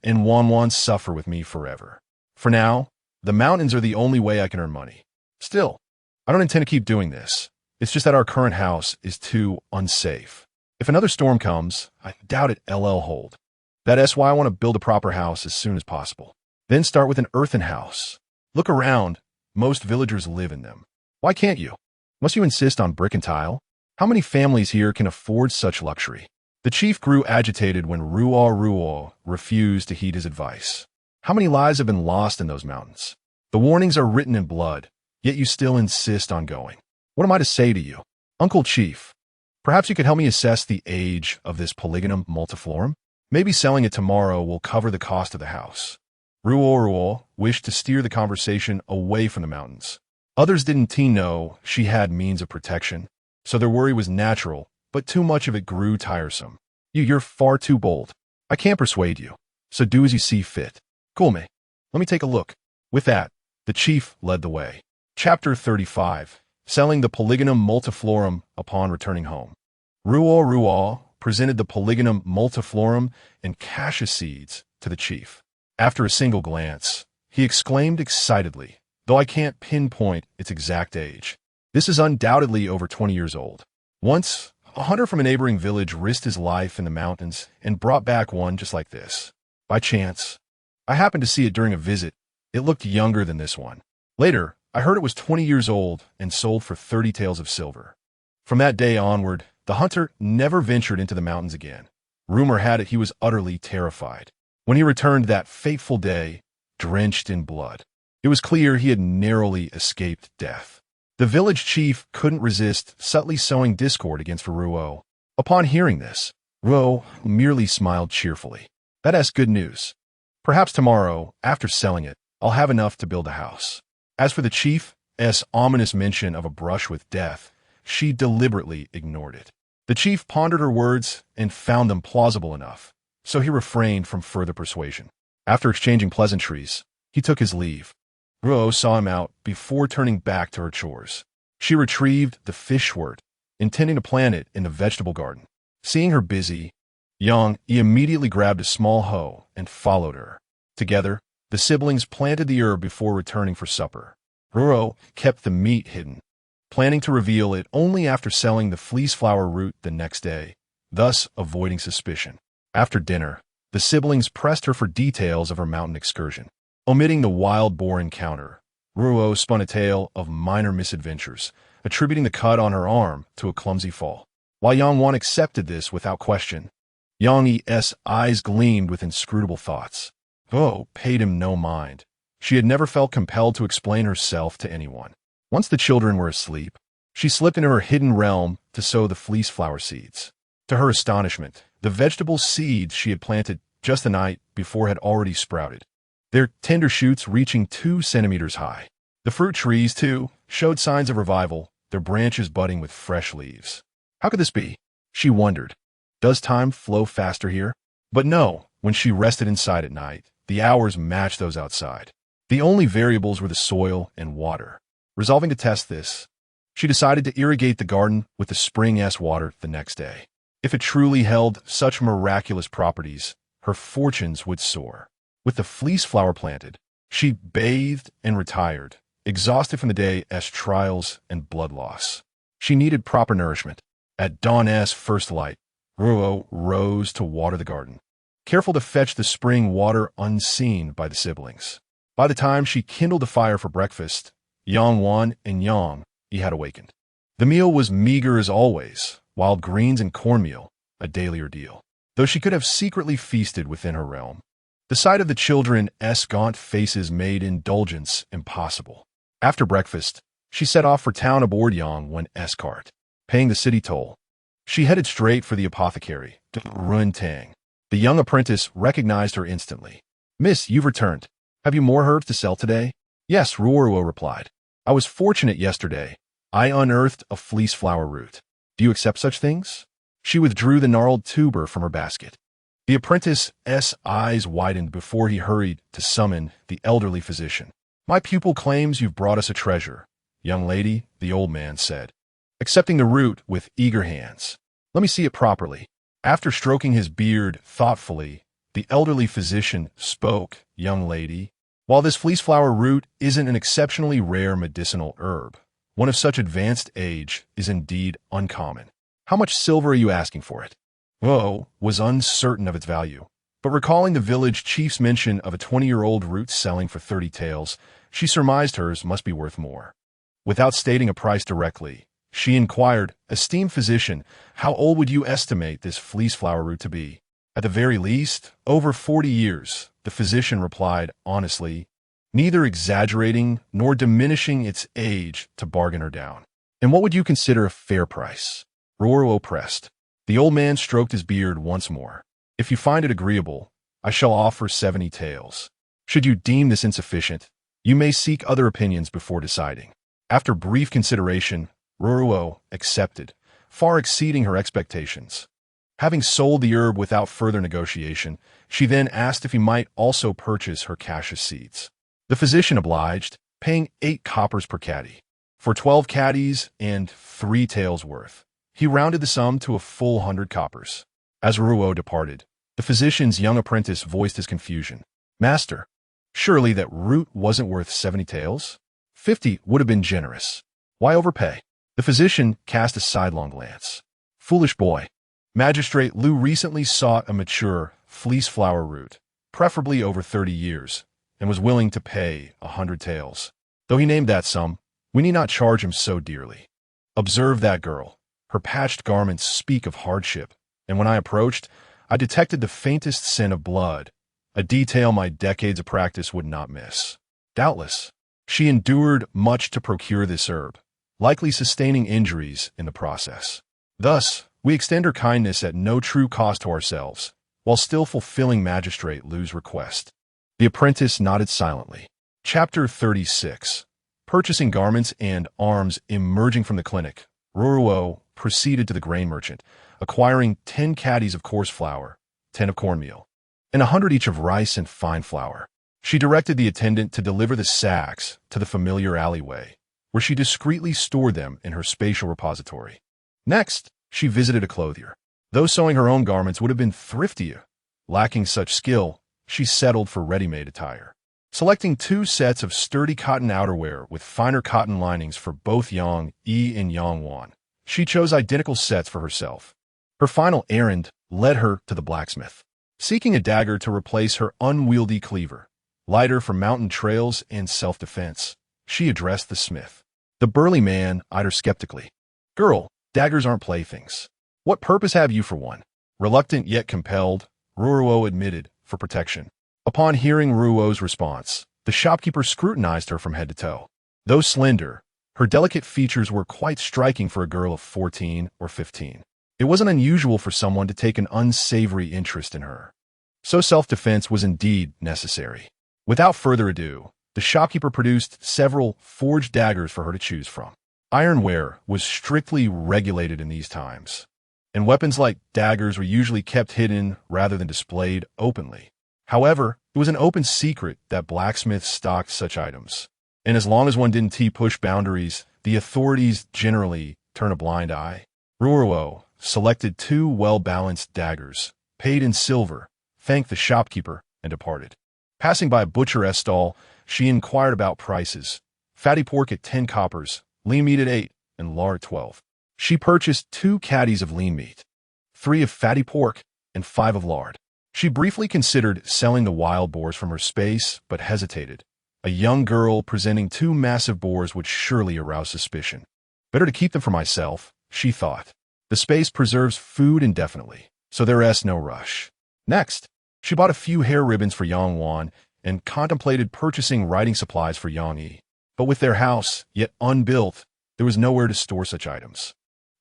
and Wan suffer with me forever. For now, the mountains are the only way I can earn money. Still, I don't intend to keep doing this. It's just that our current house is too unsafe. If another storm comes, I doubt it'll hold. That's why I want to build a proper house as soon as possible. Then start with an earthen house. Look around. Most villagers live in them. Why can't you? Must you insist on brick and tile? How many families here can afford such luxury? The chief grew agitated when Ruoruo refused to heed his advice. How many lives have been lost in those mountains? The warnings are written in blood, yet you still insist on going. What am I to say to you? Uncle Chief, perhaps you could help me assess the age of this polygonum multiflorum? Maybe selling it tomorrow will cover the cost of the house. Ruoruo wished to steer the conversation away from the mountains. Others didn't know she had means of protection, so their worry was natural, but too much of it grew tiresome. You're far too bold. I can't persuade you, so do as you see fit. Cool me. Let me take a look. With that, the chief led the way. Chapter 35. Selling the polygonum multiflorum upon returning home. Ruoruo presented the polygonum multiflorum and cassia seeds to the chief. After a single glance, he exclaimed excitedly, though I can't pinpoint its exact age. This is undoubtedly over 20 years old. Once, a hunter from a neighboring village risked his life in the mountains and brought back one just like this. By chance, I happened to see it during a visit. It looked younger than this one. Later, I heard it was 20 years old and sold for 30 taels of silver. From that day onward, the hunter never ventured into the mountains again. Rumor had it he was utterly terrified. When he returned that fateful day, drenched in blood, it was clear he had narrowly escaped death. The village chief couldn't resist subtly sowing discord against Ruoruo. Upon hearing this, Ruoruo merely smiled cheerfully. That's good news. Perhaps tomorrow, after selling it, I'll have enough to build a house. As for the chief's ominous mention of a brush with death, she deliberately ignored it. The chief pondered her words and found them plausible enough, so he refrained from further persuasion. After exchanging pleasantries, he took his leave. Ruoruo saw him out before turning back to her chores. She retrieved the fishwort, intending to plant it in the vegetable garden. Seeing her busy, he immediately grabbed a small hoe and followed her. Together, the siblings planted the herb before returning for supper. Ruoruo kept the meat hidden, planning to reveal it only after selling the fleece flower root the next day, thus avoiding suspicion. After dinner, the siblings pressed her for details of her mountain excursion. Omitting the wild boar encounter, Ruoruo spun a tale of minor misadventures, attributing the cut on her arm to a clumsy fall. While Yang accepted this without question, Yang's eyes gleamed with inscrutable thoughts. Ruoruo paid him no mind. She had never felt compelled to explain herself to anyone. Once the children were asleep, she slipped into her hidden realm to sow the fleece flower seeds. To her astonishment, the vegetable seeds she had planted just the night before had already sprouted, their tender shoots reaching 2 centimeters high. The fruit trees, too, showed signs of revival, their branches budding with fresh leaves. How could this be? She wondered. Does time flow faster here? But no, when she rested inside at night, the hours matched those outside. The only variables were the soil and water. Resolving to test this, she decided to irrigate the garden with the spring-s water the next day. If it truly held such miraculous properties, her fortunes would soar. With the fleece flower planted, she bathed and retired, exhausted from the day's trials and blood loss. She needed proper nourishment. At dawn's first light, Ruoruo rose to water the garden, careful to fetch the spring water unseen by the siblings. By the time she kindled the fire for breakfast, Yang had awakened. The meal was meager as always, wild greens and cornmeal, a daily ordeal. Though she could have secretly feasted within her realm, the sight of the children's gaunt faces made indulgence impossible. After breakfast, she set off for town aboard Yang's cart. Paying the city toll, she headed straight for the apothecary, Ruoruo. The young apprentice recognized her instantly. "Miss, you've returned. Have you more herbs to sell today?" "Yes," Ruoruo replied. "I was fortunate yesterday. I unearthed a fleece flower root. Do you accept such things?" She withdrew the gnarled tuber from her basket. The apprentice's eyes widened before he hurried to summon the elderly physician. "My pupil claims you've brought us a treasure, young lady," the old man said, accepting the root with eager hands. "Let me see it properly." After stroking his beard thoughtfully, the elderly physician spoke. "Young lady, while this fleece flower root isn't an exceptionally rare medicinal herb, one of such advanced age is indeed uncommon. How much silver are you asking for it?" Ruoruo was uncertain of its value, but recalling the village chief's mention of a 20-year-old root selling for 30 taels, she surmised hers must be worth more. Without stating a price directly, she inquired, "Esteemed physician, how old would you estimate this fleece flower root to be?" "At the very least, over 40 years, the physician replied honestly, neither exaggerating nor diminishing its age to bargain her down. "And what would you consider a fair price?" Ruoruo pressed. The old man stroked his beard once more. "If you find it agreeable, I shall offer 70 taels. Should you deem this insufficient, you may seek other opinions before deciding." After brief consideration, Ruoruo accepted, far exceeding her expectations. Having sold the herb without further negotiation, she then asked if he might also purchase her cassia seeds. The physician obliged, paying 8 coppers per caddy. For 12 caddies and 3 taels worth, he rounded the sum to a full 100 coppers. As Ruoruo departed, the physician's young apprentice voiced his confusion. "Master, surely that root wasn't worth 70 taels? 50 would have been generous. Why overpay?" The physician cast a sidelong glance. "Foolish boy. Magistrate Liu recently sought a mature fleece flower root, preferably over 30 years, and was willing to pay 100 taels. Though he named that sum, we need not charge him so dearly. Observe that girl. Her patched garments speak of hardship, and when I approached, I detected the faintest scent of blood, a detail my decades of practice would not miss. Doubtless, she endured much to procure this herb, likely sustaining injuries in the process. Thus, we extend her kindness at no true cost to ourselves, while still fulfilling Magistrate Lu's request. The apprentice nodded silently. Chapter 36. Purchasing garments and arms emerging from the clinic, Ruoruo proceeded to the grain merchant, acquiring 10 caddies of coarse flour, 10 of cornmeal, and 100 each of rice and fine flour. She directed the attendant to deliver the sacks to the familiar alleyway, where she discreetly stored them in her spatial repository. Next, she visited a clothier. Though sewing her own garments would have been thriftier, lacking such skill, she settled for ready-made attire. Selecting 2 sets of sturdy cotton outerwear with finer cotton linings for both Yang Yi and Yang Wan, she chose identical sets for herself. Her final errand led her to the blacksmith. Seeking a dagger to replace her unwieldy cleaver, lighter for mountain trails and self-defense, she addressed the smith. The burly man eyed her skeptically. "Girl, daggers aren't playthings. What purpose have you for one?" Reluctant yet compelled, Ruoruo admitted, for protection. Upon hearing Ruo's response, the shopkeeper scrutinized her from head to toe. Though slender, her delicate features were quite striking for a girl of 14 or 15. It wasn't unusual for someone to take an unsavory interest in her. So self-defense was indeed necessary. Without further ado, the shopkeeper produced several forged daggers for her to choose from. Ironware was strictly regulated in these times, and weapons like daggers were usually kept hidden rather than displayed openly. However, it was an open secret that blacksmiths stocked such items, and as long as one didn't push boundaries, the authorities generally turn a blind eye. Ruoruo selected 2 well-balanced daggers, paid in silver, thanked the shopkeeper, and departed. Passing by a butcher's stall, she inquired about prices. Fatty pork at 10 coppers, lean meat at 8, and lard 12. She purchased 2 caddies of lean meat, 3 of fatty pork, and 5 of lard. She briefly considered selling the wild boars from her space, but hesitated. A young girl presenting 2 massive boars would surely arouse suspicion. Better to keep them for myself, she thought. The space preserves food indefinitely, so there's no rush. Next, she bought a few hair ribbons for Yang Wan and contemplated purchasing writing supplies for Yang Yi. But with their house yet unbuilt, there was nowhere to store such items.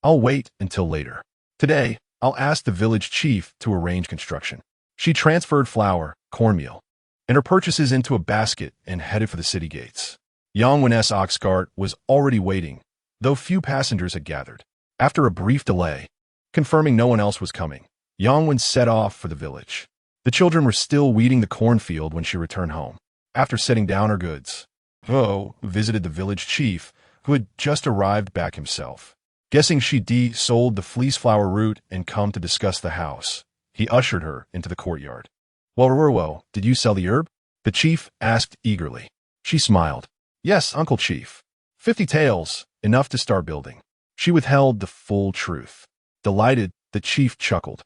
"I'll wait until later. Today, I'll ask the village chief to arrange construction." She transferred flour, cornmeal, and her purchases into a basket and headed for the city gates. Yang Wen's ox cart was already waiting, though few passengers had gathered. After a brief delay, confirming no one else was coming, Yang Wen set off for the village. The children were still weeding the cornfield when she returned home. After setting down her goods, Ruo visited the village chief, who had just arrived back himself. Guessing she'd sold the fleece flower root and come to discuss the house, he ushered her into the courtyard. "Well, Ruoruo, did you sell the herb?" the chief asked eagerly. She smiled. "Yes, Uncle Chief. 50 taels, enough to start building." She withheld the full truth. Delighted, the chief chuckled.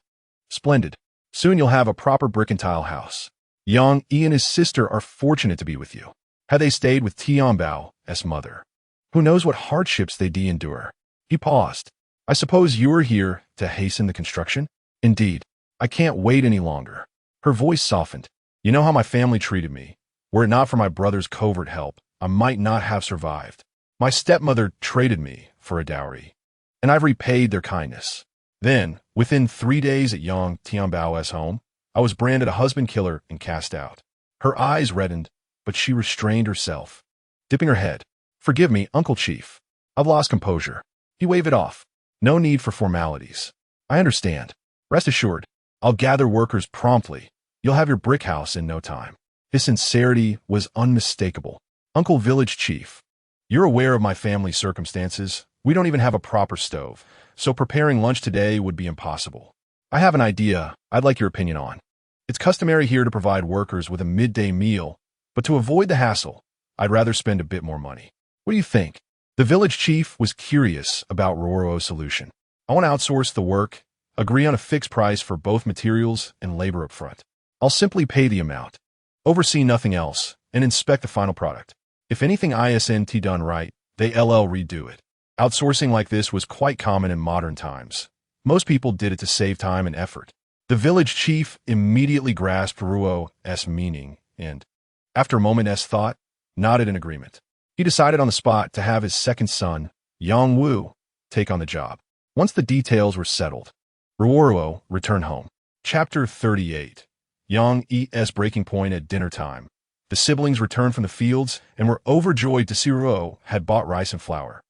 "Splendid. Soon you'll have a proper brick and tile house. Yang Yi and his sister are fortunate to be with you. Had they stayed with Tianbao's mother, who knows what hardships they'd endure." He paused. "I suppose you're here to hasten the construction?" "Indeed. I can't wait any longer." Her voice softened. "You know how my family treated me. Were it not for my brother's covert help, I might not have survived. My stepmother traded me for a dowry, and I've repaid their kindness. Then, within 3 days at young Tianbao's home, I was branded a husband killer and cast out." Her eyes reddened, but she restrained herself, dipping her head. "Forgive me, Uncle Chief. I've lost composure." He waved it off. "No need for formalities. I understand. Rest assured, I'll gather workers promptly. You'll have your brick house in no time." His sincerity was unmistakable. "Uncle Village Chief, you're aware of my family's circumstances. We don't even have a proper stove, so preparing lunch today would be impossible. I have an idea I'd like your opinion on. It's customary here to provide workers with a midday meal, but to avoid the hassle, I'd rather spend a bit more money. What do you think?" The village chief was curious about Ruoruo's solution. "I want to outsource the work, agree on a fixed price for both materials and labor up front. I'll simply pay the amount, oversee nothing else, and inspect the final product. If anything isn't done right, they'll redo it. Outsourcing like this was quite common in modern times. Most people did it to save time and effort. The village chief immediately grasped Ruo's meaning and, after a moment's thought, nodded in agreement. He decided on the spot to have his second son, Yang Wu, take on the job. Once the details were settled, Ruoruo returned home. Chapter 38. Yang E's breaking point at dinner time. The siblings returned from the fields and were overjoyed to see Ruo had bought rice and flour.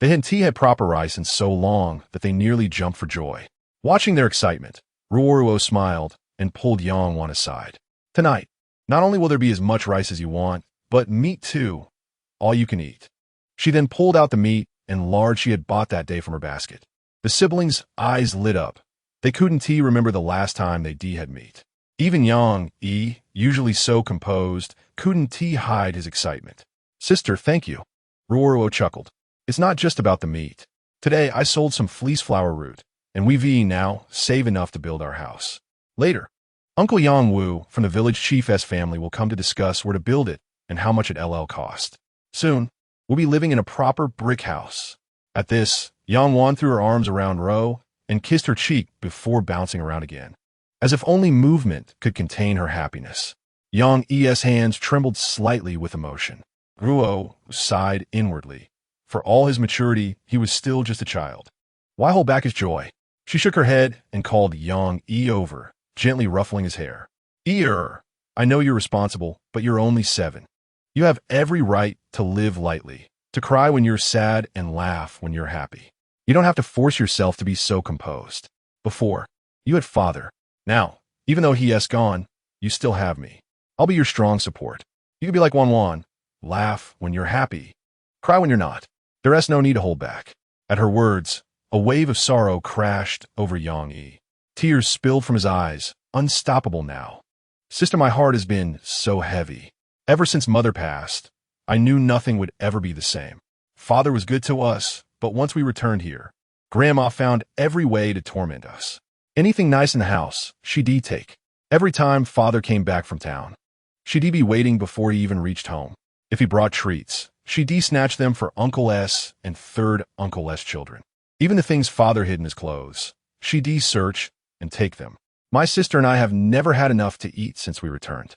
They hadn't had proper rice in so long that they nearly jumped for joy. Watching their excitement, Ruoruo smiled and pulled Yang Wan aside. Tonight, not only will there be as much rice as you want, but meat too, all you can eat. She then pulled out the meat and lard she had bought that day from her basket. The siblings' eyes lit up. They couldn't remember the last time they had meat. Even Yang E, usually so composed, couldn't hide his excitement. Sister, thank you. Ruoruo chuckled. It's not just about the meat. Today I sold some fleece flower root, and we've now save enough to build our house. Later, Uncle Yang Wu from the village chief's family will come to discuss where to build it and how much it'll cost. Soon, we'll be living in a proper brick house. At this, Yang Wan threw her arms around Ro and kissed her cheek before bouncing around again, as if only movement could contain her happiness. Yang E's hands trembled slightly with emotion. Ruo sighed inwardly. For all his maturity, he was still just a child. Why hold back his joy? She shook her head and called Yang E over, gently ruffling his hair. I know you're responsible, but you're only 7. You have every right to live lightly, to cry when you're sad and laugh when you're happy. You don't have to force yourself to be so composed. Before, you had father. Now, even though he has gone, you still have me. I'll be your strong support. You can be like Wan, laugh when you're happy, cry when you're not. There's no need to hold back. At her words, a wave of sorrow crashed over Yang E. Tears spilled from his eyes, unstoppable now. Sister, my heart has been so heavy. Ever since Mother passed, I knew nothing would ever be the same. Father was good to us, but once we returned here, Grandma found every way to torment us. Anything nice in the house, she'd take. Every time Father came back from town, she'd be waiting before he even reached home. If he brought treats, she'd snatch them for Uncle S and third Uncle S children. Even the things Father hid in his clothes, she'd search and take them. My sister and I have never had enough to eat since we returned.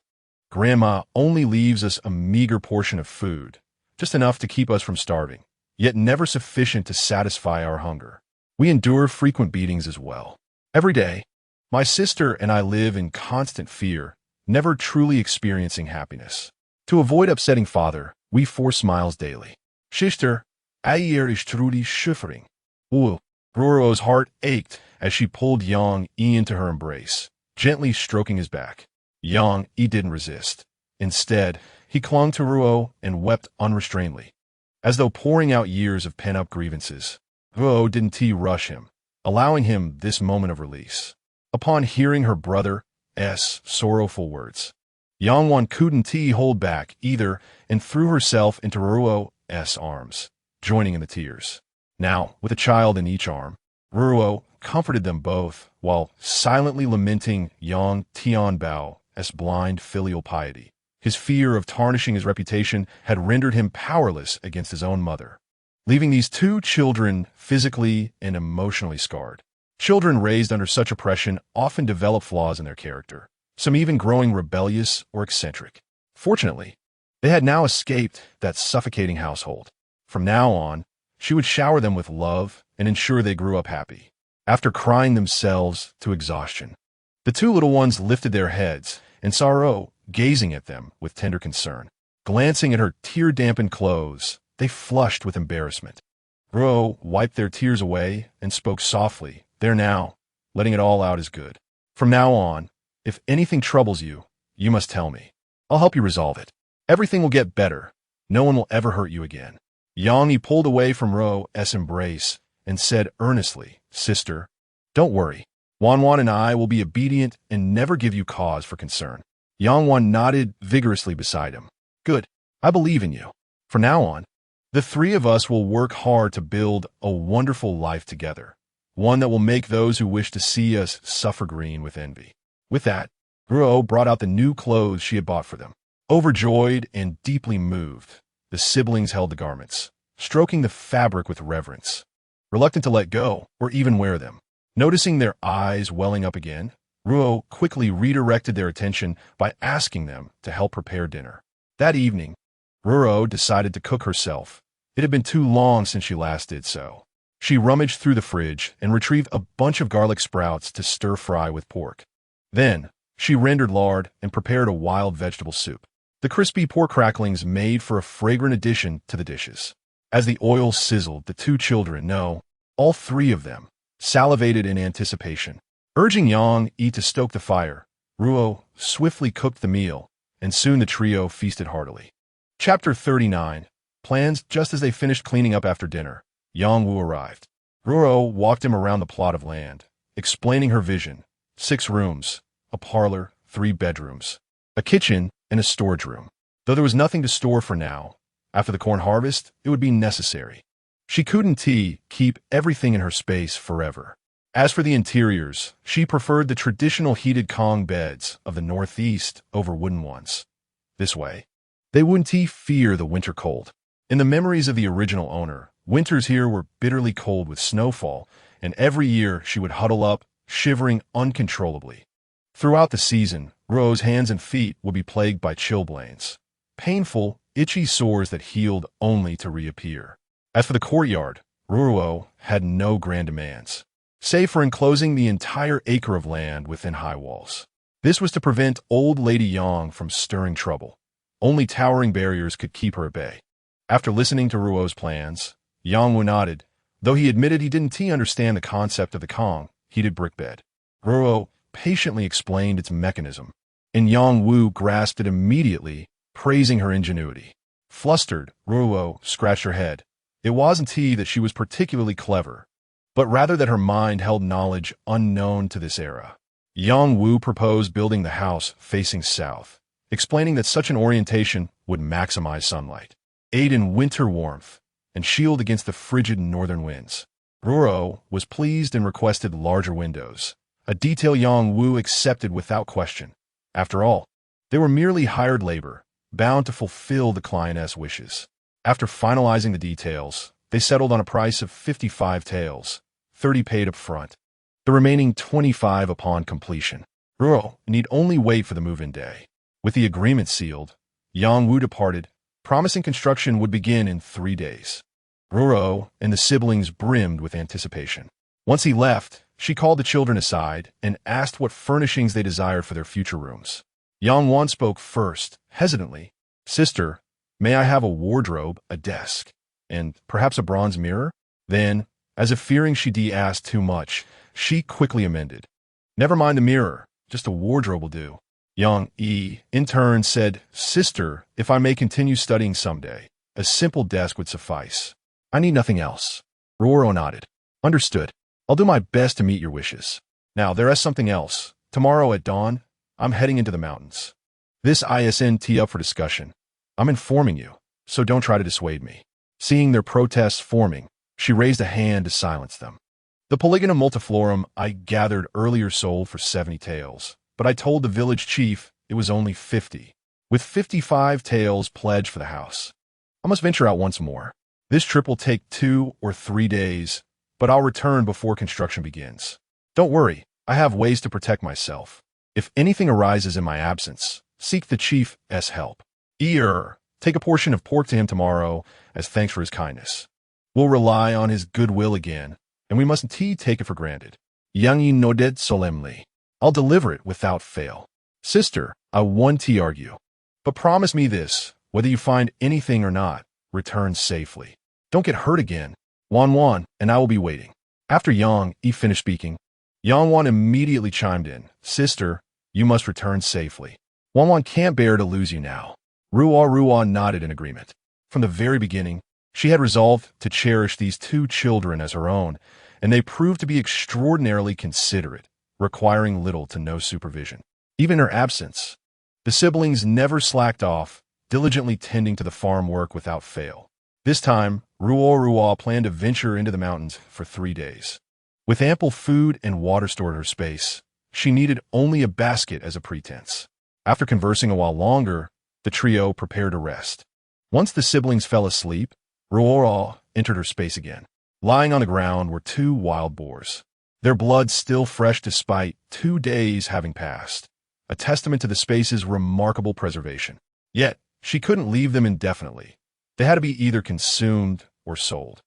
Grandma only leaves us a meager portion of food, just enough to keep us from starving, yet never sufficient to satisfy our hunger. We endure frequent beatings as well. Every day, my sister and I live in constant fear, never truly experiencing happiness. To avoid upsetting Father, we force smiles daily. Sister, ayer is truly suffering. Ruoruo's heart ached as she pulled Yang E into her embrace, gently stroking his back. Yang E didn't resist. Instead, he clung to Ruo and wept unrestrainedly, as though pouring out years of pent-up grievances. Ruo didn't rush him, allowing him this moment of release. Upon hearing her brother's sorrowful words, Yang Wan couldn't hold back either and threw herself into Ruo's arms, joining in the tears. Now, with a child in each arm, Ruo comforted them both while silently lamenting Yang Tianbao's blind filial piety. His fear of tarnishing his reputation had rendered him powerless against his own mother, leaving these 2 children physically and emotionally scarred. Children raised under such oppression often develop flaws in their character, some even growing rebellious or eccentric. Fortunately, they had now escaped that suffocating household. From now on, she would shower them with love and ensure they grew up happy. After crying themselves to exhaustion, the 2 little ones lifted their heads and saw Ro gazing at them with tender concern. Glancing at her tear-dampened clothes, they flushed with embarrassment. Ro wiped their tears away and spoke softly. There now, letting it all out is good. From now on, if anything troubles you, you must tell me. I'll help you resolve it. Everything will get better. No one will ever hurt you again. Yang pulled away from Ro's embrace and said earnestly, Sister, don't worry. Wan and I will be obedient and never give you cause for concern. Yang Wan nodded vigorously beside him. Good. I believe in you. From now on, the 3 of us will work hard to build a wonderful life together, one that will make those who wish to see us suffer green with envy. With that, Ruo brought out the new clothes she had bought for them. Overjoyed and deeply moved, the siblings held the garments, stroking the fabric with reverence, reluctant to let go or even wear them. Noticing their eyes welling up again, Ruo quickly redirected their attention by asking them to help prepare dinner. That evening, Ruoruo decided to cook herself. It had been too long since she last did so. She rummaged through the fridge and retrieved a bunch of garlic sprouts to stir-fry with pork. Then, she rendered lard and prepared a wild vegetable soup. The crispy pork cracklings made for a fragrant addition to the dishes. As the oil sizzled, the two children, no, all three of them, salivated in anticipation. Urging Yang Yi to stoke the fire, Ruo swiftly cooked the meal, and soon the trio feasted heartily. Chapter 39. Plans. Just as they finished cleaning up after dinner, Yang Wu arrived. Ruo walked him around the plot of land, explaining her vision. 6 rooms, a parlor, 3 bedrooms, a kitchen, and a storage room. Though there was nothing to store for now, after the corn harvest, it would be necessary. She couldn't keep everything in her space forever. As for the interiors, she preferred the traditional heated Kong beds of the northeast over wooden ones. This way, they wouldn't fear the winter cold. In the memories of the original owner, winters here were bitterly cold with snowfall, and every year she would huddle up, shivering uncontrollably. Throughout the season, Ruo's hands and feet would be plagued by chilblains, painful, itchy sores that healed only to reappear. As for the courtyard, Ruoruo had no grand demands, save for enclosing the entire acre of land within high walls. This was to prevent old Lady Yang from stirring trouble. Only towering barriers could keep her at bay. After listening to Ruo's plans, Yang Wu nodded, though he admitted he didn't understand the concept of the Kong heated brick bed. Ruoruo patiently explained its mechanism, and Yang Wu grasped it immediately, praising her ingenuity. Flustered, Ruoruo scratched her head. It wasn't that she was particularly clever, but rather that her mind held knowledge unknown to this era. Yang Wu proposed building the house facing south, explaining that such an orientation would maximize sunlight, aid in winter warmth, and shield against the frigid northern winds. Ruoruo was pleased and requested larger windows, a detail Yang Wu accepted without question. After all, they were merely hired labor, bound to fulfill the client's wishes. After finalizing the details, they settled on a price of 55 taels, 30 paid up front, the remaining 25 upon completion. Ruoruo need only wait for the move-in day. With the agreement sealed, Yang Wu departed, promising construction would begin in 3 days. Ruoruo and the siblings brimmed with anticipation. Once he left, she called the children aside and asked what furnishings they desired for their future rooms. Yang Wan spoke first, hesitantly. "Sister, may I have a wardrobe, a desk, and perhaps a bronze mirror?" Then, as if fearing she'd asked too much, she quickly amended. "Never mind the mirror, just a wardrobe will do." Yang Yi, in turn, said, "Sister, if I may continue studying someday, a simple desk would suffice. I need nothing else." Ruoruo nodded. "Understood. I'll do my best to meet your wishes. Now, there is something else. Tomorrow at dawn, I'm heading into the mountains. This isn't up for discussion. I'm informing you, so don't try to dissuade me." Seeing their protests forming, she raised a hand to silence them. "The Polygonum multiflorum I gathered earlier sold for 70 taels, but I told the village chief it was only 50, with 55 taels pledged for the house. I must venture out once more. This trip will take 2 or 3 days, but I'll return before construction begins. Don't worry, I have ways to protect myself. If anything arises in my absence, seek the chief's help. Take a portion of pork to him tomorrow as thanks for his kindness. We'll rely on his goodwill again, and we mustn't take it for granted." Yang Yi nodded solemnly. "I'll deliver it without fail. Sister, I won't argue. But promise me this, whether you find anything or not, return safely. Don't get hurt again. Wan and I will be waiting." After Yang Yi finished speaking, Yang Wan immediately chimed in. "Sister, you must return safely. Wan can't bear to lose you now." Ruoruo nodded in agreement. From the very beginning, she had resolved to cherish these 2 children as her own, and they proved to be extraordinarily considerate, requiring little to no supervision. Even in her absence, the siblings never slacked off, diligently tending to the farm work without fail. This time, Ruoruo planned to venture into the mountains for 3 days. With ample food and water stored in her space, she needed only a basket as a pretense. After conversing a while longer, the trio prepared to rest. Once the siblings fell asleep, Ruoruo entered her space again. Lying on the ground were two wild boars, their blood still fresh despite 2 days having passed, a testament to the space's remarkable preservation. Yet, she couldn't leave them indefinitely. They had to be either consumed or sold.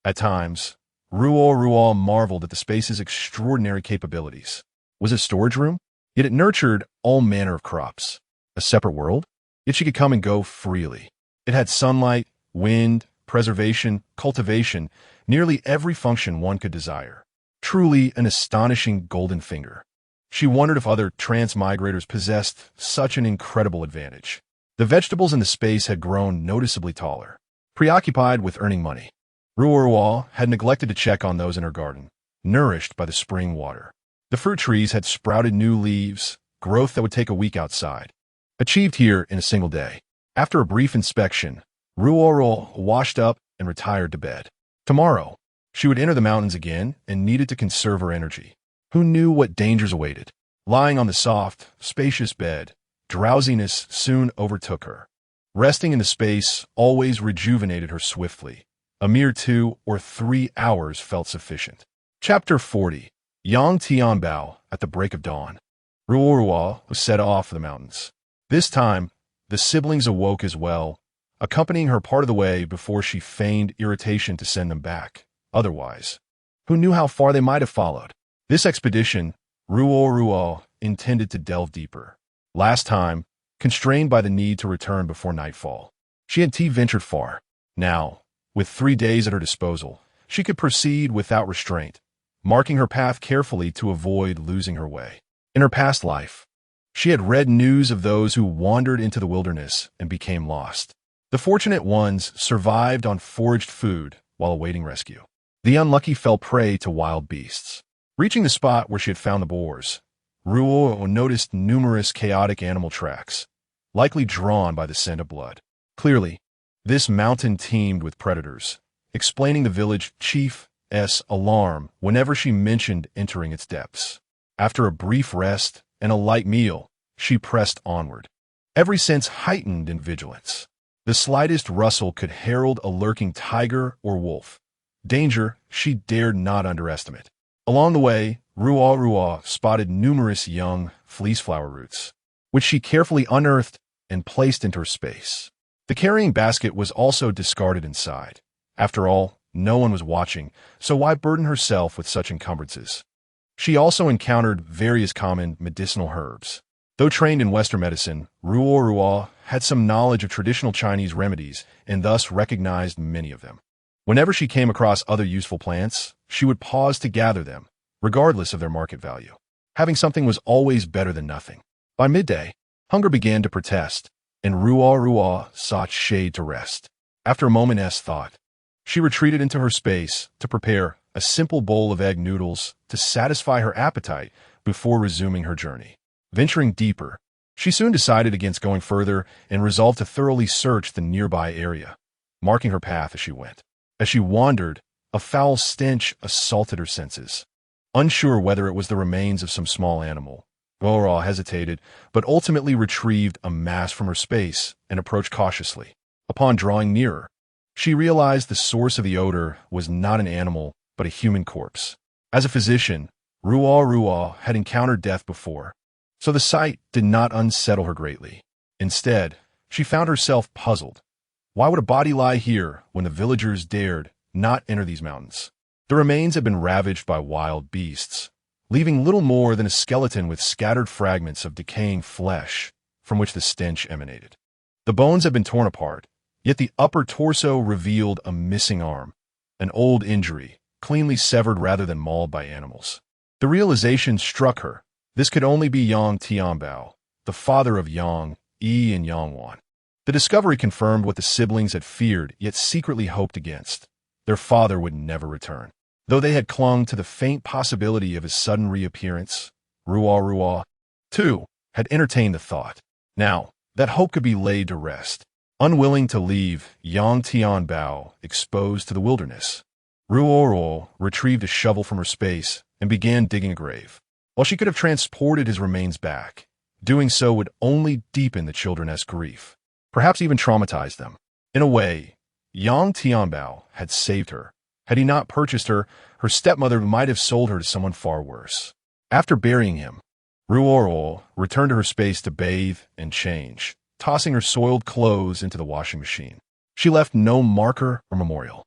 At times, Ruoruo marveled at the space's extraordinary capabilities. Was it a storage room? Yet it nurtured all manner of crops. A separate world? Yet she could come and go freely. It had sunlight, wind, preservation, cultivation, nearly every function one could desire. Truly an astonishing golden finger. She wondered if other transmigrators possessed such an incredible advantage. The vegetables in the space had grown noticeably taller. Preoccupied with earning money, Ruoruo had neglected to check on those in her garden, nourished by the spring water. The fruit trees had sprouted new leaves, growth that would take a week outside, achieved here in a single day. After a brief inspection, Ruoruo washed up and retired to bed. Tomorrow, she would enter the mountains again and needed to conserve her energy. Who knew what dangers awaited? Lying on the soft, spacious bed, drowsiness soon overtook her. Resting in the space always rejuvenated her swiftly. A mere 2 or 3 hours felt sufficient. Chapter 40. Yang Tianbao at the break of dawn. Ruoruo was set off for the mountains. This time, the siblings awoke as well, accompanying her part of the way before she feigned irritation to send them back. Otherwise, who knew how far they might have followed? This expedition, Ruoruo intended to delve deeper. Last time, constrained by the need to return before nightfall, she had ventured far. Now, with 3 days at her disposal, she could proceed without restraint, marking her path carefully to avoid losing her way. In her past life, she had read news of those who wandered into the wilderness and became lost. The fortunate ones survived on foraged food while awaiting rescue. The unlucky fell prey to wild beasts. Reaching the spot where she had found the boars, Ruoruo noticed numerous chaotic animal tracks, likely drawn by the scent of blood. Clearly, this mountain teemed with predators, explaining the village chief's alarm whenever she mentioned entering its depths. After a brief rest and a light meal, she pressed onward, every sense heightened in vigilance. The slightest rustle could herald a lurking tiger or wolf. Danger she dared not underestimate. Along the way, Ruoruo spotted numerous young fleece flower roots, which she carefully unearthed and placed into her space. The carrying basket was also discarded inside. After all, no one was watching, so why burden herself with such encumbrances? She also encountered various common medicinal herbs. Though trained in Western medicine, Ruoruo had some knowledge of traditional Chinese remedies and thus recognized many of them. Whenever she came across other useful plants, she would pause to gather them, regardless of their market value. Having something was always better than nothing. By midday, hunger began to protest, and Ruoruo sought shade to rest. After a moment's thought, she retreated into her space to prepare a simple bowl of egg noodles to satisfy her appetite before resuming her journey. Venturing deeper, she soon decided against going further and resolved to thoroughly search the nearby area, marking her path as she went. As she wandered, a foul stench assaulted her senses. Unsure whether it was the remains of some small animal, Ruoruo hesitated, but ultimately retrieved a mass from her space and approached cautiously. Upon drawing nearer, she realized the source of the odor was not an animal, but a human corpse. As a physician, Ruoruo had encountered death before, so the sight did not unsettle her greatly. Instead, she found herself puzzled. Why would a body lie here when the villagers dared not enter these mountains? The remains had been ravaged by wild beasts, leaving little more than a skeleton with scattered fragments of decaying flesh from which the stench emanated. The bones had been torn apart, yet the upper torso revealed a missing arm, an old injury, cleanly severed rather than mauled by animals. The realization struck her. This could only be Yang Tianbao, the father of Yang Yi and Yang Wan. The discovery confirmed what the siblings had feared yet secretly hoped against. Their father would never return. Though they had clung to the faint possibility of his sudden reappearance, Ruoruo, too, had entertained the thought. Now, that hope could be laid to rest. Unwilling to leave Yang Tianbao exposed to the wilderness, Ruoruo retrieved a shovel from her space and began digging a grave. While she could have transported his remains back, doing so would only deepen the children's grief, perhaps even traumatize them. In a way, Yang Tianbao had saved her. Had he not purchased her, her stepmother might have sold her to someone far worse. After burying him, Ruoruo returned to her space to bathe and change, tossing her soiled clothes into the washing machine. She left no marker or memorial,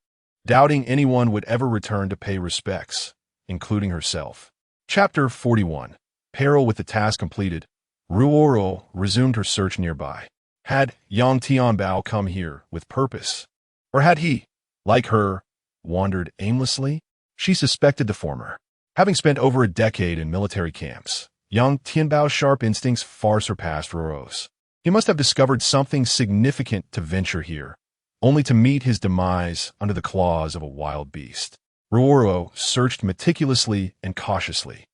doubting anyone would ever return to pay respects, including herself. Chapter 41. Peril with the task completed, Ruoruo resumed her search nearby. Had Yang Tianbao come here with purpose? Or had he, like her, wandered aimlessly? She suspected the former. Having spent over a decade in military camps, Yang Tianbao's sharp instincts far surpassed Ruoruo's. He must have discovered something significant to venture here, only to meet his demise under the claws of a wild beast. Ruoruo searched meticulously and cautiously.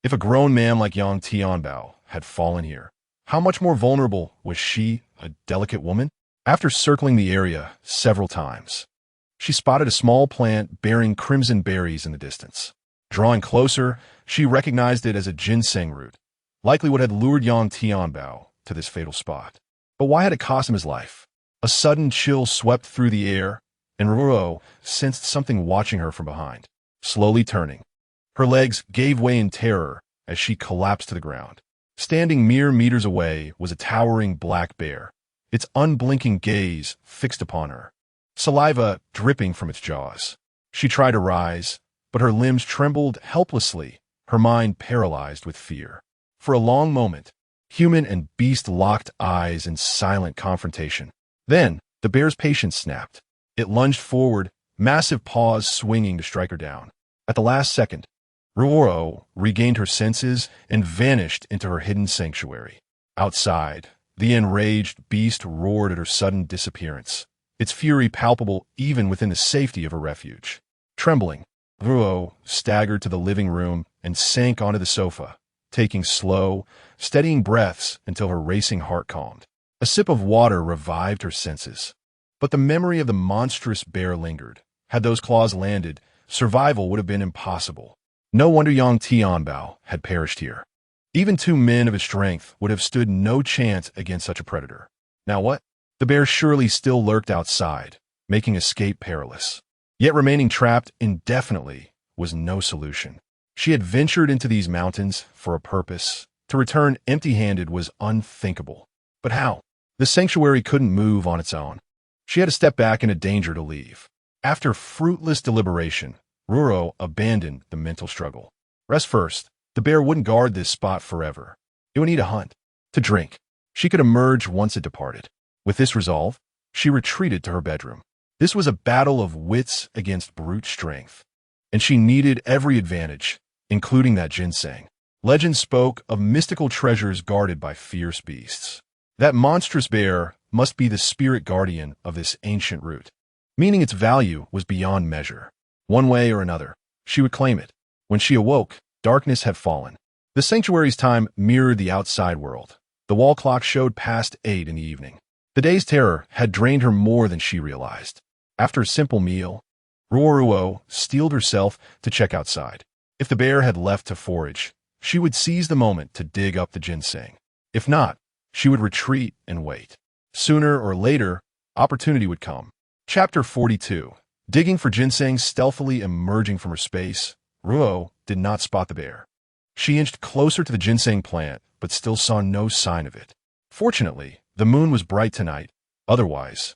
If a grown man like Yang Tianbao had fallen here, how much more vulnerable was she, a delicate woman? After circling the area several times, she spotted a small plant bearing crimson berries in the distance. Drawing closer, she recognized it as a ginseng root, likely what had lured Yang Tianbao to this fatal spot. But why had it cost him his life? A sudden chill swept through the air, and Ruoruo sensed something watching her from behind. Slowly turning, her legs gave way in terror as she collapsed to the ground. Standing mere meters away was a towering black bear, its unblinking gaze fixed upon her, saliva dripping from its jaws. She tried to rise, but her limbs trembled helplessly, her mind paralyzed with fear. For a long moment, human and beast locked eyes in silent confrontation. Then, the bear's patience snapped. It lunged forward, massive paws swinging to strike her down. At the last second, Ruoruo regained her senses and vanished into her hidden sanctuary. Outside, the enraged beast roared at her sudden disappearance, its fury palpable even within the safety of her refuge. Trembling, Ruoruo staggered to the living room and sank onto the sofa, taking slow, steadying breaths until her racing heart calmed. A sip of water revived her senses. But the memory of the monstrous bear lingered. Had those claws landed, survival would have been impossible. No wonder Yang Tianbao had perished here. Even 2 men of his strength would have stood no chance against such a predator. Now what? The bear surely still lurked outside, making escape perilous. Yet remaining trapped indefinitely was no solution. She had ventured into these mountains for a purpose. To return empty-handed was unthinkable. But how? The sanctuary couldn't move on its own. She had to step back into danger to leave. After fruitless deliberation, Ruoruo abandoned the mental struggle. Rest first, the bear wouldn't guard this spot forever. It would need a hunt, to drink. She could emerge once it departed. With this resolve, she retreated to her bedroom. This was a battle of wits against brute strength, and she needed every advantage, including that ginseng. Legend spoke of mystical treasures guarded by fierce beasts. That monstrous bear must be the spirit guardian of this ancient root, meaning its value was beyond measure. One way or another, she would claim it. When she awoke, darkness had fallen. The sanctuary's time mirrored the outside world. The wall clock showed past 8 in the evening. The day's terror had drained her more than she realized. After a simple meal, Ruoruo steeled herself to check outside. If the bear had left to forage, she would seize the moment to dig up the ginseng. If not, she would retreat and wait. Sooner or later, opportunity would come. Chapter 42. Digging for ginseng stealthily emerging from her space, Ruoruo did not spot the bear. She inched closer to the ginseng plant, but still saw no sign of it. Fortunately, the moon was bright tonight. Otherwise,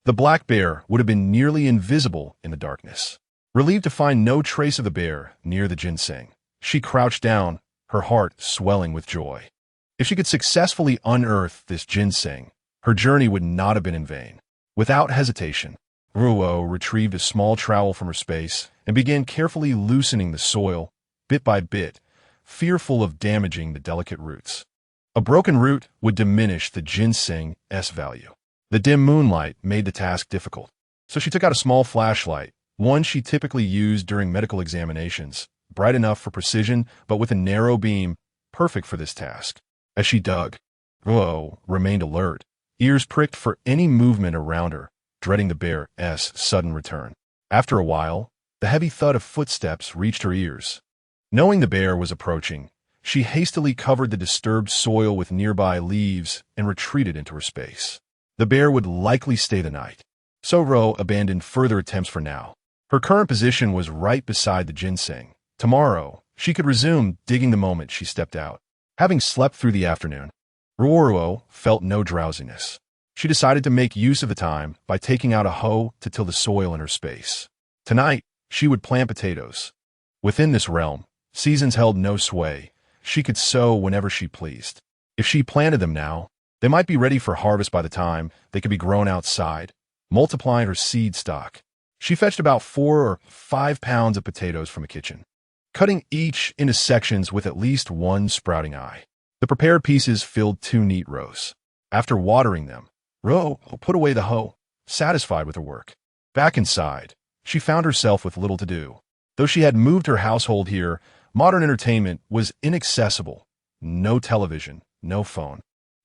the black bear would have been nearly invisible in the darkness. Relieved to find no trace of the bear near the ginseng, she crouched down, her heart swelling with joy. If she could successfully unearth this ginseng, her journey would not have been in vain. Without hesitation, Ruoruo retrieved a small trowel from her space and began carefully loosening the soil, bit by bit, fearful of damaging the delicate roots. A broken root would diminish the ginseng's value. The dim moonlight made the task difficult, so she took out a small flashlight, one she typically used during medical examinations, bright enough for precision but with a narrow beam, perfect for this task. As she dug, Ruoruo remained alert, ears pricked for any movement around her, dreading the bear's sudden return. After a while, the heavy thud of footsteps reached her ears. Knowing the bear was approaching, she hastily covered the disturbed soil with nearby leaves and retreated into her space. The bear would likely stay the night. So Ruoruo abandoned further attempts for now. Her current position was right beside the ginseng. Tomorrow, she could resume digging the moment she stepped out. Having slept through the afternoon, Ruoruo felt no drowsiness. She decided to make use of the time by taking out a hoe to till the soil in her space. Tonight, she would plant potatoes. Within this realm, seasons held no sway. She could sow whenever she pleased. If she planted them now, they might be ready for harvest by the time they could be grown outside, multiplying her seed stock. She fetched about 4 or 5 pounds of potatoes from the kitchen, cutting each into sections with at least one sprouting eye. The prepared pieces filled 2 neat rows. After watering them, Ruoruo put away the hoe, satisfied with her work. Back inside, she found herself with little to do. Though she had moved her household here, modern entertainment was inaccessible. No television, no phone,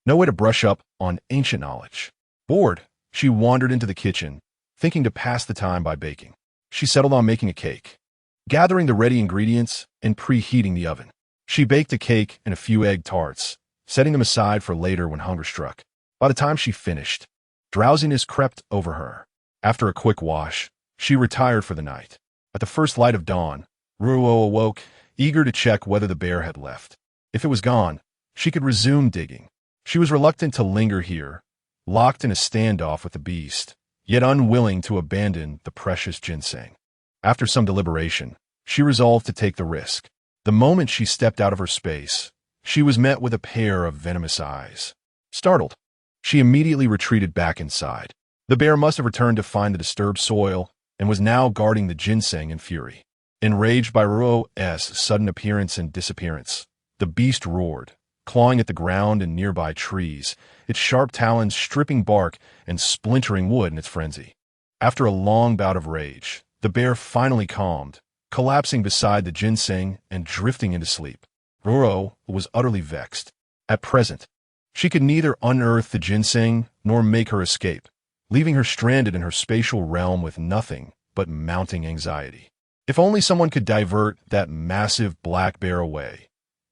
no way to brush up on ancient knowledge. Bored, she wandered into the kitchen, thinking to pass the time by baking. She settled on making a cake, gathering the ready ingredients and preheating the oven. She baked a cake and a few egg tarts, setting them aside for later when hunger struck. By the time she finished, drowsiness crept over her. After a quick wash, she retired for the night. At the first light of dawn, Ruoruo awoke, eager to check whether the bear had left. If it was gone, she could resume digging. She was reluctant to linger here, locked in a standoff with the beast, yet unwilling to abandon the precious ginseng. After some deliberation, she resolved to take the risk. The moment she stepped out of her space, she was met with a pair of venomous eyes. Startled, she immediately retreated back inside. The bear must have returned to find the disturbed soil and was now guarding the ginseng in fury. Enraged by Ruoruo's sudden appearance and disappearance, the beast roared, clawing at the ground and nearby trees, its sharp talons stripping bark and splintering wood in its frenzy. After a long bout of rage, the bear finally calmed, collapsing beside the ginseng and drifting into sleep. Ruoruo was utterly vexed. At present, she could neither unearth the ginseng nor make her escape, leaving her stranded in her spatial realm with nothing but mounting anxiety. If only someone could divert that massive black bear away.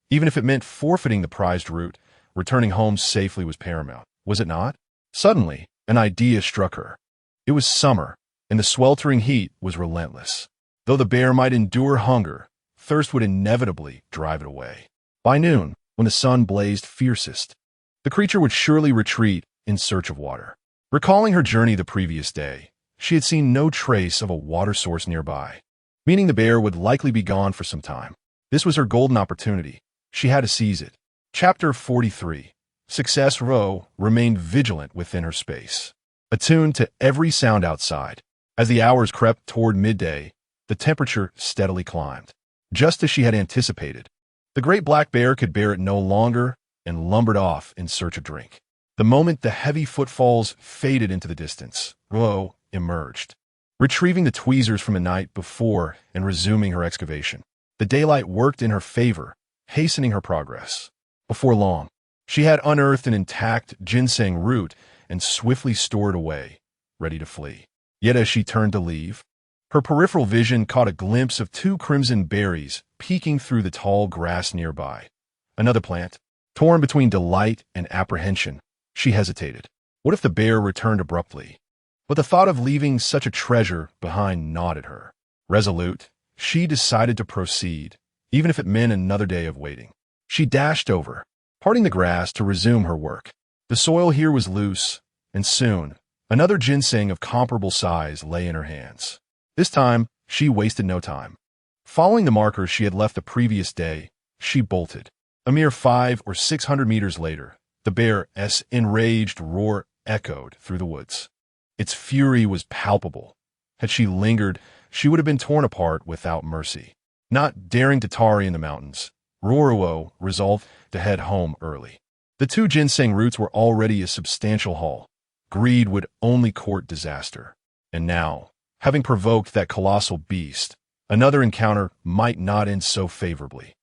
Even if it meant forfeiting the prized root, returning home safely was paramount, was it not? Suddenly, an idea struck her. It was summer, and the sweltering heat was relentless. Though the bear might endure hunger, thirst would inevitably drive it away. By noon, when the sun blazed fiercest, the creature would surely retreat in search of water. Recalling her journey the previous day, she had seen no trace of a water source nearby, meaning the bear would likely be gone for some time. This was her golden opportunity. She had to seize it. Chapter 43. Success. Ruoruo remained vigilant within her space, attuned to every sound outside. As the hours crept toward midday, the temperature steadily climbed. Just as she had anticipated, the great black bear could bear it no longer and lumbered off in search of drink. The moment the heavy footfalls faded into the distance, Ruoruo emerged, retrieving the tweezers from the night before and resuming her excavation. The daylight worked in her favor, hastening her progress. Before long, she had unearthed an intact ginseng root and swiftly stored away, ready to flee. Yet as she turned to leave, her peripheral vision caught a glimpse of 2 crimson berries peeking through the tall grass nearby. Another plant. Torn between delight and apprehension, she hesitated. What if the bear returned abruptly? But the thought of leaving such a treasure behind gnawed at her. Resolute, she decided to proceed, even if it meant another day of waiting. She dashed over, parting the grass to resume her work. The soil here was loose, and soon, another ginseng of comparable size lay in her hands. This time, she wasted no time. Following the markers she had left the previous day, she bolted. A mere 500 or 600 meters later, the bear's enraged roar echoed through the woods. Its fury was palpable. Had she lingered, she would have been torn apart without mercy. Not daring to tarry in the mountains, Ruoruo resolved to head home early. The 2 ginseng roots were already a substantial haul. Greed would only court disaster. And now, having provoked that colossal beast, another encounter might not end so favorably.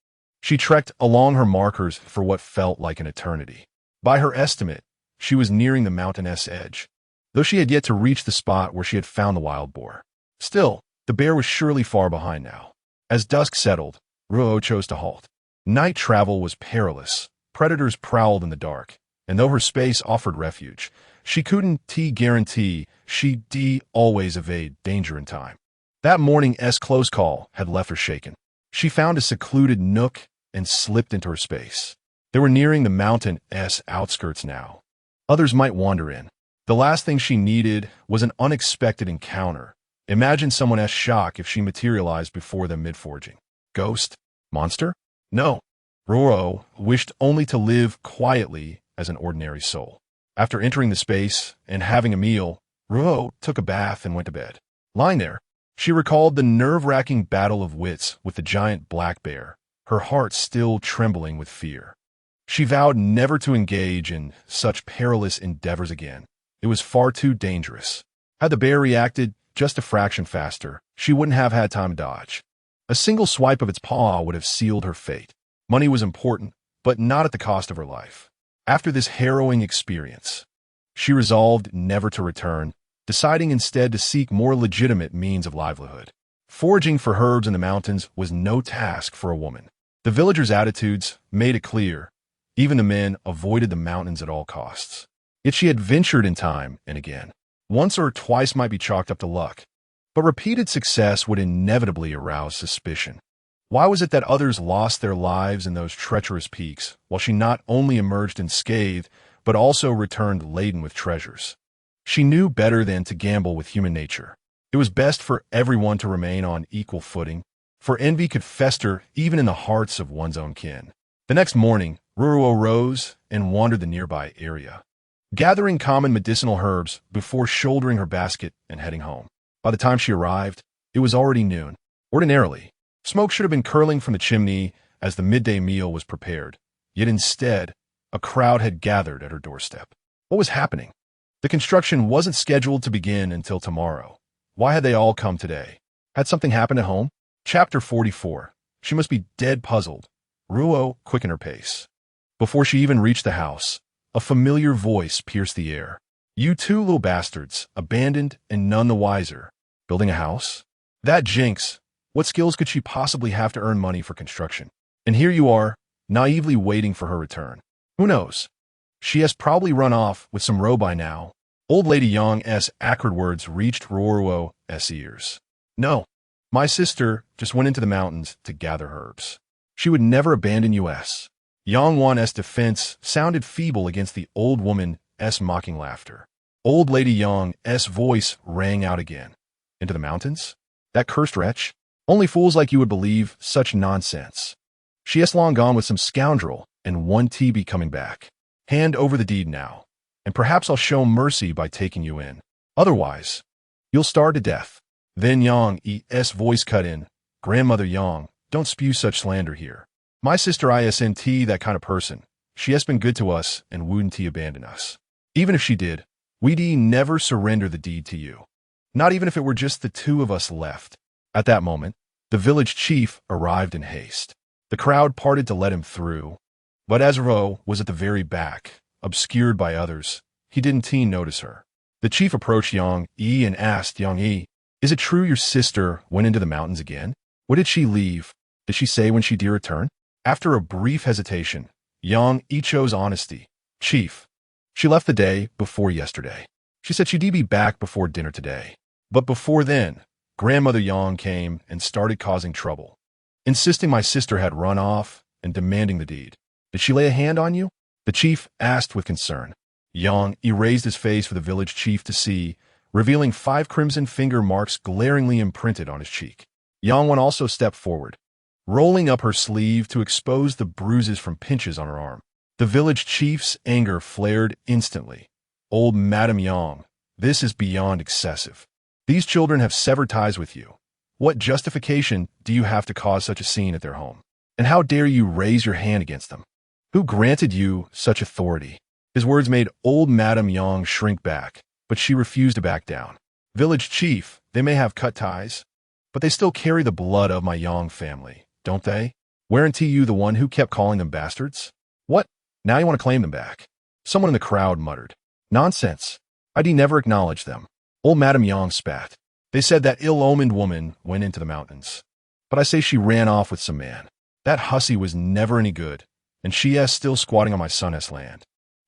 She trekked along her markers for what felt like an eternity. By her estimate, she was nearing the mountain's edge, though she had yet to reach the spot where she had found the wild boar. Still, the bear was surely far behind now. As dusk settled, Ruoruo chose to halt. Night travel was perilous. Predators prowled in the dark, and though her space offered refuge, She couldn't guarantee she'd always evade danger in time. That morning's close call had left her shaken. She found a secluded nook and slipped into her space. They were nearing the mountain's outskirts now. Others might wander in. The last thing she needed was an unexpected encounter. Imagine someone's shock if she materialized before them mid-forging. Ghost? Monster? No. Ruoruo wished only to live quietly as an ordinary soul. After entering the space and having a meal, Ruoruo took a bath and went to bed. Lying there, she recalled the nerve-wracking battle of wits with the giant black bear, her heart still trembling with fear. She vowed never to engage in such perilous endeavors again. It was far too dangerous. Had the bear reacted just a fraction faster, she wouldn't have had time to dodge. A single swipe of its paw would have sealed her fate. Money was important, but not at the cost of her life. After this harrowing experience, she resolved never to return, deciding instead to seek more legitimate means of livelihood. Foraging for herbs in the mountains was no task for a woman. The villagers' attitudes made it clear. Even the men avoided the mountains at all costs. Yet she had ventured in time and again. Once or twice might be chalked up to luck, but repeated success would inevitably arouse suspicion. Why was it that others lost their lives in those treacherous peaks, while she not only emerged unscathed, but also returned laden with treasures? She knew better than to gamble with human nature. It was best for everyone to remain on equal footing, for envy could fester even in the hearts of one's own kin. The next morning, Ruoruo rose and wandered the nearby area, gathering common medicinal herbs before shouldering her basket and heading home. By the time she arrived, it was already noon. Ordinarily, smoke should have been curling from the chimney as the midday meal was prepared, yet instead, a crowd had gathered at her doorstep. What was happening? The construction wasn't scheduled to begin until tomorrow. Why had they all come today? Had something happened at home? Chapter 44. She must be dead puzzled. Ruoruo quickened her pace. Before she even reached the house, a familiar voice pierced the air. You two little bastards, abandoned and none the wiser. Building a house? That jinx. What skills could she possibly have to earn money for construction? And here you are, naively waiting for her return. Who knows? She has probably run off with some roe by now. Old Lady Yang's acrid words reached Ruoruo's ears. No, my sister just went into the mountains to gather herbs. She would never abandon us. Yang Wan's defense sounded feeble against the old woman's mocking laughter. Old Lady Yang's voice rang out again. Into the mountains? That cursed wretch? Only fools like you would believe such nonsense. She has long gone with some scoundrel, and one be coming back. Hand over the deed now, and perhaps I'll show mercy by taking you in. Otherwise, you'll starve to death. Then Yang's voice cut in. Grandmother Yang, don't spew such slander here. My sister isn't that kind of person. She has been good to us and wouldn't abandon us. Even if she did, we'd never surrender the deed to you. Not even if it were just the two of us left. At that moment, the village chief arrived in haste. The crowd parted to let him through, but as Ruoruo was at the very back, obscured by others, he didn't notice her. The chief approached Yang Yi and asked Yang Yi, is it true your sister went into the mountains again? What did she leave? Did she say when she'd return? After a brief hesitation, Yang Yi chose honesty. Chief, she left the day before yesterday. She said she'd be back before dinner today. But before then, Grandmother Yang came and started causing trouble, insisting my sister had run off and demanding the deed. Did she lay a hand on you? The chief asked with concern. Yang Yi raised his face for the village chief to see, revealing 5 crimson finger marks glaringly imprinted on his cheek. Yang Wan also stepped forward, rolling up her sleeve to expose the bruises from pinches on her arm. The village chief's anger flared instantly. Old Madame Yang, this is beyond excessive. These children have severed ties with you. What justification do you have to cause such a scene at their home? And how dare you raise your hand against them? Who granted you such authority? His words made old Madame Yang shrink back, but she refused to back down. Village chief, they may have cut ties, but they still carry the blood of my Yang family, don't they? Weren't you the one who kept calling them bastards? What? Now you want to claim them back? Someone in the crowd muttered. Nonsense. I'd never acknowledge them. Old Madame Yang spat. They said that ill-omened woman went into the mountains. But I say she ran off with some man. That hussy was never any good, and she is still squatting on my son's land.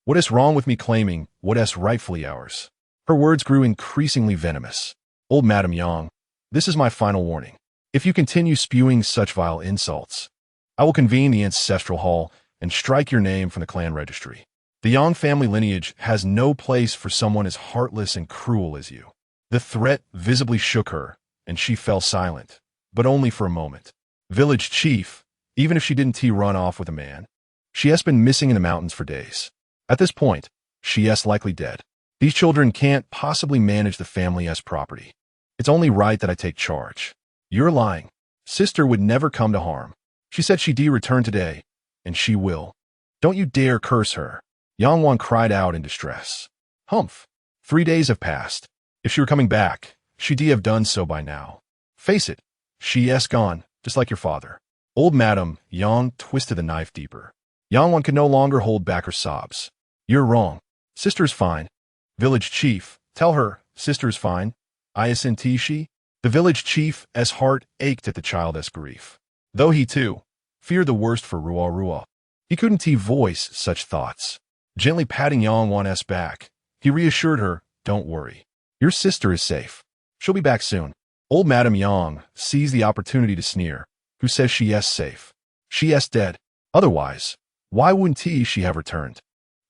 What is wrong with me claiming what is rightfully ours? Her words grew increasingly venomous. Old Madam Yang, this is my final warning. If you continue spewing such vile insults, I will convene the ancestral hall and strike your name from the clan registry. The Yang family lineage has no place for someone as heartless and cruel as you. The threat visibly shook her, and she fell silent, but only for a moment. Village chief, even if she didn't run off with a man, she has been missing in the mountains for days. At this point, she is likely dead. These children can't possibly manage the family's property. It's only right that I take charge. You're lying. Sister would never come to harm. She said she'd return today, and she will. Don't you dare curse her. Yang Wan cried out in distress. Humph. 3 days have passed. If she were coming back, she'd have done so by now. Face it, she is gone, just like your father. Old Madam Yang twisted the knife deeper. Yang Wan could no longer hold back her sobs. You're wrong. Sister's fine. Village chief, tell her, sister's fine. Isn't she? The village chief's heart ached at the child's grief. Though he, too, feared the worst for Ruoruo. He couldn't voice such thoughts. Gently patting Yang Wan's back, he reassured her, don't worry. Your sister is safe. She'll be back soon. Old Madam Yang seized the opportunity to sneer. Who says she is safe? She is dead. Otherwise, why wouldn't she have returned?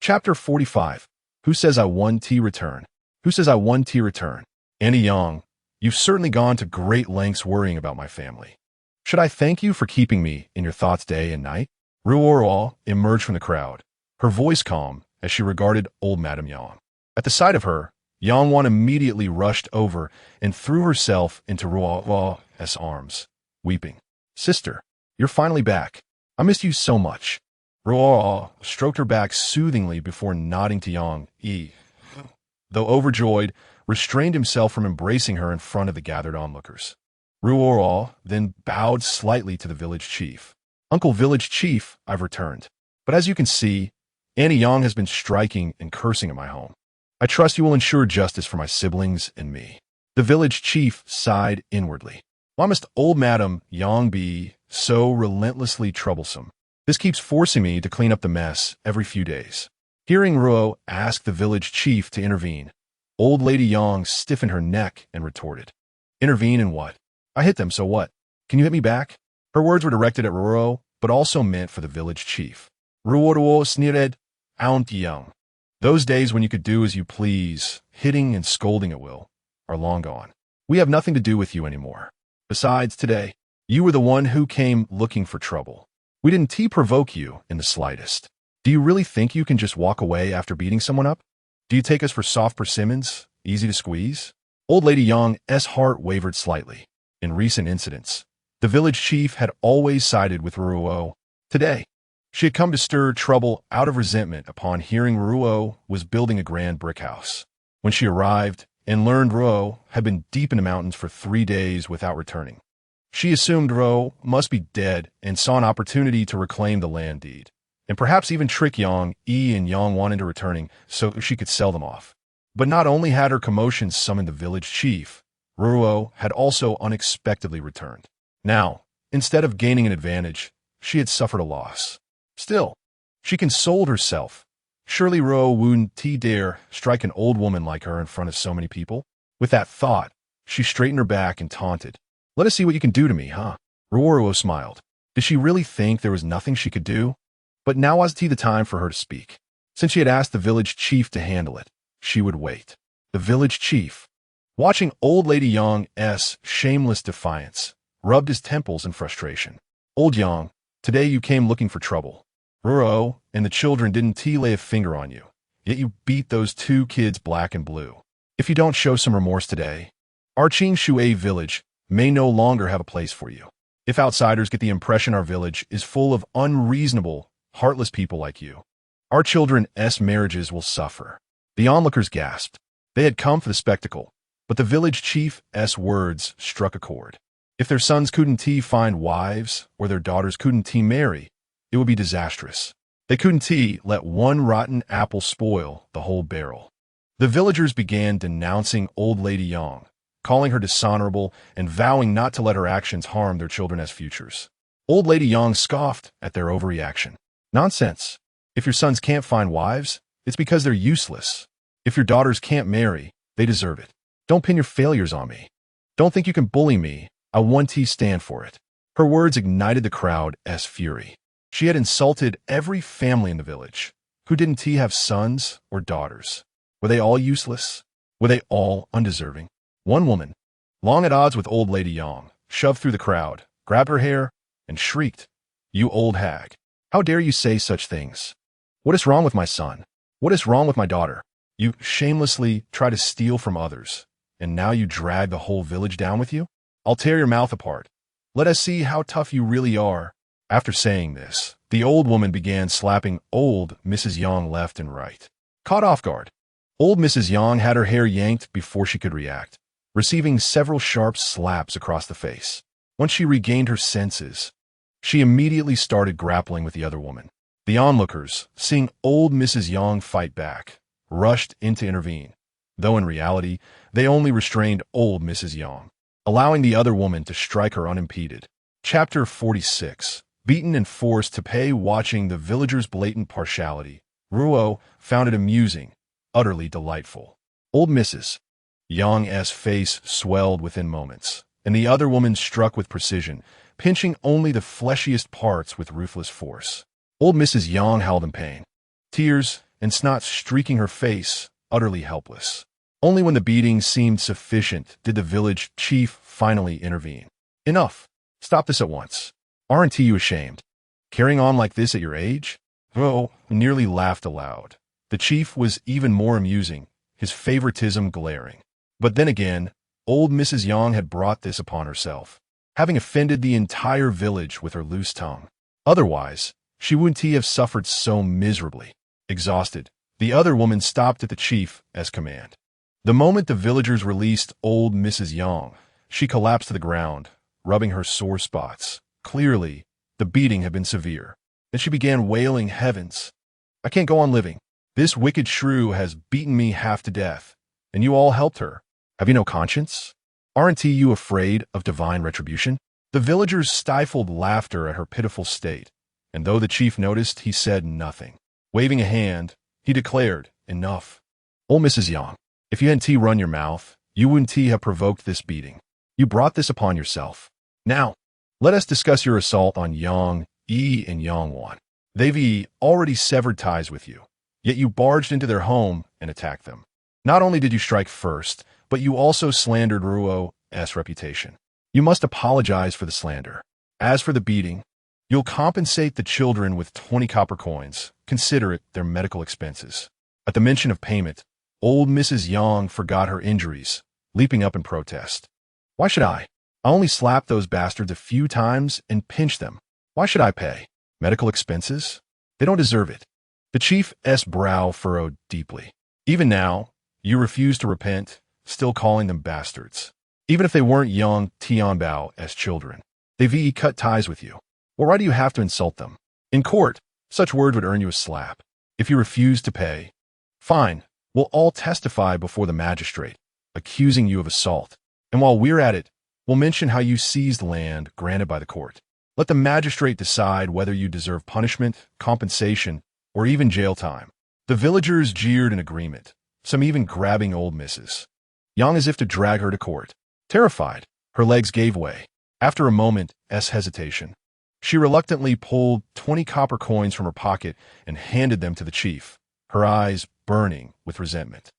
Chapter 45. Who says I want return? Who says I want return? Annie Yang, you've certainly gone to great lengths worrying about my family. Should I thank you for keeping me in your thoughts day and night? Ruoruo emerged from the crowd, her voice calm as she regarded old Madam Yang. At the sight of her, Yang Wan immediately rushed over and threw herself into Ruoruo's arms, weeping. Sister, you're finally back. I missed you so much. Ruoruo stroked her back soothingly before nodding to Yang Yi. Though overjoyed, restrained himself from embracing her in front of the gathered onlookers. Ruoruo then bowed slightly to the village chief. Uncle Village Chief, I've returned. But as you can see, Annie Yang has been striking and cursing at my home. I trust you will ensure justice for my siblings and me. The village chief sighed inwardly. Why must old Madam Yang be so relentlessly troublesome? This keeps forcing me to clean up the mess every few days. Hearing Ruo ask the village chief to intervene, old Lady Yang stiffened her neck and retorted. Intervene in what? I hit them, so what? Can you hit me back? Her words were directed at Ruoruo, but also meant for the village chief. Ruoruo sneered, Aunt Yang. Those days when you could do as you please, hitting and scolding at will, are long gone. We have nothing to do with you anymore. Besides, today, you were the one who came looking for trouble. We didn't provoke you in the slightest. Do you really think you can just walk away after beating someone up? Do you take us for soft persimmons, easy to squeeze? Old Lady Yang's heart wavered slightly. In recent incidents, the village chief had always sided with Ruoruo. Today, she had come to stir trouble out of resentment upon hearing Ruoruo was building a grand brick house. When she arrived and learned Ruoruo had been deep in the mountains for 3 days without returning, she assumed Ruoruo must be dead and saw an opportunity to reclaim the land deed, and perhaps even trick Yang Yi and Yang Wan into returning so she could sell them off. But not only had her commotion summoned the village chief, Ruoruo had also unexpectedly returned. Now, instead of gaining an advantage, she had suffered a loss. Still, she consoled herself. Surely Ruoruo wouldn't dare strike an old woman like her in front of so many people. With that thought, she straightened her back and taunted. Let us see what you can do to me, huh? Ruoruo smiled. Did she really think there was nothing she could do? But now was the time for her to speak. Since she had asked the village chief to handle it, she would wait. The village chief, watching old Lady Yang's shameless defiance, rubbed his temples in frustration. Old Yang, today you came looking for trouble. Ruoruo and the children didn't lay a finger on you, yet you beat those 2 kids black and blue. If you don't show some remorse today, our Qing Shui village may no longer have a place for you. If outsiders get the impression our village is full of unreasonable, heartless people like you, our children's marriages will suffer. The onlookers gasped. They had come for the spectacle, but the village chief's words struck a chord. If their sons couldn't find wives or their daughters couldn't marry, it would be disastrous. They couldn't let one rotten apple spoil the whole barrel. The villagers began denouncing old Lady Yang, calling her dishonorable and vowing not to let her actions harm their children's futures. Old Lady Yang scoffed at their overreaction. Nonsense. If your sons can't find wives, It's because they're useless. If your daughters can't marry, they deserve it. Don't pin your failures on me. Don't think you can bully me. I want to stand for it. Her words ignited the crowd's fury. She had insulted every family in the village. Who didn't he have sons or daughters? Were they all useless? Were they all undeserving? One woman, long at odds with old Lady Yang, shoved through the crowd, grabbed her hair, and shrieked, "You old hag! How dare you say such things? What is wrong with my son? What is wrong with my daughter? You shamelessly try to steal from others, and now you drag the whole village down with you? I'll tear your mouth apart. Let us see how tough you really are." After saying this, the old woman began slapping old Mrs. Yang left and right. Caught off guard, old Mrs. Yang had her hair yanked before she could react, receiving several sharp slaps across the face. Once she regained her senses, she immediately started grappling with the other woman. The onlookers, seeing old Mrs. Yang fight back, rushed in to intervene, though in reality, they only restrained old Mrs. Yang, allowing the other woman to strike her unimpeded. Chapter 46. Beaten and forced to pay. Watching the villagers' blatant partiality, Ruoruo found it amusing, utterly delightful. Old Mrs. Yang's face swelled within moments, and the other woman struck with precision, pinching only the fleshiest parts with ruthless force. Old Mrs. Yang howled in pain, tears and snot streaking her face, utterly helpless. Only when the beating seemed sufficient did the village chief finally intervene. "Enough! Stop this at once. Aren't you ashamed? Carrying on like this at your age?" Ruoruo nearly laughed aloud. The chief was even more amusing, his favoritism glaring. But then again, old Mrs. Yang had brought this upon herself, having offended the entire village with her loose tongue. Otherwise, she wouldn't have suffered so miserably. Exhausted, the other woman stopped at the chief's command. The moment the villagers released old Mrs. Yang, she collapsed to the ground, rubbing her sore spots. Clearly, the beating had been severe. Then she began wailing, "Heavens! I can't go on living. This wicked shrew has beaten me half to death, and you all helped her. Have you no conscience? Aren't you afraid of divine retribution?" The villagers stifled laughter at her pitiful state, and though the chief noticed, he said nothing. Waving a hand, he declared, "Enough. Old Mrs. Yang, if you hadn't run your mouth, you wouldn't have provoked this beating. You brought this upon yourself. Now, let us discuss your assault on Yang Yi and Yang Wan. They've already severed ties with you, yet you barged into their home and attacked them. Not only did you strike first, but you also slandered Ruoruo's reputation. You must apologize for the slander. As for the beating, you'll compensate the children with 20 copper coins. Consider it their medical expenses." At the mention of payment, old Mrs. Yang forgot her injuries, leaping up in protest. "Why should I? I only slapped those bastards a few times and pinched them. Why should I pay? Medical expenses? They don't deserve it." The chief's brow furrowed deeply. "Even now, you refuse to repent, still calling them bastards. Even if they weren't young Tianbao's children, they've cut ties with you. Well, why do you have to insult them? In court, such words would earn you a slap. If you refuse to pay, fine, we'll all testify before the magistrate, accusing you of assault. And while we're at it, we'll mention how you seized land granted by the court. Let the magistrate decide whether you deserve punishment, compensation, or even jail time." The villagers jeered in agreement, some even grabbing old Mrs. Yang as if to drag her to court. Terrified, her legs gave way. After a moment's hesitation, she reluctantly pulled 20 copper coins from her pocket and handed them to the chief, her eyes burning with resentment.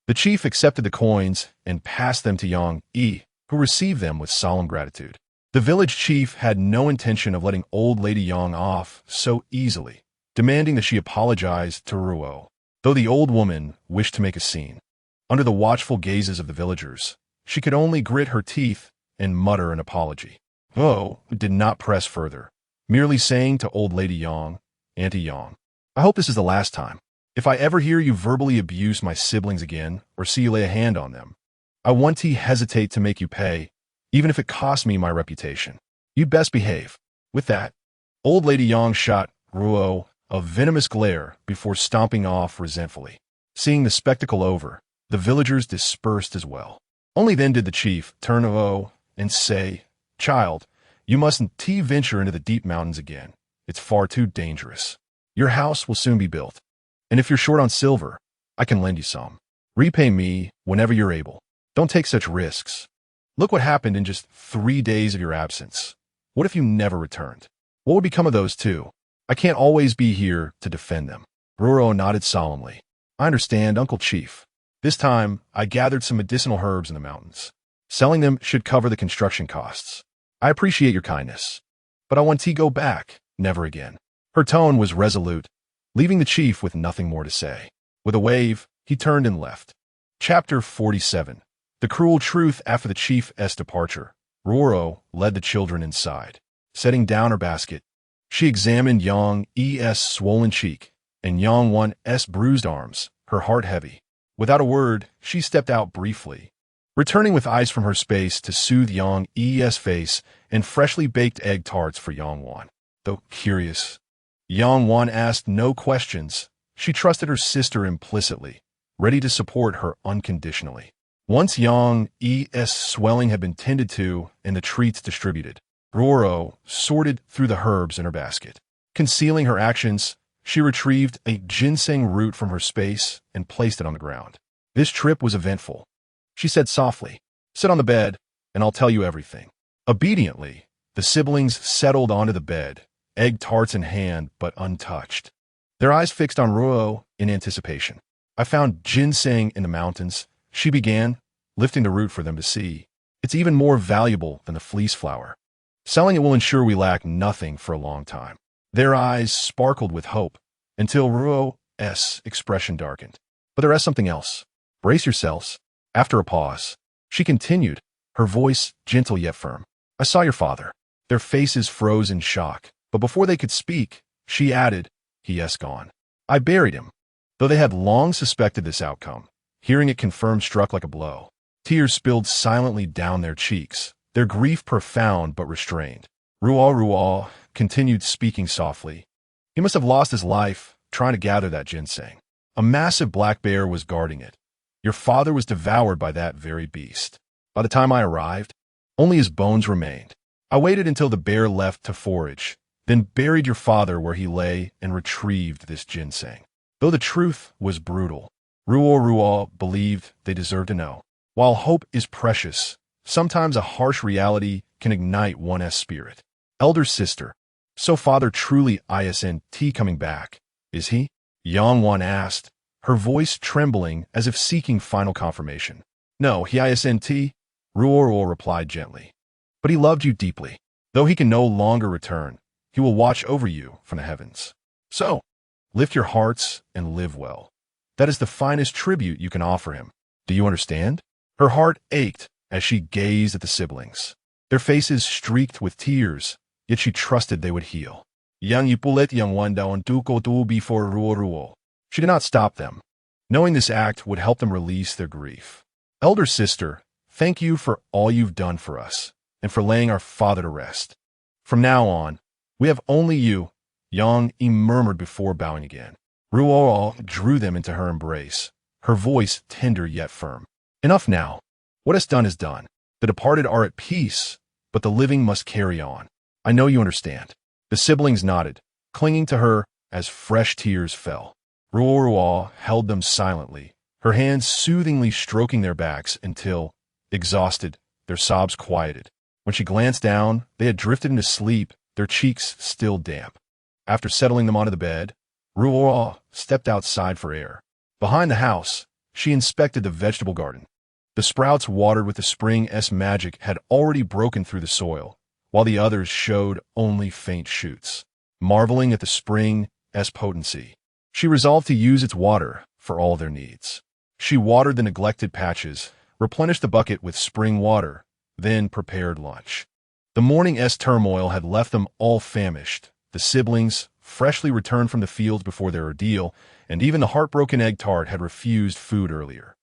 The chief accepted the coins and passed them to Yang Yi, who received them with solemn gratitude. The village chief had no intention of letting old Lady Yang off so easily, demanding that she apologize to Ruoruo, though the old woman wished to make a scene. Under the watchful gazes of the villagers, she could only grit her teeth and mutter an apology. Ruoruo did not press further, merely saying to old Lady Yang, "Auntie Yang, I hope this is the last time. If I ever hear you verbally abuse my siblings again or see you lay a hand on them, I won't hesitate to make you pay, even if it costs me my reputation. You'd best behave." With that, old Lady Yang shot Ruoruo a venomous glare before stomping off resentfully. Seeing the spectacle over, the villagers dispersed as well. Only then did the chief turn to Ruoruo and say, "Child, you mustn't venture into the deep mountains again. It's far too dangerous. Your house will soon be built, And if you're short on silver, I can lend you some. Repay me whenever you're able. Don't take such risks. Look what happened in just 3 days of your absence. What if you never returned? What would become of those two? I can't always be here to defend them. Ruoruo nodded solemnly. I understand, Uncle Chief. This time, I gathered some medicinal herbs in the mountains. Selling them should cover the construction costs. I appreciate your kindness. But I want to go back, never again. Her tone was resolute, leaving the chief with nothing more to say. With a wave, he turned and left. Chapter 47. The cruel truth after the chief's departure. Ruoruo led the children inside. Setting down her basket, she examined Yang-E's swollen cheek and Yang-Wan's bruised arms, her heart heavy. Without a word, she stepped out briefly, returning with ice from her space to soothe Yang-E's face and freshly baked egg tarts for Yang-Wan. Though curious, Yang-Wan asked no questions. She trusted her sister implicitly, ready to support her unconditionally. Once Yang-E's swelling had been tended to and the treats distributed, Ruoruo sorted through the herbs in her basket. Concealing her actions, she retrieved a ginseng root from her space and placed it on the ground. This trip was eventful. She said softly, "Sit on the bed, and I'll tell you everything." Obediently, the siblings settled onto the bed, egg tarts in hand but untouched. Their eyes fixed on Ruoruo in anticipation. I found ginseng in the mountains, she began, lifting the root for them to see. It's even more valuable than the fleece flower. Selling it will ensure we lack nothing for a long time. Their eyes sparkled with hope until Ruoruo's expression darkened. But there is something else. Brace yourselves. After a pause, she continued, her voice gentle yet firm. I saw your father. Their faces froze in shock, but before they could speak, she added, he is gone. I buried him. Though they had long suspected this outcome, hearing it confirmed struck like a blow. Tears spilled silently down their cheeks, their grief profound but restrained. Ruoruo continued speaking softly. He must have lost his life trying to gather that ginseng. A massive black bear was guarding it. Your father was devoured by that very beast. By the time I arrived, only his bones remained. I waited until the bear left to forage, then buried your father where he lay and retrieved this ginseng. Though the truth was brutal, Ruoruo believed they deserved to know. While hope is precious, sometimes a harsh reality can ignite one's spirit. Elder sister, so father truly isn't coming back, is he? Yang-Wan asked, her voice trembling as if seeking final confirmation. No, he isn't, Ruoruo replied gently. But he loved you deeply. Though he can no longer return, he will watch over you from the heavens. So, lift your hearts and live well. That is the finest tribute you can offer him. Do you understand? Her heart ached as she gazed at the siblings. Their faces streaked with tears, yet she trusted they would heal. Yang Ipulet Yang Wanda on Tuko Tu before Ruoruo. She did not stop them, knowing this act would help them release their grief. Elder sister, thank you for all you've done for us, and for laying our father to rest. From now on, we have only you, Yang-E murmured before bowing again. Ruoruo drew them into her embrace, her voice tender yet firm. Enough now. What is done is done. The departed are at peace, but the living must carry on. I know you understand. The siblings nodded, clinging to her as fresh tears fell. Ruoruo held them silently, her hands soothingly stroking their backs until, exhausted, their sobs quieted. When she glanced down, they had drifted into sleep, their cheeks still damp. After settling them onto the bed, Ruoruo stepped outside for air. Behind the house, she inspected the vegetable garden. The sprouts watered with the spring's magic had already broken through the soil, while the others showed only faint shoots. Marveling at the spring's potency, she resolved to use its water for all their needs. She watered the neglected patches, replenished the bucket with spring water, then prepared lunch. The morning's turmoil had left them all famished, the siblings, freshly returned from the fields before their ordeal, and even the heartbroken egg tart had refused food earlier.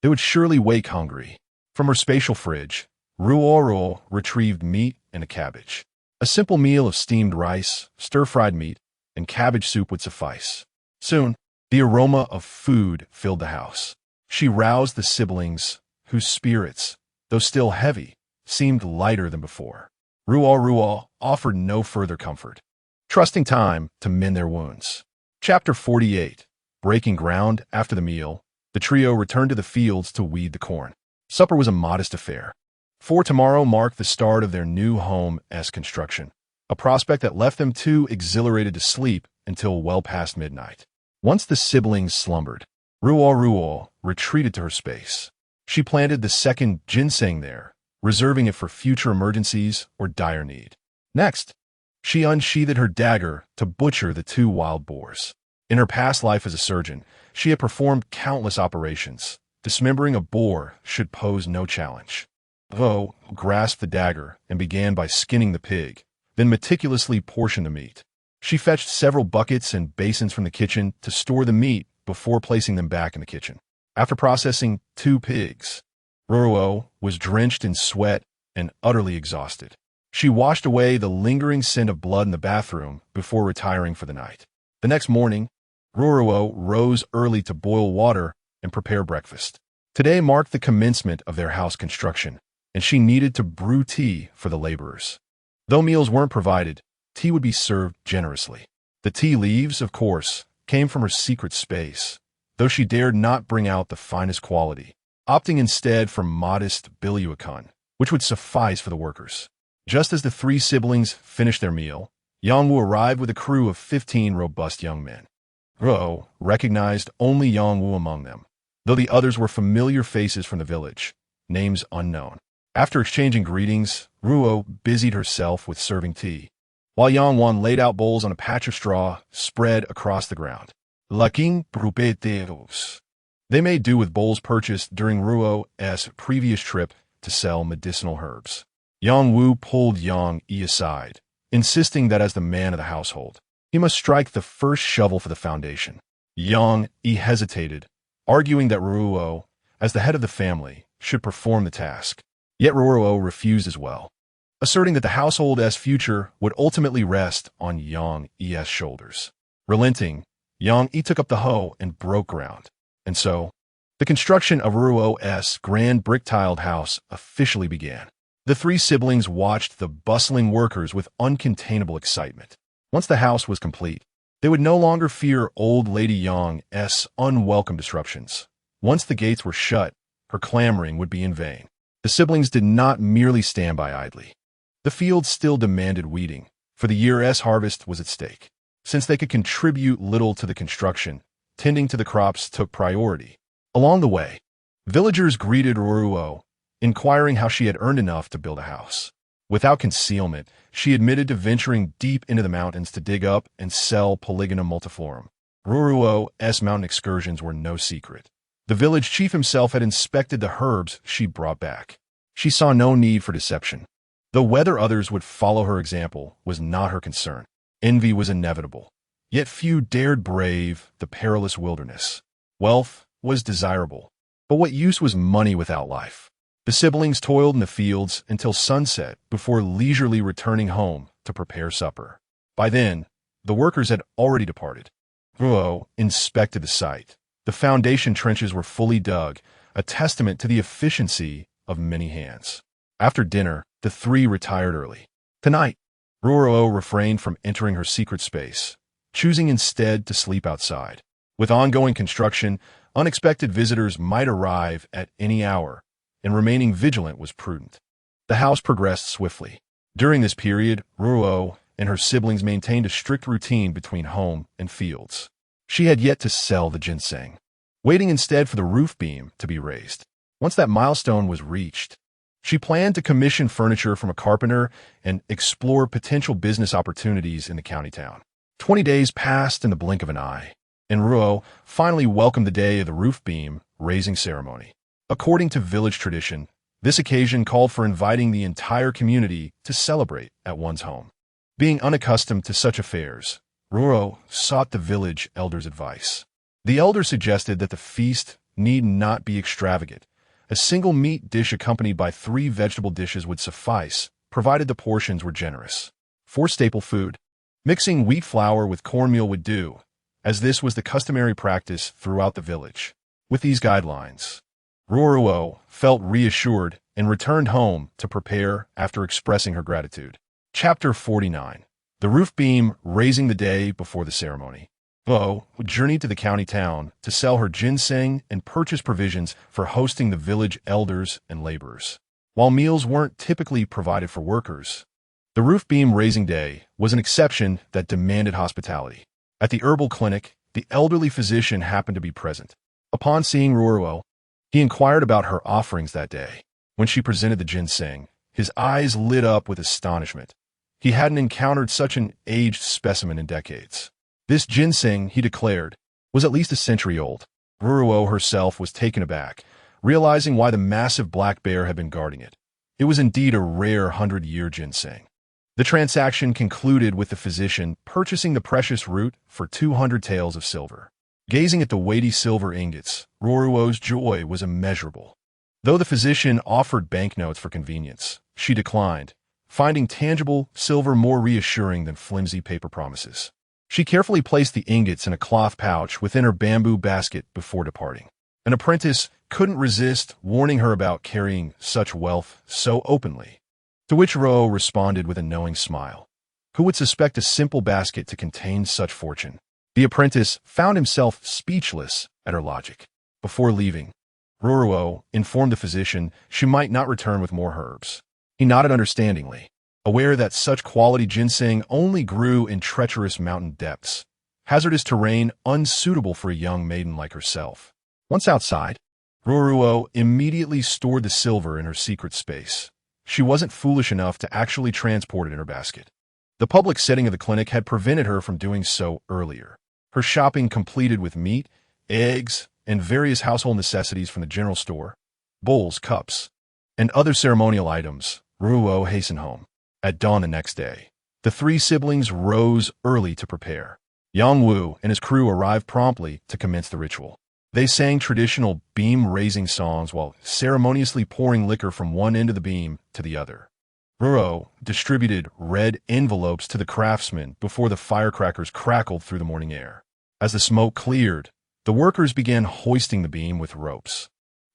They would surely wake hungry. From her spatial fridge, Ruoruo retrieved meat and a cabbage. A simple meal of steamed rice, stir-fried meat, and cabbage soup would suffice. Soon, the aroma of food filled the house. She roused the siblings, whose spirits, though still heavy, seemed lighter than before. Ruoruo offered no further comfort, trusting time to mend their wounds. Chapter 48. Breaking ground after the meal, the trio returned to the fields to weed the corn. Supper was a modest affair. For tomorrow marked the start of their new home's construction, a prospect that left them too exhilarated to sleep until well past midnight. Once the siblings slumbered, Ruoruo retreated to her space. She planted the second ginseng there, reserving it for future emergencies or dire need. Next, she unsheathed her dagger to butcher the two wild boars. In her past life as a surgeon, she had performed countless operations. Dismembering a boar should pose no challenge. Ruo grasped the dagger and began by skinning the pig, then meticulously portioned the meat. She fetched several buckets and basins from the kitchen to store the meat before placing them back in the kitchen. After processing 2 pigs, Ruoruo was drenched in sweat and utterly exhausted. She washed away the lingering scent of blood in the bathroom before retiring for the night. The next morning, Ruoruo rose early to boil water and prepare breakfast. Today marked the commencement of their house construction, and she needed to brew tea for the laborers. Though meals weren't provided, tea would be served generously. The tea leaves, of course, came from her secret space, though she dared not bring out the finest quality, opting instead for modest bilyuakun, which would suffice for the workers. Just as the 3 siblings finished their meal, Yangwu arrived with a crew of 15 robust young men. Ruo recognized only Yangwu among them, though the others were familiar faces from the village, names unknown. After exchanging greetings, Ruo busied herself with serving tea, while Yangwan laid out bowls on a patch of straw spread across the ground. Laking brupeteros. They made do with bowls purchased during Ruo's previous trip to sell medicinal herbs. Yangwu pulled Yang Yi aside, insisting that as the man of the household, he must strike the first shovel for the foundation. Yang Yi hesitated, arguing that Ruoruo, as the head of the family, should perform the task. Yet Ruoruo refused as well, asserting that the household's future would ultimately rest on Yang Yi's shoulders. Relenting, Yang Yi took up the hoe and broke ground. And so, the construction of Ruoruo's grand brick-tiled house officially began. The 3 siblings watched the bustling workers with uncontainable excitement. Once the house was complete, they would no longer fear old Lady Yang's unwelcome disruptions. Once the gates were shut, her clamoring would be in vain. The siblings did not merely stand by idly. The fields still demanded weeding, for the year's harvest was at stake. Since they could contribute little to the construction, tending to the crops took priority. Along the way, villagers greeted Ruoruo, inquiring how she had earned enough to build a house. Without concealment, she admitted to venturing deep into the mountains to dig up and sell Polygonum multiflorum. Ruoruo's mountain excursions were no secret. The village chief himself had inspected the herbs she brought back. She saw no need for deception. Though whether others would follow her example was not her concern. Envy was inevitable, yet few dared brave the perilous wilderness. Wealth was desirable, but what use was money without life? The siblings toiled in the fields until sunset before leisurely returning home to prepare supper. By then, the workers had already departed. Ruo inspected the site. The foundation trenches were fully dug, a testament to the efficiency of many hands. After dinner, the 3 retired early. Tonight, Ruoruo refrained from entering her secret space, choosing instead to sleep outside. With ongoing construction, unexpected visitors might arrive at any hour, and remaining vigilant was prudent. The house progressed swiftly. During this period, Ruoruo and her siblings maintained a strict routine between home and fields. She had yet to sell the ginseng, waiting instead for the roof beam to be raised. Once that milestone was reached, she planned to commission furniture from a carpenter and explore potential business opportunities in the county town. 20 days passed in the blink of an eye, and Ruo finally welcomed the day of the roof beam raising ceremony. According to village tradition, this occasion called for inviting the entire community to celebrate at one's home. Being unaccustomed to such affairs, Ruo sought the village elder's advice. The elder suggested that the feast need not be extravagant. A single meat dish accompanied by 3 vegetable dishes would suffice, provided the portions were generous. For staple food, mixing wheat flour with cornmeal would do, as this was the customary practice throughout the village. With these guidelines, Ruoruo felt reassured and returned home to prepare after expressing her gratitude. Chapter 49. The roof beam raising the day before the ceremony. Bo journeyed to the county town to sell her ginseng and purchase provisions for hosting the village elders and laborers. While meals weren't typically provided for workers, the roof beam raising day was an exception that demanded hospitality. At the herbal clinic, the elderly physician happened to be present. Upon seeing Ruoruo, he inquired about her offerings that day. When she presented the ginseng, his eyes lit up with astonishment. He hadn't encountered such an aged specimen in decades. This ginseng, he declared, was at least a century old. Ruoruo herself was taken aback, realizing why the massive black bear had been guarding it. It was indeed a rare 100-year ginseng. The transaction concluded with the physician purchasing the precious root for 200 taels of silver. Gazing at the weighty silver ingots, Ruoruo's joy was immeasurable. Though the physician offered banknotes for convenience, she declined, finding tangible silver more reassuring than flimsy paper promises. She carefully placed the ingots in a cloth pouch within her bamboo basket before departing. An apprentice couldn't resist warning her about carrying such wealth so openly, to which Ruo responded with a knowing smile. Who would suspect a simple basket to contain such fortune? The apprentice found himself speechless at her logic. Before leaving, Ruoruo informed the physician she might not return with more herbs. He nodded understandingly, aware that such quality ginseng only grew in treacherous mountain depths, hazardous terrain unsuitable for a young maiden like herself. Once outside, Ruoruo immediately stored the silver in her secret space. She wasn't foolish enough to actually transport it in her basket. The public setting of the clinic had prevented her from doing so earlier. Her shopping completed with meat, eggs, and various household necessities from the general store, bowls, cups, and other ceremonial items, Ruoruo hastened home. At dawn the next day, the three siblings rose early to prepare. Yang Wu and his crew arrived promptly to commence the ritual. They sang traditional beam-raising songs while ceremoniously pouring liquor from one end of the beam to the other. Ruoruo distributed red envelopes to the craftsmen before the firecrackers crackled through the morning air. As the smoke cleared, the workers began hoisting the beam with ropes,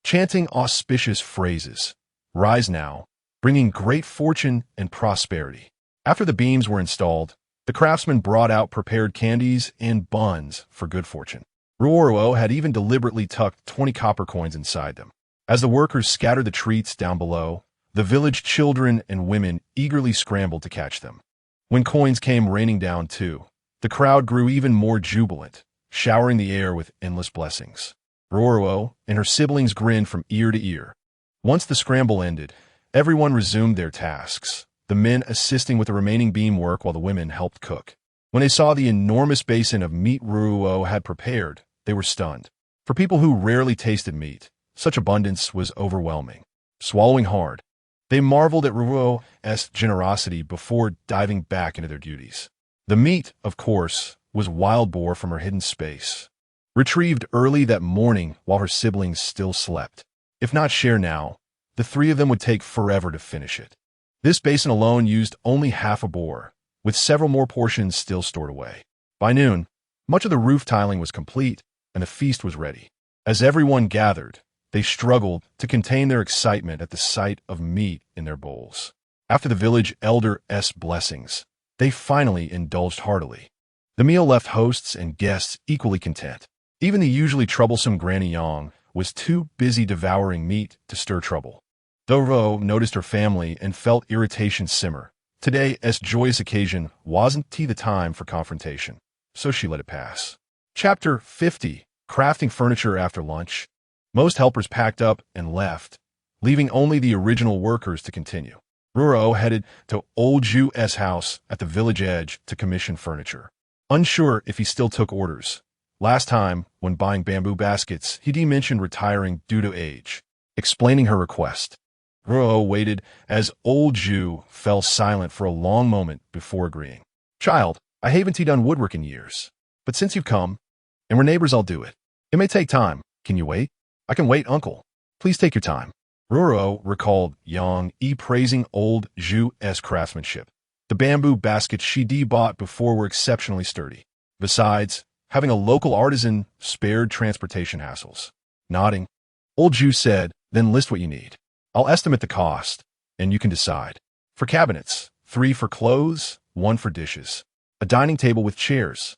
chanting auspicious phrases. Rise now, bringing great fortune and prosperity. After the beams were installed, the craftsmen brought out prepared candies and buns for good fortune. Ruoruo had even deliberately tucked 20 copper coins inside them. As the workers scattered the treats down below, the village children and women eagerly scrambled to catch them. When coins came raining down too, the crowd grew even more jubilant, showering the air with endless blessings. Ruoruo and her siblings grinned from ear to ear. Once the scramble ended, everyone resumed their tasks, the men assisting with the remaining beam work while the women helped cook. When they saw the enormous basin of meat Ruoruo had prepared, they were stunned. For people who rarely tasted meat, such abundance was overwhelming. Swallowing hard, they marveled at Ruoruo's generosity before diving back into their duties. The meat, of course, was wild boar from her hidden space, retrieved early that morning while her siblings still slept. If not shared now, the three of them would take forever to finish it. This basin alone used only half a boar, with several more portions still stored away. By noon, much of the roof tiling was complete, and the feast was ready. As everyone gathered, they struggled to contain their excitement at the sight of meat in their bowls. After the village elder's blessings, they finally indulged heartily. The meal left hosts and guests equally content. Even the usually troublesome Granny Yang was too busy devouring meat to stir trouble. Though Ruo noticed her family and felt irritation simmer, today's joyous occasion wasn't the time for confrontation, so she let it pass. Chapter 50. Crafting Furniture After Lunch. Most helpers packed up and left, leaving only the original workers to continue. Ruoruo headed to Old Ju's house at the village edge to commission furniture. Unsure if he still took orders. Last time, when buying bamboo baskets, he mentioned retiring due to age. Explaining her request, Ruoruo waited as Old Ju fell silent for a long moment before agreeing. Child, I haven't done woodwork in years, but since you've come, and we're neighbors, I'll do it. It may take time. Can you wait? I can wait, uncle. Please take your time. Ruoruo recalled Yang praising Old Ju's craftsmanship. The bamboo baskets she bought before were exceptionally sturdy. Besides, having a local artisan spared transportation hassles. Nodding, Old Ju said, then list what you need. I'll estimate the cost, and you can decide. For cabinets, 3 for clothes, 1 for dishes. A dining table with chairs,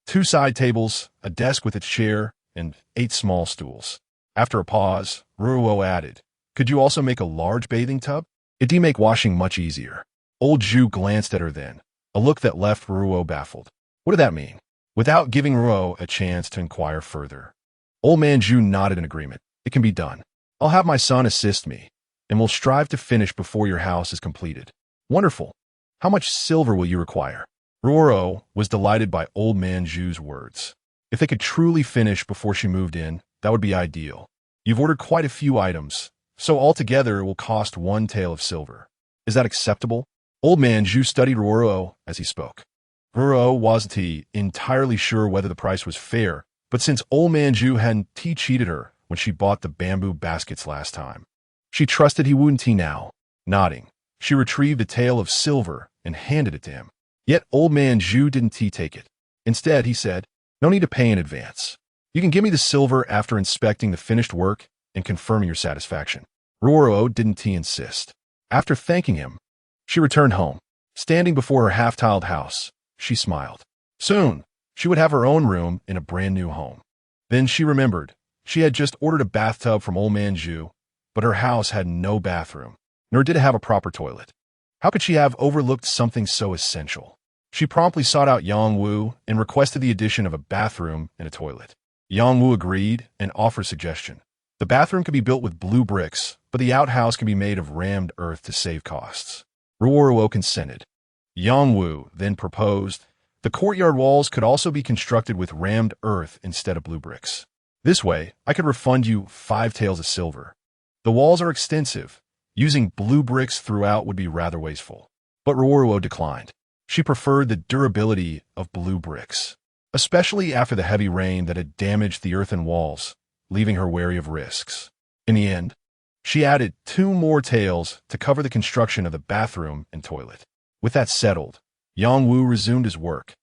2 side tables, a desk with its chair, and 8 small stools. After a pause, Ruoruo added, "Could you also make a large bathing tub? It'd make washing much easier." Old Zhu glanced at her then, a look that left Ruoruo baffled. What did that mean? Without giving Ruoruo a chance to inquire further, Old Man Zhu nodded in agreement. "It can be done. I'll have my son assist me, and we'll strive to finish before your house is completed." "Wonderful. How much silver will you require?" Ruoruo was delighted by Old Man Zhu's words. If they could truly finish before she moved in, that would be ideal. "You've ordered quite a few items, so altogether it will cost 1 tael of silver. Is that acceptable?" Old Man Zhu studied Ruoruo as he spoke. Ruoruo wasn't entirely sure whether the price was fair, but since Old Man Zhu hadn't cheated her when she bought the bamboo baskets last time, she trusted he wouldn't now. Nodding, she retrieved a tael of silver and handed it to him. Yet Old Man Zhu didn't take it. Instead, he said, "No need to pay in advance. You can give me the silver after inspecting the finished work and confirming your satisfaction." Ruoruo didn't insist. After thanking him, she returned home. Standing before her half-tiled house, she smiled. Soon, she would have her own room in a brand-new home. Then she remembered she had just ordered a bathtub from Old Man Zhu, but her house had no bathroom, nor did it have a proper toilet. How could she have overlooked something so essential? She promptly sought out Yang Wu and requested the addition of a bathroom and a toilet. Yang Wu agreed and offered a suggestion. The bathroom could be built with blue bricks, but the outhouse can be made of rammed earth to save costs. Ruoruo consented. Yang Wu then proposed the courtyard walls could also be constructed with rammed earth instead of blue bricks. This way, I could refund you 5 taels of silver. The walls are extensive. Using blue bricks throughout would be rather wasteful. But Ruoruo declined. She preferred the durability of blue bricks, especially after the heavy rain that had damaged the earthen walls, leaving her wary of risks. In the end, she added 2 more taels to cover the construction of the bathroom and toilet. With that settled, Yang Wu resumed his work,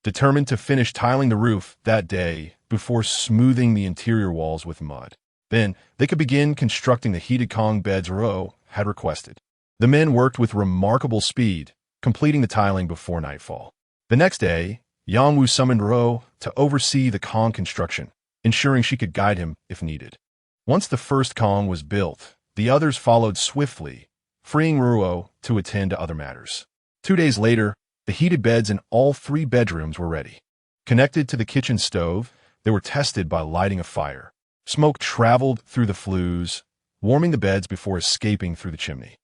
determined to finish tiling the roof that day before smoothing the interior walls with mud. Then, they could begin constructing the heated Kong beds Ruoruo had requested. The men worked with remarkable speed, completing the tiling before nightfall. The next day, Yang Wu summoned Ruoruo to oversee the Kong construction, ensuring she could guide him if needed. Once the first Kong was built, the others followed swiftly, freeing Ruoruo to attend to other matters. 2 days later, the heated beds in all 3 bedrooms were ready. Connected to the kitchen stove, they were tested by lighting a fire. Smoke traveled through the flues, warming the beds before escaping through the chimney.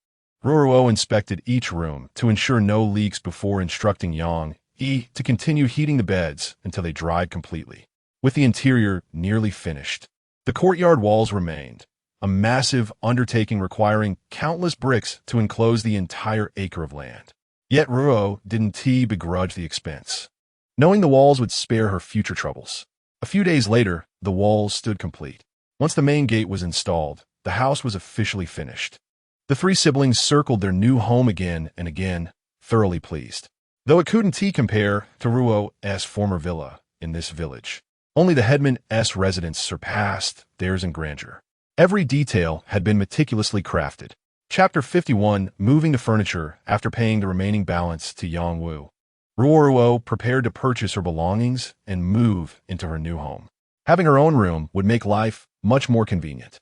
Ruoruo inspected each room to ensure no leaks before instructing Yang Yi to continue heating the beds until they dried completely. With the interior nearly finished, the courtyard walls remained, a massive undertaking requiring countless bricks to enclose the entire acre of land. Yet Ruoruo didn't begrudge the expense, knowing the walls would spare her future troubles. A few days later, the walls stood complete. Once the main gate was installed, the house was officially finished. The 3 siblings circled their new home again and again, thoroughly pleased. Though it couldn't compare to Ruo's former villa in this village, only the headman's residence surpassed theirs in grandeur. Every detail had been meticulously crafted. Chapter 51, Moving the Furniture after paying the remaining balance to Yang Wu. Ruoruo prepared to purchase her belongings and move into her new home. Having her own room would make life much more convenient.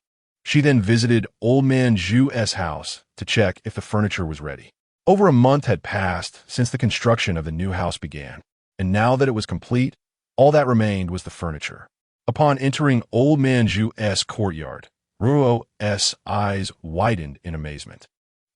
She then visited Old Man Zhu's house to check if the furniture was ready. Over a month had passed since the construction of the new house began, and now that it was complete, all that remained was the furniture. Upon entering Old Man Zhu's courtyard, Ruoruo's eyes widened in amazement.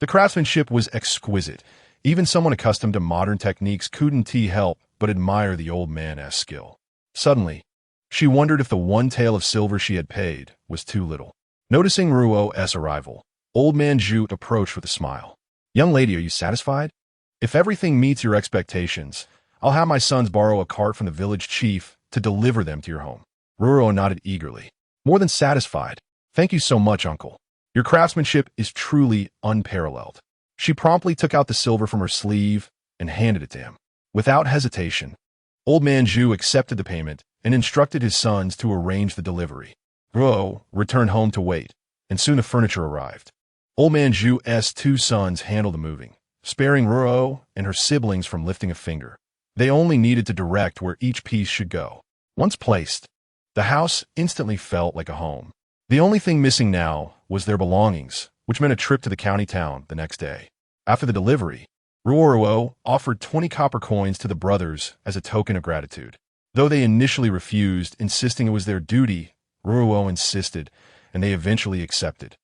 The craftsmanship was exquisite. Even someone accustomed to modern techniques couldn't help but admire the old man's skill. Suddenly, she wondered if the 1 tael of silver she had paid was too little. Noticing Ruoruo's arrival, Old Man Zhu approached with a smile. "Young lady, are you satisfied? If everything meets your expectations, I'll have my sons borrow a cart from the village chief to deliver them to your home." Ruoruo nodded eagerly. "More than satisfied. Thank you so much, uncle. Your craftsmanship is truly unparalleled." She promptly took out the silver from her sleeve and handed it to him. Without hesitation, Old Man Zhu accepted the payment and instructed his sons to arrange the delivery. Ruoruo returned home to wait, and soon the furniture arrived. Old Man Zhu's 2 sons handled the moving, sparing Ruoruo and her siblings from lifting a finger. They only needed to direct where each piece should go. Once placed, the house instantly felt like a home. The only thing missing now was their belongings, which meant a trip to the county town the next day. After the delivery, Ruoruo offered 20 copper coins to the brothers as a token of gratitude. Though they initially refused, insisting it was their duty, Ruoruo insisted, and they eventually accepted.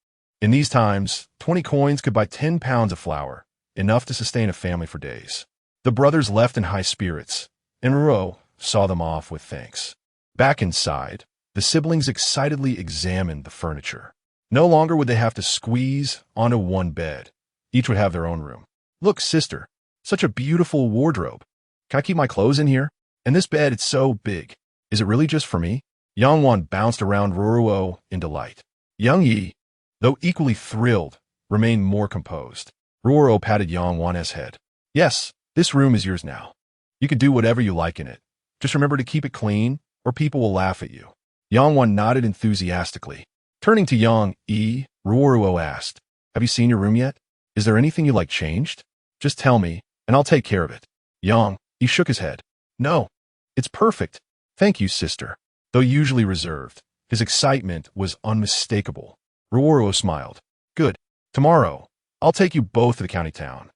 In these times, 20 coins could buy 10 pounds of flour, enough to sustain a family for days. The brothers left in high spirits, and Ruoruo saw them off with thanks. Back inside, the siblings excitedly examined the furniture. No longer would they have to squeeze onto one bed. Each would have their own room. Look, sister, such a beautiful wardrobe. Can I keep my clothes in here? And this bed, it's so big. Is it really just for me? Yangwan bounced around Ruoruo in delight. Young Yi, though equally thrilled, remained more composed. Ruoruo patted Yangwan's head. Yes, this room is yours now. You can do whatever you like in it. Just remember to keep it clean, or people will laugh at you. Yangwan nodded enthusiastically. Turning to Yang Yi, Ruoruo asked, have you seen your room yet? Is there anything you like changed? Just tell me, and I'll take care of it. Yang Yi shook his head. No, it's perfect. Thank you, sister. Though usually reserved, his excitement was unmistakable. Ruoruo smiled. Good. Tomorrow, I'll take you both to the county town.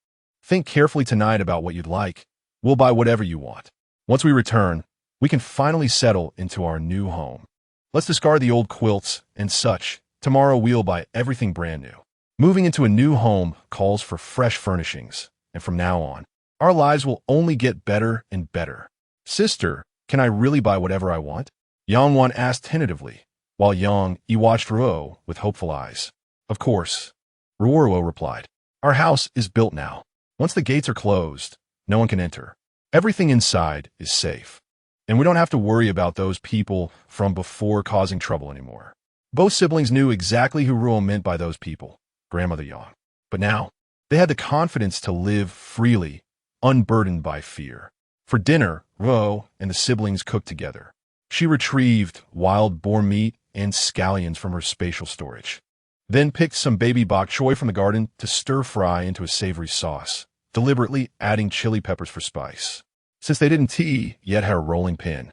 Think carefully tonight about what you'd like. We'll buy whatever you want. Once we return, we can finally settle into our new home. Let's discard the old quilts and such. Tomorrow we'll buy everything brand new. Moving into a new home calls for fresh furnishings, and from now on, our lives will only get better and better. Sister, can I really buy whatever I want? Yangwan asked tentatively, while Yang Yi watched Ruo with hopeful eyes. Of course, Ruoruo replied. Our house is built now. Once the gates are closed, no one can enter. Everything inside is safe. And we don't have to worry about those people from before causing trouble anymore. Both siblings knew exactly who Ruo meant by those people, Grandmother Yang. But now, they had the confidence to live freely, unburdened by fear. For dinner, Ruo and the siblings cooked together. She retrieved wild boar meat and scallions from her spatial storage, then picked some baby bok choy from the garden to stir-fry into a savory sauce, deliberately adding chili peppers for spice. Since they didn't yet had a rolling pin,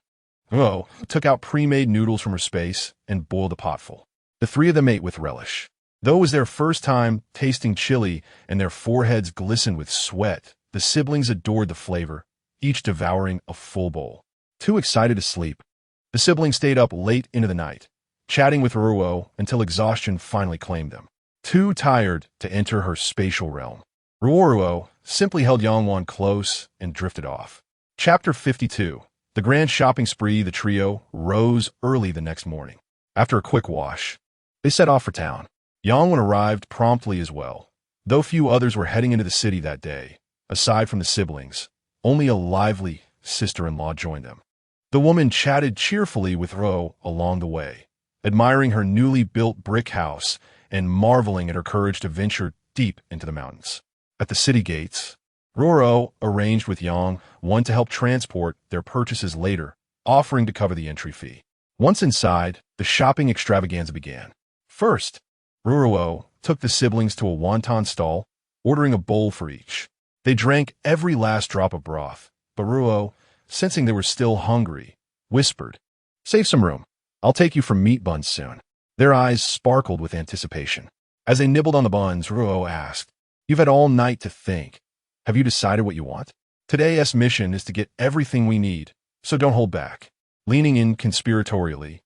Ruo took out pre-made noodles from her space and boiled a potful. The three of them ate with relish. Though it was their first time tasting chili and their foreheads glistened with sweat, the siblings adored the flavor, each devouring a full bowl. Too excited to sleep, the siblings stayed up late into the night, chatting with Ruoruo until exhaustion finally claimed them. Too tired to enter her spatial realm, Ruoruo simply held Yangwan close and drifted off. Chapter 52. The grand shopping spree. The trio rose early the next morning. After a quick wash, they set off for town. Yangwan arrived promptly as well, though few others were heading into the city that day. Aside from the siblings, only a lively sister-in-law joined them. The woman chatted cheerfully with Ruo along the way, admiring her newly built brick house and marveling at her courage to venture deep into the mountains. At the city gates, Ruoruo arranged with Yang one to help transport their purchases later, offering to cover the entry fee. Once inside, the shopping extravaganza began. First, Ruoruo took the siblings to a wonton stall, ordering a bowl for each. They drank every last drop of broth, but Ruoruo, sensing they were still hungry, whispered, "Save some room. I'll take you for meat buns soon." Their eyes sparkled with anticipation. As they nibbled on the buns, Ruoruo asked, "You've had all night to think. Have you decided what you want? Today's mission is to get everything we need, so don't hold back." Leaning in conspiratorially,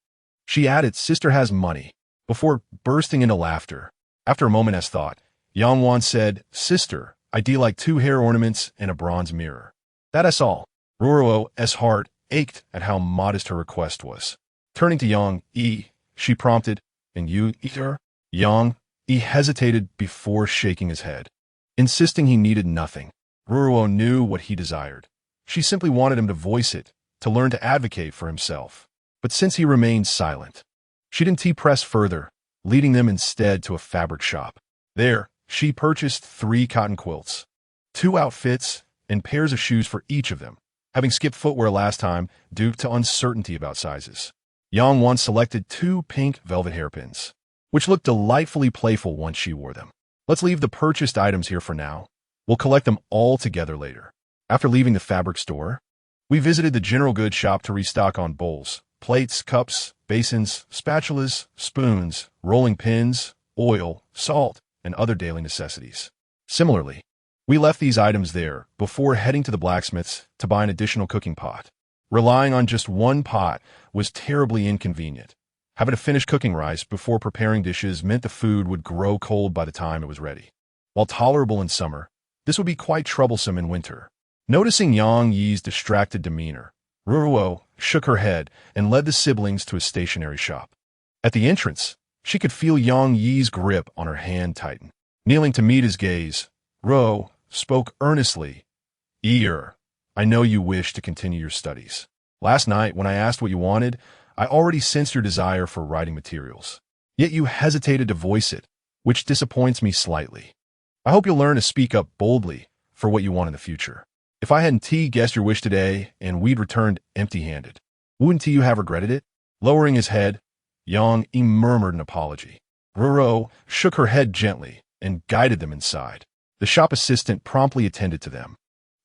she added, "Sister has money," before bursting into laughter. After a moment's thought, Yangwan said, "Sister, I do like 2 hair ornaments and a bronze mirror." That's all. Ruoruo's heart ached at how modest her request was. Turning to Yang Yi, she prompted, "And you, either?" Yang Yi hesitated before shaking his head, insisting he needed nothing. Ruoruo knew what he desired. She simply wanted him to voice it, to learn to advocate for himself. But since he remained silent, she didn't press further, leading them instead to a fabric shop. There, she purchased 3 cotton quilts, 2 outfits, and pairs of shoes for each of them, having skipped footwear last time due to uncertainty about sizes. Yangwan selected 2 pink velvet hairpins, which looked delightfully playful once she wore them. "Let's leave the purchased items here for now. We'll collect them all together later." After leaving the fabric store, We visited the general goods shop to restock on bowls, plates, cups, basins, spatulas, spoons, rolling pins, oil, salt, and other daily necessities. Similarly, we left these items there before heading to the blacksmith's to buy an additional cooking pot. Relying on just one pot was terribly inconvenient. Having to finish cooking rice before preparing dishes meant the food would grow cold by the time it was ready. While tolerable in summer, this would be quite troublesome in winter. Noticing Yang Yi's distracted demeanor, Ruoruo shook her head and led the siblings to a stationery shop. At the entrance, she could feel Yang Yi's grip on her hand tighten. Kneeling to meet his gaze, Ruo spoke earnestly. I know you wish to continue your studies. Last night, when I asked what you wanted, I already sensed your desire for writing materials. Yet you hesitated to voice it, which disappoints me slightly. I hope you'll learn to speak up boldly for what you want in the future. If I hadn't guessed your wish today and we'd returned empty-handed, wouldn't you have regretted it? Lowering his head, Yang Yi murmured an apology. Ruoruo shook her head gently and guided them inside. The shop assistant promptly attended to them.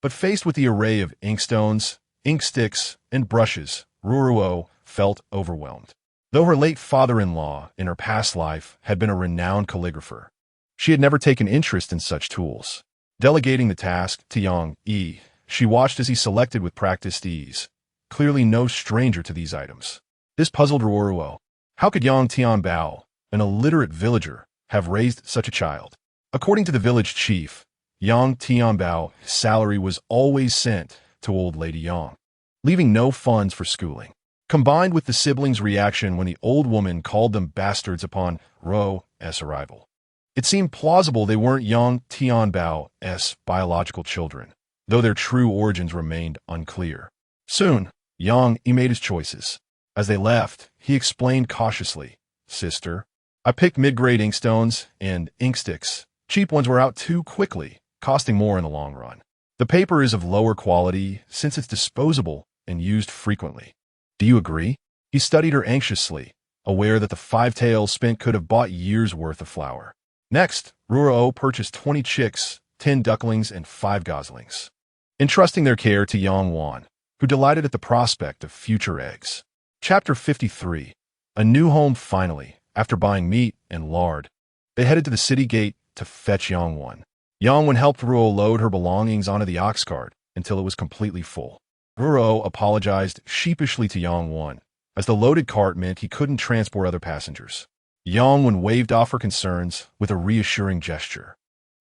But faced with the array of inkstones, ink sticks, and brushes, Ruoruo felt overwhelmed. Though her late father-in-law in her past life had been a renowned calligrapher, she had never taken interest in such tools. Delegating the task to Yang Yi, she watched as he selected with practiced ease, clearly no stranger to these items. This puzzled Ruoruo. How could Yang Tianbao, an illiterate villager, have raised such a child? According to the village chief, Yang Tianbao's salary was always sent to old Lady Yang, leaving no funds for schooling. Combined with the siblings' reaction when the old woman called them bastards upon Ruo's arrival, it seemed plausible they weren't Yang Tianbao's biological children, though their true origins remained unclear. Soon, Yang Yi made his choices. As they left, he explained cautiously, "Sister, I picked mid-grade inkstones and ink sticks. Cheap ones were out too quickly, costing more in the long run. The paper is of lower quality since it's disposable and used frequently. Do you agree?" He studied her anxiously, aware that the 5 taels spent could have bought years' worth of flour. Next, Ruoruo purchased 20 chicks, 10 ducklings, and 5 goslings, entrusting their care to Yang Wan, who delighted at the prospect of future eggs. Chapter 53. A new home finally. After buying meat and lard, they headed to the city gate to fetch Yang Wan. Yang Wan helped Ruoruo load her belongings onto the ox cart until it was completely full. Ruoruo apologized sheepishly to Yang Wan, as the loaded cart meant he couldn't transport other passengers. Yang Wan waved off her concerns with a reassuring gesture,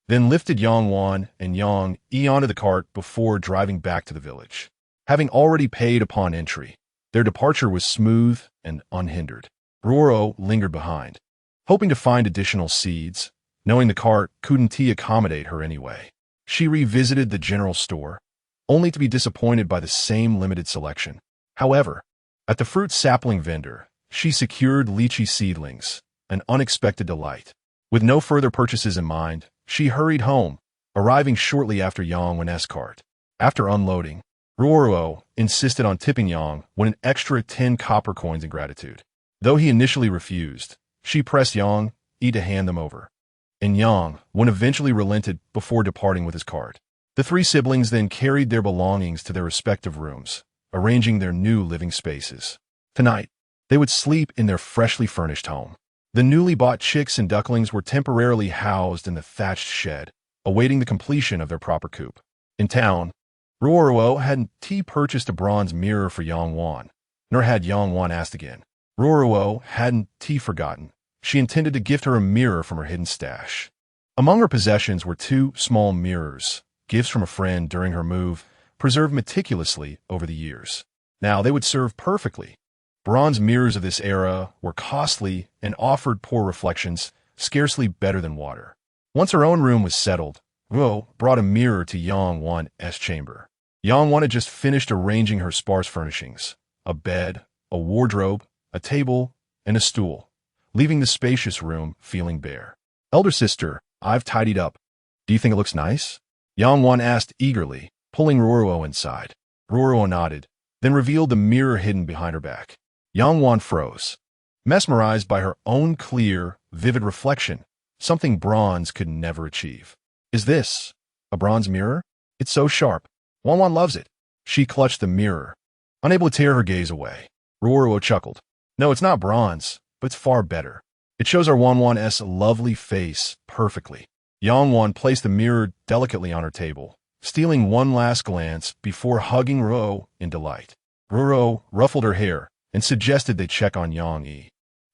then lifted Yang Wan and Yang Yi onto the cart before driving back to the village. Having already paid upon entry, their departure was smooth and unhindered. Ruoruo lingered behind, hoping to find additional seeds, knowing the cart couldn't accommodate her anyway. She revisited the general store, only to be disappointed by the same limited selection. However, at the fruit sapling vendor, she secured lychee seedlings, an unexpected delight. With no further purchases in mind, she hurried home, arriving shortly after Yang Wan's cart. After unloading, Ruoruo insisted on tipping Yang Wan an extra 10 copper coins in gratitude. Though he initially refused, she pressed Yang Yi to hand them over, and Yang Wan eventually relented before departing with his cart. The 3 siblings then carried their belongings to their respective rooms, arranging their new living spaces. Tonight, they would sleep in their freshly furnished home. The newly bought chicks and ducklings were temporarily housed in the thatched shed, awaiting the completion of their proper coop. In town, Ruoruo hadn't purchased a bronze mirror for Yang Wan, nor had Yang Wan asked again. Ruoruo hadn't forgotten. She intended to gift her a mirror from her hidden stash. Among her possessions were 2 small mirrors, gifts from a friend during her move, preserved meticulously over the years. Now they would serve perfectly. Bronze mirrors of this era were costly and offered poor reflections, scarcely better than water. Once her own room was settled, Ruo brought a mirror to Yang Wan's chamber. Yang Wan had just finished arranging her sparse furnishings, a bed, a wardrobe, a table, and a stool, leaving the spacious room feeling bare. "Elder sister, I've tidied up. Do you think it looks nice?" Yang Wan asked eagerly, pulling Ruoruo inside. Ruoruo nodded, then revealed the mirror hidden behind her back. Yang Wan froze, mesmerized by her own clear, vivid reflection, something bronze could never achieve. "Is this a bronze mirror? It's so sharp. Wan loves it." She clutched the mirror, unable to tear her gaze away. Ruoruo chuckled. No, it's not bronze, but it's far better. It shows our Wanwan's lovely face perfectly. Yangwan placed the mirror delicately on her table, stealing one last glance before hugging Ruo in delight. Ruo ruffled her hair and suggested they check on Yang Yi.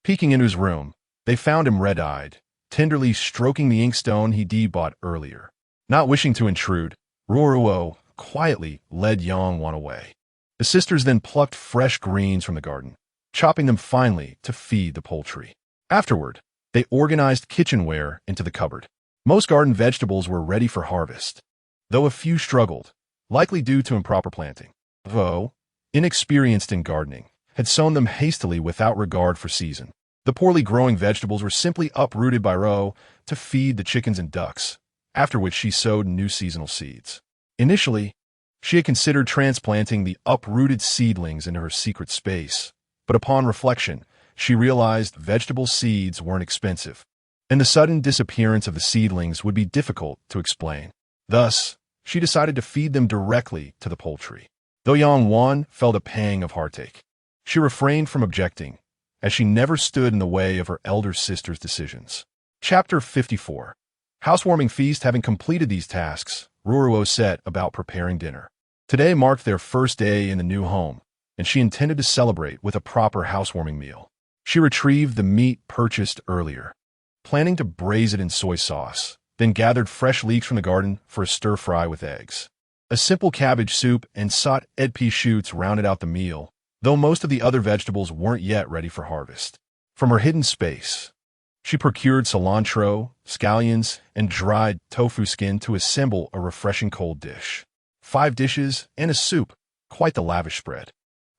Peeking into his room, they found him red-eyed, tenderly stroking the inkstone he bought earlier. Not wishing to intrude, Ruoruo quietly led Yangwan away. The sisters then plucked fresh greens from the garden, chopping them finely to feed the poultry. Afterward, they organized kitchenware into the cupboard. Most garden vegetables were ready for harvest, though a few struggled, likely due to improper planting. Vo, inexperienced in gardening, had sown them hastily without regard for season. The poorly growing vegetables were simply uprooted by Ro to feed the chickens and ducks, after which she sowed new seasonal seeds. Initially, she had considered transplanting the uprooted seedlings into her secret space, but upon reflection, she realized vegetable seeds weren't expensive, and the sudden disappearance of the seedlings would be difficult to explain. Thus, she decided to feed them directly to the poultry. Though Yangwan felt a pang of heartache, she refrained from objecting, as she never stood in the way of her elder sister's decisions. Chapter 54. Housewarming feast. Having completed these tasks, Ruoruo set about preparing dinner. Today marked their first day in the new home, and she intended to celebrate with a proper housewarming meal. She retrieved the meat purchased earlier, planning to braise it in soy sauce, then gathered fresh leeks from the garden for a stir-fry with eggs. A simple cabbage soup and sot pea shoots rounded out the meal, though most of the other vegetables weren't yet ready for harvest. From her hidden space, she procured cilantro, scallions, and dried tofu skin to assemble a refreshing cold dish. 5 dishes and a soup, quite the lavish spread.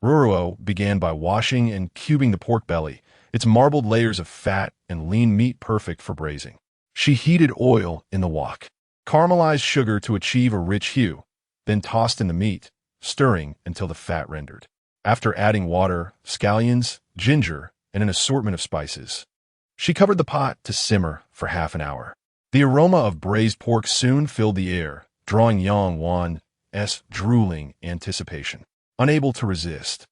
Ruoruo began by washing and cubing the pork belly, its marbled layers of fat and lean meat perfect for braising. She heated oil in the wok, caramelized sugar to achieve a rich hue, then tossed in the meat, stirring until the fat rendered. After adding water, scallions, ginger, and an assortment of spices, she covered the pot to simmer for half an hour. The aroma of braised pork soon filled the air, drawing Yangwan's drooling anticipation. Unable to resist,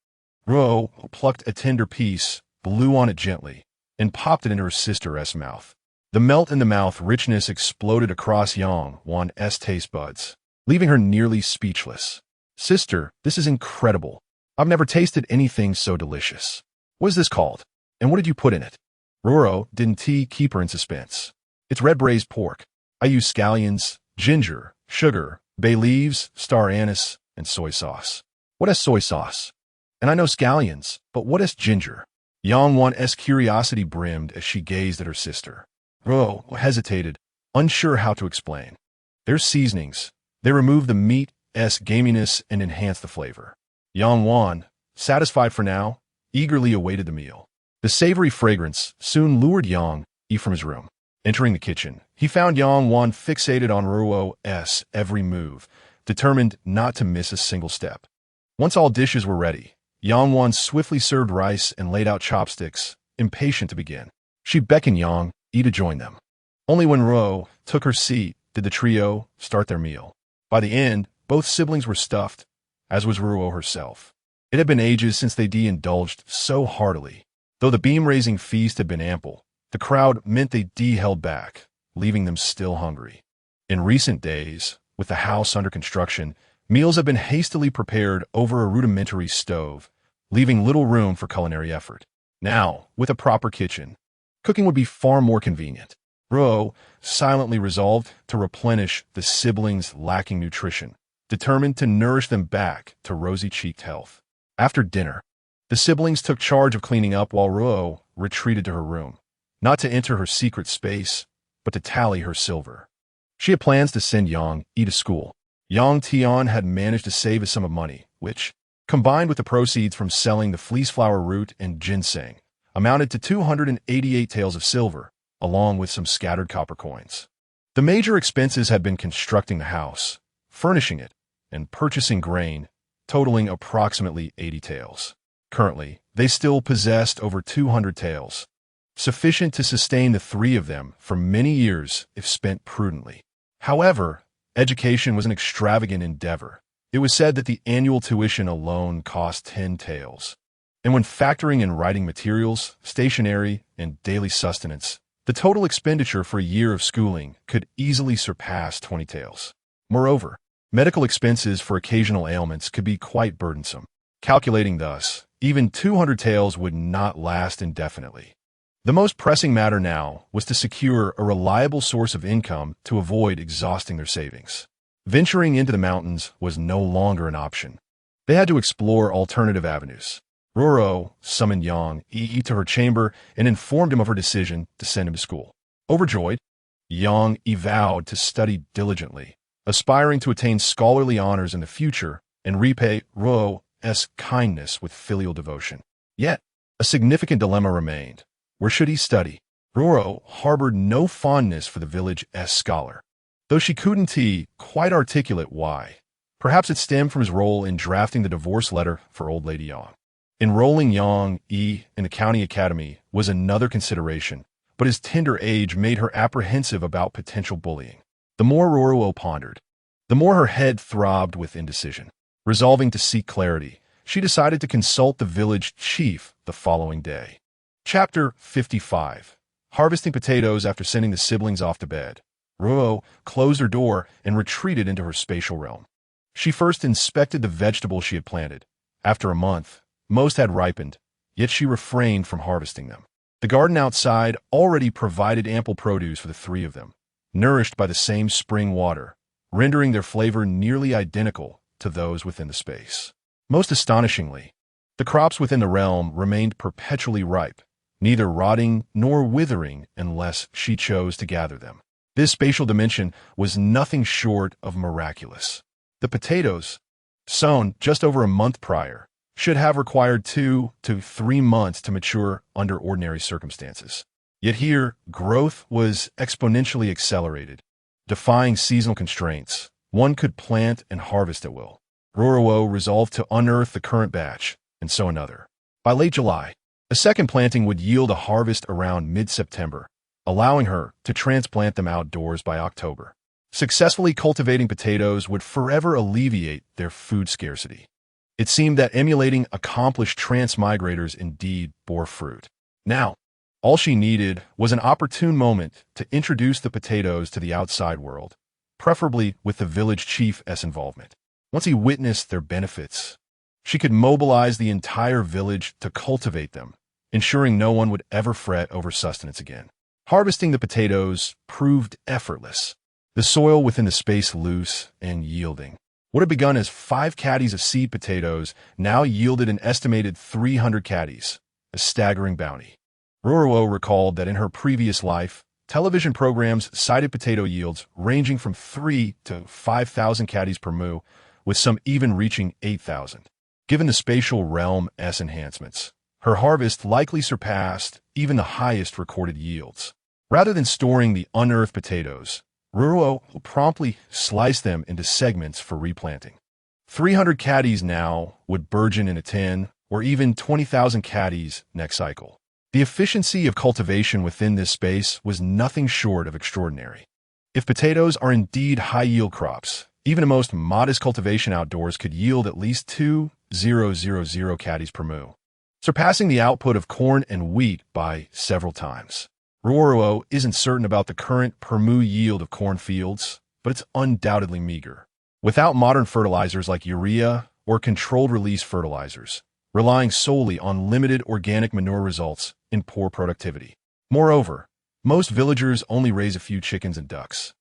Ruo plucked a tender piece, blew on it gently, and popped it into her sister's mouth. The melt-in-the-mouth richness exploded across Yangwan's taste buds, leaving her nearly speechless. Sister, this is incredible. I've never tasted anything so delicious. What is this called? And what did you put in it? Ruoruo didn't keep her in suspense. It's red braised pork. I use scallions, ginger, sugar, bay leaves, star anise, and soy sauce. What is soy sauce? And I know scallions, but what is ginger? Yangwan's curiosity brimmed as she gazed at her sister. Ruo hesitated, unsure how to explain. They're seasonings. They remove the meat's gaminess and enhance the flavor. Yangwan, satisfied for now, eagerly awaited the meal. The savory fragrance soon lured Yang Yi from his room. Entering the kitchen, he found Yangwan fixated on Ruo's every move, determined not to miss a single step. Once all dishes were ready, Yangwan swiftly served rice and laid out chopsticks, impatient to begin. She beckoned Yang Yi to join them. Only when Ruo took her seat did the trio start their meal. By the end, both siblings were stuffed, as was Ruo herself. It had been ages since they indulged so heartily. Though the beam-raising feast had been ample, the crowd meant they held back, leaving them still hungry. In recent days, with the house under construction, meals have been hastily prepared over a rudimentary stove, leaving little room for culinary effort. Now, with a proper kitchen, cooking would be far more convenient. Ruo silently resolved to replenish the siblings' lacking nutrition, determined to nourish them back to rosy-cheeked health. After dinner, the siblings took charge of cleaning up while Ruo retreated to her room, not to enter her secret space, but to tally her silver. She had plans to send Yang Yi to school. Yang Tian had managed to save a sum of money, which, combined with the proceeds from selling the fleeceflower root and ginseng, amounted to 288 taels of silver, along with some scattered copper coins. The major expenses had been constructing the house, furnishing it, and purchasing grain, totaling approximately 80 taels. Currently, they still possessed over 200 taels, sufficient to sustain the 3 of them for many years if spent prudently. However, education was an extravagant endeavor, It was said that the annual tuition alone cost 10 taels. And when factoring in writing materials, stationery, and daily sustenance, the total expenditure for a year of schooling could easily surpass 20 taels. Moreover, medical expenses for occasional ailments could be quite burdensome. Calculating thus, even 200 taels would not last indefinitely. The most pressing matter now was to secure a reliable source of income to avoid exhausting their savings. Venturing into the mountains was no longer an option. They had to explore alternative avenues. Ruoruo summoned Yang Yi to her chamber and informed him of her decision to send him to school. Overjoyed, Yang Yi vowed to study diligently, aspiring to attain scholarly honors in the future and repay Ruoruo's kindness with filial devotion. Yet, a significant dilemma remained. Where should he study? Ruoruo harbored no fondness for the village's scholar, though she couldn't quite articulate why. Perhaps it stemmed from his role in drafting the divorce letter for old Lady Yang. Enrolling Yang Yi in the county academy was another consideration, but his tender age made her apprehensive about potential bullying. The more Ruoruo pondered, the more her head throbbed with indecision. Resolving to seek clarity, she decided to consult the village chief the following day. Chapter 55. Harvesting potatoes after sending the siblings off to bed. Ruoruo closed her door and retreated into her spatial realm. She first inspected the vegetables she had planted. After a month, most had ripened, yet she refrained from harvesting them. The garden outside already provided ample produce for the three of them, nourished by the same spring water, rendering their flavor nearly identical to those within the space. Most astonishingly, the crops within the realm remained perpetually ripe, neither rotting nor withering unless she chose to gather them. This spatial dimension was nothing short of miraculous. The potatoes, sown just over a month prior, should have required 2 to 3 months to mature under ordinary circumstances. Yet here, growth was exponentially accelerated. Defying seasonal constraints, one could plant and harvest at will. Ruoruo resolved to unearth the current batch, and sow another. By late July, a second planting would yield a harvest around mid-September, allowing her to transplant them outdoors by October. Successfully cultivating potatoes would forever alleviate their food scarcity. It seemed that emulating accomplished transmigrators indeed bore fruit. Now, all she needed was an opportune moment to introduce the potatoes to the outside world, preferably with the village chief's involvement. Once he witnessed their benefits, she could mobilize the entire village to cultivate them, ensuring no one would ever fret over sustenance again. Harvesting the potatoes proved effortless, the soil within the space loose and yielding. What had begun as 5 caddies of seed potatoes now yielded an estimated 300 caddies, a staggering bounty. Ruoruo recalled that in her previous life, television programs cited potato yields ranging from 3 to 5,000 caddies per moo, with some even reaching 8,000. Given the spatial realm's enhancements, her harvest likely surpassed even the highest recorded yields. Rather than storing the unearthed potatoes, Ruoruo promptly sliced them into segments for replanting. 300 caddies now would burgeon into 10 or even 20,000 caddies next cycle. The efficiency of cultivation within this space was nothing short of extraordinary. If potatoes are indeed high-yield crops, even a most modest cultivation outdoors could yield at least 2,000 caddies per moo, surpassing the output of corn and wheat by several times. Ruoruo isn't certain about the current per moo yield of cornfields, but it's undoubtedly meager. Without modern fertilizers like urea or controlled-release fertilizers, relying solely on limited organic manure results in poor productivity. Moreover, most villagers only raise a few chickens and ducks,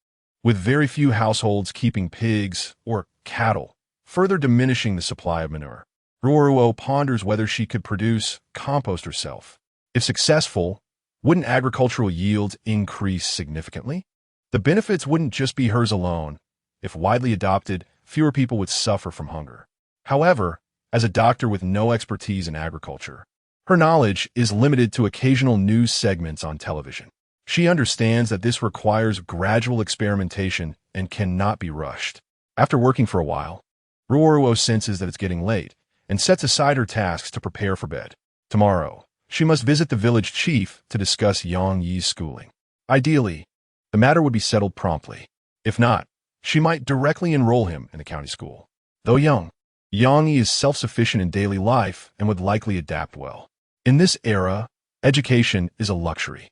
with very few households keeping pigs or cattle, further diminishing the supply of manure. Ruoruo ponders whether she could produce compost herself. If successful, wouldn't agricultural yields increase significantly? The benefits wouldn't just be hers alone. If widely adopted, fewer people would suffer from hunger. However, as a doctor with no expertise in agriculture, her knowledge is limited to occasional news segments on television. She understands that this requires gradual experimentation and cannot be rushed. After working for a while, Ruoruo senses that it's getting late and sets aside her tasks to prepare for bed. Tomorrow, she must visit the village chief to discuss Yang Yi's schooling. Ideally, the matter would be settled promptly. If not, she might directly enroll him in the county school. Though young, Yang Yi is self-sufficient in daily life and would likely adapt well. In this era, education is a luxury.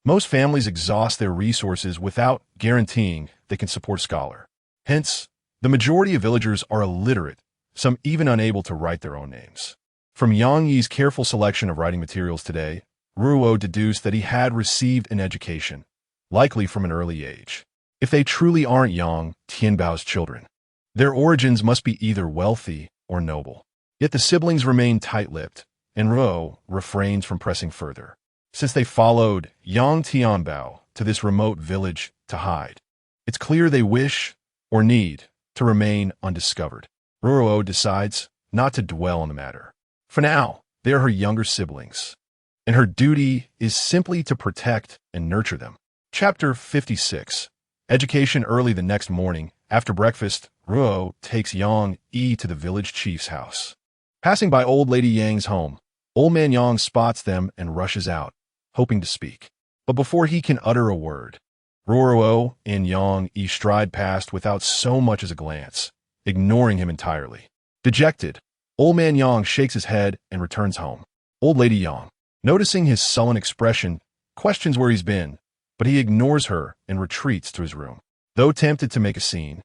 Most families exhaust their resources without guaranteeing they can support a scholar. Hence, the majority of villagers are illiterate, some even unable to write their own names. From Yang Yi's careful selection of writing materials today, Ruoruo deduced that he had received an education, likely from an early age. If they truly aren't Yang Tianbao's children, their origins must be either wealthy or noble. Yet the siblings remain tight-lipped, and Ruo refrains from pressing further, since they followed Yang Tianbao to this remote village to hide. It's clear they wish, or need, to remain undiscovered. Ruoruo decides not to dwell on the matter. For now, they are her younger siblings, and her duty is simply to protect and nurture them. Chapter 56. Education. Early the next morning, after breakfast, Ruo takes Yang Yi to the village chief's house. Passing by Old Lady Yang's home, Old Man Yang spots them and rushes out, hoping to speak. But before he can utter a word, Ruoruo and Yang Yi stride past without so much as a glance, ignoring him entirely. Dejected, Old Man Yang shakes his head and returns home. Old Lady Yang, noticing his sullen expression, questions where he's been, but he ignores her and retreats to his room. Though tempted to make a scene,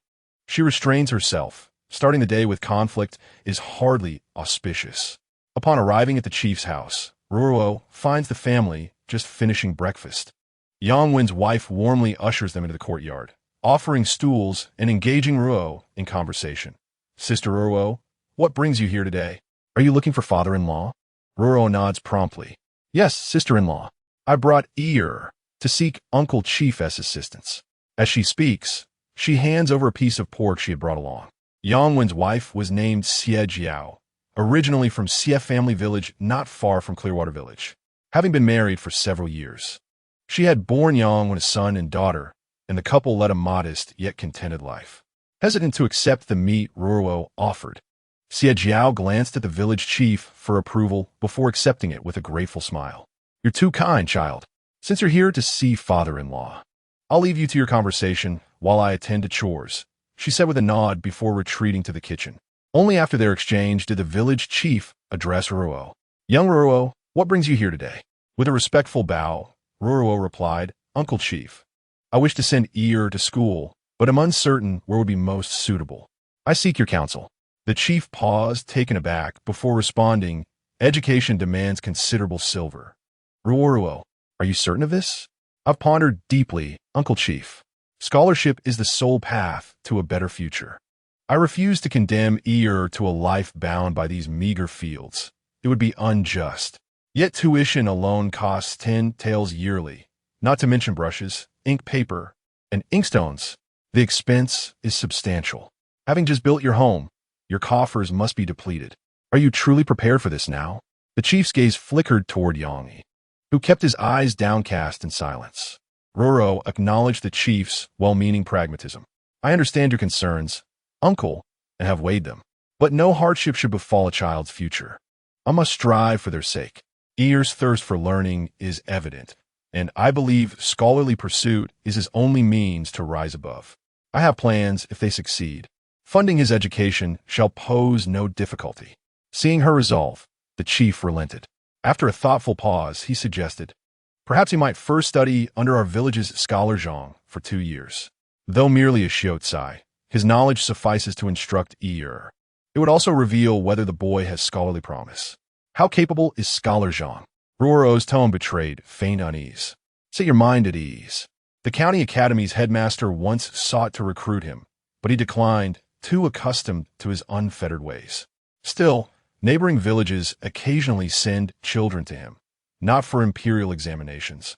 she restrains herself. Starting the day with conflict is hardly auspicious. Upon arriving at the chief's house, Ruoruo finds the family just finishing breakfast. Yang Wen's wife warmly ushers them into the courtyard, offering stools and engaging Ruo in conversation. Sister Ruoruo, what brings you here today? Are you looking for father-in-law? Ruoruo nods promptly. Yes, sister-in-law. I brought Ear to seek Uncle Chief's assistance. As she speaks, she hands over a piece of pork she had brought along. Yang Wen's wife was named Xie Jiao, originally from Xie family village not far from Clearwater Village, having been married for several years. She had borne Yang Wen a son and daughter, and the couple led a modest yet contented life. Hesitant to accept the meat Ruoruo offered, Xie Jiao glanced at the village chief for approval before accepting it with a grateful smile. You're too kind, child. Since you're here to see father-in-law, I'll leave you to your conversation while I attend to chores, she said with a nod before retreating to the kitchen. Only after their exchange did the village chief address Ruoruo. Young Ruoruo, what brings you here today? With a respectful bow, Ruoruo replied, Uncle Chief, I wish to send Ear to school, but am uncertain where would be most suitable. I seek your counsel. The chief paused, taken aback, before responding, education demands considerable silver. Ruoruo, are you certain of this? I've pondered deeply, Uncle Chief. Scholarship is the sole path to a better future. I refuse to condemn Ear to a life bound by these meager fields. It would be unjust. Yet tuition alone costs 10 taels yearly, not to mention brushes, ink, paper, and inkstones. The expense is substantial. Having just built your home, your coffers must be depleted. Are you truly prepared for this now? The chief's gaze flickered toward Yang Yi, who kept his eyes downcast in silence. Ruoruo acknowledged the chief's well-meaning pragmatism. I understand your concerns, uncle, and have weighed them. But no hardship should befall a child's future. I must strive for their sake. Ear's thirst for learning is evident, and I believe scholarly pursuit is his only means to rise above. I have plans if they succeed. Funding his education shall pose no difficulty. Seeing her resolve, the chief relented. After a thoughtful pause, he suggested, perhaps he might first study under our village's scholar Zhang for 2 years. Though merely a Xiozai, his knowledge suffices to instruct Ear. It would also reveal whether the boy has scholarly promise. How capable is Scholar Zhang? Ruoruo's tone betrayed faint unease. Set your mind at ease. The county academy's headmaster once sought to recruit him, but he declined, too accustomed to his unfettered ways. Still, neighboring villages occasionally send children to him, not for imperial examinations,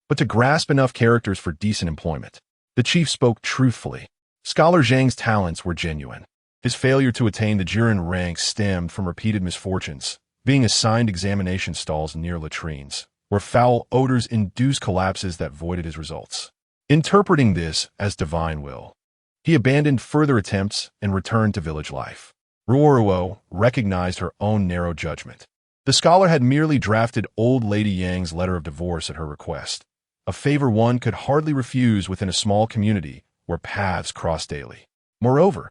but to grasp enough characters for decent employment. The chief spoke truthfully. Scholar Zhang's talents were genuine. His failure to attain the Jiren rank stemmed from repeated misfortunes, being assigned examination stalls near latrines, where foul odors induced collapses that voided his results. Interpreting this as divine will, he abandoned further attempts and returned to village life. Ruoruo recognized her own narrow judgment. The scholar had merely drafted Old Lady Yang's letter of divorce at her request, a favor one could hardly refuse within a small community where paths cross daily. Moreover,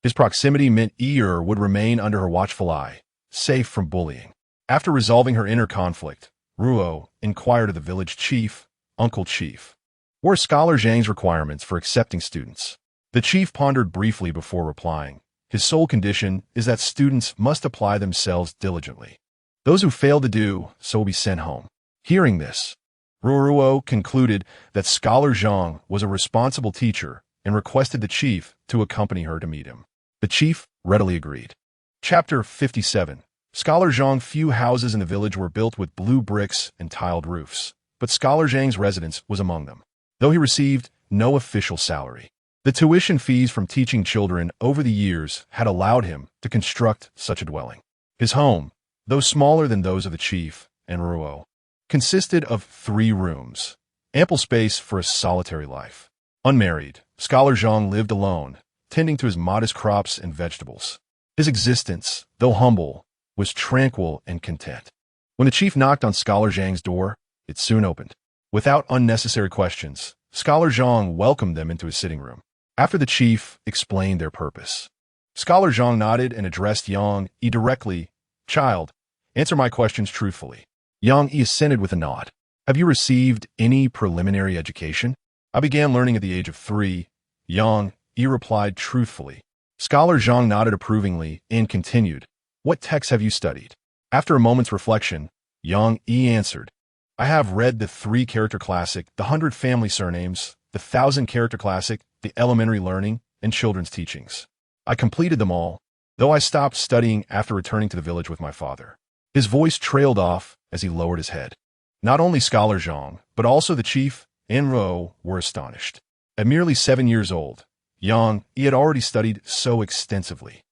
His proximity meant would remain under her watchful eye, safe from bullying. After resolving her inner conflict, Ruoruo inquired of the village chief, Uncle Chief, what are Scholar Zhang's requirements for accepting students? The chief pondered briefly before replying. His sole condition is that students must apply themselves diligently. Those who fail to do so will be sent home. Hearing this, Ruoruo concluded that Scholar Zhang was a responsible teacher and requested the chief to accompany her to meet him. The chief readily agreed. Chapter 57. Scholar Zhang. Few houses in the village were built with blue bricks and tiled roofs, but Scholar Zhang's residence was among them. Though he received no official salary, the tuition fees from teaching children over the years had allowed him to construct such a dwelling. His home, though smaller than those of the chief and Ruoruo, consisted of 3 rooms, ample space for a solitary life. Unmarried, Scholar Zhang lived alone, tending to his modest crops and vegetables. His existence, though humble, was tranquil and content. When the chief knocked on Scholar Zhang's door, it soon opened. Without unnecessary questions, Scholar Zhang welcomed them into his sitting room. After the chief explained their purpose, Scholar Zhang nodded and addressed Yang Yi directly. Child, answer my questions truthfully. Yang Yi assented with a nod. Have you received any preliminary education? I began learning at the age of 3. Yang Yi replied truthfully. Scholar Zhang nodded approvingly and continued. What texts have you studied? After a moment's reflection, Yang Yi answered. I have read the 3-character classic, the 100 family surnames, the 1,000-character classic, the elementary learning, and children's teachings. I completed them all, though I stopped studying after returning to the village with my father. His voice trailed off as he lowered his head. Not only Scholar Zhang, but also the chief and Ruoruo were astonished. At merely 7 years old, Yang Yi had already studied so extensively.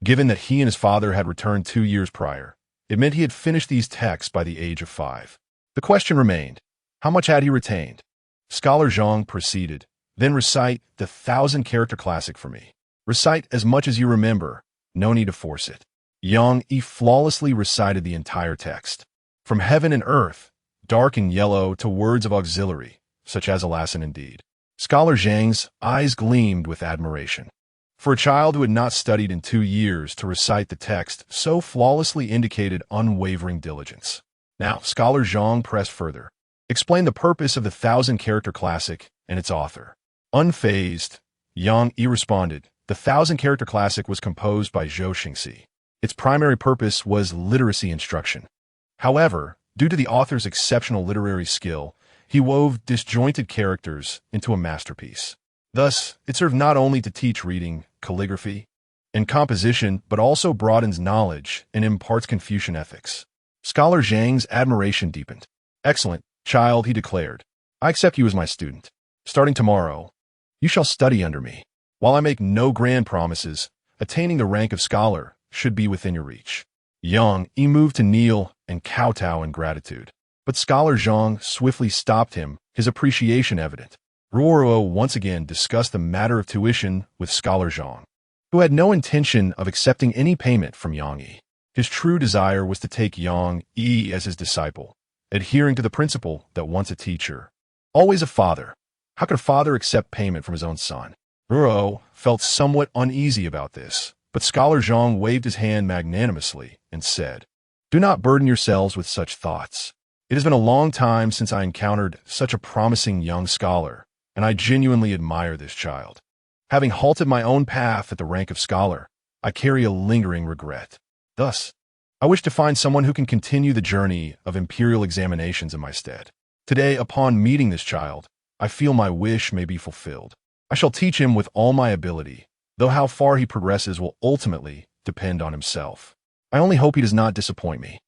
Given that he and his father had returned 2 years prior, it meant he had finished these texts by the age of 5. The question remained, how much had he retained? Scholar Zhang proceeded. Then recite the 1,000-character classic for me. Recite as much as you remember. No need to force it. Yang Yi flawlessly recited the entire text. From heaven and earth, dark and yellow, to words of auxiliary, such as alas and indeed. Scholar Zhang's eyes gleamed with admiration. For a child who had not studied in 2 years to recite the text so flawlessly indicated unwavering diligence. Now, Scholar Zhang pressed further. Explain the purpose of the 1,000-character classic and its author. Unfazed, Yang Yi responded. The 1,000-character classic was composed by Zhou Xingxi. Its primary purpose was literacy instruction. However, due to the author's exceptional literary skill, he wove disjointed characters into a masterpiece. Thus, it served not only to teach reading, calligraphy, and composition, but also broadens knowledge and imparts Confucian ethics. Scholar Zhang's admiration deepened. Excellent, child, he declared. I accept you as my student. Starting tomorrow, you shall study under me. While I make no grand promises, attaining the rank of scholar should be within your reach. Yang Yi moved to kneel and kowtow in gratitude. But Scholar Zhang swiftly stopped him, his appreciation evident. Ruoruo once again discussed the matter of tuition with Scholar Zhang, who had no intention of accepting any payment from Yang Yi. His true desire was to take Yang Yi as his disciple, adhering to the principle that once a teacher, always a father. How could a father accept payment from his own son? Ruoruo felt somewhat uneasy about this, but Scholar Zhang waved his hand magnanimously and said, Do not burden yourselves with such thoughts. It has been a long time since I encountered such a promising young scholar, and I genuinely admire this child. Having halted my own path at the rank of scholar, I carry a lingering regret. Thus, I wish to find someone who can continue the journey of imperial examinations in my stead. Today, upon meeting this child, I feel my wish may be fulfilled. I shall teach him with all my ability, though how far he progresses will ultimately depend on himself. I only hope he does not disappoint me.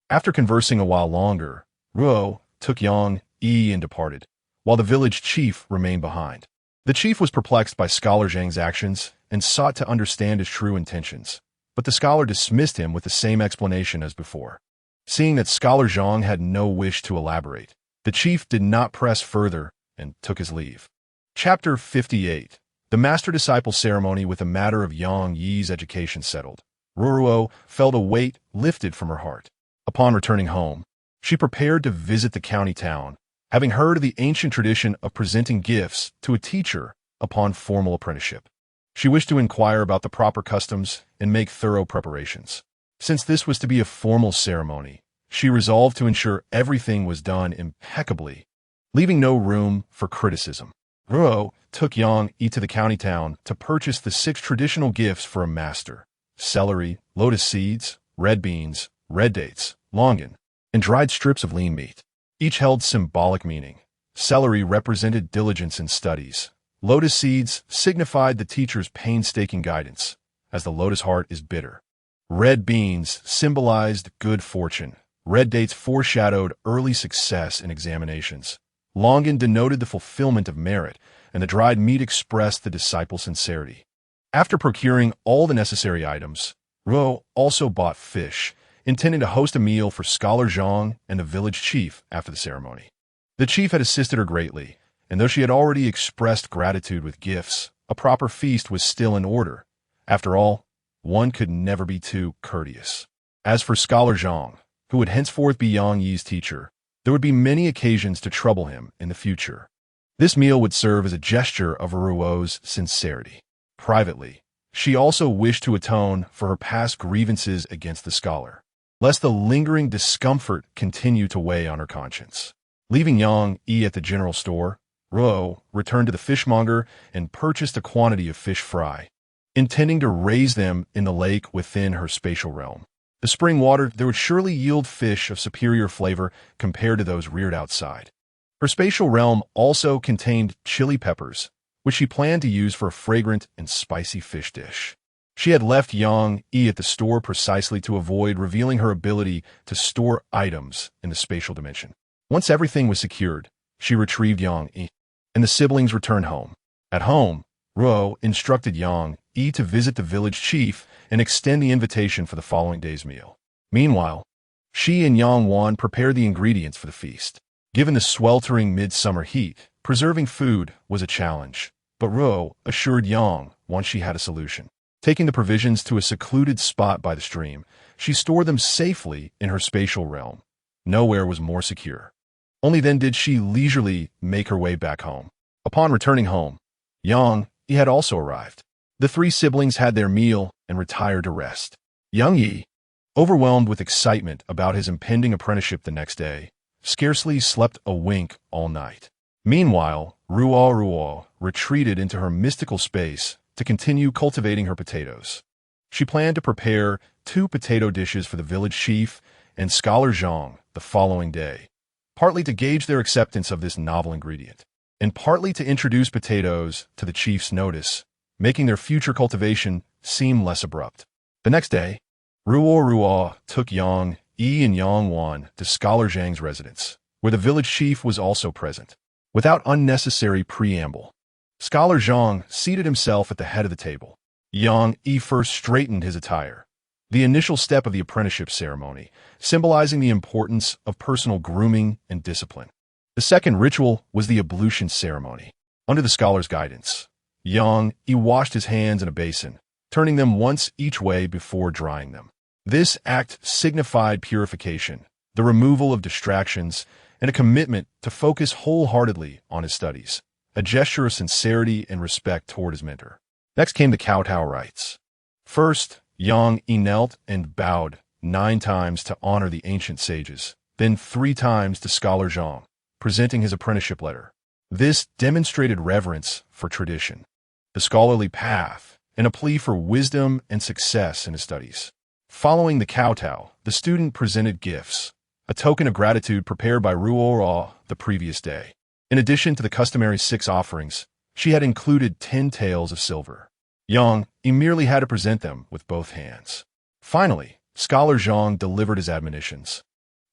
After conversing a while longer, Ruoruo took Yang Yi and departed, while the village chief remained behind. The chief was perplexed by Scholar Zhang's actions and sought to understand his true intentions, but the scholar dismissed him with the same explanation as before. Seeing that Scholar Zhang had no wish to elaborate, the chief did not press further and took his leave. Chapter 58. The master-disciple ceremony. With the matter of Yang Yi's education settled, Ruoruo felt a weight lifted from her heart. Upon returning home, she prepared to visit the county town, having heard of the ancient tradition of presenting gifts to a teacher upon formal apprenticeship. She wished to inquire about the proper customs and make thorough preparations. Since this was to be a formal ceremony, she resolved to ensure everything was done impeccably, leaving no room for criticism. Ruoruo took Yang Yi to the county town to purchase the 6 traditional gifts for a master: celery, lotus seeds, red beans, red dates, longan, and dried strips of lean meat. Each held symbolic meaning. Celery represented diligence in studies. Lotus seeds signified the teacher's painstaking guidance, as the lotus heart is bitter. Red beans symbolized good fortune. Red dates foreshadowed early success in examinations. Longan denoted the fulfillment of merit, and the dried meat expressed the disciple's sincerity. After procuring all the necessary items, Ruoruo also bought fish, intending to host a meal for Scholar Zhang and the village chief after the ceremony. The chief had assisted her greatly, and though she had already expressed gratitude with gifts, a proper feast was still in order. After all, one could never be too courteous. As for Scholar Zhang, who would henceforth be Yang Yi's teacher, there would be many occasions to trouble him in the future. This meal would serve as a gesture of Ruoruo's sincerity. Privately, she also wished to atone for her past grievances against the scholar, lest the lingering discomfort continue to weigh on her conscience. Leaving Yang Yi at the general store, Ruoruo returned to the fishmonger and purchased a quantity of fish fry, intending to raise them in the lake within her spatial realm. The spring water there would surely yield fish of superior flavor compared to those reared outside. Her spatial realm also contained chili peppers, which she planned to use for a fragrant and spicy fish dish. She had left Yang Yi at the store precisely to avoid revealing her ability to store items in the spatial dimension. Once everything was secured, she retrieved Yang Yi, and the siblings returned home. At home, Ruoruo instructed Yang Yi to visit the village chief and extend the invitation for the following day's meal. Meanwhile, she and Yang Wan prepared the ingredients for the feast. Given the sweltering midsummer heat, preserving food was a challenge, but Ruoruo assured Yang Wan she had a solution. Taking the provisions to a secluded spot by the stream, she stored them safely in her spatial realm. Nowhere was more secure. Only then did she leisurely make her way back home. Upon returning home, Yang Yi had also arrived. The 3 siblings had their meal and retired to rest. Yang Yi, overwhelmed with excitement about his impending apprenticeship the next day, scarcely slept a wink all night. Meanwhile, Ruoruo retreated into her mystical space to continue cultivating her potatoes. She planned to prepare 2 potato dishes for the village chief and Scholar Zhang the following day, partly to gauge their acceptance of this novel ingredient, and partly to introduce potatoes to the chief's notice, making their future cultivation seem less abrupt. The next day, Ruoruo took Yang Yi and Yang Wan to Scholar Zhang's residence, where the village chief was also present. Without unnecessary preamble, Scholar Zhang seated himself at the head of the table. Yang Yi first straightened his attire, the initial step of the apprenticeship ceremony, symbolizing the importance of personal grooming and discipline. The second ritual was the ablution ceremony. Under the scholar's guidance, Yang Yi washed his hands in a basin, turning them once each way before drying them. This act signified purification, the removal of distractions, and a commitment to focus wholeheartedly on his studies, a gesture of sincerity and respect toward his mentor. Next came the kowtow rites. First, Yang Yi knelt and bowed 9 times to honor the ancient sages, then 3 times to Scholar Zhang, presenting his apprenticeship letter. This demonstrated reverence for tradition, the scholarly path, and a plea for wisdom and success in his studies. Following the kowtow, the student presented gifts, a token of gratitude prepared by Ruoruo the previous day. In addition to the customary 6 offerings, she had included 10 taels of silver. Yang Yi merely had to present them with both hands. Finally, Scholar Zhang delivered his admonitions,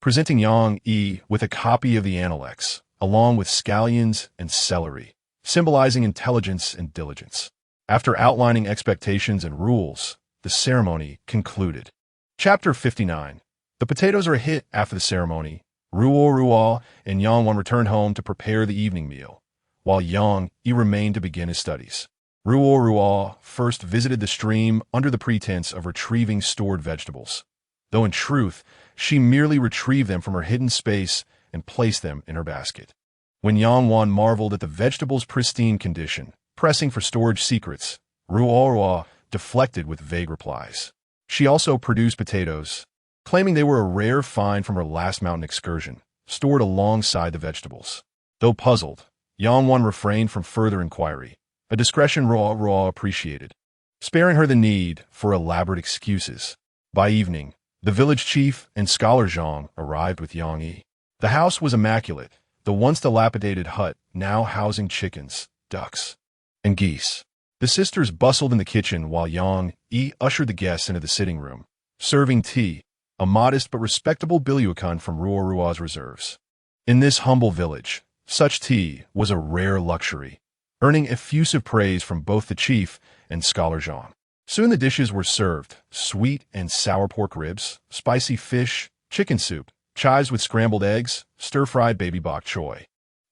presenting Yang Yi with a copy of the Analects, along with scallions and celery, symbolizing intelligence and diligence. After outlining expectations and rules, the ceremony concluded. Chapter 59. The potatoes are a hit after the ceremony. Ruoruo and Yang Wan returned home to prepare the evening meal, while Yang Yi remained to begin his studies. Ruoruo first visited the stream under the pretense of retrieving stored vegetables, though in truth, she merely retrieved them from her hidden space and placed them in her basket. When Yang Wan marveled at the vegetables' pristine condition, pressing for storage secrets, Ruoruo deflected with vague replies. She also produced potatoes, claiming they were a rare find from her last mountain excursion, stored alongside the vegetables. Though puzzled, Yangwan refrained from further inquiry, a discretion Ruoruo appreciated, sparing her the need for elaborate excuses. By evening, the village chief and scholar Zhang arrived with Yang Yi. The house was immaculate, the once dilapidated hut now housing chickens, ducks, and geese. The sisters bustled in the kitchen while Yang Yi ushered the guests into the sitting room, serving tea, a modest but respectable bilyukan from Ruoruo's reserves. In this humble village, such tea was a rare luxury, earning effusive praise from both the chief and scholar Zhang. Soon the dishes were served: sweet and sour pork ribs, spicy fish, chicken soup, chives with scrambled eggs, stir-fried baby bok choy,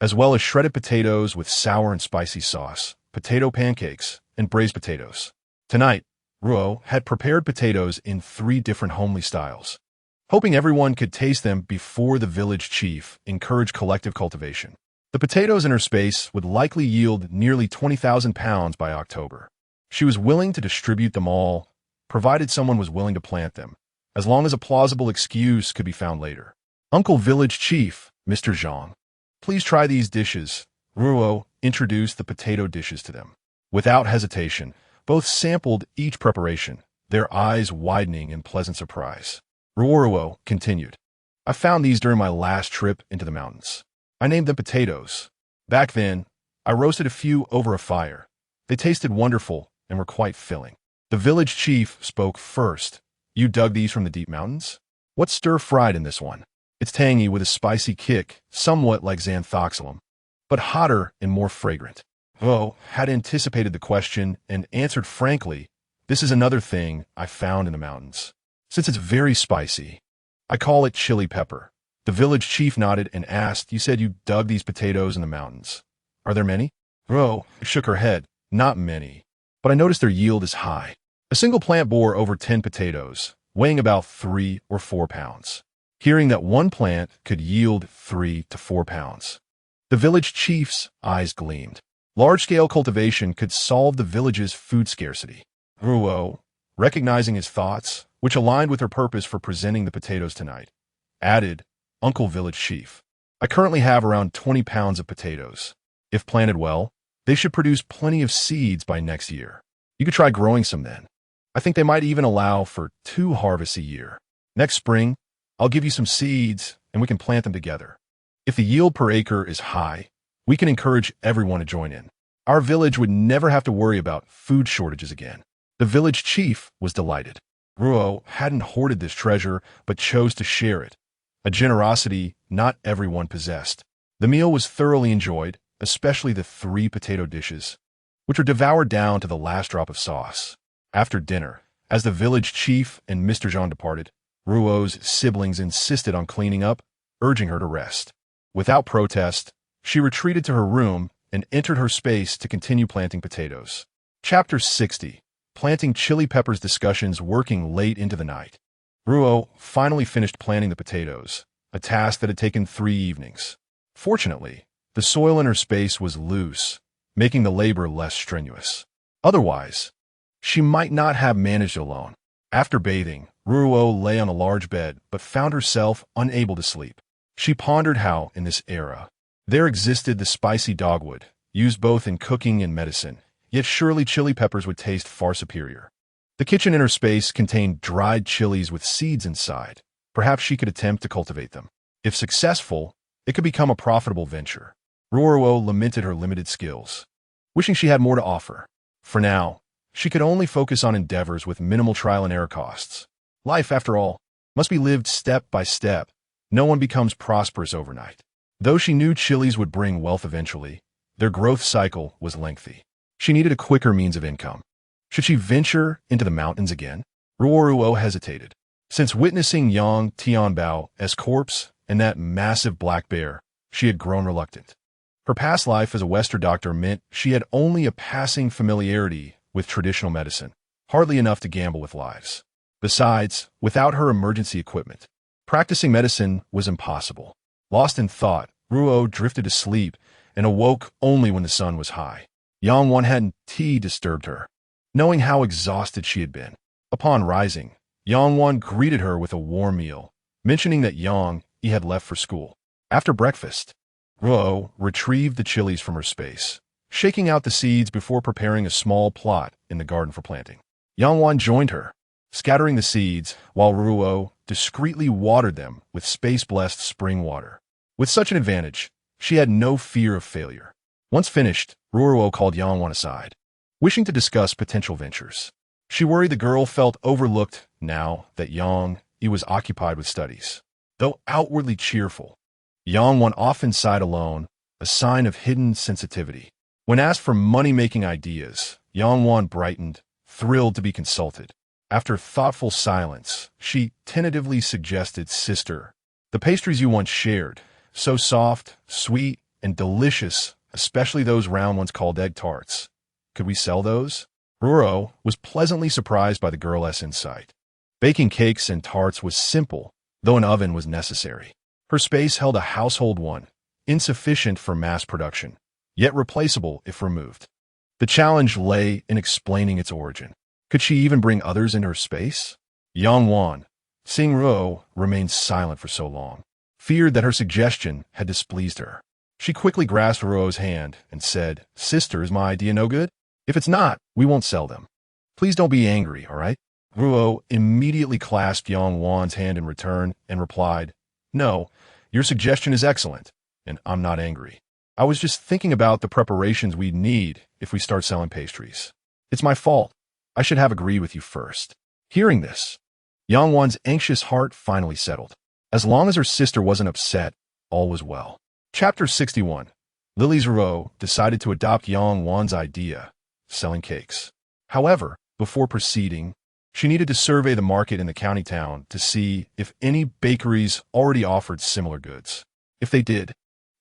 as well as shredded potatoes with sour and spicy sauce, potato pancakes, and braised potatoes. Tonight, Ruo had prepared potatoes in 3 different homely styles, hoping everyone could taste them before the village chief encouraged collective cultivation. The potatoes in her space would likely yield nearly 20,000 pounds by October. She was willing to distribute them all, provided someone was willing to plant them, as long as a plausible excuse could be found later. Uncle Village Chief, Mr. Zhang, please try these dishes. Ruo introduced the potato dishes to them. Without hesitation, both sampled each preparation, their eyes widening in pleasant surprise. Ruoruo continued, I found these during my last trip into the mountains. I named them potatoes. Back then, I roasted a few over a fire. They tasted wonderful and were quite filling. The village chief spoke first. You dug these from the deep mountains? What's stir-fried in this one? It's tangy with a spicy kick, somewhat like xanthoxylum, but hotter and more fragrant. Vo had anticipated the question and answered frankly, this is another thing I found in the mountains. Since it's very spicy, I call it chili pepper. The village chief nodded and asked, you said you dug these potatoes in the mountains. Are there many? Ro shook her head. Not many, but I noticed their yield is high. A single plant bore over 10 potatoes, weighing about 3 or 4 pounds. Hearing that one plant could yield 3 to 4 pounds, the village chief's eyes gleamed. Large-scale cultivation could solve the village's food scarcity. Ruo, recognizing his thoughts, which aligned with her purpose for presenting the potatoes tonight, added, Uncle Village Chief, I currently have around 20 pounds of potatoes. If planted well, they should produce plenty of seeds by next year. You could try growing some then. I think they might even allow for 2 harvests a year. Next spring, I'll give you some seeds and we can plant them together. If the yield per acre is high, we can encourage everyone to join in. Our village would never have to worry about food shortages again. The village chief was delighted. Ruo hadn't hoarded this treasure, but chose to share it, a generosity not everyone possessed. The meal was thoroughly enjoyed, especially the 3 potato dishes, which were devoured down to the last drop of sauce. After dinner, as the village chief and Mr. Zhang departed, Ruo's siblings insisted on cleaning up, urging her to rest. Without protest, she retreated to her room and entered her space to continue planting potatoes. Chapter 60. Planting chili peppers discussions working late into the night. Ruo finally finished planting the potatoes, a task that had taken 3 evenings. Fortunately, the soil in her space was loose, making the labor less strenuous. Otherwise, she might not have managed alone. After bathing, Ruoruo lay on a large bed but found herself unable to sleep. She pondered how, in this era, there existed the spicy dogwood, used both in cooking and medicine, yet surely chili peppers would taste far superior. The kitchen in her space contained dried chilies with seeds inside. Perhaps she could attempt to cultivate them. If successful, it could become a profitable venture. Ruoruo lamented her limited skills, wishing she had more to offer. For now, she could only focus on endeavors with minimal trial and error costs. Life, after all, must be lived step by step. No one becomes prosperous overnight. Though she knew chilies would bring wealth eventually, their growth cycle was lengthy. She needed a quicker means of income. Should she venture into the mountains again? Ruoruo hesitated. Since witnessing Yang Tianbao's corpse and that massive black bear, she had grown reluctant. Her past life as a Western doctor meant she had only a passing familiarity with traditional medicine, hardly enough to gamble with lives. Besides, without her emergency equipment, practicing medicine was impossible. Lost in thought, Ruo drifted to sleep and awoke only when the sun was high. Yang Wan hadn't tea disturbed her. knowing how exhausted she had been. Upon rising, Yangwan greeted her with a warm meal, mentioning that he had left for school. After breakfast, Ruoruo retrieved the chilies from her space, shaking out the seeds before preparing a small plot in the garden for planting. Yangwan joined her, scattering the seeds while Ruoruo discreetly watered them with space-blessed spring water. With such an advantage, she had no fear of failure. Once finished, Ruoruo called Yangwan aside, wishing to discuss potential ventures. She worried the girl felt overlooked now that he was occupied with studies. Though outwardly cheerful, Yangwan often sighed alone, a sign of hidden sensitivity. When asked for money-making ideas, Yangwan brightened, thrilled to be consulted. After thoughtful silence, she tentatively suggested, "Sister, the pastries you once shared, so soft, sweet, and delicious, especially those round ones called egg tarts. Could we sell those?" Ruoruo was pleasantly surprised by the girl's insight. Baking cakes and tarts was simple, though an oven was necessary. Her space held a household one, insufficient for mass production, yet replaceable if removed. The challenge lay in explaining its origin. Could she even bring others into her space? Yangwan, seeing Ruoruo remain silent for so long, feared that her suggestion had displeased her. She quickly grasped Ruoruo's hand and said, "Sister, is my idea no good? If it's not, we won't sell them. Please don't be angry, all right?" Ruoruo immediately clasped Yangwan's hand in return and replied, "No, your suggestion is excellent, and I'm not angry. I was just thinking about the preparations we'd need if we start selling pastries. It's my fault. I should have agreed with you first." Hearing this, Yangwan's anxious heart finally settled. As long as her sister wasn't upset, all was well. Chapter 61. Lily's Ruoruo decided to adopt Yangwan's idea, selling cakes. However, before proceeding, she needed to survey the market in the county town to see if any bakeries already offered similar goods. If they did,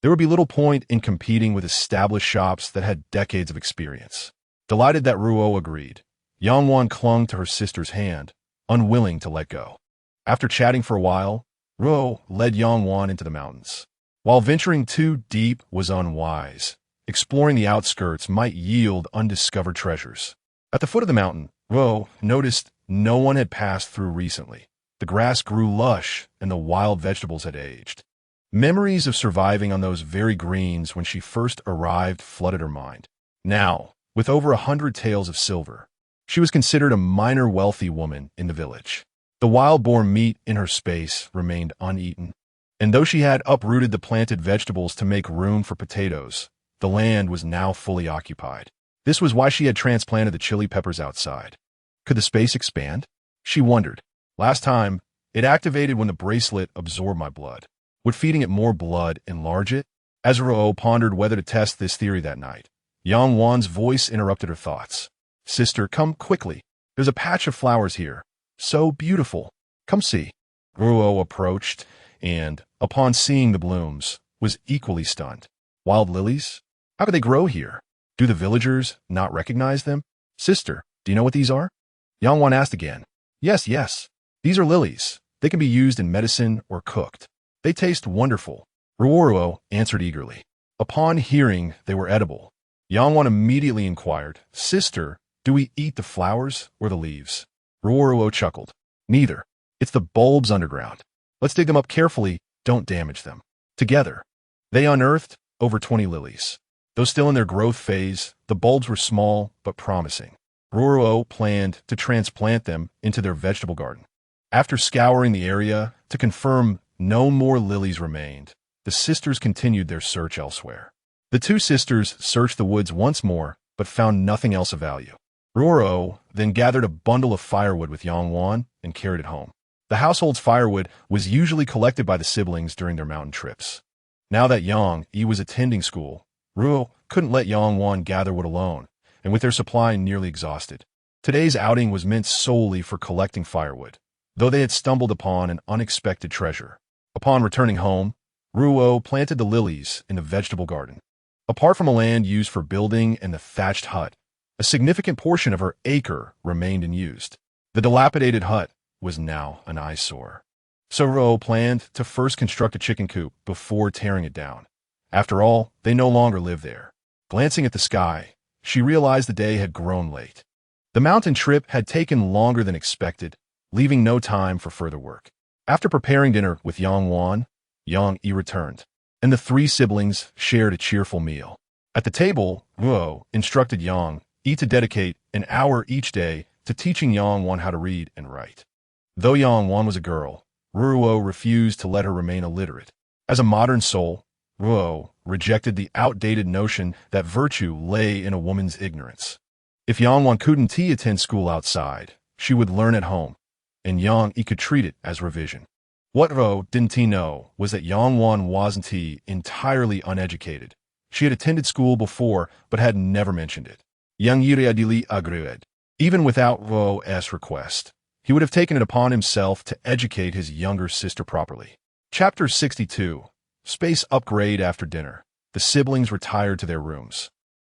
there would be little point in competing with established shops that had decades of experience. Delighted that Ruoruo agreed, Yangwan clung to her sister's hand, unwilling to let go. After chatting for a while, Ruoruo led Yangwan into the mountains. While venturing too deep was unwise, exploring the outskirts might yield undiscovered treasures. At the foot of the mountain, Ruoruo noticed no one had passed through recently. The grass grew lush and the wild vegetables had aged. Memories of surviving on those very greens when she first arrived flooded her mind. Now, with over 100 taels of silver, she was considered a minor wealthy woman in the village. The wild-boar meat in her space remained uneaten, and though she had uprooted the planted vegetables to make room for potatoes, the land was now fully occupied. This was why she had transplanted the chili peppers outside. Could the space expand? She wondered. Last time, it activated when the bracelet absorbed my blood. Would feeding it more blood enlarge it? As Ruoruo pondered whether to test this theory that night, Yangwan's voice interrupted her thoughts. "Sister, come quickly. There's a patch of flowers here. So beautiful. Come see." Ruoruo approached and, upon seeing the blooms, was equally stunned. Wild lilies? How could they grow here? Do the villagers not recognize them? "Sister, do you know what these are?" Yangwan asked again. Yes. These are lilies. They can be used in medicine or cooked. They taste wonderful," Ruoruo answered eagerly. Upon hearing they were edible, Yangwan immediately inquired, "Sister, do we eat the flowers or the leaves?" Ruoruo chuckled. "Neither. It's the bulbs underground. Let's dig them up carefully, don't damage them." Together, they unearthed over 20 lilies. Though still in their growth phase, the bulbs were small but promising. Ruoruo planned to transplant them into their vegetable garden. After scouring the area to confirm no more lilies remained, the sisters continued their search elsewhere. The two sisters searched the woods once more, but found nothing else of value. Ruoruo then gathered a bundle of firewood with Yangwan and carried it home. The household's firewood was usually collected by the siblings during their mountain trips. Now that Yi was attending school, Ruoruo couldn't let Yangwan gather wood alone, and with their supply nearly exhausted, today's outing was meant solely for collecting firewood, though they had stumbled upon an unexpected treasure. Upon returning home, Ruoruo planted the lilies in the vegetable garden. Apart from a land used for building and the thatched hut, a significant portion of her acre remained unused. The dilapidated hut was now an eyesore. So Ruoruo planned to first construct a chicken coop before tearing it down. After all, they no longer lived there. Glancing at the sky, she realized the day had grown late. The mountain trip had taken longer than expected, leaving no time for further work. After preparing dinner with Yang Wan, Yang Yi returned, and the three siblings shared a cheerful meal. At the table, Ruoruo instructed Yang Yi to dedicate an hour each day to teaching Yang Wan how to read and write. Though Yang Wan was a girl, Ruoruo refused to let her remain illiterate. As a modern soul, Ruoruo rejected the outdated notion that virtue lay in a woman's ignorance. If Yang Wan couldn't attend school outside, she would learn at home, and Yang Yi could treat it as revision. What Ruoruo didn't know was that Yang Wan wasn't entirely uneducated. She had attended school before, but had never mentioned it. Yang Yi readily agreed. Even without Ruoruo's request, he would have taken it upon himself to educate his younger sister properly. Chapter 62. Space Upgrade. After dinner, the siblings retired to their rooms.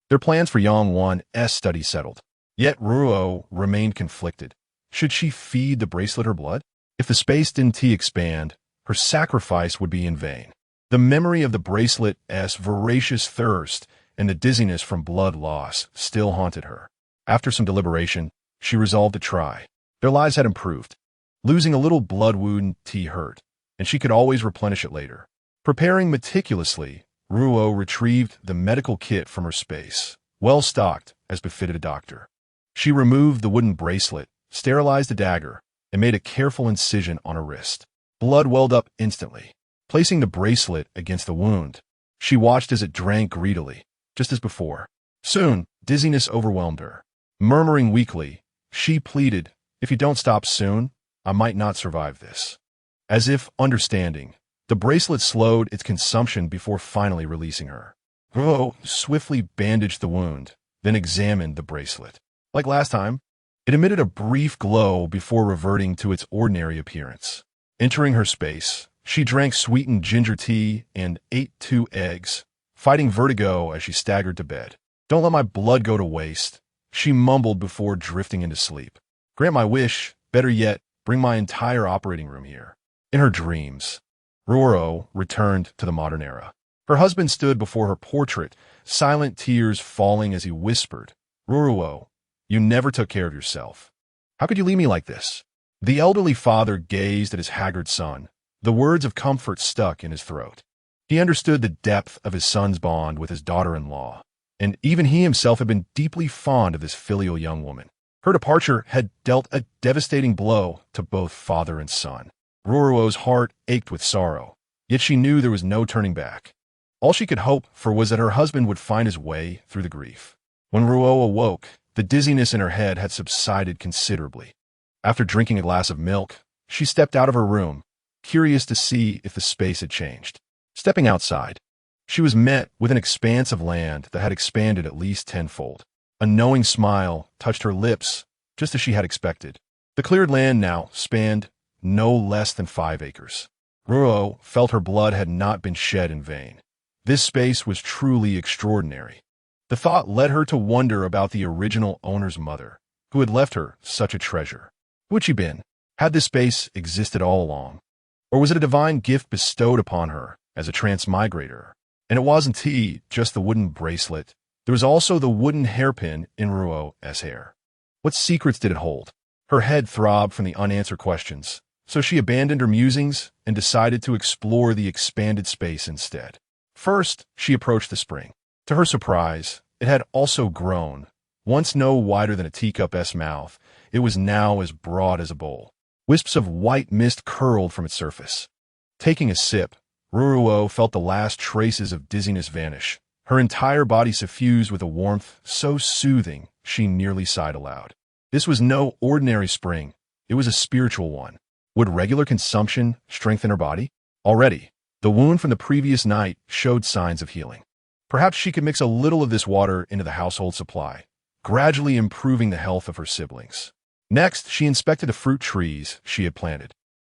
Their plans for Yang Wan's study settled. Yet Ruoruo remained conflicted. Should she feed the bracelet her blood? If the space didn't expand, her sacrifice would be in vain. The memory of the bracelet's voracious thirst and the dizziness from blood loss still haunted her. After some deliberation, she resolved to try. Their lives had improved. Losing a little blood wouldn't hurt, and she could always replenish it later. Preparing meticulously, Ruoruo retrieved the medical kit from her space, well stocked as befitted a doctor. She removed the wooden bracelet, sterilized the dagger, and made a careful incision on her wrist. Blood welled up instantly. Placing the bracelet against the wound, she watched as it drank greedily, just as before. Soon, dizziness overwhelmed her. Murmuring weakly, she pleaded, "If you don't stop soon, I might not survive this." As if understanding, the bracelet slowed its consumption before finally releasing her. Ruoruo swiftly bandaged the wound, then examined the bracelet. Like last time, it emitted a brief glow before reverting to its ordinary appearance. Entering her space, she drank sweetened ginger tea and ate 2 eggs, fighting vertigo as she staggered to bed. "Don't let my blood go to waste," she mumbled before drifting into sleep. "Grant my wish, better yet, bring my entire operating room here." In her dreams, Ruoruo returned to the modern era. Her husband stood before her portrait, silent tears falling as he whispered, "Ruoruo, you never took care of yourself. How could you leave me like this?" The elderly father gazed at his haggard son, the words of comfort stuck in his throat. He understood the depth of his son's bond with his daughter-in-law, and even he himself had been deeply fond of this filial young woman. Her departure had dealt a devastating blow to both father and son. Ruoruo's heart ached with sorrow, yet she knew there was no turning back. All she could hope for was that her husband would find his way through the grief. When Ruoruo awoke, the dizziness in her head had subsided considerably. After drinking a glass of milk, she stepped out of her room, curious to see if the space had changed. Stepping outside, she was met with an expanse of land that had expanded at least tenfold. A knowing smile touched her lips, just as she had expected. The cleared land now spanned no less than 5 acres. Ruoruo felt her blood had not been shed in vain. This space was truly extraordinary. The thought led her to wonder about the original owner's mother, who had left her such a treasure. Who had she been? Had this space existed all along? Or was it a divine gift bestowed upon her as a transmigrator? And it wasn't just the wooden bracelet. There was also the wooden hairpin in Ruoruo's hair. What secrets did it hold? Her head throbbed from the unanswered questions, so she abandoned her musings and decided to explore the expanded space instead. First, she approached the spring. To her surprise, it had also grown. Once no wider than a teacup's mouth, it was now as broad as a bowl. Wisps of white mist curled from its surface. Taking a sip, Ruoruo felt the last traces of dizziness vanish. Her entire body suffused with a warmth so soothing she nearly sighed aloud. This was no ordinary spring. It was a spiritual one. Would regular consumption strengthen her body? Already, the wound from the previous night showed signs of healing. Perhaps she could mix a little of this water into the household supply, gradually improving the health of her siblings. Next, she inspected the fruit trees she had planted.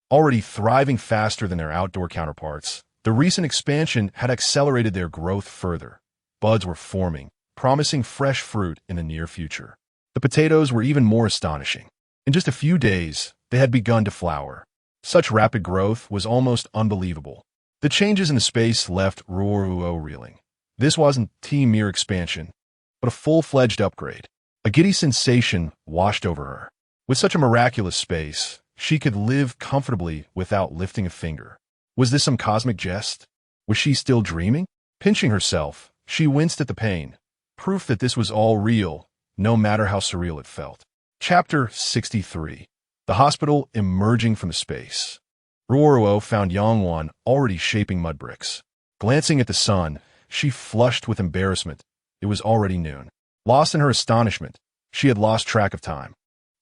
Already thriving faster than their outdoor counterparts, the recent expansion had accelerated their growth further. Buds were forming, promising fresh fruit in the near future. The potatoes were even more astonishing. In just a few days, they had begun to flower. Such rapid growth was almost unbelievable. The changes in the space left Ruoruo reeling. This wasn't mere expansion, but a full-fledged upgrade. A giddy sensation washed over her. With such a miraculous space, she could live comfortably without lifting a finger. Was this some cosmic jest? Was she still dreaming? Pinching herself, she winced at the pain. Proof that this was all real, no matter how surreal it felt. Chapter 63. The hospital emerging from the space. Ruoruo found Yangwan already shaping mud bricks. Glancing at the sun, she flushed with embarrassment. It was already noon. Lost in her astonishment, she had lost track of time.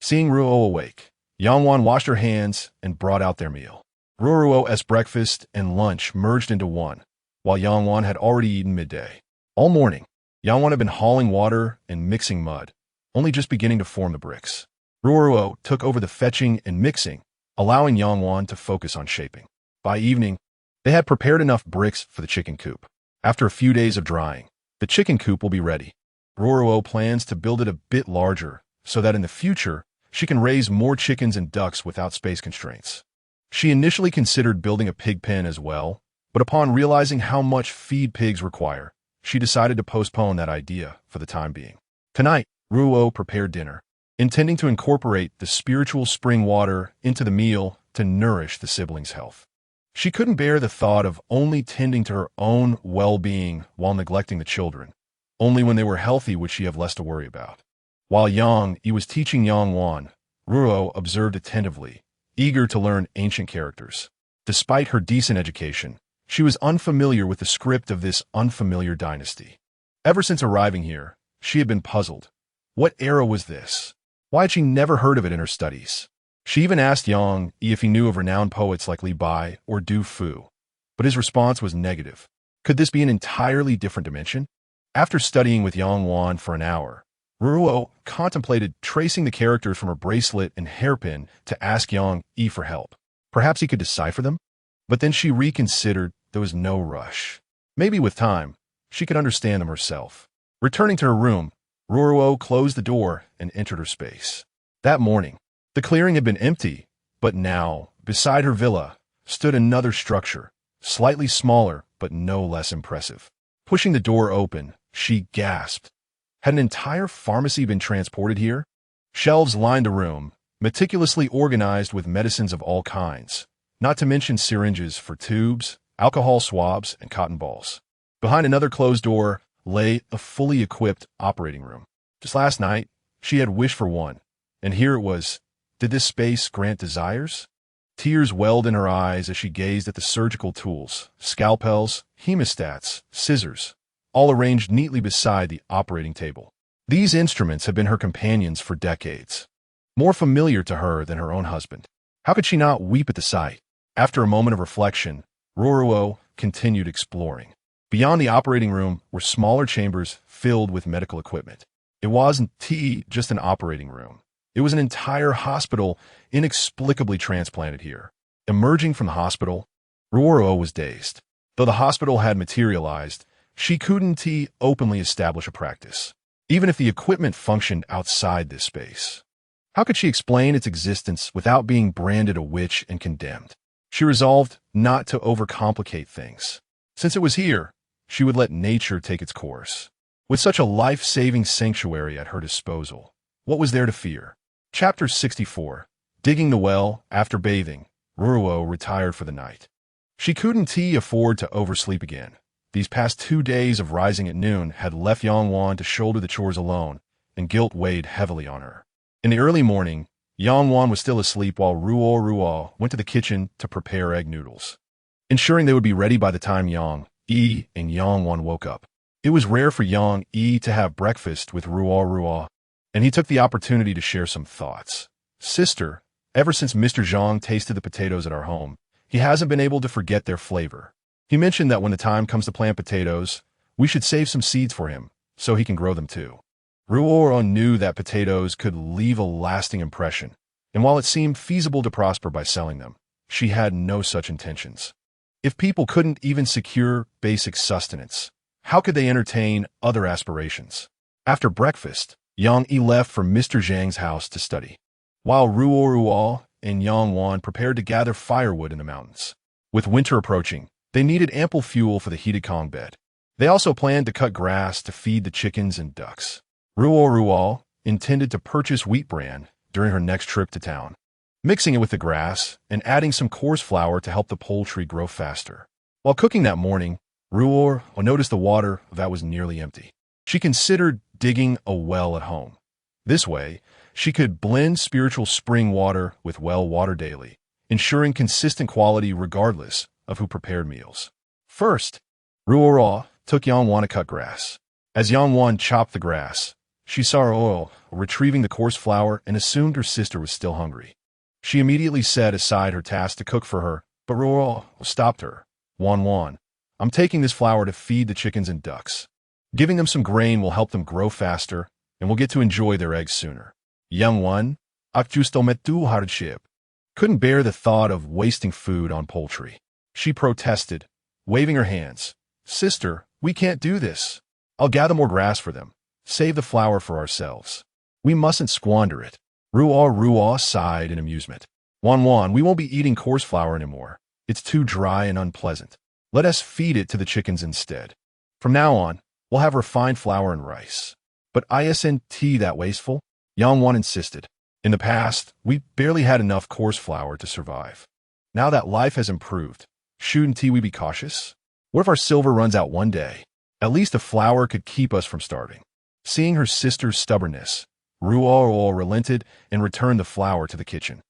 Seeing Ruo awake, Yangwan washed her hands and brought out their meal. Ruoruo's breakfast and lunch merged into one, while Yangwan had already eaten midday. All morning, Yangwan had been hauling water and mixing mud, only just beginning to form the bricks. Ruoruo took over the fetching and mixing, allowing Yangwan to focus on shaping. By evening, they had prepared enough bricks for the chicken coop. After a few days of drying, the chicken coop will be ready. Ruoruo plans to build it a bit larger so that in the future, she can raise more chickens and ducks without space constraints. She initially considered building a pig pen as well, but upon realizing how much feed pigs require, she decided to postpone that idea for the time being. Tonight, Ruo prepared dinner, intending to incorporate the spiritual spring water into the meal to nourish the siblings' health. She couldn't bear the thought of only tending to her own well-being while neglecting the children. Only when they were healthy would she have less to worry about. While Yang Yi was teaching Yangwan, Ruo observed attentively, eager to learn ancient characters. Despite her decent education, she was unfamiliar with the script of this unfamiliar dynasty. Ever since arriving here, she had been puzzled. What era was this? Why had she never heard of it in her studies? She even asked Yang Yi if he knew of renowned poets like Li Bai or Du Fu, but his response was negative. Could this be an entirely different dimension? After studying with Yangwan for an hour, Ruo contemplated tracing the characters from her bracelet and hairpin to ask Yang Yi for help. Perhaps he could decipher them? But then she reconsidered. There was no rush. Maybe with time, she could understand them herself. Returning to her room, Ruoruo closed the door and entered her space. That morning, the clearing had been empty, but now, beside her villa, stood another structure, slightly smaller but no less impressive. Pushing the door open, she gasped. Had an entire pharmacy been transported here? Shelves lined the room, meticulously organized with medicines of all kinds, not to mention syringes for tubes, alcohol swabs, and cotton balls. Behind another closed door lay a fully equipped operating room. Just last night, she had wished for one, and here it was. Did this space grant desires? Tears welled in her eyes as she gazed at the surgical tools, scalpels, hemostats, scissors, all arranged neatly beside the operating table. These instruments had been her companions for decades, more familiar to her than her own husband. How could she not weep at the sight? After a moment of reflection, Ruoruo continued exploring. Beyond the operating room were smaller chambers filled with medical equipment. It wasn't just an operating room. It was an entire hospital inexplicably transplanted here. Emerging from the hospital, Ruoruo was dazed. Though the hospital had materialized, she couldn't openly establish a practice, even if the equipment functioned outside this space. How could she explain its existence without being branded a witch and condemned? She resolved not to overcomplicate things. Since it was here, she would let nature take its course. With such a life-saving sanctuary at her disposal, what was there to fear? Chapter 64. Digging the well. After bathing, Ruoruo retired for the night. She couldn't afford to oversleep again. These past 2 days of rising at noon had left Yangwan to shoulder the chores alone, and guilt weighed heavily on her. In the early morning, Yangwan was still asleep while Ruoruo went to the kitchen to prepare egg noodles, ensuring they would be ready by the time Yang Yi and Yangwan woke up. It was rare for Yang Yi to have breakfast with Ruoruo, and he took the opportunity to share some thoughts. Sister, ever since Mr. Zhang tasted the potatoes at our home, he hasn't been able to forget their flavor. He mentioned that when the time comes to plant potatoes, we should save some seeds for him, so he can grow them too. Ruoruo knew that potatoes could leave a lasting impression, and while it seemed feasible to prosper by selling them, she had no such intentions. If people couldn't even secure basic sustenance, how could they entertain other aspirations? After breakfast, Yang Yi left for Mr. Zhang's house to study, while Ruoruo and Yangwan prepared to gather firewood in the mountains. With winter approaching, they needed ample fuel for the heated Kong bed. They also planned to cut grass to feed the chickens and ducks. Ruoruo, intended to purchase wheat bran during her next trip to town, mixing it with the grass and adding some coarse flour to help the poultry grow faster. While cooking that morning, Ruoruo noticed the water that was nearly empty. She considered digging a well at home. This way, she could blend spiritual spring water with well water daily, ensuring consistent quality regardless of who prepared meals. First, Ruoruo took Yangwan to cut grass. As Yangwan chopped the grass, she saw Ruoruo retrieving the coarse flour and assumed her sister was still hungry. She immediately set aside her task to cook for her, but Ruoruo stopped her. Wan, I'm taking this flour to feed the chickens and ducks. Giving them some grain will help them grow faster, and we'll get to enjoy their eggs sooner. Yangwan, akjustometu hardship, couldn't bear the thought of wasting food on poultry. She protested, waving her hands. Sister, we can't do this. I'll gather more grass for them. Save the flour for ourselves. We mustn't squander it. Ruoruo sighed in amusement. Wan, we won't be eating coarse flour anymore. It's too dry and unpleasant. Let us feed it to the chickens instead. From now on, we'll have refined flour and rice. But isn't that wasteful? Yangwan insisted. In the past, we barely had enough coarse flour to survive. Now that life has improved, shouldn't we be cautious? What if our silver runs out one day? At least the flour could keep us from starving. Seeing her sister's stubbornness, Ruoruo relented and returned the flour to the kitchen.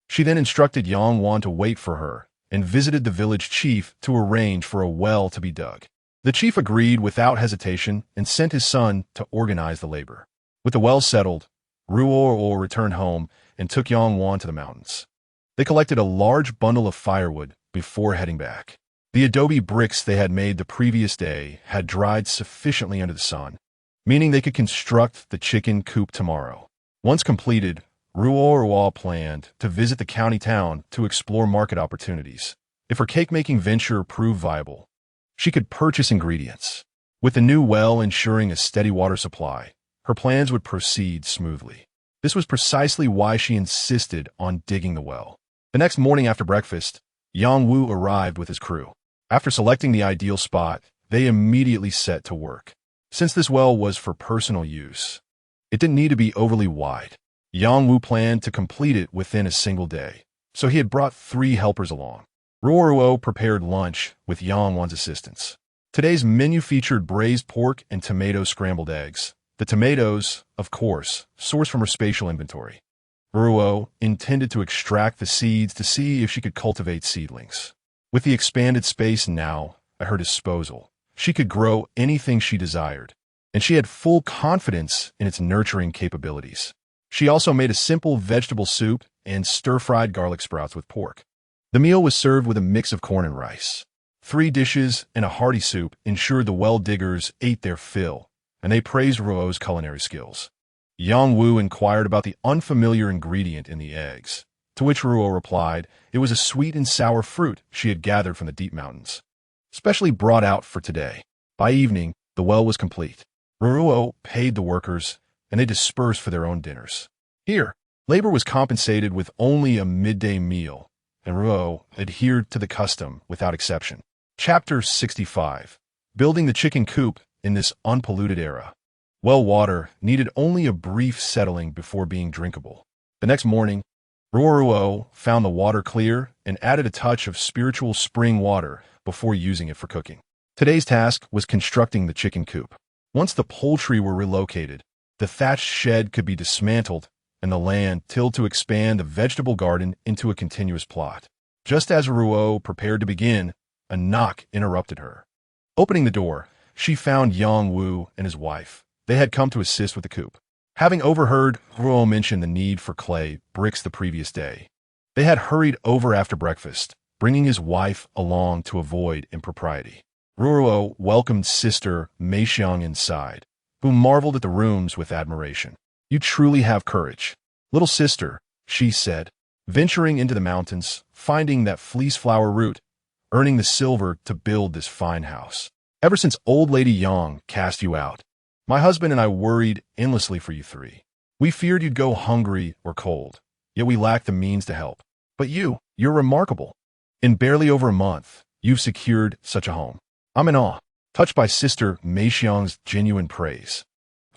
She then instructed Yangwan to wait for her and visited the village chief to arrange for a well to be dug. The chief agreed without hesitation and sent his son to organize the labor. With the well settled, Ruoruo returned home and took Yangwan to the mountains. They collected a large bundle of firewood before heading back. The adobe bricks they had made the previous day had dried sufficiently under the sun, meaning they could construct the chicken coop tomorrow. Once completed, Ruoruo planned to visit the county town to explore market opportunities. If her cake-making venture proved viable, she could purchase ingredients. With the new well ensuring a steady water supply, her plans would proceed smoothly. This was precisely why she insisted on digging the well. The next morning after breakfast, Yang Wu arrived with his crew. After selecting the ideal spot, they immediately set to work. Since this well was for personal use, it didn't need to be overly wide. Yang Wu planned to complete it within a single day, so he had brought 3 helpers along. Ruoruo prepared lunch with Yangwan's assistance. Today's menu featured braised pork and tomato scrambled eggs. The tomatoes, of course, sourced from her spatial inventory. Ruoruo intended to extract the seeds to see if she could cultivate seedlings. With the expanded space now at her disposal, she could grow anything she desired, and she had full confidence in its nurturing capabilities. She also made a simple vegetable soup and stir-fried garlic sprouts with pork. The meal was served with a mix of corn and rice. 3 dishes and a hearty soup ensured the well-diggers ate their fill, and they praised Ruo's culinary skills. Yang Wu inquired about the unfamiliar ingredient in the eggs, to which Ruo replied it was a sweet and sour fruit she had gathered from the deep mountains, specially brought out for today. By evening, the well was complete. Ruo paid the workers, and they dispersed for their own dinners. Here, labor was compensated with only a midday meal, and Ruo adhered to the custom without exception. Chapter 65. Building the chicken coop in this unpolluted era. Well water needed only a brief settling before being drinkable. The next morning, Ruoruo found the water clear and added a touch of spiritual spring water before using it for cooking. Today's task was constructing the chicken coop. Once the poultry were relocated, the thatched shed could be dismantled and the land tilled to expand the vegetable garden into a continuous plot. Just as Ruo prepared to begin, a knock interrupted her. Opening the door, she found Yang Wu and his wife. They had come to assist with the coop. Having overheard Ruo mention the need for clay bricks the previous day, they had hurried over after breakfast, bringing his wife along to avoid impropriety. Ruoruo welcomed sister Meixiang inside, who marveled at the rooms with admiration. You truly have courage. Little sister, she said, venturing into the mountains, finding that fleece flower root, earning the silver to build this fine house. Ever since old lady Yang cast you out, my husband and I worried endlessly for you 3. We feared you'd go hungry or cold, yet we lacked the means to help. But you're remarkable. In barely over a month, you've secured such a home. I'm in awe, touched by sister Meixiang's genuine praise.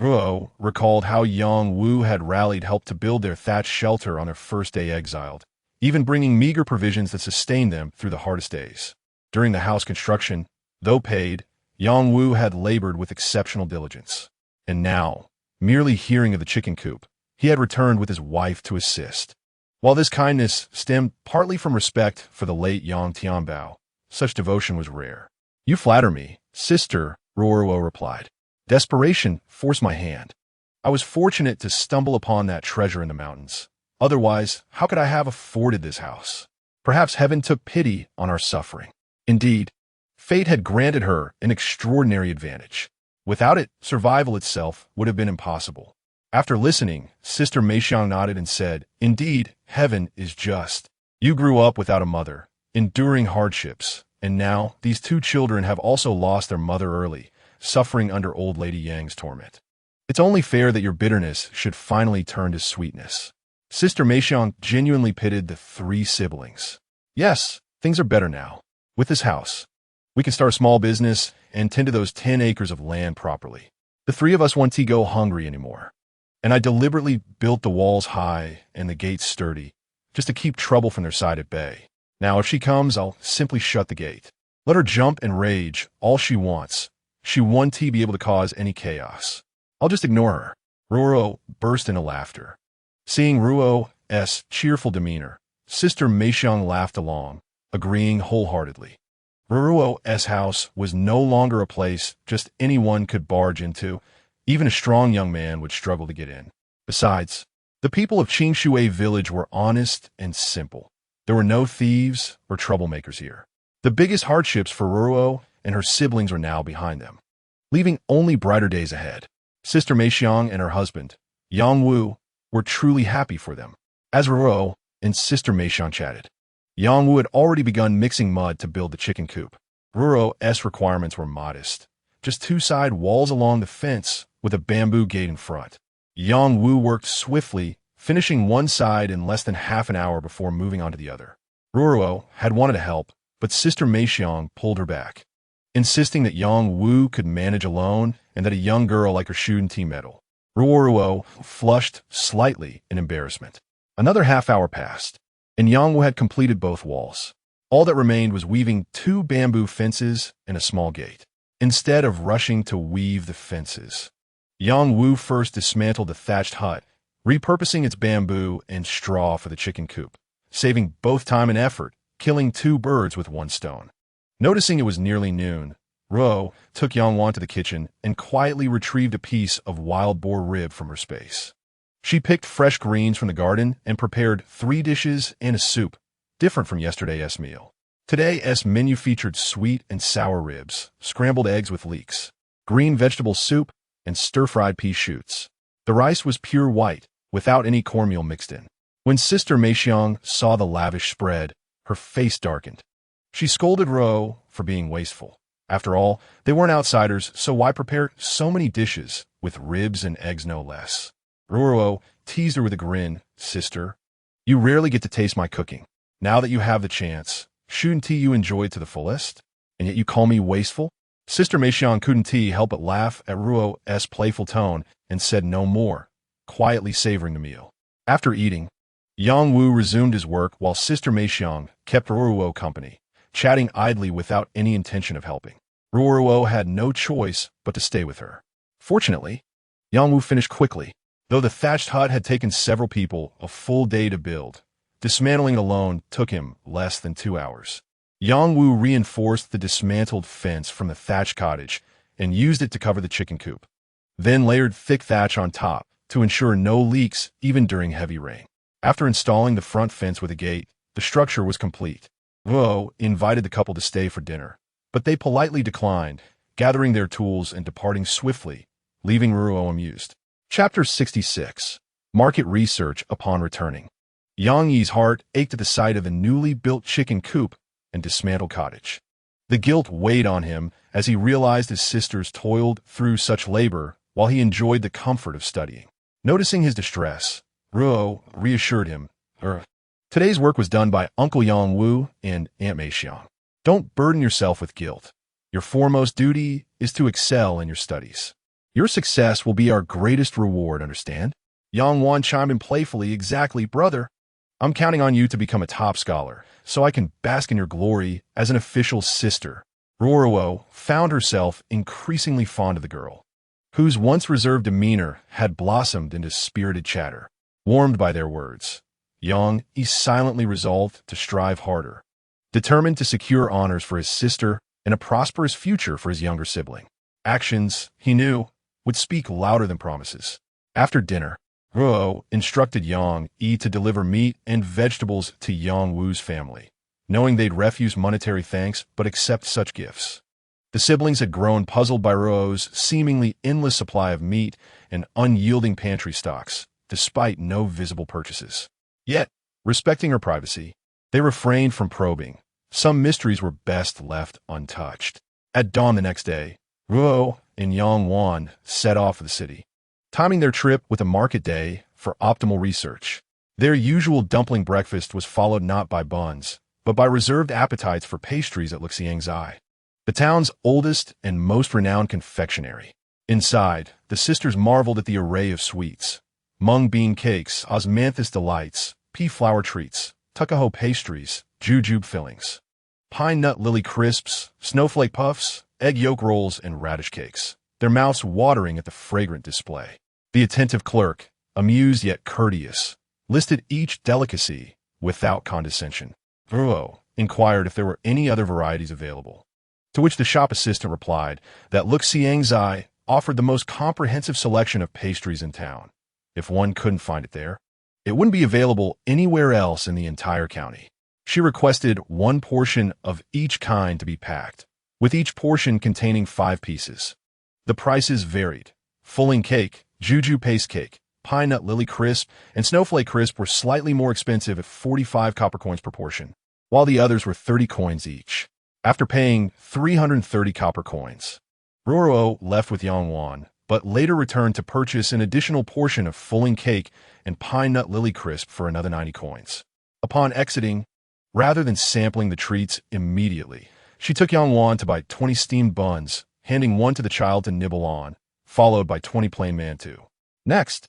Ruo recalled how Yang Wu had rallied help to build their thatched shelter on their first day exiled, even bringing meager provisions that sustained them through the hardest days. During the house construction, though paid, Yang Wu had labored with exceptional diligence. And now, merely hearing of the chicken coop, he had returned with his wife to assist. While this kindness stemmed partly from respect for the late Yang Tianbao, such devotion was rare. "You flatter me, sister," Ruoruo replied. "Desperation forced my hand. I was fortunate to stumble upon that treasure in the mountains. Otherwise, how could I have afforded this house? Perhaps heaven took pity on our suffering. Indeed, fate had granted her an extraordinary advantage. Without it, survival itself would have been impossible." After listening, Sister Meixiang nodded and said, "Indeed, heaven is just. You grew up without a mother, enduring hardships, and now these two children have also lost their mother early, suffering under old Lady Yang's torment. It's only fair that your bitterness should finally turn to sweetness." Sister Meixiang genuinely pitied the three siblings. "Yes, things are better now. With this house, we can start a small business and tend to those 10 acres of land properly. The three of us won't go hungry anymore. And I deliberately built the walls high and the gates sturdy, just to keep trouble from their side at bay. Now if she comes, I'll simply shut the gate. Let her jump and rage all she wants. She won't be able to cause any chaos. I'll just ignore her." Ruoruo burst into laughter. Seeing Ruo's cheerful demeanor, Sister Meixiang laughed along, agreeing wholeheartedly. Ruoruo's house was no longer a place just anyone could barge into. Even a strong young man would struggle to get in. Besides, the people of Qingshui village were honest and simple. There were no thieves or troublemakers here. The biggest hardships for Ruoruo and her siblings were now behind them, leaving only brighter days ahead. Sister Meixiang and her husband, Yang Wu, were truly happy for them. As Ruoruo and Sister Meixiang chatted, Yang Wu had already begun mixing mud to build the chicken coop. Ruoruo's requirements were modest, just two side walls along the fence with a bamboo gate in front. Yang Wu worked swiftly, finishing one side in less than half an hour before moving on to the other. Ruoruo had wanted to help, but Sister Meixiang pulled her back, insisting that Yang Wu could manage alone and that a young girl like her shouldn't meddle. Ruoruo flushed slightly in embarrassment. Another half hour passed, and Yang Wu had completed both walls. All that remained was weaving two bamboo fences and a small gate. Instead of rushing to weave the fences, Yang Wu first dismantled the thatched hut, repurposing its bamboo and straw for the chicken coop, saving both time and effort, killing two birds with one stone. Noticing it was nearly noon, Ruo took Yang Wan to the kitchen and quietly retrieved a piece of wild boar rib from her space. She picked fresh greens from the garden and prepared 3 dishes and a soup, different from yesterday's meal. Today's menu featured sweet and sour ribs, scrambled eggs with leeks, green vegetable soup, and stir-fried pea shoots. The rice was pure white, without any cornmeal mixed in. When Sister Meixiang saw the lavish spread, her face darkened. She scolded Ruo for being wasteful. After all, they weren't outsiders, so why prepare so many dishes, with ribs and eggs no less? Ruoruo teased her with a grin. "Sister, you rarely get to taste my cooking. Now that you have the chance, shouldn't you enjoy it to the fullest? And yet you call me wasteful?" Sister Meixiang couldn't help but laugh at Ruo's playful tone and said no more, quietly savoring the meal. After eating, Yang Wu resumed his work while Sister Meixiang kept Ruoruo company, chatting idly without any intention of helping. Ruoruo had no choice but to stay with her. Fortunately, Yang Wu finished quickly. Though the thatched hut had taken several people a full day to build, dismantling it alone took him less than 2 hours. Yang Wu reinforced the dismantled fence from the thatched cottage and used it to cover the chicken coop, then layered thick thatch on top to ensure no leaks even during heavy rain. After installing the front fence with a gate, the structure was complete. Ruo invited the couple to stay for dinner, but they politely declined, gathering their tools and departing swiftly, leaving Ruo amused. Chapter 66. Market Research upon returning. Yang Yi's heart ached at the sight of the newly built chicken coop and dismantled cottage. The guilt weighed on him as he realized his sisters toiled through such labor while he enjoyed the comfort of studying. Noticing his distress, Ruo reassured him, "Today's work was done by Uncle Yang Wu and Aunt Meixiang. Don't burden yourself with guilt. Your foremost duty is to excel in your studies." Your success will be our greatest reward, understand? Yang Wan chimed in playfully, exactly, brother. I'm counting on you to become a top scholar, so I can bask in your glory as an official sister. Ruoruo found herself increasingly fond of the girl, whose once reserved demeanor had blossomed into spirited chatter. Warmed by their words, Yang Yi silently resolved to strive harder, determined to secure honors for his sister and a prosperous future for his younger sibling. Actions, he knew, would speak louder than promises. After dinner, Ruo instructed Yang Yi to deliver meat and vegetables to Yang Wu's family, knowing they'd refuse monetary thanks but accept such gifts. The siblings had grown puzzled by Ruo's seemingly endless supply of meat and unyielding pantry stocks, despite no visible purchases. Yet, respecting her privacy, they refrained from probing. Some mysteries were best left untouched. At dawn the next day, Ruo and Yang Wan set off for the city, timing their trip with a market day for optimal research. Their usual dumpling breakfast was followed not by buns, but by reserved appetites for pastries at Luxiang's Eye, the town's oldest and most renowned confectionery. Inside, the sisters marveled at the array of sweets: mung bean cakes, osmanthus delights, pea flour treats, tuckahoe pastries, jujube fillings, pine nut lily crisps, snowflake puffs, egg yolk rolls, and radish cakes, their mouths watering at the fragrant display. The attentive clerk, amused yet courteous, listed each delicacy without condescension. Ruo inquired if there were any other varieties available, to which the shop assistant replied that Luxiang's Eye offered the most comprehensive selection of pastries in town. If one couldn't find it there, it wouldn't be available anywhere else in the entire county. She requested one portion of each kind to be packed, with each portion containing 5 pieces. The prices varied. Fulling cake, juju paste cake, pine nut lily crisp, and snowflake crisp were slightly more expensive at 45 copper coins per portion, while the others were 30 coins each. After paying 330 copper coins, Ruoruo left with Yang Wan, but later returned to purchase an additional portion of fulling cake and pine nut lily crisp for another 90 coins. Upon exiting, rather than sampling the treats immediately, she took Yang Wan to buy 20 steamed buns, handing one to the child to nibble on, followed by 20 plain mantou. Next,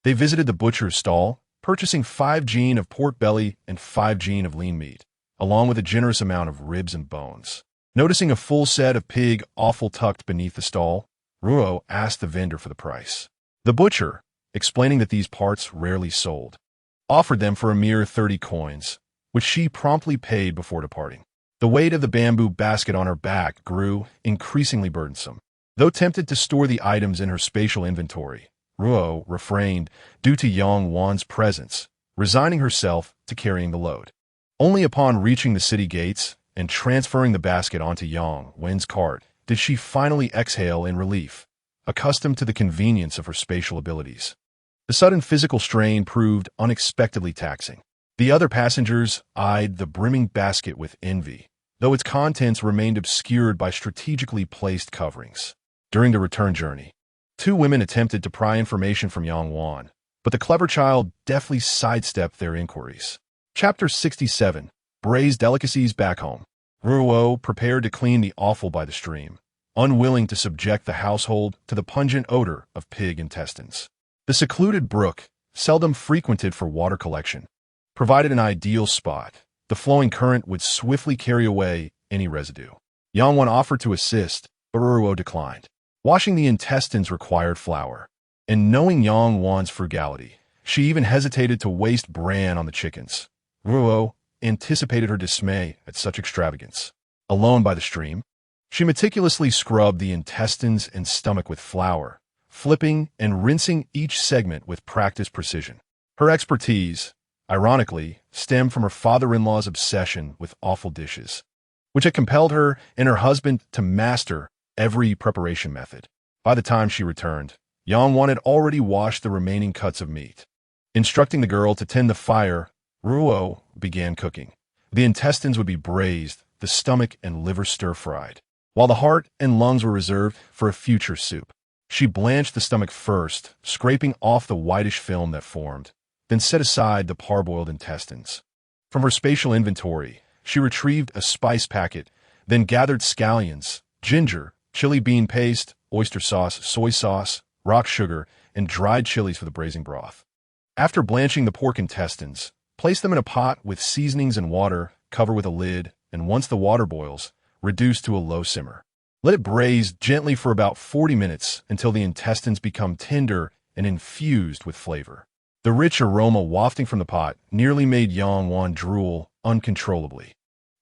they visited the butcher's stall, purchasing 5 jin of pork belly and 5 jin of lean meat, along with a generous amount of ribs and bones. Noticing a full set of pig offal tucked beneath the stall, Ruo asked the vendor for the price. The butcher, explaining that these parts rarely sold, offered them for a mere 30 coins, which she promptly paid before departing. The weight of the bamboo basket on her back grew increasingly burdensome. Though tempted to store the items in her spatial inventory, Ruo refrained due to Yang Wan's presence, resigning herself to carrying the load. Only upon reaching the city gates and transferring the basket onto Yang Wen's cart did she finally exhale in relief, accustomed to the convenience of her spatial abilities. The sudden physical strain proved unexpectedly taxing. The other passengers eyed the brimming basket with envy, though its contents remained obscured by strategically placed coverings. During the return journey, 2 women attempted to pry information from Yang Wan, but the clever child deftly sidestepped their inquiries. Chapter 67. Braised Delicacies Back Home. Ruoruo prepared to clean the offal by the stream, unwilling to subject the household to the pungent odor of pig intestines. The secluded brook, seldom frequented for water collection, provided an ideal spot. The flowing current would swiftly carry away any residue. Yang Wan offered to assist, but Ruoruo declined. Washing the intestines required flour, and knowing Yang Wan's frugality, she even hesitated to waste bran on the chickens. Ruoruo anticipated her dismay at such extravagance. Alone by the stream, she meticulously scrubbed the intestines and stomach with flour, flipping and rinsing each segment with practiced precision. Her expertise, ironically, stemmed from her father-in-law's obsession with awful dishes, which had compelled her and her husband to master every preparation method. By the time she returned, Yang Wan had already washed the remaining cuts of meat. Instructing the girl to tend the fire, Ruoruo began cooking. The intestines would be braised, the stomach and liver stir-fried, while the heart and lungs were reserved for a future soup. She blanched the stomach first, scraping off the whitish film that formed, then set aside the parboiled intestines. From her spatial inventory, she retrieved a spice packet, then gathered scallions, ginger, chili bean paste, oyster sauce, soy sauce, rock sugar, and dried chilies for the braising broth. After blanching the pork intestines, place them in a pot with seasonings and water, cover with a lid, and once the water boils, reduce to a low simmer. Let it braise gently for about 40 minutes until the intestines become tender and infused with flavor. The rich aroma wafting from the pot nearly made Yang Wan drool uncontrollably.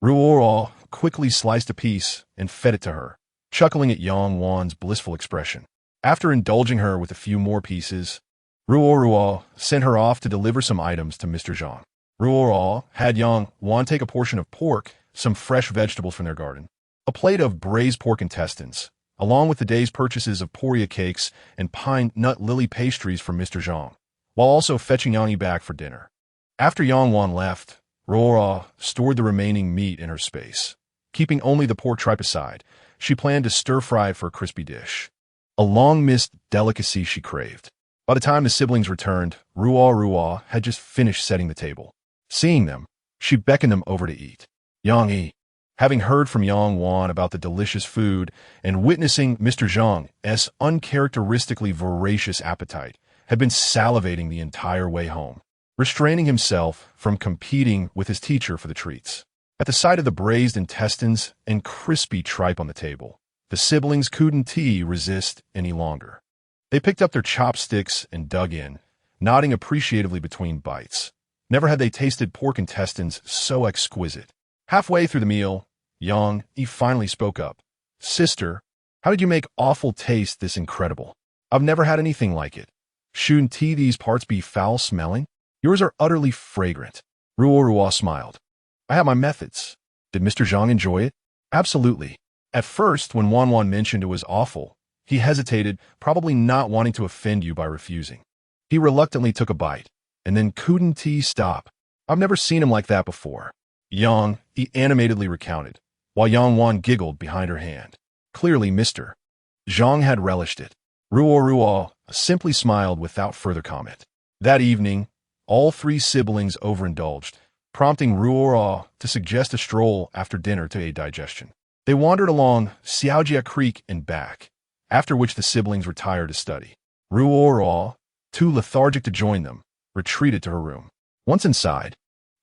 Ruoruo quickly sliced a piece and fed it to her, chuckling at Yang Wan's blissful expression. After indulging her with a few more pieces, Ruoruo sent her off to deliver some items to Mr. Zhang. Ruoruo had Yang Wan take a portion of pork, some fresh vegetables from their garden, a plate of braised pork intestines, along with the day's purchases of poria cakes and pine nut lily pastries from Mr. Zhang, while also fetching Yang back for dinner. After Yang Wan left, Ruoruo stored the remaining meat in her space. Keeping only the pork tripe aside, she planned to stir-fry it for a crispy dish, a long-missed delicacy she craved. By the time the siblings returned, Ruoruo had just finished setting the table. Seeing them, she beckoned them over to eat. Yang Yi, having heard from Yang Wan about the delicious food and witnessing Mr. Zhang's uncharacteristically voracious appetite, had been salivating the entire way home, restraining himself from competing with his teacher for the treats. At the sight of the braised intestines and crispy tripe on the table, the siblings couldn't resist any longer. They picked up their chopsticks and dug in, nodding appreciatively between bites. Never had they tasted pork intestines so exquisite. Halfway through the meal, Yang Yi finally spoke up. "Sister, how did you make awful taste this incredible? I've never had anything like it. Shouldn't these parts be foul-smelling? Yours are utterly fragrant." Ruoruo smiled. "I have my methods. Did Mr. Zhang enjoy it?" "Absolutely. At first, when Wan mentioned it was awful, he hesitated, probably not wanting to offend you by refusing. He reluctantly took a bite, and then couldn't stop. I've never seen him like that before." Yang Yi animatedly recounted, while Yang Wan giggled behind her hand. Clearly, Mr. Zhang had relished it. Ruoruo simply smiled without further comment. That evening, all three siblings overindulged, prompting Ruoruo to suggest a stroll after dinner to aid digestion. They wandered along Xiaojia Creek and back, after which the siblings retired to study. Ruoruo, too lethargic to join them, retreated to her room. Once inside,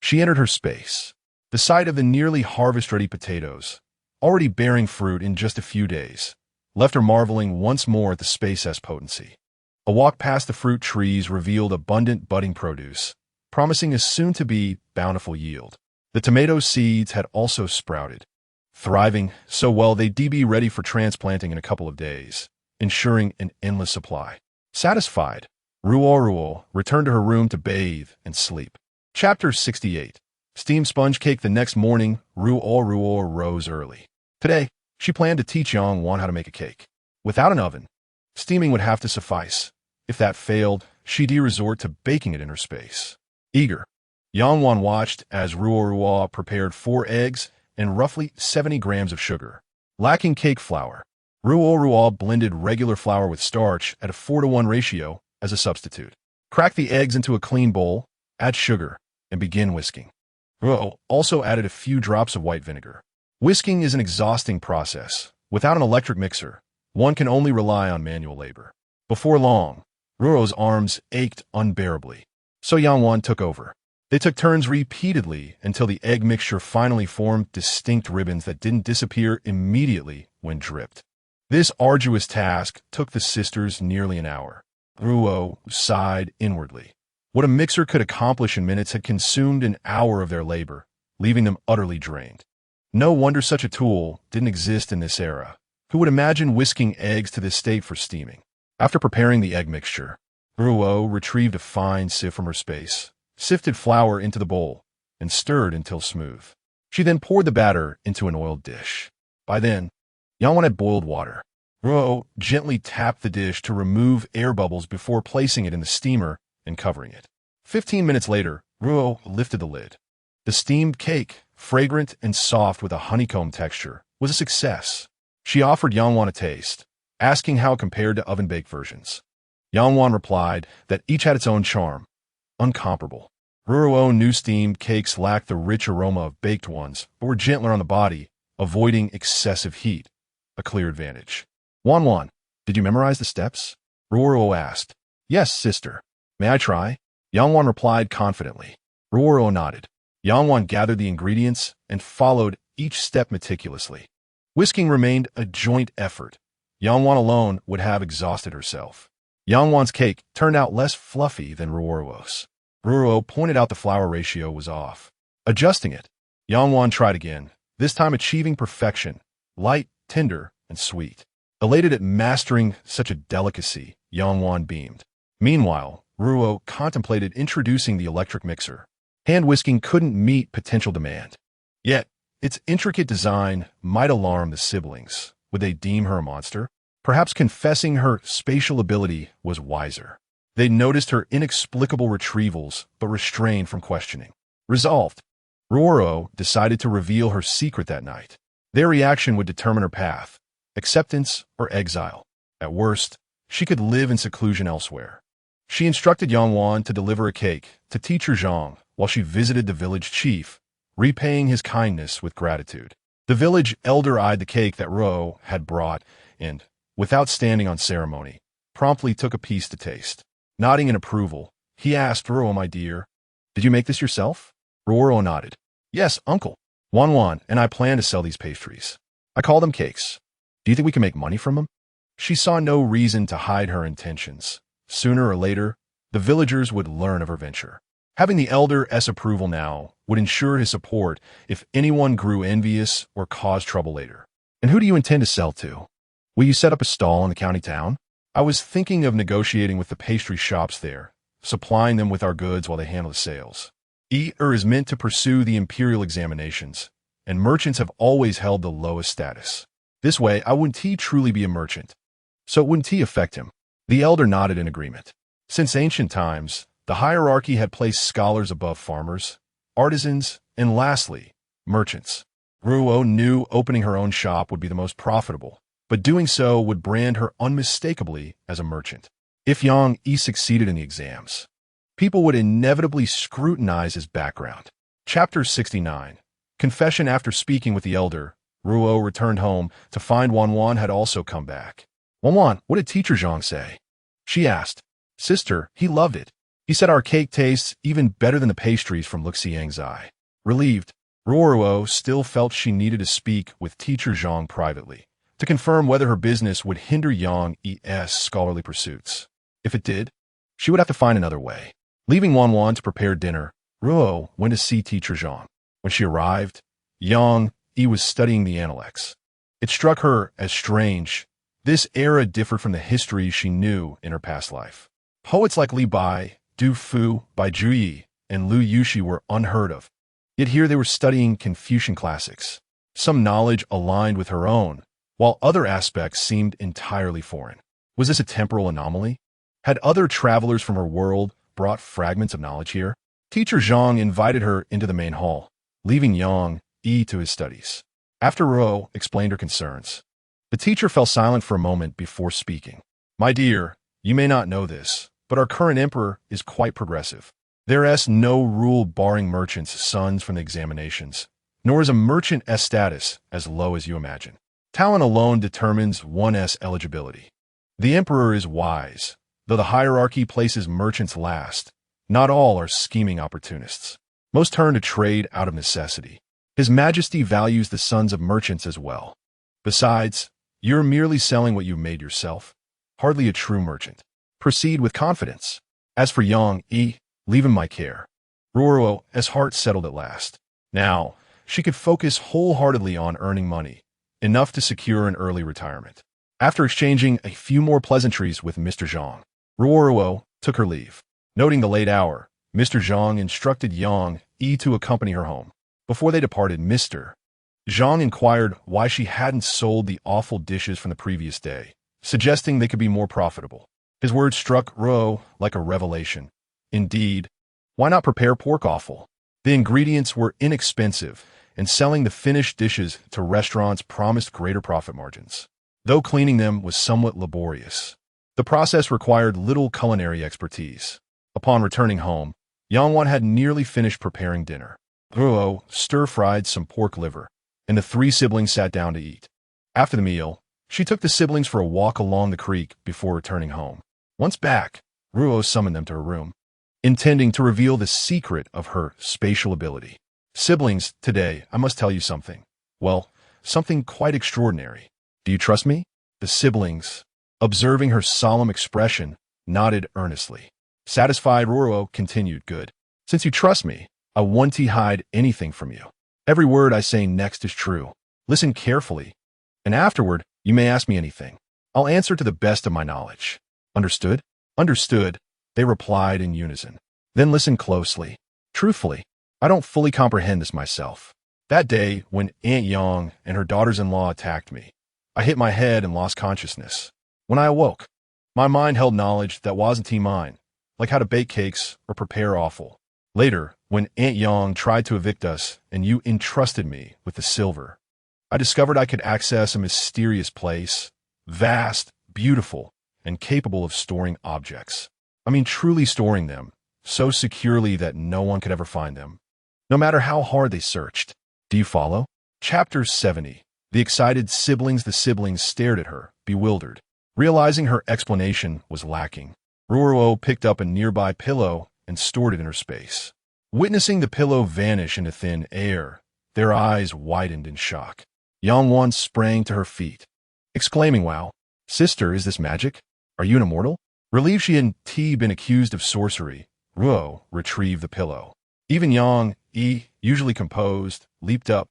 she entered her space. The sight of the nearly harvest-ready potatoes, already bearing fruit in just a few days, left her marveling once more at the space's potency. A walk past the fruit trees revealed abundant budding produce, promising a soon-to-be bountiful yield. The tomato seeds had also sprouted, thriving so well they'd be ready for transplanting in a couple of days, ensuring an endless supply. Satisfied, Ruoruo returned to her room to bathe and sleep. Chapter 68. Steamed sponge cake. The next morning, Ruoruo rose early. Today, she planned to teach Yang Wan how to make a cake. Without an oven, steaming would have to suffice. If that failed, she'd resort to baking it in her space. Eager, Yang Wan watched as Ruoruo prepared 4 eggs and roughly 70 grams of sugar. Lacking cake flour, Ruoruo blended regular flour with starch at a 4-to-1 ratio as a substitute. Crack the eggs into a clean bowl, add sugar, and begin whisking. Ruo also added a few drops of white vinegar. Whisking is an exhausting process. Without an electric mixer, one can only rely on manual labor. Before long, Ruo's arms ached unbearably, so Yang Wan took over. They took turns repeatedly until the egg mixture finally formed distinct ribbons that didn't disappear immediately when dripped. This arduous task took the sisters nearly an hour. Ruo sighed inwardly. What a mixer could accomplish in minutes had consumed an hour of their labor, leaving them utterly drained. No wonder such a tool didn't exist in this era. Who would imagine whisking eggs to this state for steaming? After preparing the egg mixture, Ruo retrieved a fine sieve from her space, sifted flour into the bowl, and stirred until smooth. She then poured the batter into an oiled dish. By then, Yang Wan had boiled water. Ruo gently tapped the dish to remove air bubbles before placing it in the steamer and covering it. 15 minutes later, Ruo lifted the lid. The steamed cake, fragrant and soft with a honeycomb texture, was a success. She offered Yang Wan a taste, asking how it compared to oven-baked versions. Yang Wan replied that each had its own charm, uncomparable. Ruoruo knew steamed cakes lacked the rich aroma of baked ones, but were gentler on the body, avoiding excessive heat, a clear advantage. Wan, Did you memorize the steps? Ruoruo asked. Yes, sister. May I try? Yangwan replied confidently. Ruoruo nodded. Yangwan gathered the ingredients and followed each step meticulously. Whisking remained a joint effort. Yangwan alone would have exhausted herself. Yangwan's cake turned out less fluffy than Ruoruo's. Ruoruo pointed out the flour ratio was off. Adjusting it, Yangwan tried again, this time achieving perfection, light, tender, and sweet. Elated at mastering such a delicacy, Yangwan beamed. Meanwhile, Ruoruo contemplated introducing the electric mixer. Hand whisking couldn't meet potential demand. Yet, its intricate design might alarm the siblings. Would they deem her a monster? Perhaps confessing her spatial ability was wiser. They noticed her inexplicable retrievals, but refrained from questioning. Resolved, Ruoruo decided to reveal her secret that night. Their reaction would determine her path, acceptance or exile. At worst, she could live in seclusion elsewhere. She instructed Yangwan to deliver a cake to teacher Zhang while she visited the village chief, repaying his kindness with gratitude. The village elder eyed the cake that Ruo had brought and, without standing on ceremony, promptly took a piece to taste. Nodding in approval, he asked, Ruo, my dear, did you make this yourself? Ruoruo nodded. Yes, uncle. Wanwan and I plan to sell these pastries. I call them cakes. Do you think we can make money from them? She saw no reason to hide her intentions. Sooner or later, the villagers would learn of her venture. Having the elder's approval now would ensure his support if anyone grew envious or caused trouble later. And who do you intend to sell to? Will you set up a stall in the county town? I was thinking of negotiating with the pastry shops there, supplying them with our goods while they handle the sales. Is meant to pursue the imperial examinations, and merchants have always held the lowest status. This way, I wouldn't truly be a merchant. So wouldn't affect him? The elder nodded in agreement. Since ancient times, the hierarchy had placed scholars above farmers, artisans, and lastly, merchants. Ruoruo knew opening her own shop would be the most profitable, but doing so would brand her unmistakably as a merchant. If Yang Yi succeeded in the exams, people would inevitably scrutinize his background. Chapter 69. Confession. After speaking with the elder, Ruoruo returned home to find Wanwan had also come back. Wanwan, what did teacher Zhang say? She asked. Sister, he loved it. He said our cake tastes even better than the pastries from Luxiang's eye. Relieved, Ruoruo still felt she needed to speak with teacher Zhang privately to confirm whether her business would hinder Yang Yi's scholarly pursuits. If it did, she would have to find another way. Leaving Wanwan to prepare dinner, Ruoruo went to see teacher Zhang. When she arrived, Yang Yi was studying the Analects. It struck her as strange. This era differed from the history she knew in her past life. Poets like Li Bai, Du Fu, Bai Juyi, and Lu Yushi were unheard of. Yet here they were studying Confucian classics. Some knowledge aligned with her own, while other aspects seemed entirely foreign. Was this a temporal anomaly? Had other travelers from her world brought fragments of knowledge here? Teacher Zhang invited her into the main hall, leaving Yang Yi to his studies. After Ruo explained her concerns, the teacher fell silent for a moment before speaking. My dear, you may not know this, but our current emperor is quite progressive. There is no rule barring merchants' sons from the examinations, nor is a merchant's status as low as you imagine. Talent alone determines one's eligibility. The emperor is wise, though the hierarchy places merchants last. Not all are scheming opportunists. Most turn to trade out of necessity. His Majesty values the sons of merchants as well. Besides, you're merely selling what you made yourself. Hardly a true merchant. Proceed with confidence. As for Yang Yi, leave him my care. Ruoruo's heart settled at last. Now, she could focus wholeheartedly on earning money, enough to secure an early retirement. After exchanging a few more pleasantries with Mr. Zhang, Ruoruo took her leave. Noting the late hour, Mr. Zhang instructed Yang Yi to accompany her home. Before they departed, Mr. Zhang inquired why she hadn't sold the awful dishes from the previous day, suggesting they could be more profitable. His words struck Ruo like a revelation. Indeed, why not prepare pork offal? The ingredients were inexpensive, and selling the finished dishes to restaurants promised greater profit margins, though cleaning them was somewhat laborious. The process required little culinary expertise. Upon returning home, Yangwan had nearly finished preparing dinner. Ruo stir-fried some pork liver, and the three siblings sat down to eat. After the meal, She took the siblings for a walk along the creek before returning home. Once back, Ruoruo summoned them to her room, intending to reveal the secret of her spatial ability. Siblings, today I must tell you something. Well, something quite extraordinary. Do you trust me? The siblings, observing her solemn expression, nodded earnestly. Satisfied, Ruoruo continued, Good. Since you trust me, I won't hide anything from you. Every word I say next is true. Listen carefully, and afterward, you may ask me anything. I'll answer to the best of my knowledge. Understood? Understood, they replied in unison. Then listen closely. Truthfully, I don't fully comprehend this myself. That day, when Aunt Yang and her daughters-in-law attacked me, I hit my head and lost consciousness. When I awoke, my mind held knowledge that wasn't mine, like how to bake cakes or prepare offal. Later, when Aunt Yang tried to evict us and you entrusted me with the silver, I discovered I could access a mysterious place, vast, beautiful, and capable of storing objects. I mean truly storing them, so securely that no one could ever find them, no matter how hard they searched. Do you follow? Chapter 70. The excited siblings. The siblings stared at her, bewildered. Realizing her explanation was lacking, Ruoruo picked up a nearby pillow and stored it in her space. Witnessing the pillow vanish into thin air, their eyes widened in shock. Yangwan sprang to her feet, exclaiming, Wow, sister, is this magic? Are you an immortal? Relieved she hadn't been accused of sorcery, Ruo retrieved the pillow. Even Yang, usually composed, leaped up,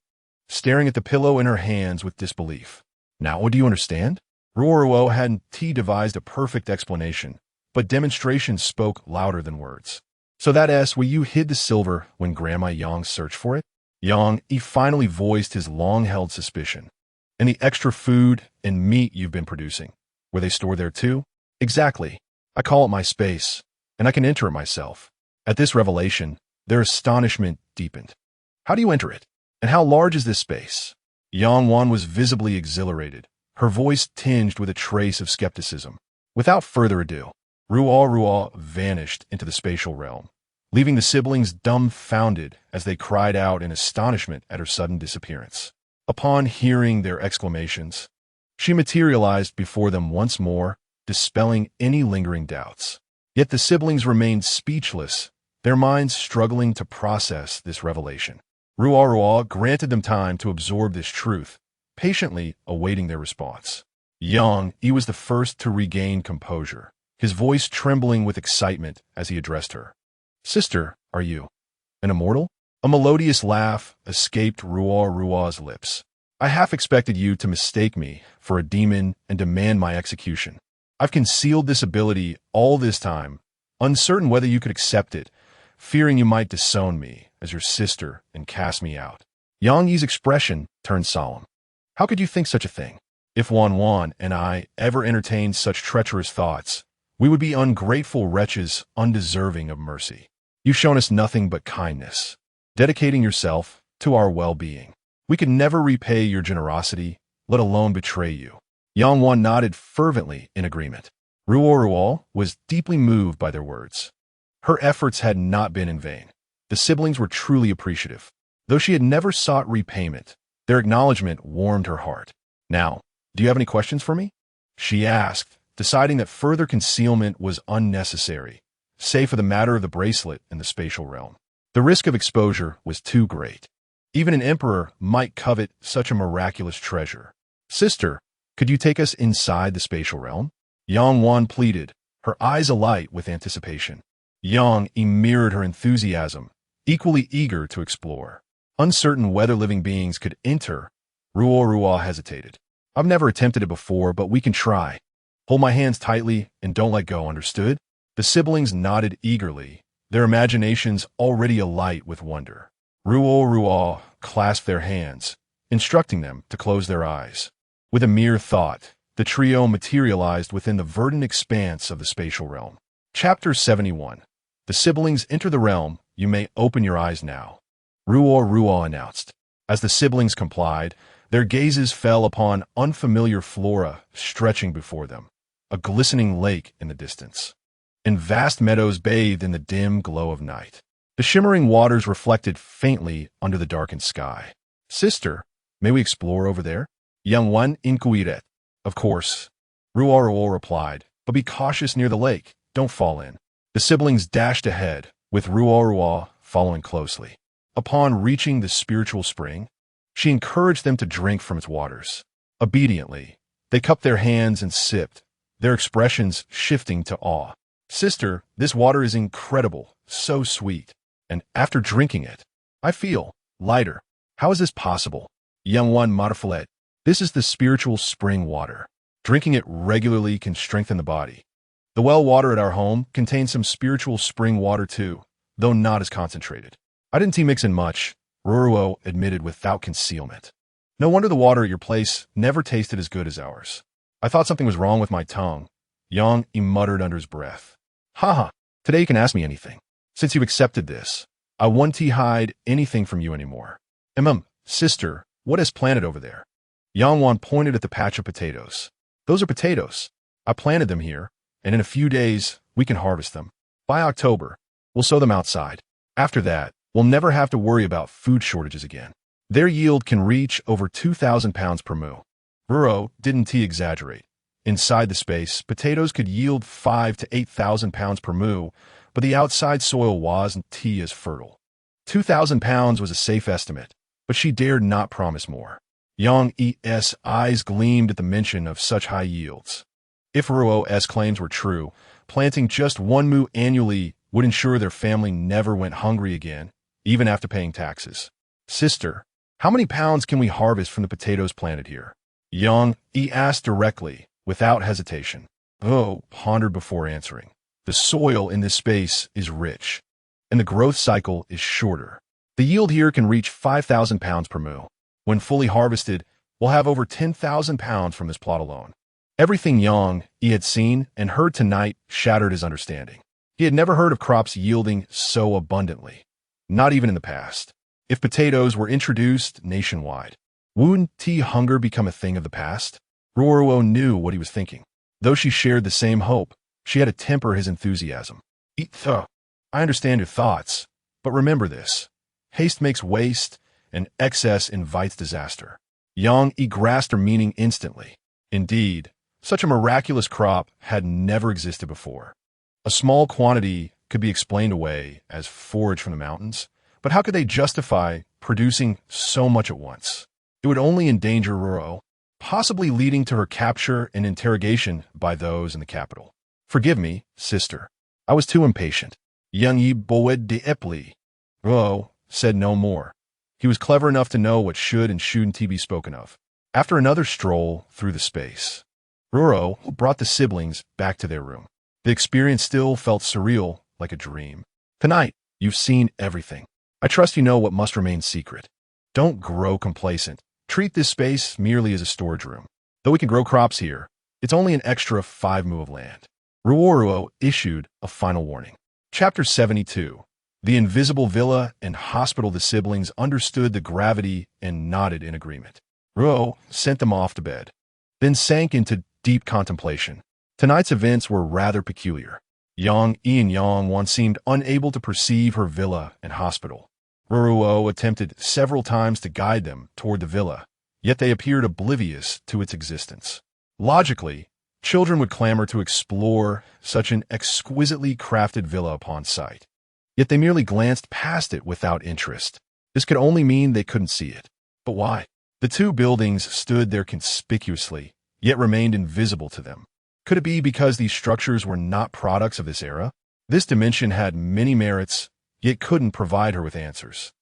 staring at the pillow in her hands with disbelief. Now what do you understand? Ruoruo hadn't devised a perfect explanation, but demonstration spoke louder than words. So that where you hid the silver when Grandma Yang searched for it? Yang finally voiced his long-held suspicion. And the extra food and meat you've been producing, were they stored there too? Exactly. I call it my space, and I can enter it myself. At this revelation, their astonishment deepened. How do you enter it? And how large is this space? Yangwan was visibly exhilarated, her voice tinged with a trace of skepticism. Without further ado, Ruoruo vanished into the spatial realm, leaving the siblings dumbfounded as they cried out in astonishment at her sudden disappearance. Upon hearing their exclamations, she materialized before them once more, dispelling any lingering doubts. Yet the siblings remained speechless, their minds struggling to process this revelation. Ruoruo granted them time to absorb this truth, patiently awaiting their response. Yang was the first to regain composure, his voice trembling with excitement as he addressed her. Sister, are you an immortal? A melodious laugh escaped Ruoruo's lips. I half expected you to mistake me for a demon and demand my execution. I've concealed this ability all this time, uncertain whether you could accept it, fearing you might disown me as your sister and cast me out. Yang Yi's expression turned solemn. How could you think such a thing? If Wan and I ever entertained such treacherous thoughts, we would be ungrateful wretches undeserving of mercy. You've shown us nothing but kindness, dedicating yourself to our well-being. We could never repay your generosity, let alone betray you. Yangwan nodded fervently in agreement. Ruoruo was deeply moved by their words. Her efforts had not been in vain. The siblings were truly appreciative. Though she had never sought repayment, their acknowledgement warmed her heart. Now, do you have any questions for me? She asked, deciding that further concealment was unnecessary, save for the matter of the bracelet in the spatial realm. The risk of exposure was too great. Even an emperor might covet such a miraculous treasure. Sister, could you take us inside the spatial realm? Yangwan pleaded, her eyes alight with anticipation. Yang mirrored her enthusiasm, equally eager to explore. Uncertain whether living beings could enter, Ruoruo hesitated. I've never attempted it before, but we can try. Hold my hands tightly and don't let go, understood? The siblings nodded eagerly, their imaginations already alight with wonder. Ruoruo clasped their hands, instructing them to close their eyes. With a mere thought, the trio materialized within the verdant expanse of the spatial realm. Chapter 71. The siblings enter the realm. You may open your eyes now, Ruoruo announced. As the siblings complied, their gazes fell upon unfamiliar flora stretching before them, a glistening lake in the distance, and vast meadows bathed in the dim glow of night. The shimmering waters reflected faintly under the darkened sky. Sister, may we explore over there? Yangwan inquired. Of course, Ruoruo replied, but be cautious near the lake, don't fall in. The siblings dashed ahead, with Ruoruo following closely. Upon reaching the spiritual spring, she encouraged them to drink from its waters. Obediently, they cupped their hands and sipped, their expressions shifting to awe. Sister, this water is incredible, so sweet. And after drinking it, I feel lighter. How is this possible? Young Marfalet, this is the spiritual spring water. Drinking it regularly can strengthen the body. The well water at our home contains some spiritual spring water too, though not as concentrated. I didn't mix in much, Ruoruo admitted without concealment. No wonder the water at your place never tasted as good as ours. I thought something was wrong with my tongue, Yang muttered under his breath. Haha, today you can ask me anything. Since you've accepted this, I won't hide anything from you anymore. Sister, what is planted over there? Yang pointed at the patch of potatoes. Those are potatoes. I planted them here, and in a few days, we can harvest them. By October, we'll sow them outside. After that, we'll never have to worry about food shortages again. Their yield can reach over 2,000 pounds per moo. Ruoruo didn't exaggerate. Inside the space, potatoes could yield 5,000 to 8,000 pounds per moo, but the outside soil wasn't as fertile. 2,000 pounds was a safe estimate, but she dared not promise more. Yang's eyes gleamed at the mention of such high yields. If Ruoruo's claims were true, planting just one moo annually would ensure their family never went hungry again, even after paying taxes. Sister, how many pounds can we harvest from the potatoes planted here? Yang asked directly, without hesitation. Pondered before answering. The soil in this space is rich, and the growth cycle is shorter. The yield here can reach 5,000 pounds per moo. When fully harvested, we'll have over 10,000 pounds from this plot alone. Everything Yang had seen and heard tonight shattered his understanding. He had never heard of crops yielding so abundantly, not even in the past. If potatoes were introduced nationwide, wouldn't hunger become a thing of the past? Ruoruo knew what he was thinking. Though she shared the same hope, she had to temper his enthusiasm. I understand your thoughts, but remember this. Haste makes waste, and excess invites disaster. Yang grasped her meaning instantly. Indeed, such a miraculous crop had never existed before. A small quantity could be explained away as forage from the mountains, but how could they justify producing so much at once? It would only endanger Ruoruo, possibly leading to her capture and interrogation by those in the capital. Forgive me, sister. I was too impatient. Yang boed de epli. Ruoruo said no more. He was clever enough to know what should and shouldn't be spoken of. After another stroll through the space, Ruoruo brought the siblings back to their room. The experience still felt surreal, like a dream. Tonight, you've seen everything. I trust you know what must remain secret. Don't grow complacent. Treat this space merely as a storage room. Though we can grow crops here, it's only an extra 5 moo of land. Ruoruo issued a final warning. Chapter 72. The invisible villa and hospital. The siblings understood the gravity and nodded in agreement. Ruoruo sent them off to bed, then sank into deep contemplation. Tonight's events were rather peculiar. Yang seemed unable to perceive her villa and hospital. Ruoruo attempted several times to guide them toward the villa, yet they appeared oblivious to its existence. Logically, children would clamor to explore such an exquisitely crafted villa upon sight. Yet they merely glanced past it without interest. This could only mean they couldn't see it. But why? The two buildings stood there conspicuously, yet remained invisible to them. Could it be because these structures were not products of this era? This dimension had many merits, yet couldn't provide her with answers.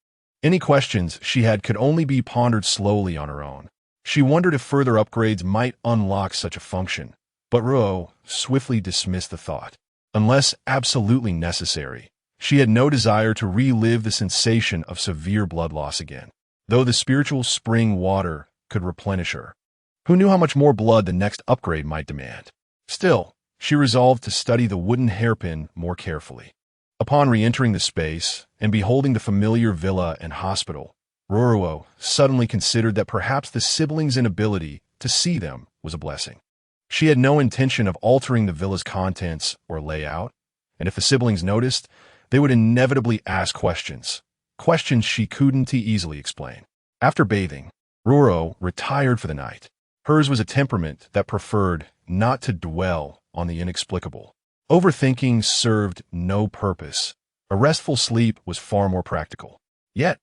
Any questions she had could only be pondered slowly on her own. She wondered if further upgrades might unlock such a function, but Ruoruo swiftly dismissed the thought. Unless absolutely necessary, she had no desire to relive the sensation of severe blood loss again, though the spiritual spring water could replenish her. Who knew how much more blood the next upgrade might demand? Still, she resolved to study the wooden hairpin more carefully. Upon re-entering the space and beholding the familiar villa and hospital, Ruoruo suddenly considered that perhaps the siblings' inability to see them was a blessing. She had no intention of altering the villa's contents or layout, and if the siblings noticed, they would inevitably ask questions she couldn't easily explain. After bathing, Ruoruo retired for the night. Hers was a temperament that preferred not to dwell on the inexplicable. Overthinking served no purpose. A restful sleep was far more practical. Yet,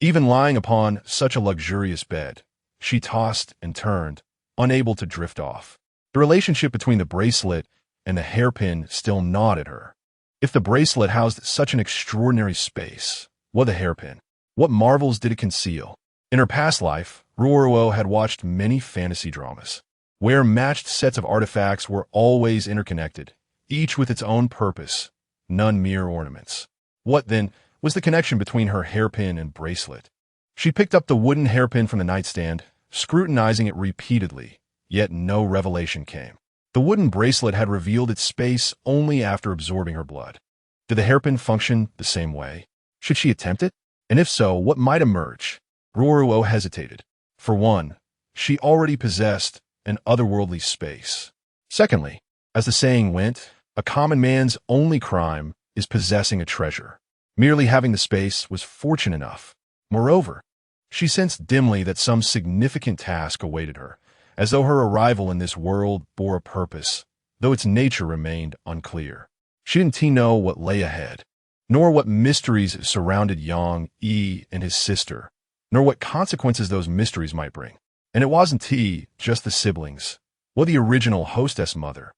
even lying upon such a luxurious bed, she tossed and turned, unable to drift off. The relationship between the bracelet and the hairpin still gnawed at her. If the bracelet housed such an extraordinary space, what the hairpin? What marvels did it conceal? In her past life, Ruoruo had watched many fantasy dramas, where matched sets of artifacts were always interconnected, each with its own purpose, none mere ornaments. What, then, was the connection between her hairpin and bracelet? She picked up the wooden hairpin from the nightstand, scrutinizing it repeatedly, yet no revelation came. The wooden bracelet had revealed its space only after absorbing her blood. Did the hairpin function the same way? Should she attempt it? And if so, what might emerge? Ruoruo hesitated. For one, she already possessed an otherworldly space. Secondly, as the saying went, a common man's only crime is possessing a treasure. Merely having the space was fortune enough. Moreover, she sensed dimly that some significant task awaited her, as though her arrival in this world bore a purpose, though its nature remained unclear. She didn't know what lay ahead, nor what mysteries surrounded Yang Yi and his sister, nor what consequences those mysteries might bring. And it wasn't just the siblings, or the original hostess mother.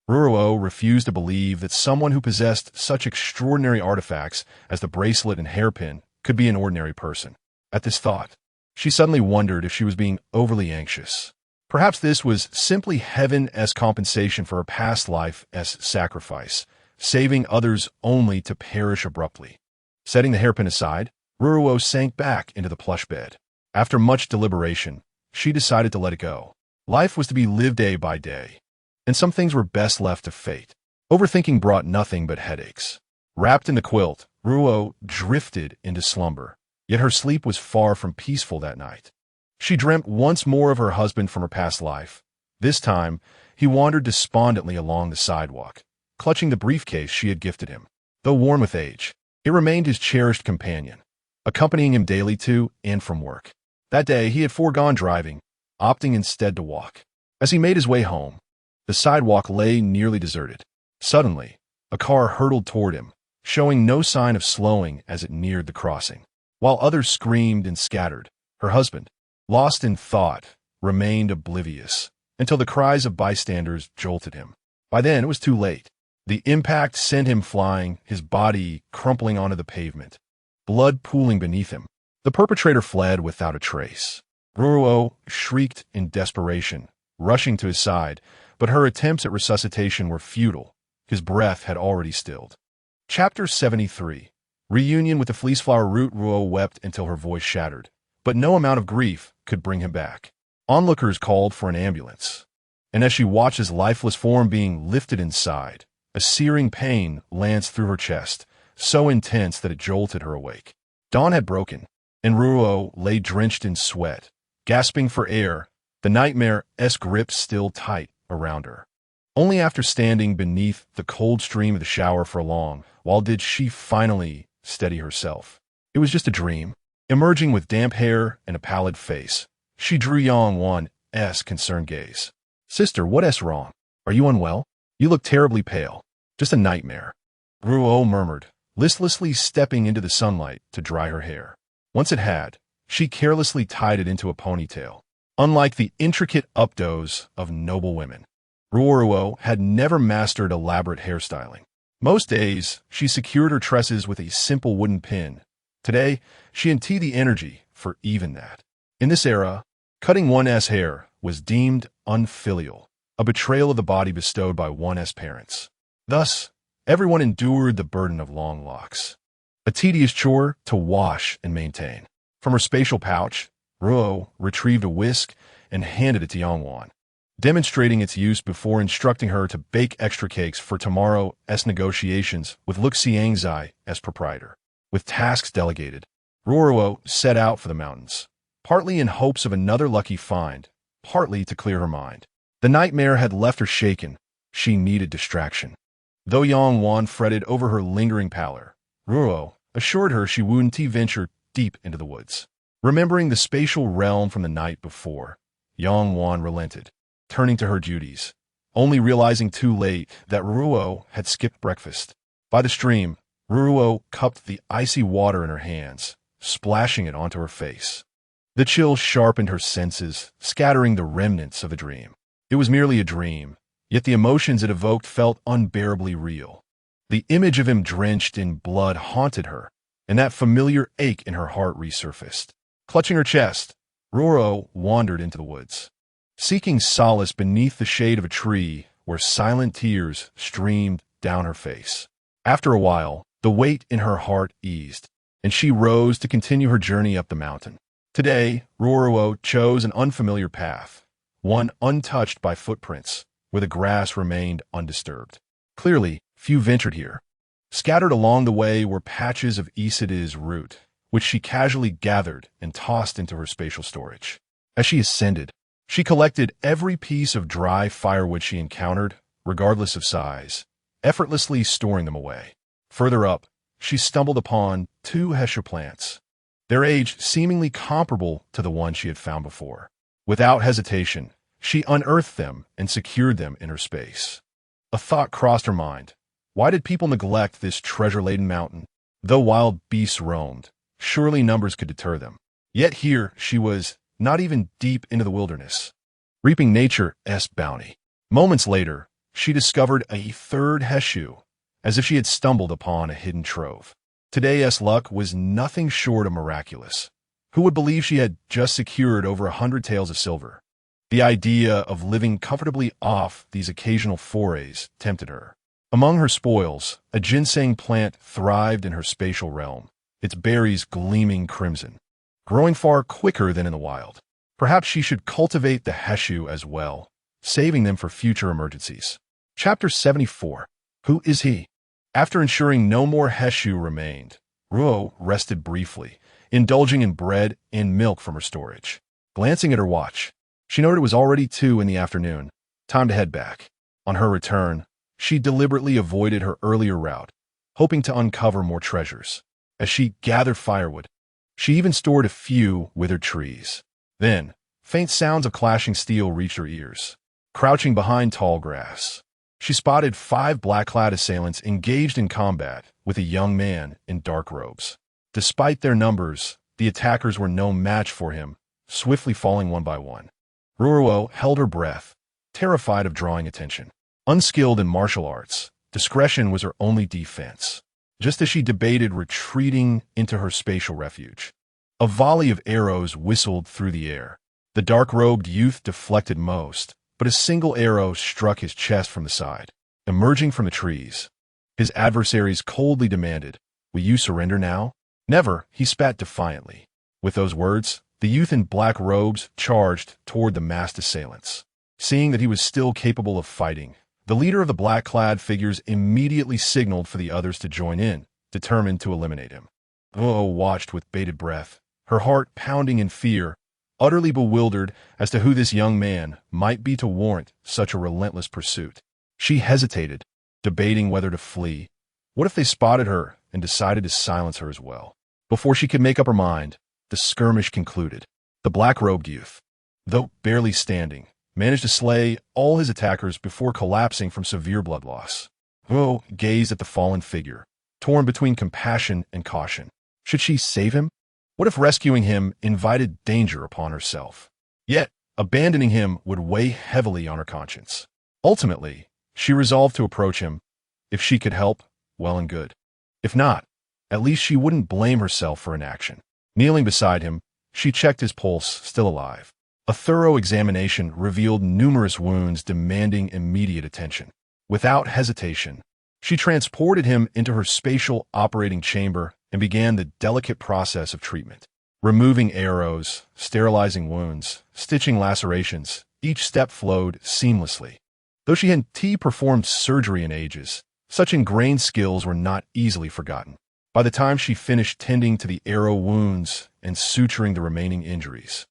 Ruoruo refused to believe that someone who possessed such extraordinary artifacts as the bracelet and hairpin could be an ordinary person. At this thought, she suddenly wondered if she was being overly anxious. Perhaps this was simply heaven as compensation for her past life as sacrifice, saving others only to perish abruptly. Setting the hairpin aside, Ruoruo sank back into the plush bed. After much deliberation, she decided to let it go. Life was to be lived day by day, and some things were best left to fate. Overthinking brought nothing but headaches. Wrapped in the quilt, Ruoruo drifted into slumber, yet her sleep was far from peaceful that night. She dreamt once more of her husband from her past life. This time, he wandered despondently along the sidewalk, clutching the briefcase she had gifted him. Though worn with age, it remained his cherished companion, accompanying him daily to and from work. That day, he had foregone driving, opting instead to walk. As he made his way home, the sidewalk lay nearly deserted. Suddenly, a car hurtled toward him, showing no sign of slowing as it neared the crossing. While others screamed and scattered, her husband, lost in thought, remained oblivious, until the cries of bystanders jolted him. By then, it was too late. The impact sent him flying, his body crumpling onto the pavement, blood pooling beneath him. The perpetrator fled without a trace. Ruoruo shrieked in desperation, rushing to his side, but her attempts at resuscitation were futile. His breath had already stilled. Chapter 73. Reunion with the fleeceflower root. Ruoruo wept until her voice shattered, but no amount of grief could bring him back. Onlookers called for an ambulance, and as she watched his lifeless form being lifted inside, a searing pain lanced through her chest, so intense that it jolted her awake. Dawn had broken, and Ruoruo lay drenched in sweat, gasping for air, the nightmare-esque grip still tight around her. Only after standing beneath the cold stream of the shower for long while did she finally steady herself. It was just a dream. Emerging with damp hair and a pallid face, she drew Yang Wan's concerned gaze. "Sister, what's wrong? Are you unwell? You look terribly pale. Just a nightmare," Ruoruo murmured, listlessly stepping into the sunlight to dry her hair. Once it had, she carelessly tied it into a ponytail. Unlike the intricate updos of noble women, Ruoruo had never mastered elaborate hairstyling. Most days, she secured her tresses with a simple wooden pin. Today, she hadn't the energy for even that. In this era, cutting one's hair was deemed unfilial, a betrayal of the body bestowed by one's parents. Thus, everyone endured the burden of long locks, a tedious chore to wash and maintain. From her spatial pouch, Ruoruo retrieved a whisk and handed it to Yang Wan, demonstrating its use before instructing her to bake extra cakes for tomorrow's negotiations with Luk Xiangzai as proprietor. With tasks delegated, Ruoruo set out for the mountains, partly in hopes of another lucky find, partly to clear her mind. The nightmare had left her shaken. She needed distraction. Though Yang Wan fretted over her lingering pallor, Ruoruo assured her she wouldn't venture deep into the woods. Remembering the spatial realm from the night before, Yang Wan relented, turning to her duties, only realizing too late that Ruoruo had skipped breakfast. By the stream, Ruoruo cupped the icy water in her hands, splashing it onto her face. The chill sharpened her senses, scattering the remnants of a dream. It was merely a dream, yet the emotions it evoked felt unbearably real. The image of him drenched in blood haunted her, and that familiar ache in her heart resurfaced. Clutching her chest, Ruoruo wandered into the woods, seeking solace beneath the shade of a tree where silent tears streamed down her face. After a while, the weight in her heart eased, and she rose to continue her journey up the mountain. Today, Ruoruo chose an unfamiliar path, one untouched by footprints, where the grass remained undisturbed. Clearly, few ventured here. Scattered along the way were patches of Isida's root, which she casually gathered and tossed into her spatial storage. As she ascended, she collected every piece of dry firewood she encountered, regardless of size, effortlessly storing them away. Further up, she stumbled upon 2 hesher plants, their age seemingly comparable to the one she had found before. Without hesitation, she unearthed them and secured them in her space. A thought crossed her mind. Why did people neglect this treasure-laden mountain? Though wild beasts roamed, surely numbers could deter them. Yet here she was, not even deep into the wilderness, reaping nature's bounty. Moments later, she discovered a 3rd heshu, as if she had stumbled upon a hidden trove. Today's luck was nothing short of miraculous. Who would believe she had just secured over 100 taels of silver? The idea of living comfortably off these occasional forays tempted her. Among her spoils, a ginseng plant thrived in her spatial realm, its berries gleaming crimson, growing far quicker than in the wild. Perhaps she should cultivate the heshu as well, saving them for future emergencies. Chapter 74. Who is he? After ensuring no more heshu remained, Ruo rested briefly, indulging in bread and milk from her storage. Glancing at her watch, she noted it was already 2 in the afternoon. Time to head back. On her return, she deliberately avoided her earlier route, hoping to uncover more treasures. As she gathered firewood, she even stored a few withered trees. Then, faint sounds of clashing steel reached her ears. Crouching behind tall grass, she spotted 5 black-clad assailants engaged in combat with a young man in dark robes. Despite their numbers, the attackers were no match for him, swiftly falling one by one. Ruoruo held her breath, terrified of drawing attention. Unskilled in martial arts, discretion was her only defense. Just as she debated retreating into her spatial refuge, a volley of arrows whistled through the air. The dark-robed youth deflected most, but a single arrow struck his chest from the side. Emerging from the trees, his adversaries coldly demanded, "Will you surrender now?" "Never," he spat defiantly. With those words, the youth in black robes charged toward the masked assailants. Seeing that he was still capable of fighting, the leader of the black-clad figures immediately signaled for the others to join in, determined to eliminate him. Ruo watched with bated breath, her heart pounding in fear, utterly bewildered as to who this young man might be to warrant such a relentless pursuit. She hesitated, debating whether to flee. What if they spotted her and decided to silence her as well? Before she could make up her mind, the skirmish concluded. The black-robed youth, though barely standing, managed to slay all his attackers before collapsing from severe blood loss. Ruo gazed at the fallen figure, torn between compassion and caution. Should she save him? What if rescuing him invited danger upon herself? Yet, abandoning him would weigh heavily on her conscience. Ultimately, she resolved to approach him. If she could help, well and good. If not, at least she wouldn't blame herself for inaction. Kneeling beside him, she checked his pulse, still alive. A thorough examination revealed numerous wounds demanding immediate attention. Without hesitation, she transported him into her spatial operating chamber and began the delicate process of treatment. Removing arrows, sterilizing wounds, stitching lacerations, each step flowed seamlessly. Though she hadn't performed surgery in ages, such ingrained skills were not easily forgotten. By the time she finished tending to the arrow wounds and suturing the remaining injuries,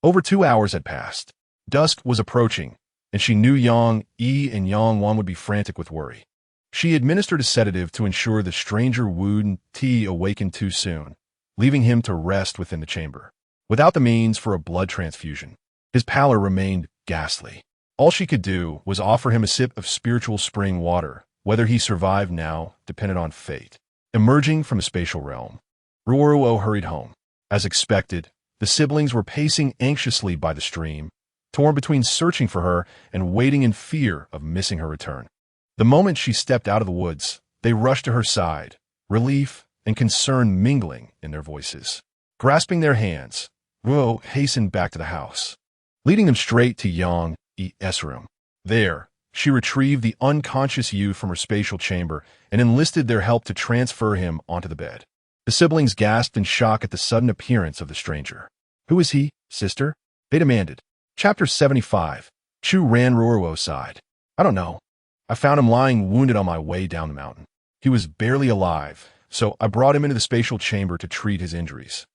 over 2 hours had passed. Dusk was approaching, and she knew Yang Yi and Yang Wan would be frantic with worry. She administered a sedative to ensure the stranger wouldn't awaken too soon, leaving him to rest within the chamber. Without the means for a blood transfusion, His pallor remained ghastly. All she could do was offer him a sip of spiritual spring water. Whether he survived now depended on fate. Emerging from a spatial realm, Ruoruo hurried home. As expected, the siblings were pacing anxiously by the stream, torn between searching for her and waiting in fear of missing her return. The moment she stepped out of the woods, they rushed to her side, relief and concern mingling in their voices. Grasping their hands, Ruo hastened back to the house, leading them straight to Yang's room. There, she retrieved the unconscious youth from her spatial chamber and enlisted their help to transfer him onto the bed. The siblings gasped in shock at the sudden appearance of the stranger. "Who is he, sister?" they demanded. Chapter 75. Chu ran Ruoruo's side. "I don't know. I found him lying wounded on my way down the mountain. He was barely alive, so I brought him into the spatial chamber to treat his injuries.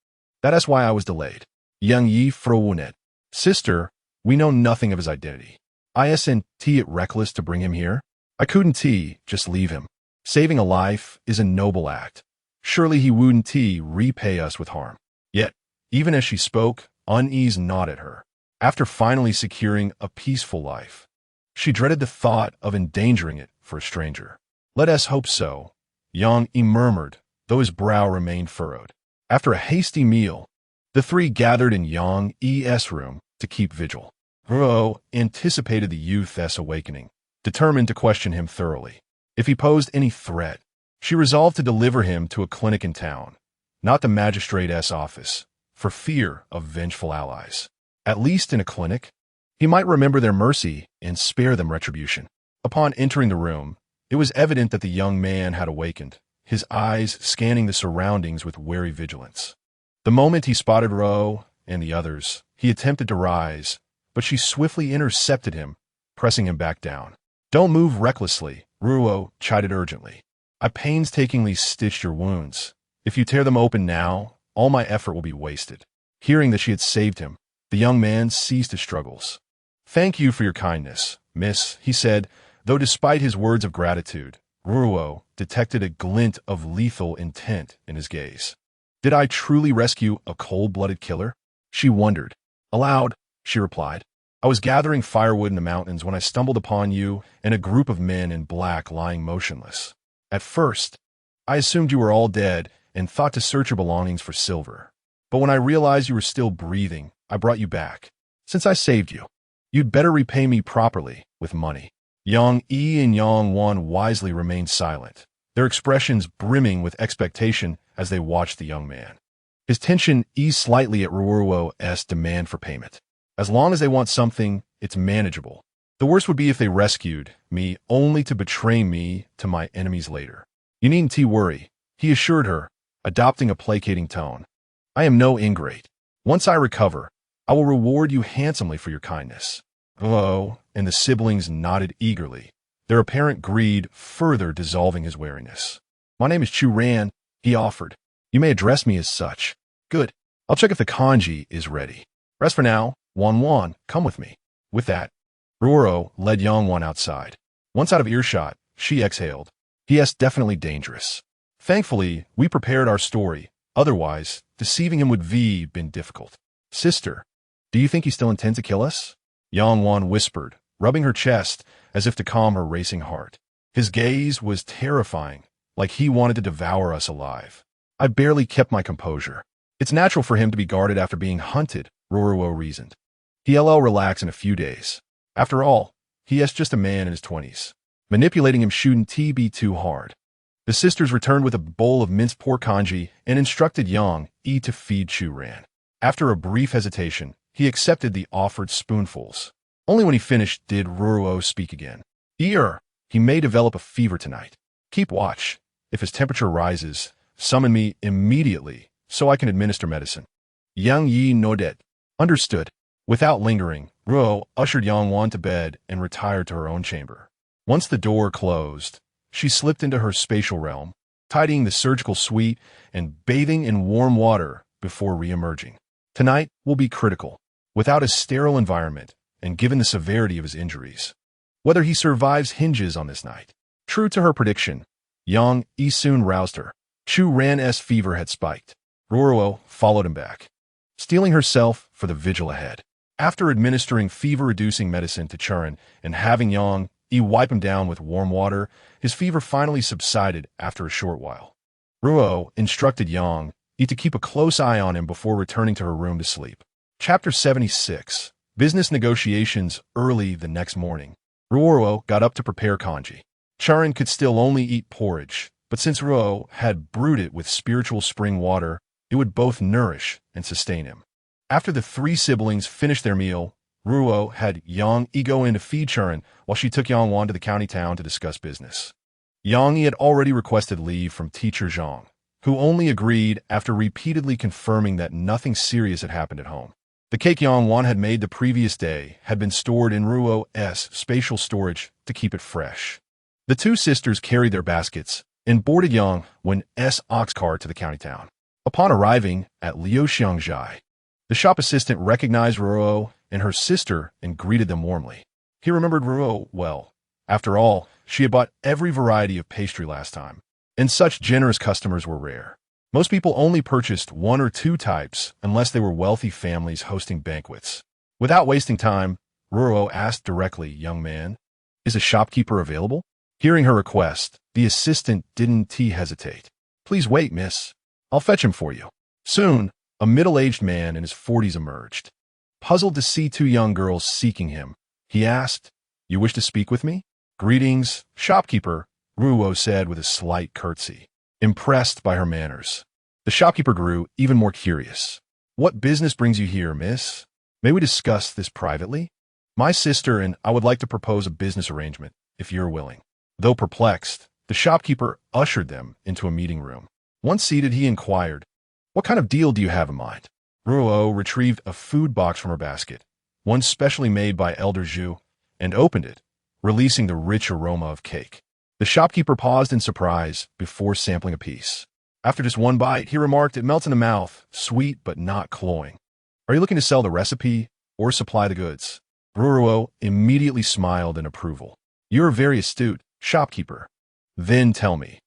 That is why I was delayed." Yang Yi Frowonet. "Sister, we know nothing of his identity. Isn't it reckless to bring him here? I couldn't just leave him. Saving a life is a noble act. Surely he wouldn't repay us with harm." Yet, even as she spoke, unease gnawed at her. After finally securing a peaceful life, she dreaded the thought of endangering it for a stranger. "Let us hope so," Yang Yi murmured, though his brow remained furrowed. After a hasty meal, the three gathered in Yang Yi's room to keep vigil. Ruo anticipated the youth's awakening, determined to question him thoroughly. If he posed any threat, she resolved to deliver him to a clinic in town, not the magistrate's office, for fear of vengeful allies. At least in a clinic, he might remember their mercy and spare them retribution. Upon entering the room, it was evident that the young man had awakened, his eyes scanning the surroundings with wary vigilance. The moment he spotted Ruo and the others, he attempted to rise, but she swiftly intercepted him, pressing him back down. "Don't move recklessly," Ruo chided urgently. "I painstakingly stitched your wounds. If you tear them open now, all my effort will be wasted." Hearing that she had saved him, the young man ceased his struggles. "Thank you for your kindness, miss," he said, though despite his words of gratitude, Ruoruo detected a glint of lethal intent in his gaze. "Did I truly rescue a cold-blooded killer?" she wondered. Aloud, she replied, "I was gathering firewood in the mountains when I stumbled upon you and a group of men in black lying motionless. At first, I assumed you were all dead and thought to search your belongings for silver. But when I realized you were still breathing, I brought you back. Since I saved you, you'd better repay me properly with money." Yang Yi and Yang Wan wisely remained silent, their expressions brimming with expectation as they watched the young man. His tension eased slightly at Ruoruo's demand for payment. "As long as they want something, it's manageable. The worst would be if they rescued me only to betray me to my enemies later. You needn't worry," he assured her, adopting a placating tone. "I am no ingrate. Once I recover, I will reward you handsomely for your kindness." Ruo and the siblings nodded eagerly, their apparent greed further dissolving his wariness. "My name is Chu Ran," he offered. "You may address me as such." "Good. I'll check if the kanji is ready. Rest for now, Wan, come with me." With that, Ruoruo led Yang Wan outside. Once out of earshot, she exhaled. "He is definitely dangerous. Thankfully, we prepared our story. Otherwise, deceiving him would have been difficult." "Sister, do you think he still intends to kill us?" Yang Wan whispered, rubbing her chest as if to calm her racing heart. His gaze was terrifying, like he wanted to devour us alive. "I barely kept my composure. It's natural for him to be guarded after being hunted," Ruoruo reasoned. "He'll relax in a few days. After all, he is just a man in his 20s. Manipulating him shouldn't be too hard." The sisters returned with a bowl of minced pork kanji and instructed Yang Yi to feed Chu Ran. After a brief hesitation, he accepted the offered spoonfuls. Only when he finished did Ruoruo speak again. He may develop a fever tonight. Keep watch. If his temperature rises, summon me immediately so I can administer medicine." Yang Yi nodded. "Understood." Without lingering, Ruo ushered Yang Wan to bed and retired to her own chamber. Once the door closed, she slipped into her spatial realm, tidying the surgical suite and bathing in warm water before re-emerging. Tonight will be critical. Without a sterile environment, and given the severity of his injuries, whether he survives hinges on this night. True to her prediction, Yang Yi soon roused her. Chu Ran's fever had spiked. Ruoruo followed him back, steeling herself for the vigil ahead. After administering fever-reducing medicine to Churin and having Yang Yi wipe him down with warm water, his fever finally subsided after a short while. Ruoruo instructed Yang Yi to keep a close eye on him before returning to her room to sleep. Chapter 76. Business negotiations. Early the next morning, Ruoruo got up to prepare congee. Churin could still only eat porridge, but since Ruoruo had brewed it with spiritual spring water, it would both nourish and sustain him. After the three siblings finished their meal, Ruoruo had Yang Yi go in to feed Churin while she took Yang Wan to the county town to discuss business. Yang Yi had already requested leave from teacher Zhang, who only agreed after repeatedly confirming that nothing serious had happened at home. The cake Yang Wan had made the previous day had been stored in Ruoruo's spatial storage to keep it fresh. The two sisters carried their baskets and boarded Yang Wan's ox cart to the county town. Upon arriving at Liuxiangzhai, the shop assistant recognized Ruoruo and her sister and greeted them warmly. He remembered Ruoruo well. After all, she had bought every variety of pastry last time, and such generous customers were rare. Most people only purchased one or two types unless they were wealthy families hosting banquets. Without wasting time, Ruoruo asked directly, "Young man, is a shopkeeper available?" Hearing her request, the assistant didn't hesitate. "Please wait, miss. I'll fetch him for you." Soon, a middle-aged man in his 40s emerged. Puzzled to see two young girls seeking him, he asked, "You wish to speak with me?" "Greetings, shopkeeper," Ruoruo said with a slight curtsy, impressed by her manners. The shopkeeper grew even more curious. "What business brings you here, miss? May we discuss this privately? My sister and I would like to propose a business arrangement, if you're willing." Though perplexed, the shopkeeper ushered them into a meeting room. Once seated, he inquired, "What kind of deal do you have in mind?" Ruoruo retrieved a food box from her basket, one specially made by Elder Zhu, and opened it, releasing the rich aroma of cake. The shopkeeper paused in surprise before sampling a piece. After just one bite, he remarked, "It melts in the mouth, sweet but not cloying. Are you looking to sell the recipe or supply the goods?" Ruoruo immediately smiled in approval. "You're very astute, shopkeeper. Then tell me,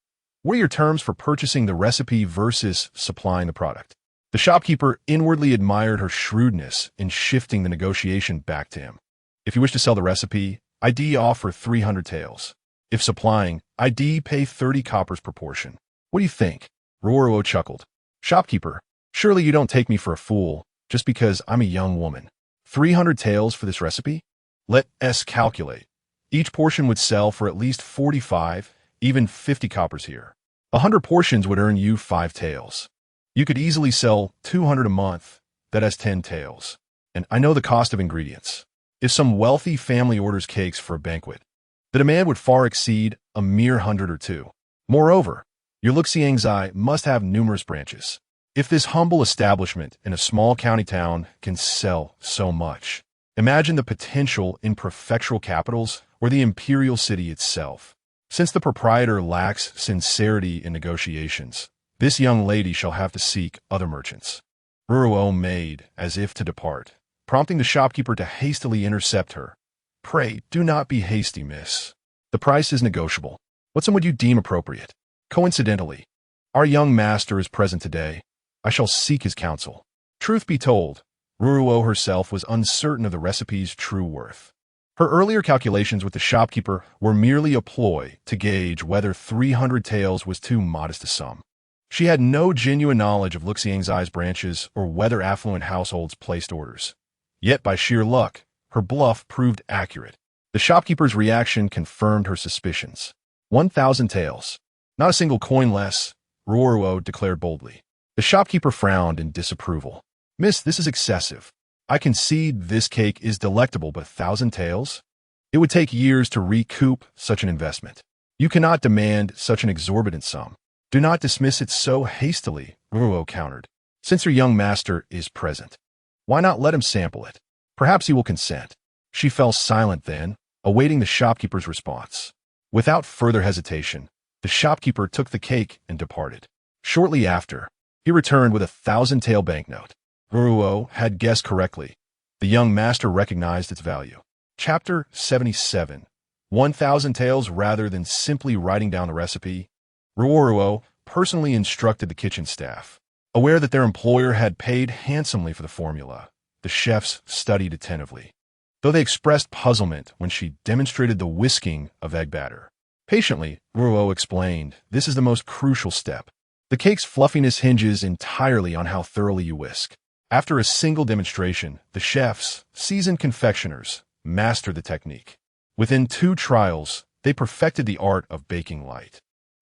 what are your terms for purchasing the recipe versus supplying the product?" The shopkeeper inwardly admired her shrewdness in shifting the negotiation back to him. "If you wish to sell the recipe, I'd offer 300 taels. If supplying, I'd pay 30 coppers per portion. What do you think?" Ruoruo chuckled. "Shopkeeper, surely you don't take me for a fool just because I'm a young woman. 300 taels for this recipe? Let's calculate. Each portion would sell for at least 45, even 50 coppers here. 100 portions would earn you 5 taels. You could easily sell 200 a month. That has 10 taels. And I know the cost of ingredients. If some wealthy family orders cakes for a banquet, the demand would far exceed a mere 100 or two. Moreover, your Liuxiangzhai must have numerous branches. If this humble establishment in a small county town can sell so much, imagine the potential in prefectural capitals or the imperial city itself. Since the proprietor lacks sincerity in negotiations, this young lady shall have to seek other merchants." Ruoruo made as if to depart, prompting the shopkeeper to hastily intercept her. "Pray, do not be hasty, miss. The price is negotiable. What sum would you deem appropriate? Coincidentally, our young master is present today. I shall seek his counsel." Truth be told, Ruoruo herself was uncertain of the recipe's true worth. Her earlier calculations with the shopkeeper were merely a ploy to gauge whether 300 taels was too modest a sum. She had no genuine knowledge of Liuxiangzhai's branches or whether affluent households placed orders. Yet by sheer luck, her bluff proved accurate. The shopkeeper's reaction confirmed her suspicions. 1,000 taels. Not a single coin less, Ruoruo declared boldly. The shopkeeper frowned in disapproval. "Miss, this is excessive. I concede this cake is delectable, but 1,000 taels? It would take years to recoup such an investment. You cannot demand such an exorbitant sum. Do not dismiss it so hastily," Ruoruo countered. "Since your young master is present, why not let him sample it? Perhaps he will consent." She fell silent then, awaiting the shopkeeper's response. Without further hesitation, the shopkeeper took the cake and departed. Shortly after, he returned with a 1,000-tael banknote. Ruoruo had guessed correctly. The young master recognized its value. Chapter 77. 1,000 taels rather than simply writing down the recipe. Ruoruo personally instructed the kitchen staff. Aware that their employer had paid handsomely for the formula, the chefs studied attentively, though they expressed puzzlement when she demonstrated the whisking of egg batter. Patiently, Ruoruo explained, "This is the most crucial step. The cake's fluffiness hinges entirely on how thoroughly you whisk." After a single demonstration, the chefs, seasoned confectioners, mastered the technique. Within 2 trials, they perfected the art of baking light,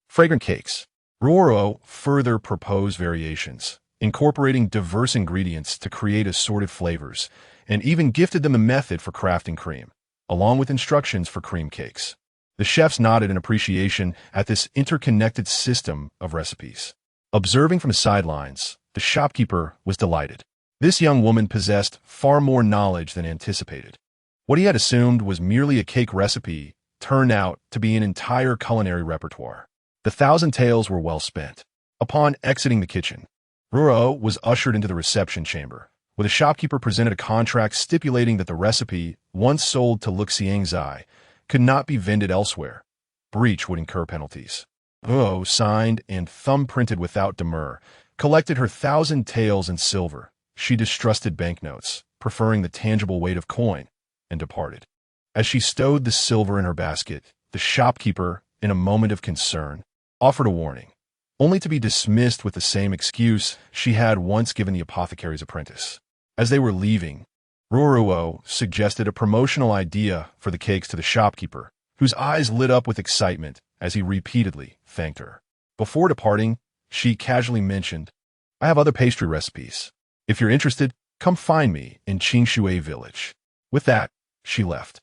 fragrant cakes. Ruoruo further proposed variations, incorporating diverse ingredients to create assorted flavors, and even gifted them a method for crafting cream, along with instructions for cream cakes. The chefs nodded in appreciation at this interconnected system of recipes. Observing from the sidelines, the shopkeeper was delighted. This young woman possessed far more knowledge than anticipated. What he had assumed was merely a cake recipe turned out to be an entire culinary repertoire. The 1,000 taels were well spent. Upon exiting the kitchen, Ruoruo was ushered into the reception chamber, where the shopkeeper presented a contract stipulating that the recipe, once sold to Luxiangzai, could not be vended elsewhere. Breach would incur penalties. Ruoruo signed and thumb-printed without demur, collected her 1,000 taels in silver. She distrusted banknotes, preferring the tangible weight of coin, and departed. As she stowed the silver in her basket, the shopkeeper, in a moment of concern, offered a warning, only to be dismissed with the same excuse she had once given the apothecary's apprentice. As they were leaving, Ruoruo suggested a promotional idea for the cakes to the shopkeeper, whose eyes lit up with excitement as he repeatedly thanked her. Before departing, she casually mentioned, "I have other pastry recipes. If you're interested, come find me in Qingshui village." With that, she left.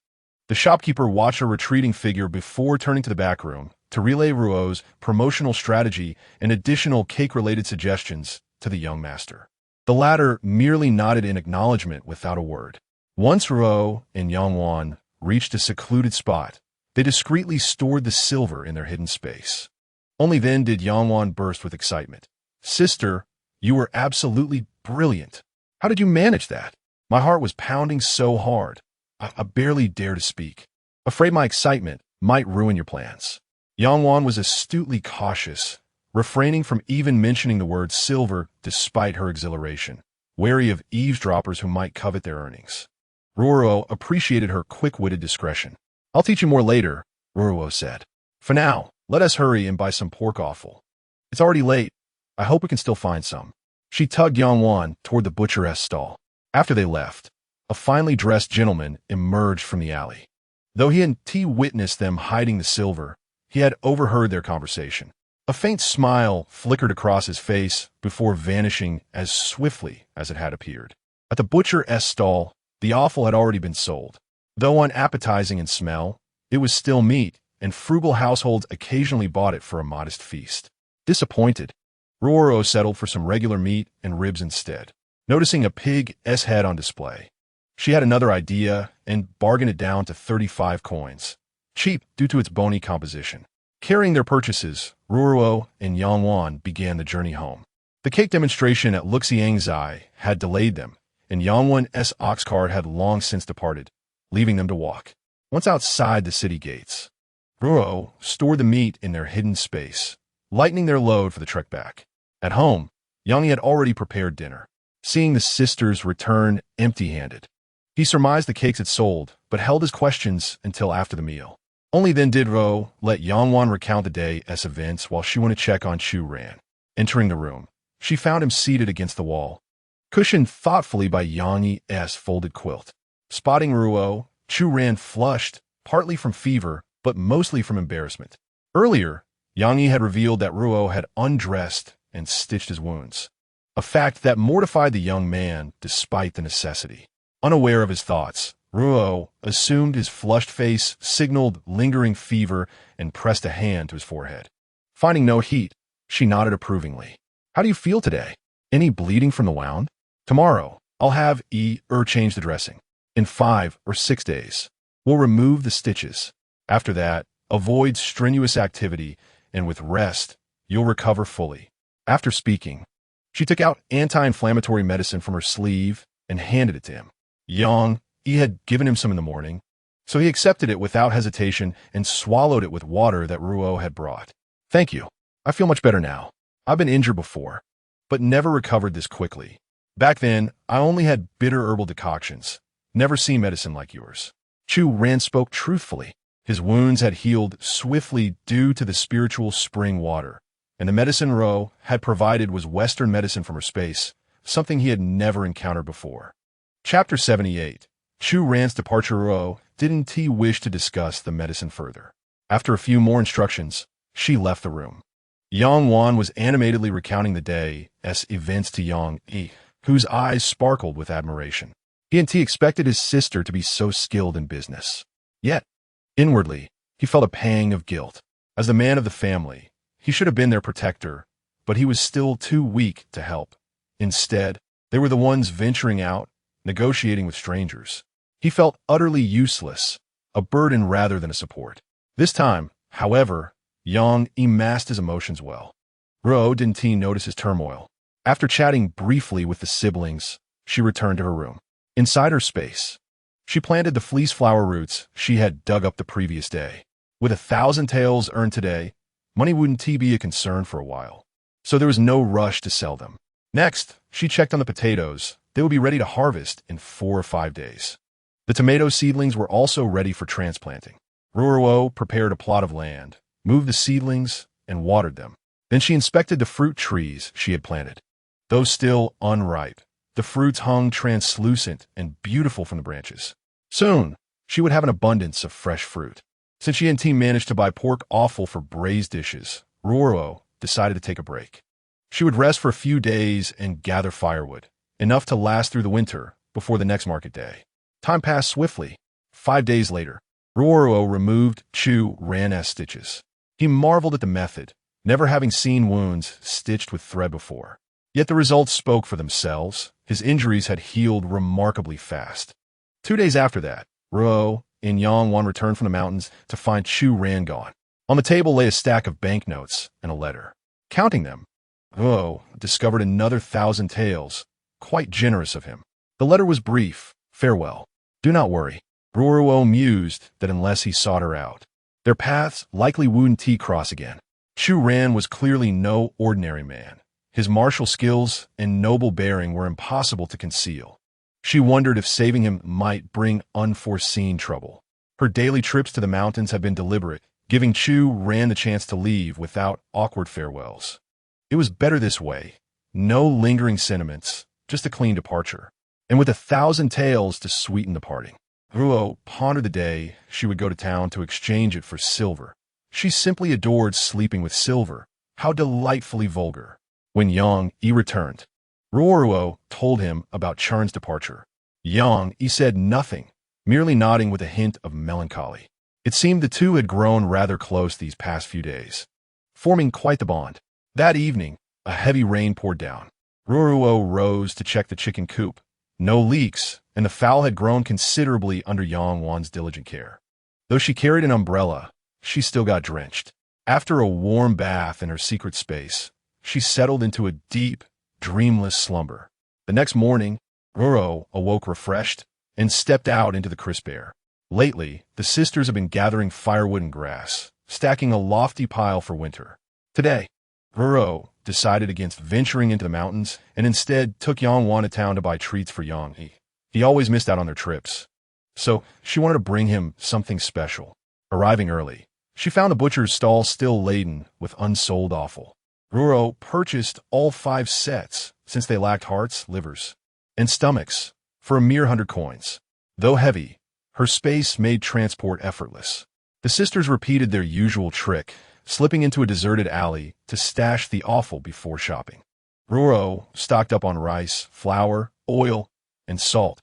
The shopkeeper watched her retreating figure before turning to the back room to relay Ruo's promotional strategy and additional cake-related suggestions to the young master. The latter merely nodded in acknowledgement without a word. Once Ruo and Yangwan reached a secluded spot, they discreetly stored the silver in their hidden space. Only then did Yangwan burst with excitement. "Sister, you were absolutely brilliant. How did you manage that?" My heart was pounding so hard, I barely dared to speak. Afraid my excitement might ruin your plans. Yangwan was astutely cautious, refraining from even mentioning the word silver despite her exhilaration, wary of eavesdroppers who might covet their earnings. Ruoruo appreciated her quick-witted discretion. "I'll teach you more later," Ruoruo said. "For now, let us hurry and buy some pork offal. It's already late. I hope we can still find some." She tugged Yangwan toward the butcheress stall. After they left, a finely dressed gentleman emerged from the alley. Though he hadn't witnessed them hiding the silver, he had overheard their conversation. A faint smile flickered across his face before vanishing as swiftly as it had appeared. At the butcher's stall, the offal had already been sold. Though unappetizing in smell, it was still meat, and frugal households occasionally bought it for a modest feast. Disappointed, Ruoruo settled for some regular meat and ribs instead, noticing a pig's head on display. She had another idea and bargained it down to 35 coins, cheap due to its bony composition. Carrying their purchases, Ruoruo and Yangwan began the journey home. The cake demonstration at Luxiangzai had delayed them, and Yangwan's ox cart had long since departed, leaving them to walk. Once outside the city gates, Ruoruo stored the meat in their hidden space, lightening their load for the trek back. At home, Yangi had already prepared dinner. Seeing the sisters return empty-handed, he surmised the cakes had sold, but held his questions until after the meal. Only then did Ruo let Yangwan recount the day's events while she went to check on Chu Ran. Entering the room, she found him seated against the wall, cushioned thoughtfully by Yangi's folded quilt. Spotting Ruo, Chu Ran flushed, partly from fever, but mostly from embarrassment. Earlier, Yangi had revealed that Ruo had undressed and stitched his wounds, a fact that mortified the young man despite the necessity. Unaware of his thoughts, Ruo assumed his flushed face signaled lingering fever and pressed a hand to his forehead. Finding no heat, she nodded approvingly. "How do you feel today? Any bleeding from the wound? Tomorrow, I'll have change the dressing. In 5 or 6 days, we'll remove the stitches. After that, avoid strenuous activity, and with rest, you'll recover fully." After speaking, she took out anti-inflammatory medicine from her sleeve and handed it to him. He had given him some in the morning, so he accepted it without hesitation and swallowed it with water that Ruo had brought. "Thank you. I feel much better now. I've been injured before, but never recovered this quickly." Back then, I only had bitter herbal decoctions. Never seen medicine like yours. Chu Ran spoke truthfully. His wounds had healed swiftly due to the spiritual spring water, and the medicine Ruo had provided was Western medicine from her space, something he had never encountered before. Chapter 78. Chu Ran's departure. Ruo didn't wish to discuss the medicine further. After a few more instructions, she left the room. Yang Wan was animatedly recounting the day's events to Yang Yi, whose eyes sparkled with admiration. He expected his sister to be so skilled in business. Yet, inwardly, he felt a pang of guilt. As the man of the family, he should have been their protector, but he was still too weak to help. Instead, they were the ones venturing out, negotiating with strangers. He felt utterly useless, a burden rather than a support. This time, however, Yang Yi masked his emotions well. Ruo didn't notice his turmoil. After chatting briefly with the siblings, she returned to her room. Inside her space, she planted the fleece flower roots she had dug up the previous day. With 1,000 taels earned today, money wouldn't be a concern for a while, so there was no rush to sell them. Next, she checked on the potatoes. They would be ready to harvest in 4 or 5 days. The tomato seedlings were also ready for transplanting. Ruoruo prepared a plot of land, moved the seedlings, and watered them. Then she inspected the fruit trees she had planted. Though still unripe, the fruits hung translucent and beautiful from the branches. Soon, she would have an abundance of fresh fruit. Since she and team managed to buy pork offal for braised dishes, Ruoruo decided to take a break. She would rest for a few days and gather firewood, enough to last through the winter before the next market day. Time passed swiftly. 5 days later, Ruoruo removed Chu Ran's stitches. He marveled at the method, never having seen wounds stitched with thread before. Yet the results spoke for themselves. His injuries had healed remarkably fast. 2 days after that, Ruo and Yang Wan returned from the mountains to find Chu Ran gone. On the table lay a stack of banknotes and a letter. Counting them, Ruo discovered another 1,000 taels, quite generous of him. The letter was brief. Farewell. Do not worry. Ruoruo mused that unless he sought her out, their paths likely wouldn't cross again. Chu Ran was clearly no ordinary man. His martial skills and noble bearing were impossible to conceal. She wondered if saving him might bring unforeseen trouble. Her daily trips to the mountains had been deliberate, giving Chu Ran the chance to leave without awkward farewells. It was better this way. No lingering sentiments, just a clean departure. And with 1,000 taels to sweeten the parting. Ruo pondered the day she would go to town to exchange it for silver. She simply adored sleeping with silver. How delightfully vulgar. When Yang Yi returned, Ruoruo told him about Charn's departure. Yang Yi said nothing, merely nodding with a hint of melancholy. It seemed the two had grown rather close these past few days, forming quite the bond. That evening, a heavy rain poured down. Ruoruo rose to check the chicken coop. No leaks, and the fowl had grown considerably under Yang Wan's diligent care. Though she carried an umbrella, she still got drenched. After a warm bath in her secret space, she settled into a deep, dreamless slumber. The next morning, Ruoruo awoke refreshed and stepped out into the crisp air. Lately, the sisters had been gathering firewood and grass, stacking a lofty pile for winter. Today, Ruoruo decided against venturing into the mountains and instead took Yang Wan to town to buy treats for Yang Yi. He always missed out on their trips, so she wanted to bring him something special. Arriving early, she found the butcher's stall still laden with unsold offal. Ruoruo purchased all 5 sets, since they lacked hearts, livers, and stomachs, for a mere 100 coins. Though heavy, her space made transport effortless. The sisters repeated their usual trick, slipping into a deserted alley to stash the offal before shopping. Ruoruo stocked up on rice, flour, oil, and salt,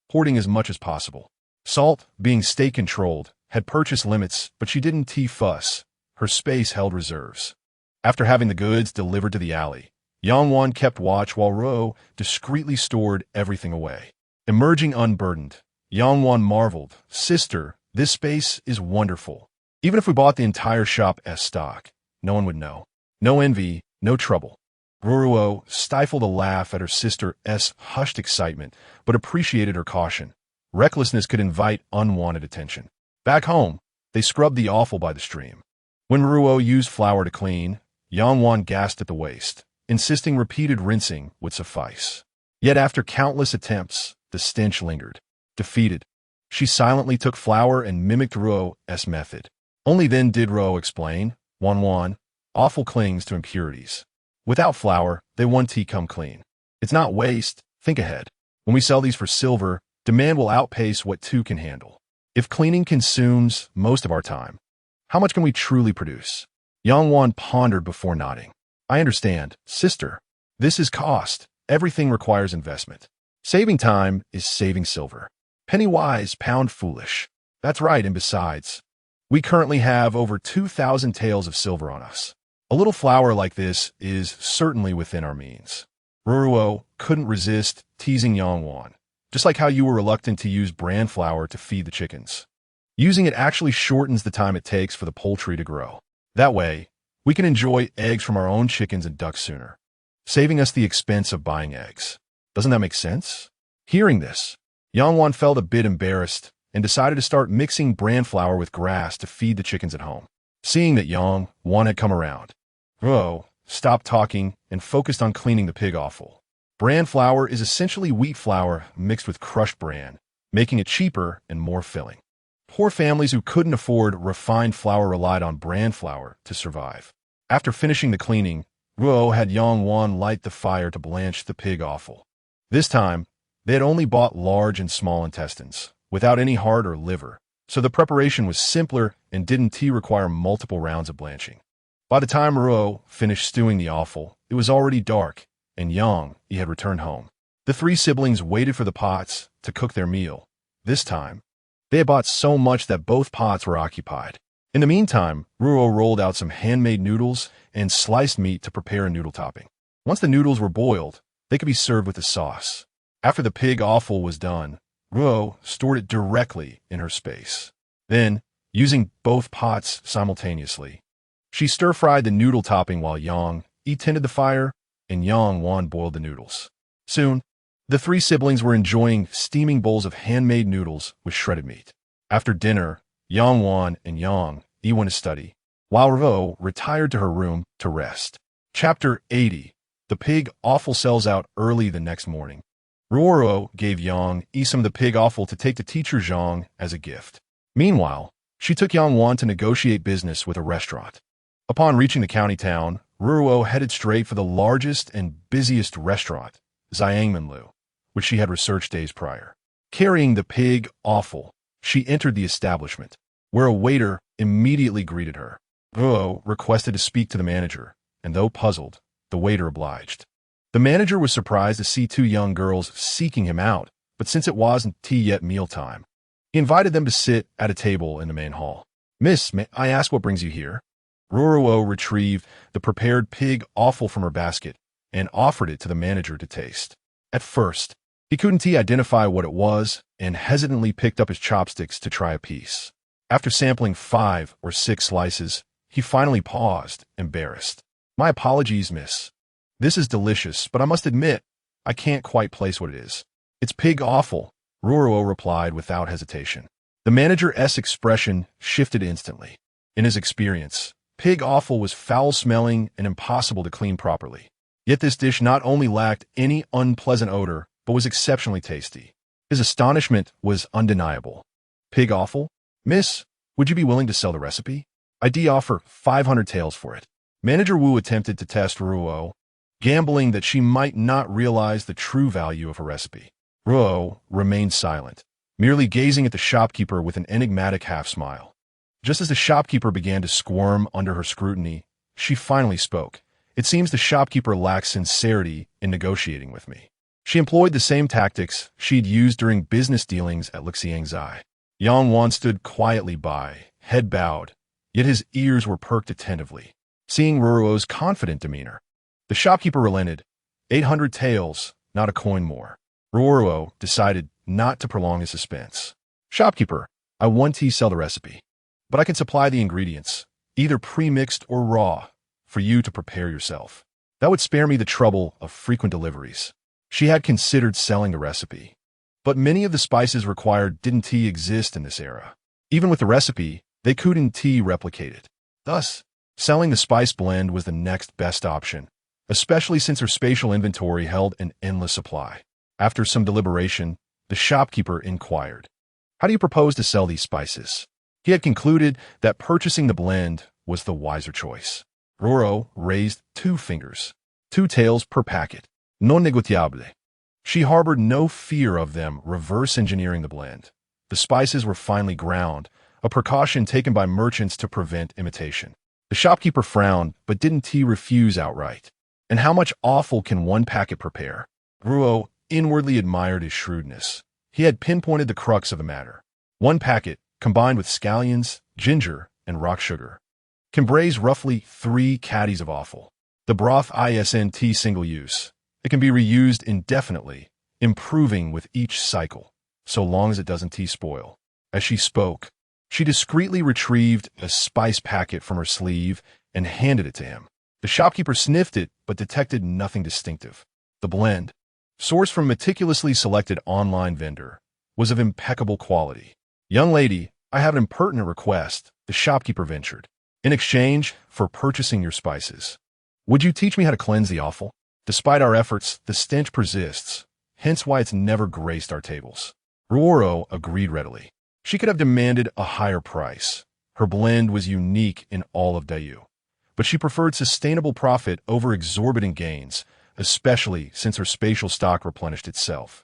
hoarding as much as possible. Salt, being state-controlled, had purchase limits, but she didn't fuss. Her space held reserves. After having the goods delivered to the alley, Yang Wan kept watch while Ruo discreetly stored everything away. Emerging unburdened, Yang Wan marveled, "Sister, this space is wonderful. Even if we bought the entire shop as stock, no one would know. No envy, no trouble." Ruoruo stifled a laugh at her sister's hushed excitement, but appreciated her caution. Recklessness could invite unwanted attention. Back home, they scrubbed the offal by the stream. When Ruo used flour to clean, Yang Wan gasped at the waste, insisting repeated rinsing would suffice. Yet after countless attempts, the stench lingered. Defeated, she silently took flour and mimicked Ruo's method. Only then did Ruo explain, "Wan, awful clings to impurities. Without flour, they won't come clean. It's not waste, think ahead. When we sell these for silver, demand will outpace what two can handle. If cleaning consumes most of our time, how much can we truly produce?" Yang Wan pondered before nodding. "I understand, sister. This is cost. Everything requires investment. Saving time is saving silver. Penny wise, pound foolish. That's right, and besides, we currently have over 2,000 taels of silver on us. A little flour like this is certainly within our means." Ruoruo couldn't resist teasing Yang Wan, just like how you were reluctant to use bran flour to feed the chickens. Using it actually shortens the time it takes for the poultry to grow. That way, we can enjoy eggs from our own chickens and ducks sooner, saving us the expense of buying eggs. Doesn't that make sense? Hearing this, Yang Wan felt a bit embarrassed and decided to start mixing bran flour with grass to feed the chickens at home. Seeing that Yang Wan had come around, Ruo stopped talking and focused on cleaning the pig offal. Bran flour is essentially wheat flour mixed with crushed bran, making it cheaper and more filling. Poor families who couldn't afford refined flour relied on bran flour to survive. After finishing the cleaning, Ruo had Yang Wan light the fire to blanch the pig offal. This time, they had only bought large and small intestines, without any heart or liver, so the preparation was simpler and didn't require multiple rounds of blanching. By the time Ruo finished stewing the offal, it was already dark, and he had returned home. The three siblings waited for the pots to cook their meal. This time, they had bought so much that both pots were occupied. In the meantime, Ruo rolled out some handmade noodles and sliced meat to prepare a noodle topping. Once the noodles were boiled, they could be served with the sauce. After the pig offal was done, Ruo stored it directly in her space. Then, using both pots simultaneously, she stir-fried the noodle topping while tended the fire and Yang Wan boiled the noodles. Soon, the three siblings were enjoying steaming bowls of handmade noodles with shredded meat. After dinner, Yang Wan and went to study, while Ruo retired to her room to rest. Chapter 80. The pig offal sells out early the next morning. Ruoruo gave some of the pig offal to take to teacher Zhang as a gift. Meanwhile, she took Yang Wan to negotiate business with a restaurant. Upon reaching the county town, Ruoruo headed straight for the largest and busiest restaurant, Xiangmenlu, which she had researched days prior. Carrying the pig offal, she entered the establishment, where a waiter immediately greeted her. Ruo requested to speak to the manager, and though puzzled, the waiter obliged. The manager was surprised to see two young girls seeking him out, but since it wasn't yet mealtime, he invited them to sit at a table in the main hall. "Miss, may I ask what brings you here?" Ruoruo retrieved the prepared pig offal from her basket and offered it to the manager to taste. At first, he couldn't identify what it was and hesitantly picked up his chopsticks to try a piece. After sampling 5 or 6 slices, he finally paused, embarrassed. "My apologies, miss. This is delicious, but I must admit, I can't quite place what it is." "It's pig offal," Ruoruo replied without hesitation. The manager's expression shifted instantly. In his experience, pig offal was foul-smelling and impossible to clean properly. Yet this dish not only lacked any unpleasant odor, but was exceptionally tasty. His astonishment was undeniable. "Pig offal? Miss, would you be willing to sell the recipe? I'd offer 500 taels for it." Manager Wu attempted to test Ruo, gambling that she might not realize the true value of her recipe. Ruo remained silent, merely gazing at the shopkeeper with an enigmatic half-smile. Just as the shopkeeper began to squirm under her scrutiny, she finally spoke. "It seems the shopkeeper lacks sincerity in negotiating with me." She employed the same tactics she'd used during business dealings at Lixiangzai. Yang Wan stood quietly by, head bowed, yet his ears were perked attentively. Seeing Ruoruo's confident demeanor, the shopkeeper relented. 800 taels, not a coin more. Ruoruo decided not to prolong his suspense. "Shopkeeper, I want to sell the recipe, but I can supply the ingredients, either pre-mixed or raw, for you to prepare yourself. That would spare me the trouble of frequent deliveries." She had considered selling the recipe, but many of the spices required didn't exist in this era. Even with the recipe, they couldn't replicate it. Thus, selling the spice blend was the next best option, especially since her spatial inventory held an endless supply. After some deliberation, the shopkeeper inquired, "How do you propose to sell these spices?" He had concluded that purchasing the blend was the wiser choice. Ruoruo raised 2 fingers. 2 taels per packet. Non negociable. She harbored no fear of them reverse engineering the blend. The spices were finely ground, a precaution taken by merchants to prevent imitation. The shopkeeper frowned, but didn't he refuse outright? And how much offal can 1 packet prepare? Ruoruo inwardly admired his shrewdness. He had pinpointed the crux of the matter. 1 packet, combined with scallions, ginger, and rock sugar, can braise roughly 3 caddies of offal. The broth isn't single use. It can be reused indefinitely, improving with each cycle, so long as it doesn't spoil. As she spoke, she discreetly retrieved a spice packet from her sleeve and handed it to him. The shopkeeper sniffed it, but detected nothing distinctive. The blend, sourced from a meticulously selected online vendor, was of impeccable quality. "Young lady, I have an impertinent request," the shopkeeper ventured. "In exchange for purchasing your spices, would you teach me how to cleanse the offal? Despite our efforts, the stench persists, hence why it's never graced our tables." Ruoruo agreed readily. She could have demanded a higher price. Her blend was unique in all of Dayu, but she preferred sustainable profit over exorbitant gains, especially since her spatial stock replenished itself.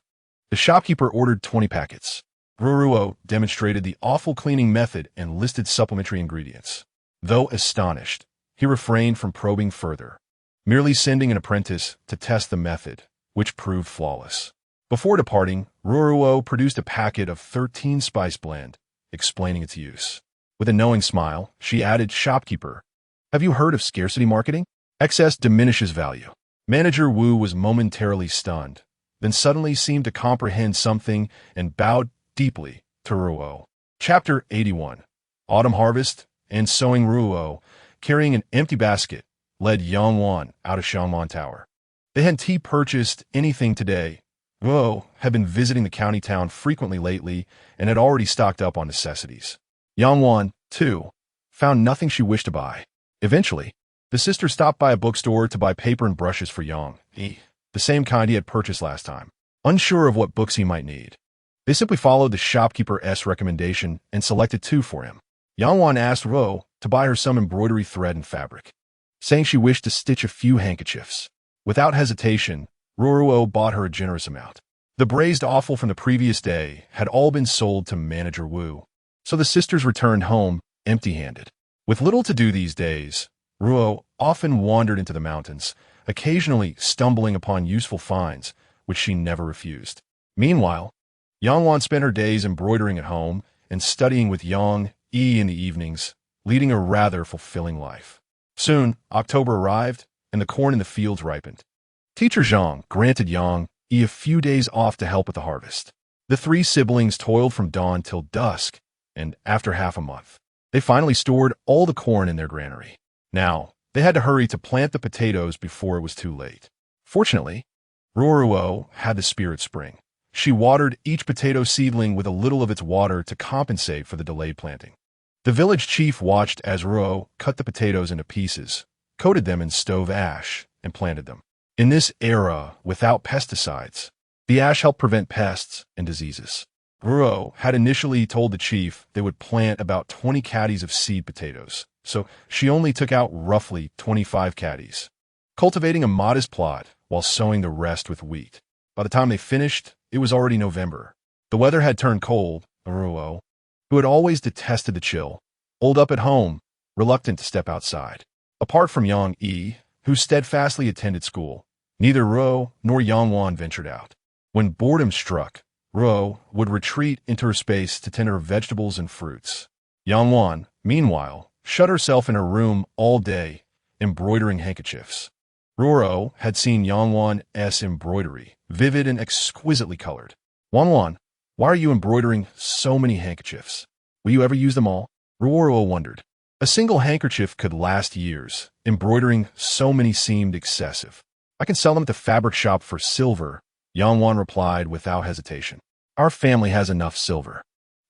The shopkeeper ordered 20 packets. Ruoruo demonstrated the offal cleaning method and listed supplementary ingredients. Though astonished, he refrained from probing further, merely sending an apprentice to test the method, which proved flawless. Before departing, Ruoruo produced a packet of 13 spice blend, explaining its use. With a knowing smile, she added, "Shopkeeper, have you heard of scarcity marketing? Excess diminishes value." Manager Wu was momentarily stunned, then suddenly seemed to comprehend something and bowed deeply to Ruoruo. Chapter 81. Autumn Harvest and Sowing. Ruoruo, carrying an empty basket, led Yangwan out of Shangman Tower. They hadn't purchased anything today. Ruoruo had been visiting the county town frequently lately and had already stocked up on necessities. Yangwan, too, found nothing she wished to buy. Eventually, the sister stopped by a bookstore to buy paper and brushes for Yang, the same kind he had purchased last time. Unsure of what books he might need, they simply followed the shopkeeper's recommendation and selected 2 for him. Yangwan asked Ruoruo to buy her some embroidery thread and fabric, saying she wished to stitch a few handkerchiefs. Without hesitation, Ruoruo bought her a generous amount. The braised offal from the previous day had all been sold to Manager Wu, so the sisters returned home empty-handed. With little to do these days, Ruoruo often wandered into the mountains, occasionally stumbling upon useful finds, which she never refused. Meanwhile, Yangwan spent her days embroidering at home and studying with Yang in the evenings, leading a rather fulfilling life. Soon, October arrived, and the corn in the fields ripened. Teacher Zhang granted Yang a few days off to help with the harvest. The 3 siblings toiled from dawn till dusk, and after half a month, they finally stored all the corn in their granary. Now, they had to hurry to plant the potatoes before it was too late. Fortunately, Ruoruo had the spirit spring. She watered each potato seedling with a little of its water to compensate for the delayed planting. The village chief watched as Ruoruo cut the potatoes into pieces, coated them in stove ash, and planted them. In this era without pesticides, the ash helped prevent pests and diseases. Ruoruo had initially told the chief they would plant about 20 caddies of seed potatoes, so she only took out roughly 25 caddies, cultivating a modest plot while sowing the rest with wheat. By the time they finished, it was already November. The weather had turned cold. Ruoruo, who had always detested the chill, holed up at home, reluctant to step outside. Apart from Yang, who steadfastly attended school, neither Ruoruo nor Yangwan ventured out. When boredom struck, Ruoruo would retreat into her space to tend her vegetables and fruits. Yangwan, meanwhile, shut herself in her room all day, embroidering handkerchiefs. Ruoruo had seen Yangwan's embroidery, vivid and exquisitely colored. "Yangwan, why are you embroidering so many handkerchiefs? Will you ever use them all?" Ruoruo wondered. A single handkerchief could last years. Embroidering so many seemed excessive. "I can sell them at the fabric shop for silver," Yangwan replied without hesitation. "Our family has enough silver.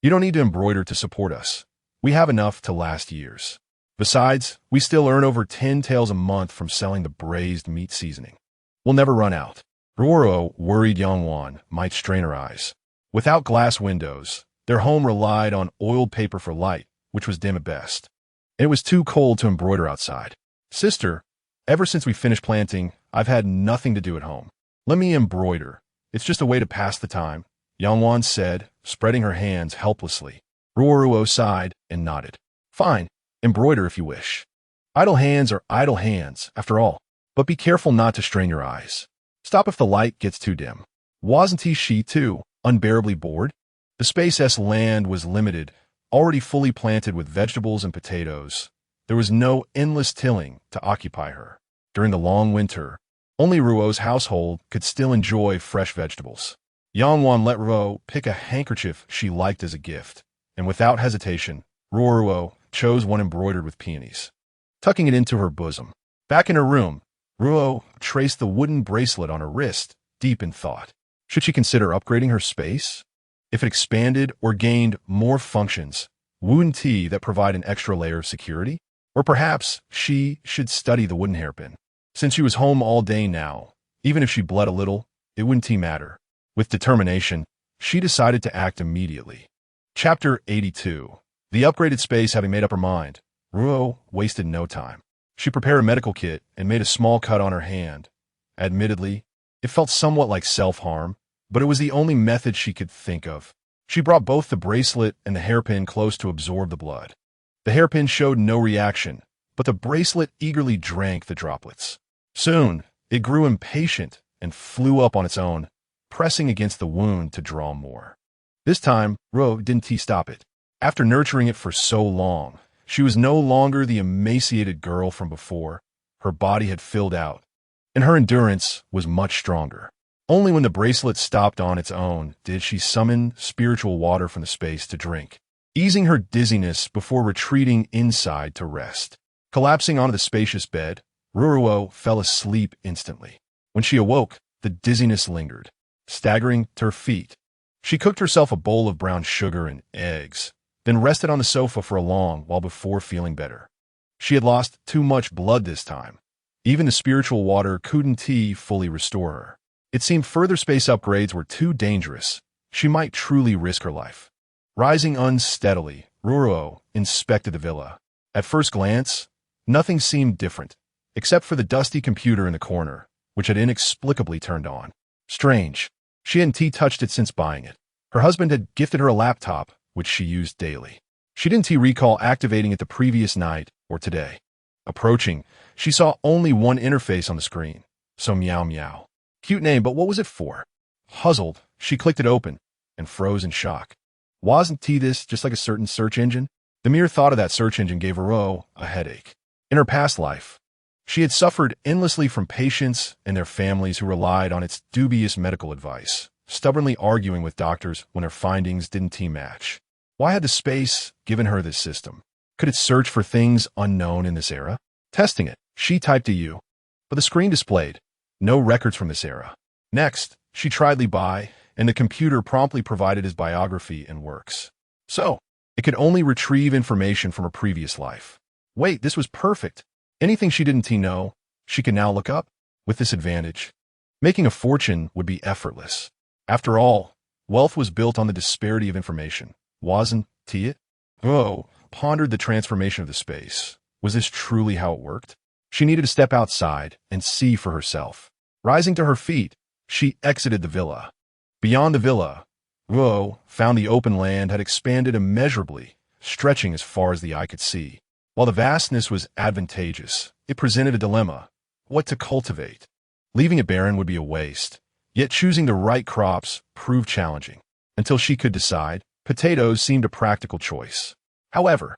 You don't need to embroider to support us. We have enough to last years. Besides, we still earn over 10 taels a month from selling the braised meat seasoning. We'll never run out." Ruoruo worried Yangwan might strain her eyes. Without glass windows, their home relied on oiled paper for light, which was dim at best. It was too cold to embroider outside. Sister, ever since we finished planting, I've had nothing to do at home. Let me embroider. It's just a way to pass the time, Yangwan said, spreading her hands helplessly. Ruoruo sighed and nodded. Fine, embroider if you wish. Idle hands are idle hands, after all. But be careful not to strain your eyes. Stop if the light gets too dim. Wasn't she, too, unbearably bored? The Space land was limited, already fully planted with vegetables and potatoes. There was no endless tilling to occupy her. During the long winter, only Ruo's household could still enjoy fresh vegetables. Yangwan let Ruo pick a handkerchief she liked as a gift, and without hesitation, Ruoruo chose one embroidered with peonies. Tucking it into her bosom. Back in her room, Ruo traced the wooden bracelet on her wrist, deep in thought. Should she consider upgrading her space? If it expanded or gained more functions, wouldn't that provide an extra layer of security? Or perhaps she should study the wooden hairpin. Since she was home all day now, even if she bled a little, it wouldn't matter. With determination, she decided to act immediately. Chapter 82. The upgraded space having made up her mind, Ruo wasted no time. She prepared a medical kit and made a small cut on her hand. Admittedly, it felt somewhat like self-harm, but it was the only method she could think of. She brought both the bracelet and the hairpin close to absorb the blood. The hairpin showed no reaction, but the bracelet eagerly drank the droplets. Soon, it grew impatient and flew up on its own, pressing against the wound to draw more. This time, Ruo didn't stop it. After nurturing it for so long, she was no longer the emaciated girl from before. Her body had filled out, and her endurance was much stronger. Only when the bracelet stopped on its own did she summon spiritual water from the space to drink, easing her dizziness before retreating inside to rest. Collapsing onto the spacious bed, Ruoruo fell asleep instantly. When she awoke, the dizziness lingered. Staggering to her feet, she cooked herself a bowl of brown sugar and eggs, then rested on the sofa for a long while before feeling better. She had lost too much blood this time. Even the spiritual water couldn't fully restore her. It seemed further space upgrades were too dangerous. She might truly risk her life. Rising unsteadily, Ruoruo inspected the villa. At first glance, nothing seemed different, except for the dusty computer in the corner, which had inexplicably turned on. Strange. She hadn't touched it since buying it. Her husband had gifted her a laptop, which she used daily. She didn't recall activating it the previous night or today. Approaching, she saw only one interface on the screen. So meow meow. Cute name, but what was it for? Puzzled, she clicked it open and froze in shock. Wasn't this just like a certain search engine? The mere thought of that search engine gave Ruo a headache. In her past life, she had suffered endlessly from patients and their families who relied on its dubious medical advice, stubbornly arguing with doctors when their findings didn't match. Why had the space given her this system? Could it search for things unknown in this era? Testing it, she typed a U, but the screen displayed no records from this era. Next, she tried Li Bai, and the computer promptly provided his biography and works. So, it could only retrieve information from her previous life. Wait, this was perfect. Anything she didn't know, she could now look up. With this advantage, making a fortune would be effortless. After all, wealth was built on the disparity of information. Wasn't it? Ruo pondered the transformation of the space. Was this truly how it worked? She needed to step outside and see for herself. Rising to her feet, she exited the villa. Beyond the villa, Ruo found the open land had expanded immeasurably, stretching as far as the eye could see. While the vastness was advantageous, it presented a dilemma: what to cultivate. Leaving it barren would be a waste, yet choosing the right crops proved challenging. Until she could decide, potatoes seemed a practical choice. However,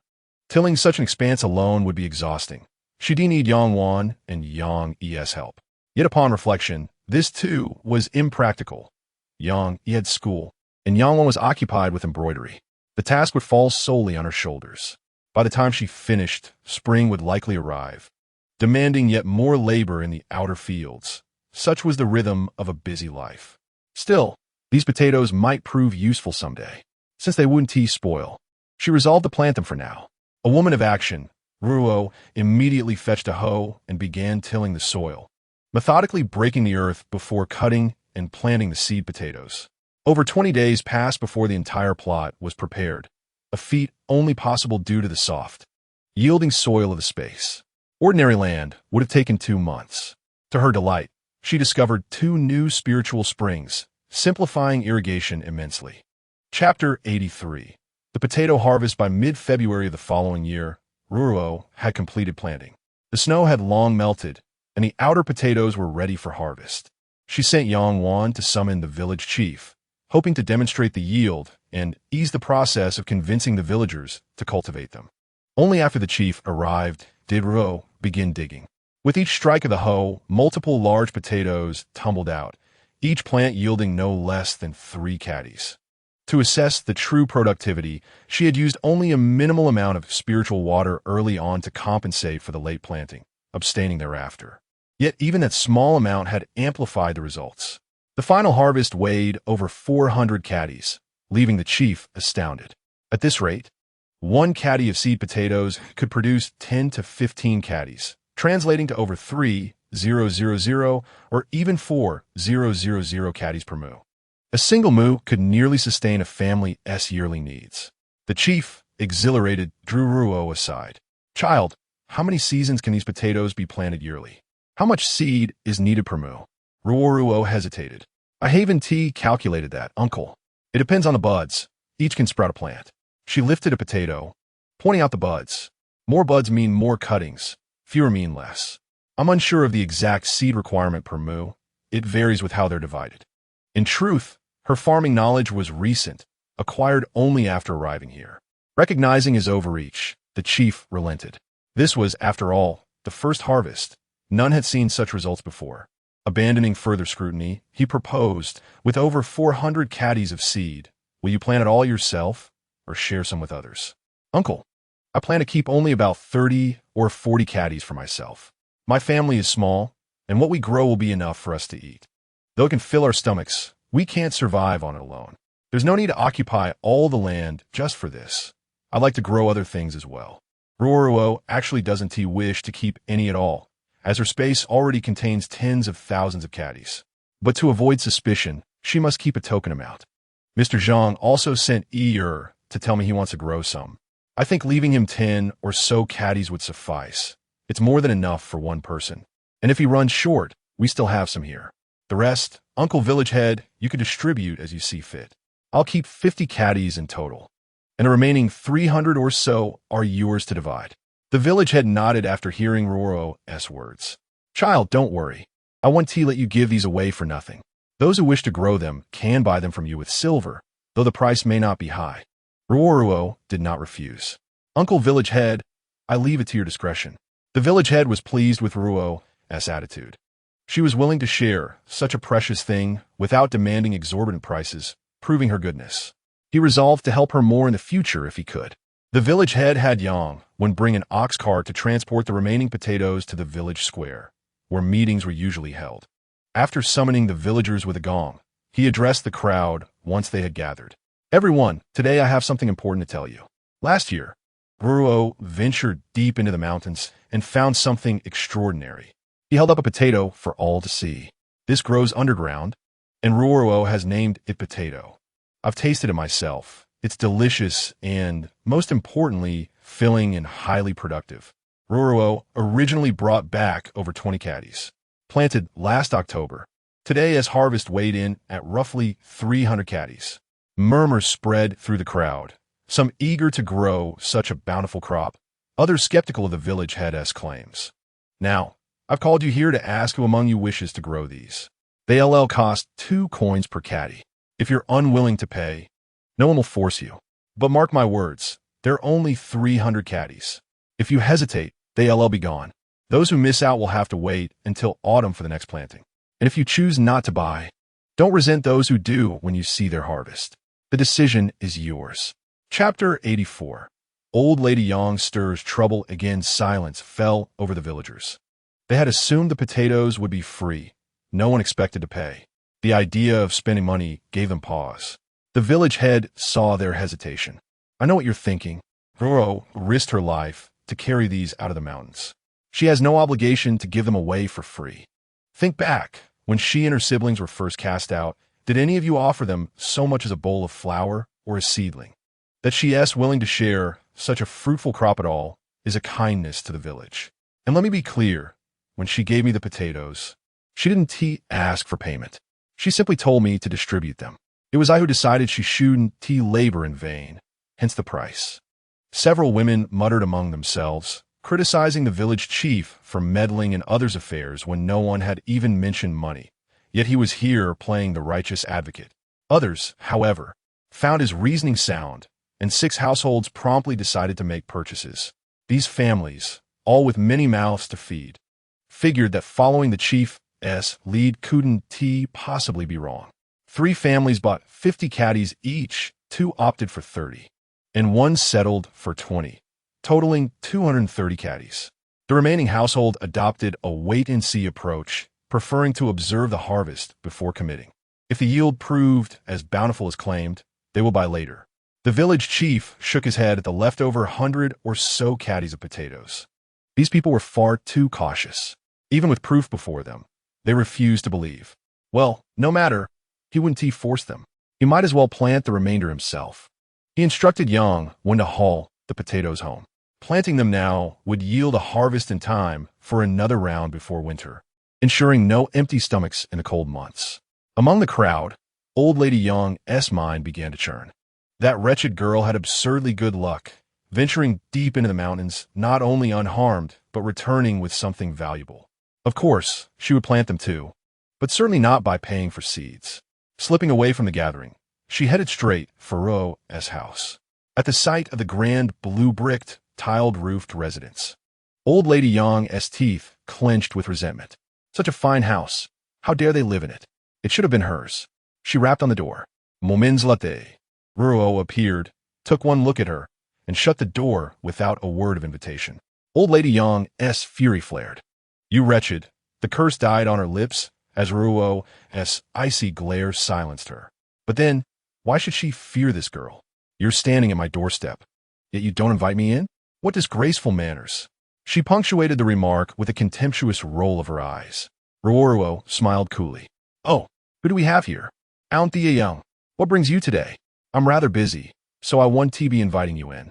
tilling such an expanse alone would be exhausting. She did need Yangwan and Yang-E's help. Yet upon reflection, this too was impractical. Yang-E had school, and Yangwan was occupied with embroidery. The task would fall solely on her shoulders. By the time she finished, spring would likely arrive, demanding yet more labor in the outer fields. Such was the rhythm of a busy life. Still, these potatoes might prove useful someday. Since they wouldn't spoil, she resolved to plant them for now. A woman of action, Ruoruo immediately fetched a hoe and began tilling the soil. methodically breaking the earth before cutting and planting the seed potatoes. Over 20 days passed before the entire plot was prepared, a feat only possible due to the soft, yielding soil of the space. Ordinary land would have taken 2 months. To her delight, she discovered 2 new spiritual springs, simplifying irrigation immensely. Chapter 83. The potato harvest. By mid-February of the following year, Ruoruo had completed planting. The snow had long melted, and the outer potatoes were ready for harvest. She sent Yang Wan to summon the village chief, hoping to demonstrate the yield and ease the process of convincing the villagers to cultivate them. Only after the chief arrived did Ruoruo begin digging. With each strike of the hoe, multiple large potatoes tumbled out, each plant yielding no less than 3 caddies. To assess the true productivity, she had used only a minimal amount of spiritual water early on to compensate for the late planting, abstaining thereafter. Yet even that small amount had amplified the results. The final harvest weighed over 400 caddies, leaving the chief astounded. At this rate, 1 caddy of seed potatoes could produce 10 to 15 caddies, translating to over 3,000 or even 4,000 caddies per moo. A single moo could nearly sustain a family's yearly needs. The chief, exhilarated, drew Ruoruo aside. "Child, how many seasons can these potatoes be planted yearly? How much seed is needed per moo?" Ruoruo hesitated. "I haven't calculated that, uncle. It depends on the buds. Each can sprout a plant." She lifted a potato, pointing out the buds. "More buds mean more cuttings. Fewer mean less. I'm unsure of the exact seed requirement per moo. It varies with how they're divided." In truth, her farming knowledge was recent, acquired only after arriving here. Recognizing his overreach, the chief relented. This was, after all, the first harvest. None had seen such results before. Abandoning further scrutiny, he proposed, "With over 400 caddies of seed, will you plant it all yourself or share some with others?" "Uncle, I plan to keep only about 30 or 40 caddies for myself. My family is small, and what we grow will be enough for us to eat. Though it can fill our stomachs, we can't survive on it alone. There's no need to occupy all the land just for this. I'd like to grow other things as well." Ruoruo actually doesn't wish to keep any at all, as her space already contains tens of thousands of caddies. But to avoid suspicion, she must keep a token amount. "Mr. Zhang also sent to tell me he wants to grow some. I think leaving him 10 or so caddies would suffice. It's more than enough for 1 person. And if he runs short, we still have some here. The rest, Uncle Village Head, you can distribute as you see fit. I'll keep 50 caddies in total, and the remaining 300 or so are yours to divide." The village head nodded after hearing Ruoruo's words. "Child, don't worry. I won't let you give these away for nothing. Those who wish to grow them can buy them from you with silver, though the price may not be high." Ruoruo did not refuse. "Uncle Village Head, I leave it to your discretion." The village head was pleased with Ruoruo's attitude. She was willing to share such a precious thing without demanding exorbitant prices, proving her goodness. He resolved to help her more in the future if he could. The village head had Yang Wan bring an ox cart to transport the remaining potatoes to the village square, where meetings were usually held. After summoning the villagers with a gong, he addressed the crowd once they had gathered. "Everyone, today I have something important to tell you. Last year, Ruoruo ventured deep into the mountains and found something extraordinary. He held up a potato for all to see. This grows underground, and Ruoruo has named it Potato. I've tasted it myself. It's delicious and, most importantly, filling and highly productive." Ruoruo originally brought back over 20 caddies, planted last October. Today, as harvest weighed in at roughly 300 caddies. Murmurs spread through the crowd, some eager to grow such a bountiful crop, others skeptical of the village head's claims. "Now, I've called you here to ask who among you wishes to grow these. They cost 2 coins per caddy. If you're unwilling to pay, no one will force you. But mark my words, there are only 300 caddies. If you hesitate, they'll be gone. Those who miss out will have to wait until autumn for the next planting. And if you choose not to buy, don't resent those who do when you see their harvest. The decision is yours." Chapter 84. Old Lady Yang stirs trouble again. Silence fell over the villagers. They had assumed the potatoes would be free. No one expected to pay. The idea of spending money gave them pause. The village head saw their hesitation. "I know what you're thinking. Ruoruo risked her life to carry these out of the mountains. She has no obligation to give them away for free. Think back, when she and her siblings were first cast out, did any of you offer them so much as a bowl of flour or a seedling? That she is willing to share such a fruitful crop at all is a kindness to the village. And let me be clear, when she gave me the potatoes, she didn't ask for payment. She simply told me to distribute them. It was I who decided she shouldn't labor in vain, hence the price. Several women muttered among themselves, criticizing the village chief for meddling in others' affairs when no one had even mentioned money, yet he was here playing the righteous advocate. Others, however, found his reasoning sound, and 6 households promptly decided to make purchases. These families, all with many mouths to feed, figured that following the chief's lead couldn't possibly be wrong. 3 families bought 50 caddies each, 2 opted for 30, and 1 settled for 20, totaling 230 caddies. The remaining household adopted a wait-and-see approach, preferring to observe the harvest before committing. If the yield proved as bountiful as claimed, they will buy later. The village chief shook his head at the leftover 100 or so caddies of potatoes. These people were far too cautious. Even with proof before them, they refused to believe. Well, no matter, he wouldn't force them. He might as well plant the remainder himself. He instructed Yang when to haul the potatoes home. Planting them now would yield a harvest in time for another round before winter, ensuring no empty stomachs in the cold months. Among the crowd, old lady Yang's mind began to churn. That wretched girl had absurdly good luck, venturing deep into the mountains, not only unharmed, but returning with something valuable. Of course, she would plant them too, but certainly not by paying for seeds. Slipping away from the gathering, she headed straight for Ruoruo's house. At the sight of the grand blue-bricked, tiled-roofed residence, old lady Yang's teeth clenched with resentment. Such a fine house. How dare they live in it? It should have been hers. She rapped on the door. Moments latte. Ruoruo appeared, took one look at her, and shut the door without a word of invitation. Old lady Yang's fury flared. You wretched. The curse died on her lips as Ruoruo's icy glare silenced her. But then, why should she fear this girl? You're standing at my doorstep, yet you don't invite me in? What disgraceful manners. She punctuated the remark with a contemptuous roll of her eyes. Ruoruo smiled coolly. Oh, who do we have here? Auntie Young. What brings you today? I'm rather busy, so I won't be inviting you in.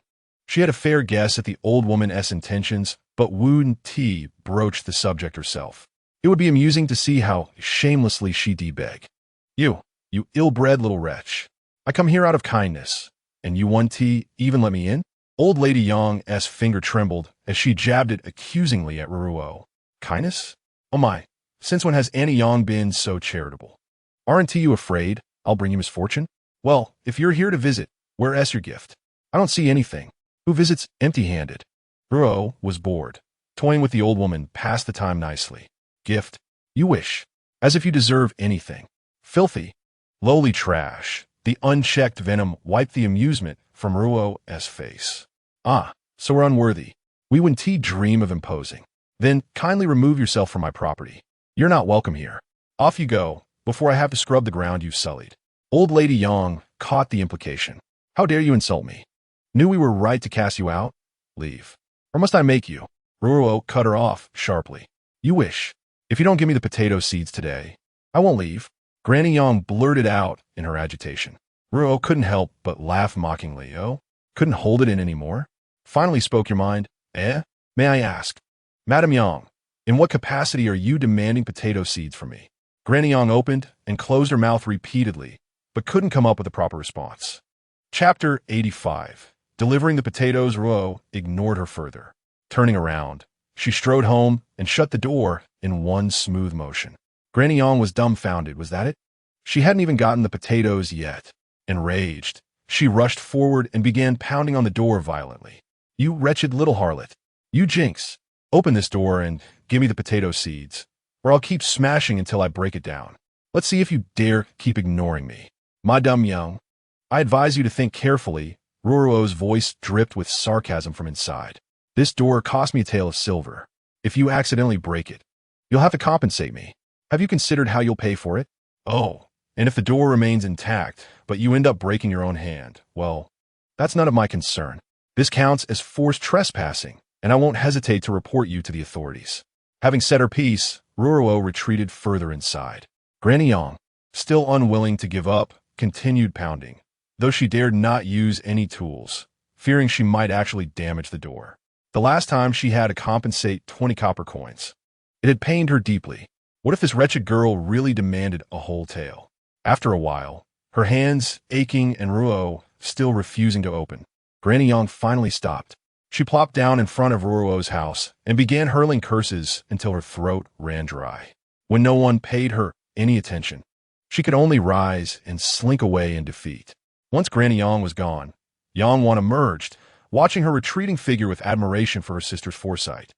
She had a fair guess at the old woman's intentions, but wouldn't broach the subject herself. It would be amusing to see how shamelessly she beg. You ill-bred little wretch. I come here out of kindness, and you won't even let me in? Old lady Yang's finger trembled as she jabbed it accusingly at Ruoruo. Kindness? Oh my, since when has Annie Yang been so charitable? Aren't you afraid I'll bring you misfortune? Well, if you're here to visit, where's your gift? I don't see anything. Who visits empty-handed? Ruoruo was bored. Toying with the old woman passed the time nicely. Gift? You wish. As if you deserve anything. Filthy. Lowly trash. The unchecked venom wiped the amusement from Ruoruo's face. Ah, so we're unworthy. We wouldn't dream of imposing. Then kindly remove yourself from my property. You're not welcome here. Off you go, before I have to scrub the ground you've sullied. Old lady Yang caught the implication. How dare you insult me? Knew we were right to cast you out? Leave. Or must I make you? Ruoruo cut her off sharply. You wish. If you don't give me the potato seeds today, I won't leave. Granny Yang blurted out in her agitation. Ruoruo couldn't help but laugh mockingly. Oh, couldn't hold it in anymore. Finally spoke your mind. May I ask? Madam Yang, in what capacity are you demanding potato seeds from me? Granny Yang opened and closed her mouth repeatedly, but couldn't come up with a proper response. Chapter 85. Delivering the potatoes, Ruoruo ignored her further. Turning around, she strode home and shut the door in one smooth motion. Granny Yang was dumbfounded. Was that it? She hadn't even gotten the potatoes yet. Enraged, she rushed forward and began pounding on the door violently. You wretched little harlot. You jinx. Open this door and give me the potato seeds, or I'll keep smashing until I break it down. Let's see if you dare keep ignoring me. Madame Yang, I advise you to think carefully. Ruoruo's voice dripped with sarcasm from inside. This door cost me a tael of silver. If you accidentally break it, you'll have to compensate me. Have you considered how you'll pay for it? Oh, and if the door remains intact, but you end up breaking your own hand, well, that's none of my concern. This counts as forced trespassing, and I won't hesitate to report you to the authorities. Having said her piece, Ruoruo retreated further inside. Granny Yang, still unwilling to give up, continued pounding, though she dared not use any tools, fearing she might actually damage the door. The last time she had to compensate 20 copper coins. It had pained her deeply. What if this wretched girl really demanded a whole tale? After a while, her hands aching and Ruoruo still refusing to open, Granny Yang finally stopped. She plopped down in front of Ruoruo's house and began hurling curses until her throat ran dry. When no one paid her any attention, she could only rise and slink away in defeat. Once Granny Yang was gone, Yang Wan emerged, watching her retreating figure with admiration for her sister's foresight.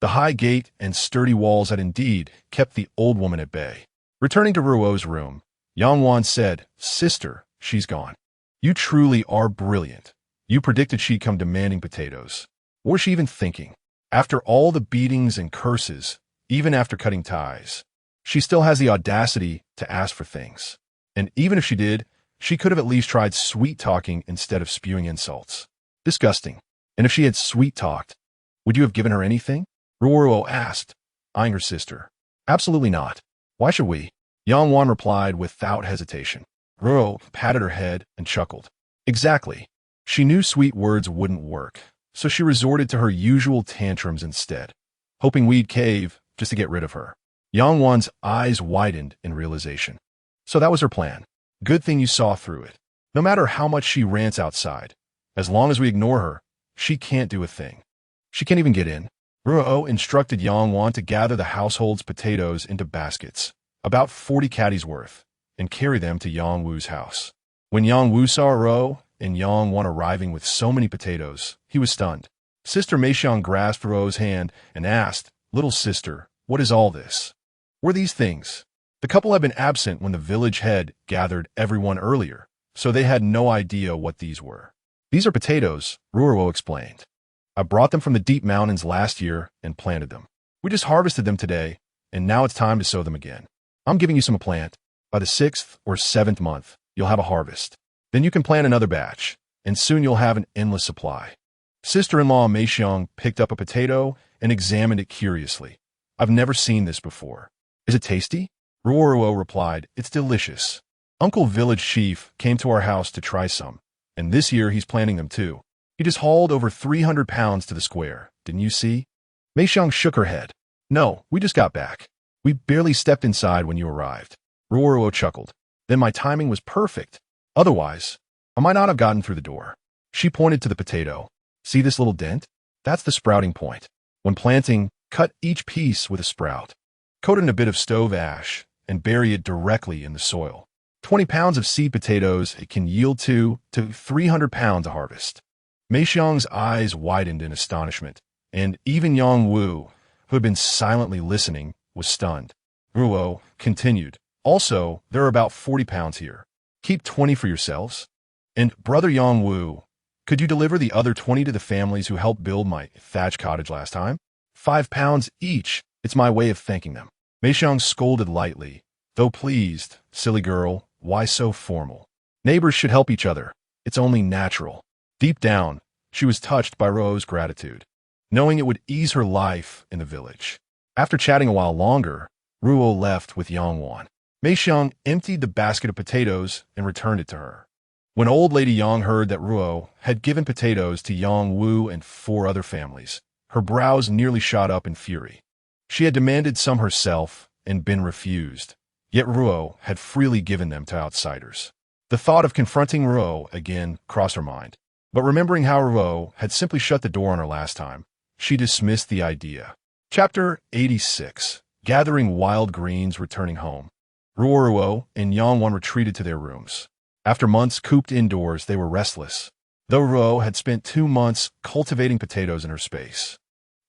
The high gate and sturdy walls had indeed kept the old woman at bay. Returning to Ruoruo's room, Yang Wan said, "Sister, she's gone. You truly are brilliant. You predicted she'd come demanding potatoes. What was she even thinking? After all the beatings and curses, even after cutting ties, she still has the audacity to ask for things. And even if she did, she could have at least tried sweet-talking instead of spewing insults. Disgusting. And if she had sweet-talked, would you have given her anything?" Ruoruo asked, eyeing her sister. "Absolutely not. Why should we?" Yang Wan replied without hesitation. Ruoruo patted her head and chuckled. Exactly. She knew sweet words wouldn't work, so she resorted to her usual tantrums instead, hoping we'd cave just to get rid of her. Yang Wan's eyes widened in realization. So that was her plan. Good thing you saw through it. No matter how much she rants outside, as long as we ignore her, she can't do a thing. She can't even get in. Ruoruo instructed Yang Wan to gather the household's potatoes into baskets, about 40 caddies worth, and carry them to Yang Wu's house. When Yang Wu saw Ruoruo and Yang Wan arriving with so many potatoes, he was stunned. Sister Meixiang grasped Ruoruo's hand and asked, "Little sister, what is all this? Were these things?" The couple had been absent when the village head gathered everyone earlier, so they had no idea what these were. "These are potatoes," Ruoruo explained. "I brought them from the deep mountains last year and planted them. We just harvested them today, and now it's time to sow them again. I'm giving you some plant. By the 6th or 7th month, you'll have a harvest. Then you can plant another batch, and soon you'll have an endless supply." Sister-in-law Meixiang picked up a potato and examined it curiously. "I've never seen this before. Is it tasty?" Ruoruo replied, "It's delicious. Uncle Village Chief came to our house to try some, and this year he's planting them too. He just hauled over 300 pounds to the square. Didn't you see?" Meixiang shook her head. "No, we just got back. We barely stepped inside when you arrived." Ruoruo chuckled. "Then my timing was perfect. Otherwise, I might not have gotten through the door." She pointed to the potato. "See this little dent? That's the sprouting point. When planting, cut each piece with a sprout. Coat it in a bit of stove ash and bury it directly in the soil. 20 pounds of seed potatoes it can yield 2 to 300 pounds a harvest." Meixiang's eyes widened in astonishment, and even Yang Wu, who had been silently listening, was stunned. Ruoruo continued, "Also, there are about 40 pounds here. Keep 20 for yourselves. And Brother Yang Wu, could you deliver the other 20 to the families who helped build my thatch cottage last time? 5 pounds each. It's my way of thanking them." Meixiang scolded lightly, though pleased. "Silly girl, why so formal? Neighbors should help each other. It's only natural." Deep down, she was touched by Ruoruo's gratitude, knowing it would ease her life in the village. After chatting a while longer, Ruoruo left with Yang Wan. Meixiang emptied the basket of potatoes and returned it to her. When old lady Yang heard that Ruoruo had given potatoes to Yang Wu and 4 other families, her brows nearly shot up in fury. She had demanded some herself and been refused, yet Ruoruo had freely given them to outsiders. The thought of confronting Ruoruo again crossed her mind, but remembering how Ruoruo had simply shut the door on her last time, she dismissed the idea. Chapter 86. Gathering Wild Greens Returning Home. Ruoruo and Yang Wan retreated to their rooms. After months cooped indoors, they were restless, though Ruoruo had spent 2 months cultivating potatoes in her space.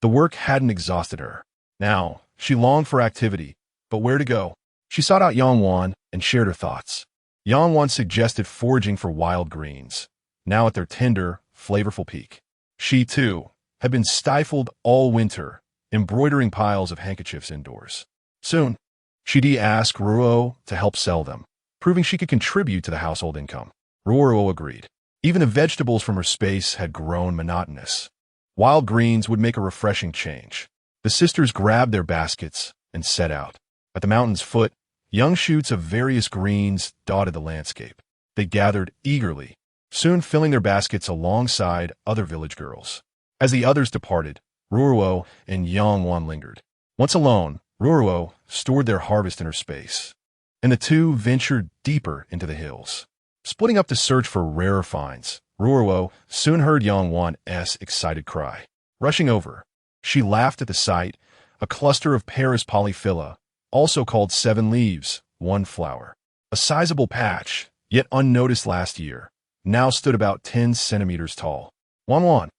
The work hadn't exhausted her. Now, she longed for activity, but where to go? She sought out Yang Wan and shared her thoughts. Yang Wan suggested foraging for wild greens, now at their tender, flavorful peak. She, too, had been stifled all winter, embroidering piles of handkerchiefs indoors. Soon, she'd ask Ruoruo to help sell them, proving she could contribute to the household income. Ruoruo agreed. Even the vegetables from her space had grown monotonous. Wild greens would make a refreshing change. The sisters grabbed their baskets and set out. At the mountain's foot, young shoots of various greens dotted the landscape. They gathered eagerly, soon filling their baskets alongside other village girls. As the others departed, Ruoruo and Yangwan lingered. Once alone, Ruoruo stored their harvest in her space, and the two ventured deeper into the hills. Splitting up to search for rarer finds, Ruoruo soon heard Yangwan's excited cry. Rushing over, she laughed at the sight. A cluster of Paris polyphylla, also called 7 leaves, 1 flower. A sizable patch, yet unnoticed last year, now stood about 10 centimeters tall. Wanwan,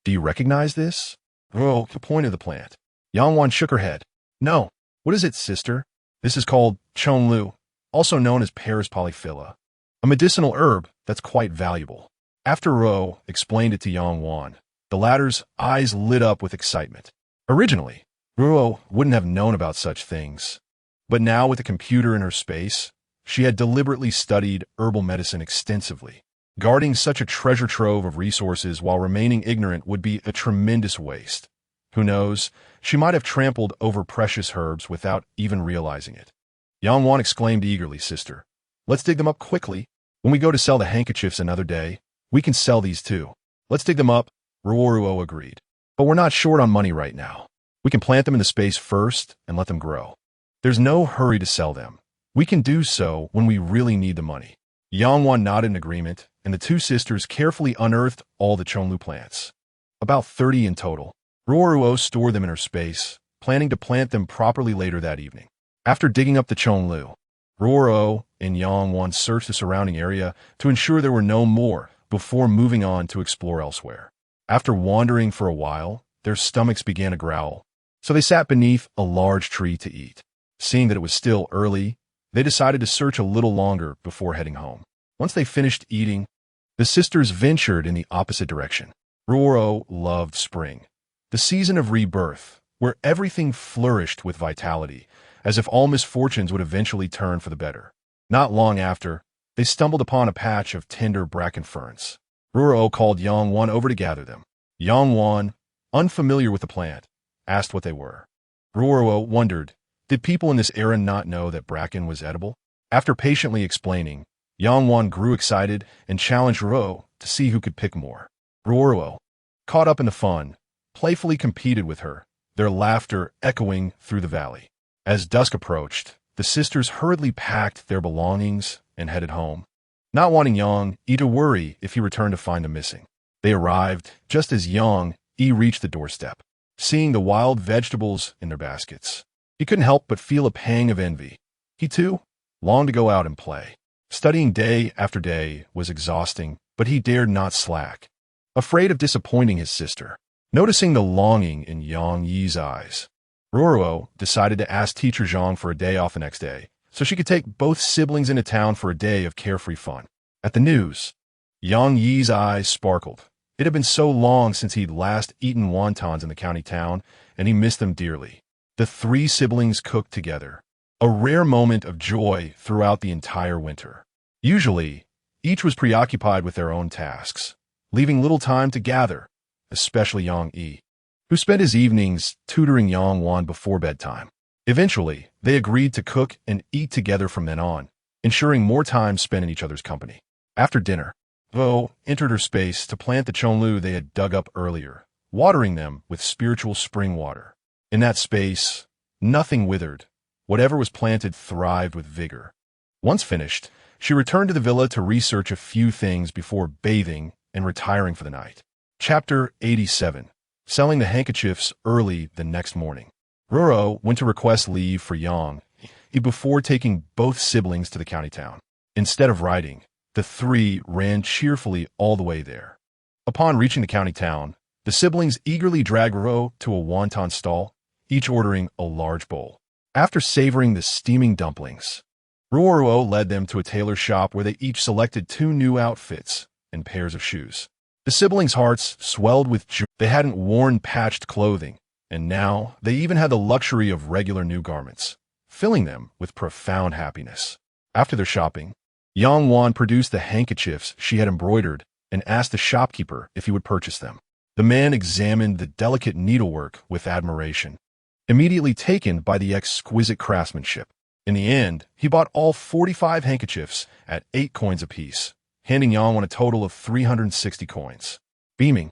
do you recognize this? Oh, the point of the plant. Yangwan shook her head. No. What is it, sister? This is called chonlu, also known as Paris polyphylla, a medicinal herb that's quite valuable. After Ruo explained it to Yangwan, the latter's eyes lit up with excitement. Originally, Ruo wouldn't have known about such things, but now with a computer in her space, she had deliberately studied herbal medicine extensively. Guarding such a treasure trove of resources while remaining ignorant would be a tremendous waste. Who knows, she might have trampled over precious herbs without even realizing it. Yangwan exclaimed eagerly, sister, let's dig them up quickly. When we go to sell the handkerchiefs another day, we can sell these too. Let's dig them up, Ruoruo agreed. But we're not short on money right now. We can plant them in the space first and let them grow. There's no hurry to sell them. We can do so when we really need the money. Yangwan nodded in agreement, and the two sisters carefully unearthed all the chonlu plants. About 30 in total. Ruoruo stored them in her space, planning to plant them properly later that evening. After digging up the chonlu, Ruoruo and Yangwan searched the surrounding area to ensure there were no more before moving on to explore elsewhere. After wandering for a while, their stomachs began to growl, so they sat beneath a large tree to eat. Seeing that it was still early, they decided to search a little longer before heading home. Once they finished eating, the sisters ventured in the opposite direction. Ruoruo loved spring, the season of rebirth, where everything flourished with vitality, as if all misfortunes would eventually turn for the better. Not long after, they stumbled upon a patch of tender bracken ferns. Ruoruo called Yangwan over to gather them. Yangwan, unfamiliar with the plant, asked what they were. Ruoruo wondered, did people in this era not know that bracken was edible? After patiently explaining, Yangwan grew excited and challenged Ruoruo to see who could pick more. Ruoruo, caught up in the fun, playfully competed with her, their laughter echoing through the valley. As dusk approached, the sisters hurriedly packed their belongings and headed home, not wanting Yang-yi to worry if he returned to find them missing. They arrived just as Yang-yi reached the doorstep. Seeing the wild vegetables in their baskets, he couldn't help but feel a pang of envy. He, too, longed to go out and play. Studying day after day was exhausting, but he dared not slack, afraid of disappointing his sister. Noticing the longing in Yang-yi's eyes, Ruoruo decided to ask teacher Zhang for a day off the next day, so she could take both siblings into town for a day of carefree fun. At the news, Yang-yi's eyes sparkled. It had been so long since he'd last eaten wontons in the county town, and he missed them dearly. The 3 siblings cooked together, a rare moment of joy throughout the entire winter. Usually, each was preoccupied with their own tasks, leaving little time to gather, especially Yang-yi, who spent his evenings tutoring Yangwan before bedtime. Eventually, they agreed to cook and eat together from then on, ensuring more time spent in each other's company. After dinner, Vo entered her space to plant the chonlu they had dug up earlier, watering them with spiritual spring water. In that space, nothing withered. Whatever was planted thrived with vigor. Once finished, she returned to the villa to research a few things before bathing and retiring for the night. Chapter 87. Selling the handkerchiefs early the next morning. Ruoruo went to request leave for Yang-yi before taking both siblings to the county town. Instead of riding, the 3 ran cheerfully all the way there. Upon reaching the county town, the siblings eagerly dragged Ruoruo to a wonton stall, each ordering a large bowl. After savoring the steaming dumplings, Ruoruo led them to a tailor shop where they each selected 2 new outfits and pairs of shoes. The siblings' hearts swelled with joy. They hadn't worn patched clothing, and now they even had the luxury of regular new garments, filling them with profound happiness. After their shopping, Yangwan produced the handkerchiefs she had embroidered and asked the shopkeeper if he would purchase them. The man examined the delicate needlework with admiration. immediately taken by the exquisite craftsmanship. In the end, he bought all 45 handkerchiefs at 8 coins apiece, handing Yang a total of 360 coins. Beaming,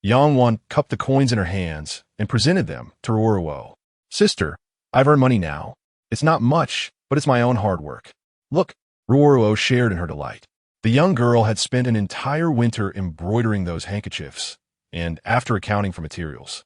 Yang cupped the coins in her hands and presented them to Ruoruo. "Sister, I've earned money now. It's not much, but it's my own hard work. Look," Ruoruo shared in her delight. The young girl had spent an entire winter embroidering those handkerchiefs, and after accounting for materials,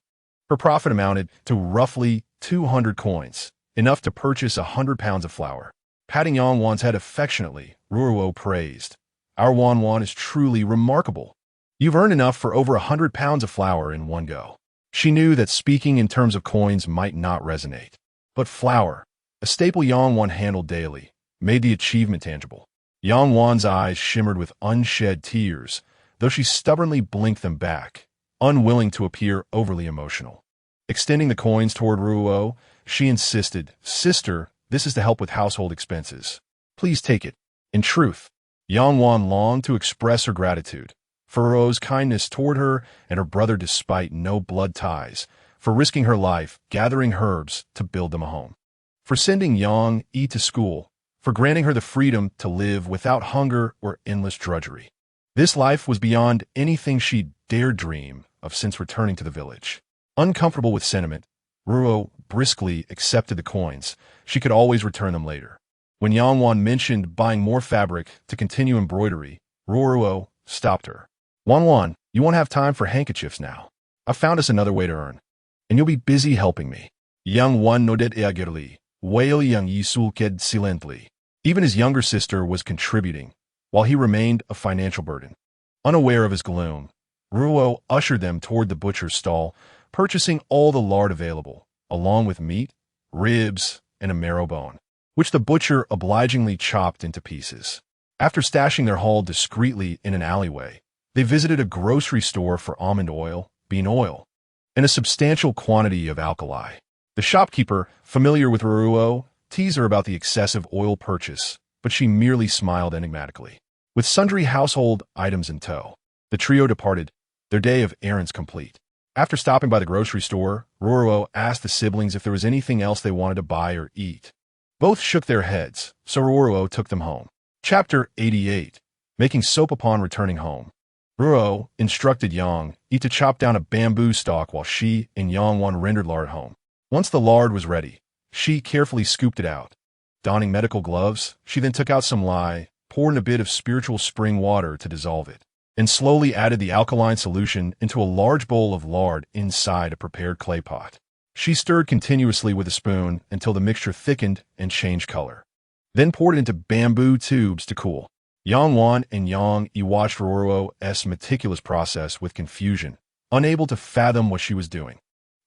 her profit amounted to roughly 200 coins, enough to purchase 100 pounds of flour. Patting Yang head affectionately, Ruoruo praised, "Our Wan is truly remarkable. You've earned enough for over 100 pounds of flour in one go." She knew that speaking in terms of coins might not resonate, but flour, a staple Yang handled daily, made the achievement tangible. Yang eyes shimmered with unshed tears, though she stubbornly blinked them back, unwilling to appear overly emotional. Extending the coins toward Ruoruo, she insisted, "Sister, this is to help with household expenses. Please take it." In truth, Yang longed to express her gratitude for Ruoruo's kindness toward her and her brother despite no blood ties, for risking her life gathering herbs to build them a home, for sending Yang to school, for granting her the freedom to live without hunger or endless drudgery. This life was beyond anything she'd dared dream of since returning to the village. Uncomfortable with sentiment, Ruoruo briskly accepted the coins. She could always return them later. When Yang mentioned buying more fabric to continue embroidery, Ruoruo stopped her. "Wan, you won't have time for handkerchiefs now. I've found us another way to earn, and you'll be busy helping me." Yang nodded eagerly, while Yang Yi sulked silently. Even his younger sister was contributing, while he remained a financial burden. Unaware of his gloom, Ruoruo ushered them toward the butcher's stall, purchasing all the lard available, along with meat, ribs, and a marrow bone, which the butcher obligingly chopped into pieces. After stashing their haul discreetly in an alleyway, they visited a grocery store for almond oil, bean oil, and a substantial quantity of alkali. The shopkeeper, familiar with Ruoruo, teased her about the excessive oil purchase, but she merely smiled enigmatically. With sundry household items in tow, the trio departed, their day of errands complete. After stopping by the grocery store, Ruoruo asked the siblings if there was anything else they wanted to buy or eat. Both shook their heads, so Ruoruo took them home. Chapter 88. Making soap upon returning home. Ruoruo instructed Yang to chop down a bamboo stalk while she and Yang rendered lard home. Once the lard was ready, she carefully scooped it out. Donning medical gloves, she then took out some lye, poured in a bit of spiritual spring water to dissolve it, and slowly added the alkaline solution into a large bowl of lard inside a prepared clay pot. She stirred continuously with a spoon until the mixture thickened and changed color, then poured it into bamboo tubes to cool. Yang and Yang watched Ruoruo's meticulous process with confusion, unable to fathom what she was doing.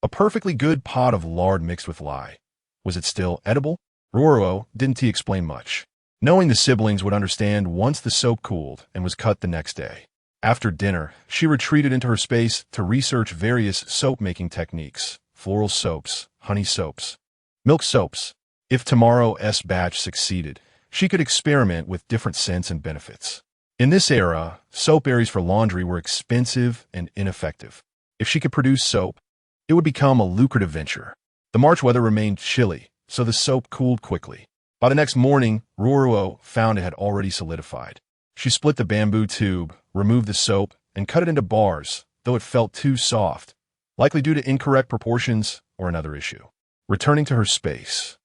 A perfectly good pot of lard mixed with lye. Was it still edible? Ruoruo didn't explain much, knowing the siblings would understand once the soap cooled and was cut the next day. After dinner, she retreated into her space to research various soap-making techniques: floral soaps, honey soaps, milk soaps. If tomorrow's batch succeeded, she could experiment with different scents and benefits. In this era, soap berries for laundry were expensive and ineffective. If she could produce soap, it would become a lucrative venture. The March weather remained chilly, so the soap cooled quickly. By the next morning, Ruoruo found it had already solidified. She split the bamboo tube, removed the soap, and cut it into bars, though it felt too soft, likely due to incorrect proportions or another issue. Returning to her space,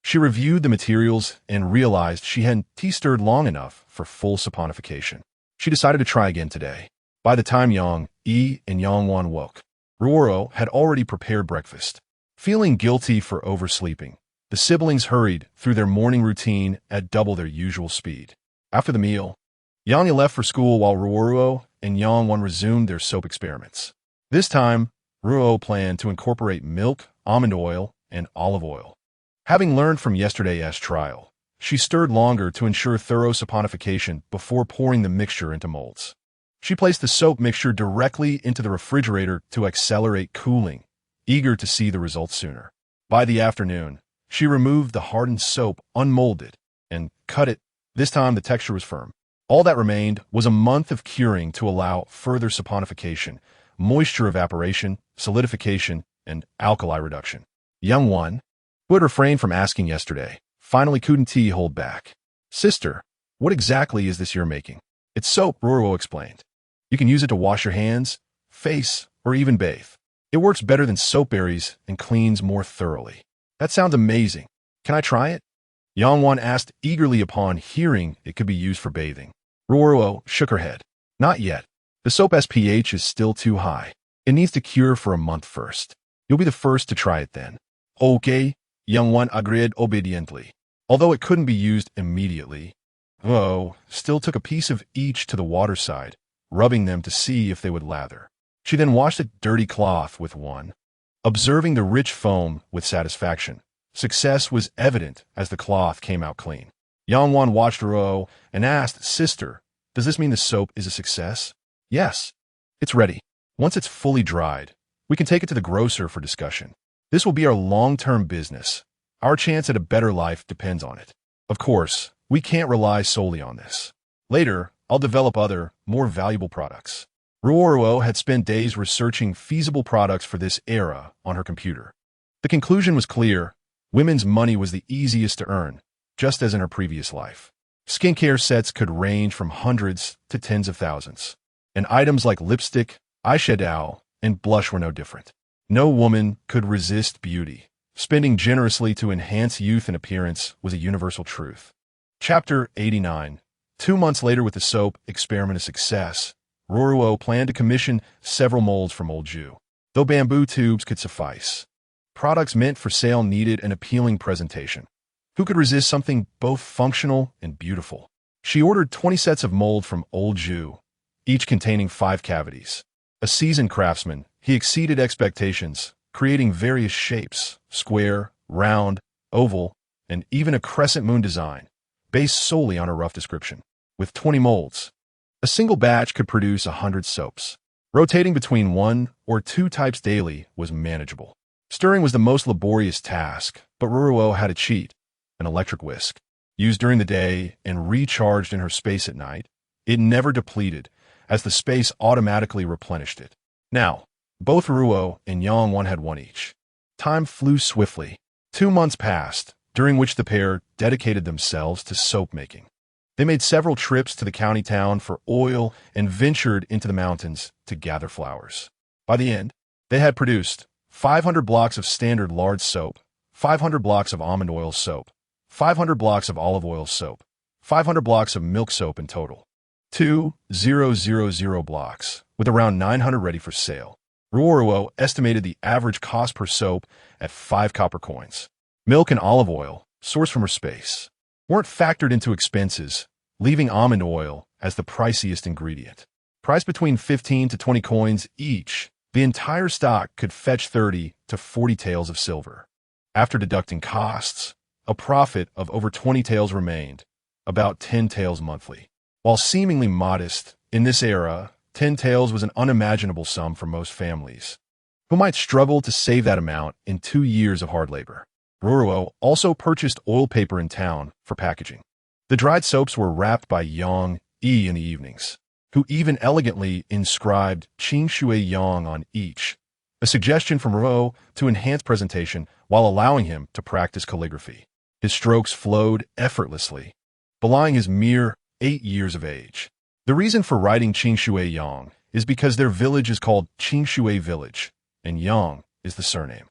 she reviewed the materials and realized she hadn't stirred long enough for full saponification. She decided to try again today. By the time Yang and Yang woke, Ruoruo had already prepared breakfast. Feeling guilty for oversleeping, the siblings hurried through their morning routine at double their usual speed. After the meal, Yang left for school while Ruoruo and Yang resumed their soap experiments. This time, Ruoruo planned to incorporate milk, almond oil, and olive oil. Having learned from yesterday's trial, she stirred longer to ensure thorough saponification before pouring the mixture into molds. She placed the soap mixture directly into the refrigerator to accelerate cooling, eager to see the results sooner. By the afternoon, she removed the hardened soap unmolded and cut it. This time the texture was firm. All that remained was a month of curing to allow further saponification, moisture evaporation, solidification, and alkali reduction. Young one, who had refrained from asking yesterday, finally couldn't hold back. Sister, what exactly is this you're making? It's soap, Ruoruo explained. You can use it to wash your hands, face, or even bathe. It works better than soap berries and cleans more thoroughly. That sounds amazing. Can I try it? Yangwan asked eagerly upon hearing it could be used for bathing. Ruoruo shook her head. Not yet. The soap's pH is still too high. It needs to cure for a month first. You'll be the first to try it then. Okay, Yangwan agreed obediently. Although it couldn't be used immediately, Ruo still took a piece of each to the water side, rubbing them to see if they would lather. She then washed a dirty cloth with one. Observing the rich foam with satisfaction, success was evident as the cloth came out clean. Yangwan watched Ruo and asked, Sister, does this mean the soap is a success? Yes. It's ready. Once it's fully dried, we can take it to the grocer for discussion. This will be our long-term business. Our chance at a better life depends on it. Of course, we can't rely solely on this. Later, I'll develop other, more valuable products. Ruoruo had spent days researching feasible products for this era on her computer. The conclusion was clear. Women's money was the easiest to earn, just as in her previous life. Skincare sets could range from hundreds to tens of thousands. And items like lipstick, eyeshadow, and blush were no different. No woman could resist beauty. Spending generously to enhance youth and appearance was a universal truth. Chapter 89. 2 months later, with the soap experiment a success, Ruoruo planned to commission several molds from old Jew. Though bamboo tubes could suffice, products meant for sale needed an appealing presentation. Who could resist something both functional and beautiful? She ordered 20 sets of mold from old Jew, each containing 5 cavities. A seasoned craftsman, he exceeded expectations, creating various shapes, square, round, oval, and even a crescent moon design, based solely on a rough description. With 20 molds, a single batch could produce 100 soaps. Rotating between 1 or 2 types daily was manageable. Stirring was the most laborious task, but Ruoruo had a cheat, an electric whisk. Used during the day and recharged in her space at night, it never depleted, as the space automatically replenished it. Now, both Ruo and Yangwan had one each. Time flew swiftly. 2 months passed, during which the pair dedicated themselves to soap making. They made several trips to the county town for oil and ventured into the mountains to gather flowers. By the end, they had produced 500 blocks of standard lard soap, 500 blocks of almond oil soap, 500 blocks of olive oil soap, 500 blocks of milk soap in total. 2,000 blocks, with around 900 ready for sale. Ruoruo estimated the average cost per soap at 5 copper coins. Milk and olive oil, sourced from her space, weren't factored into expenses, leaving almond oil as the priciest ingredient. Priced between 15 to 20 coins each, the entire stock could fetch 30 to 40 taels of silver. After deducting costs, a profit of over 20 taels remained, about 10 taels monthly. While seemingly modest, in this era, 10 taels was an unimaginable sum for most families, who might struggle to save that amount in 2 years of hard labor. Ruoruo also purchased oil paper in town for packaging. The dried soaps were wrapped by Yang Yi in the evenings, who even elegantly inscribed Qing Shui Yang on each, a suggestion from Ruo to enhance presentation while allowing him to practice calligraphy. His strokes flowed effortlessly, belying his mere 8 years of age. The reason for writing Qing Shui Yang is because their village is called Qing Shui Village, and Yang is the surname.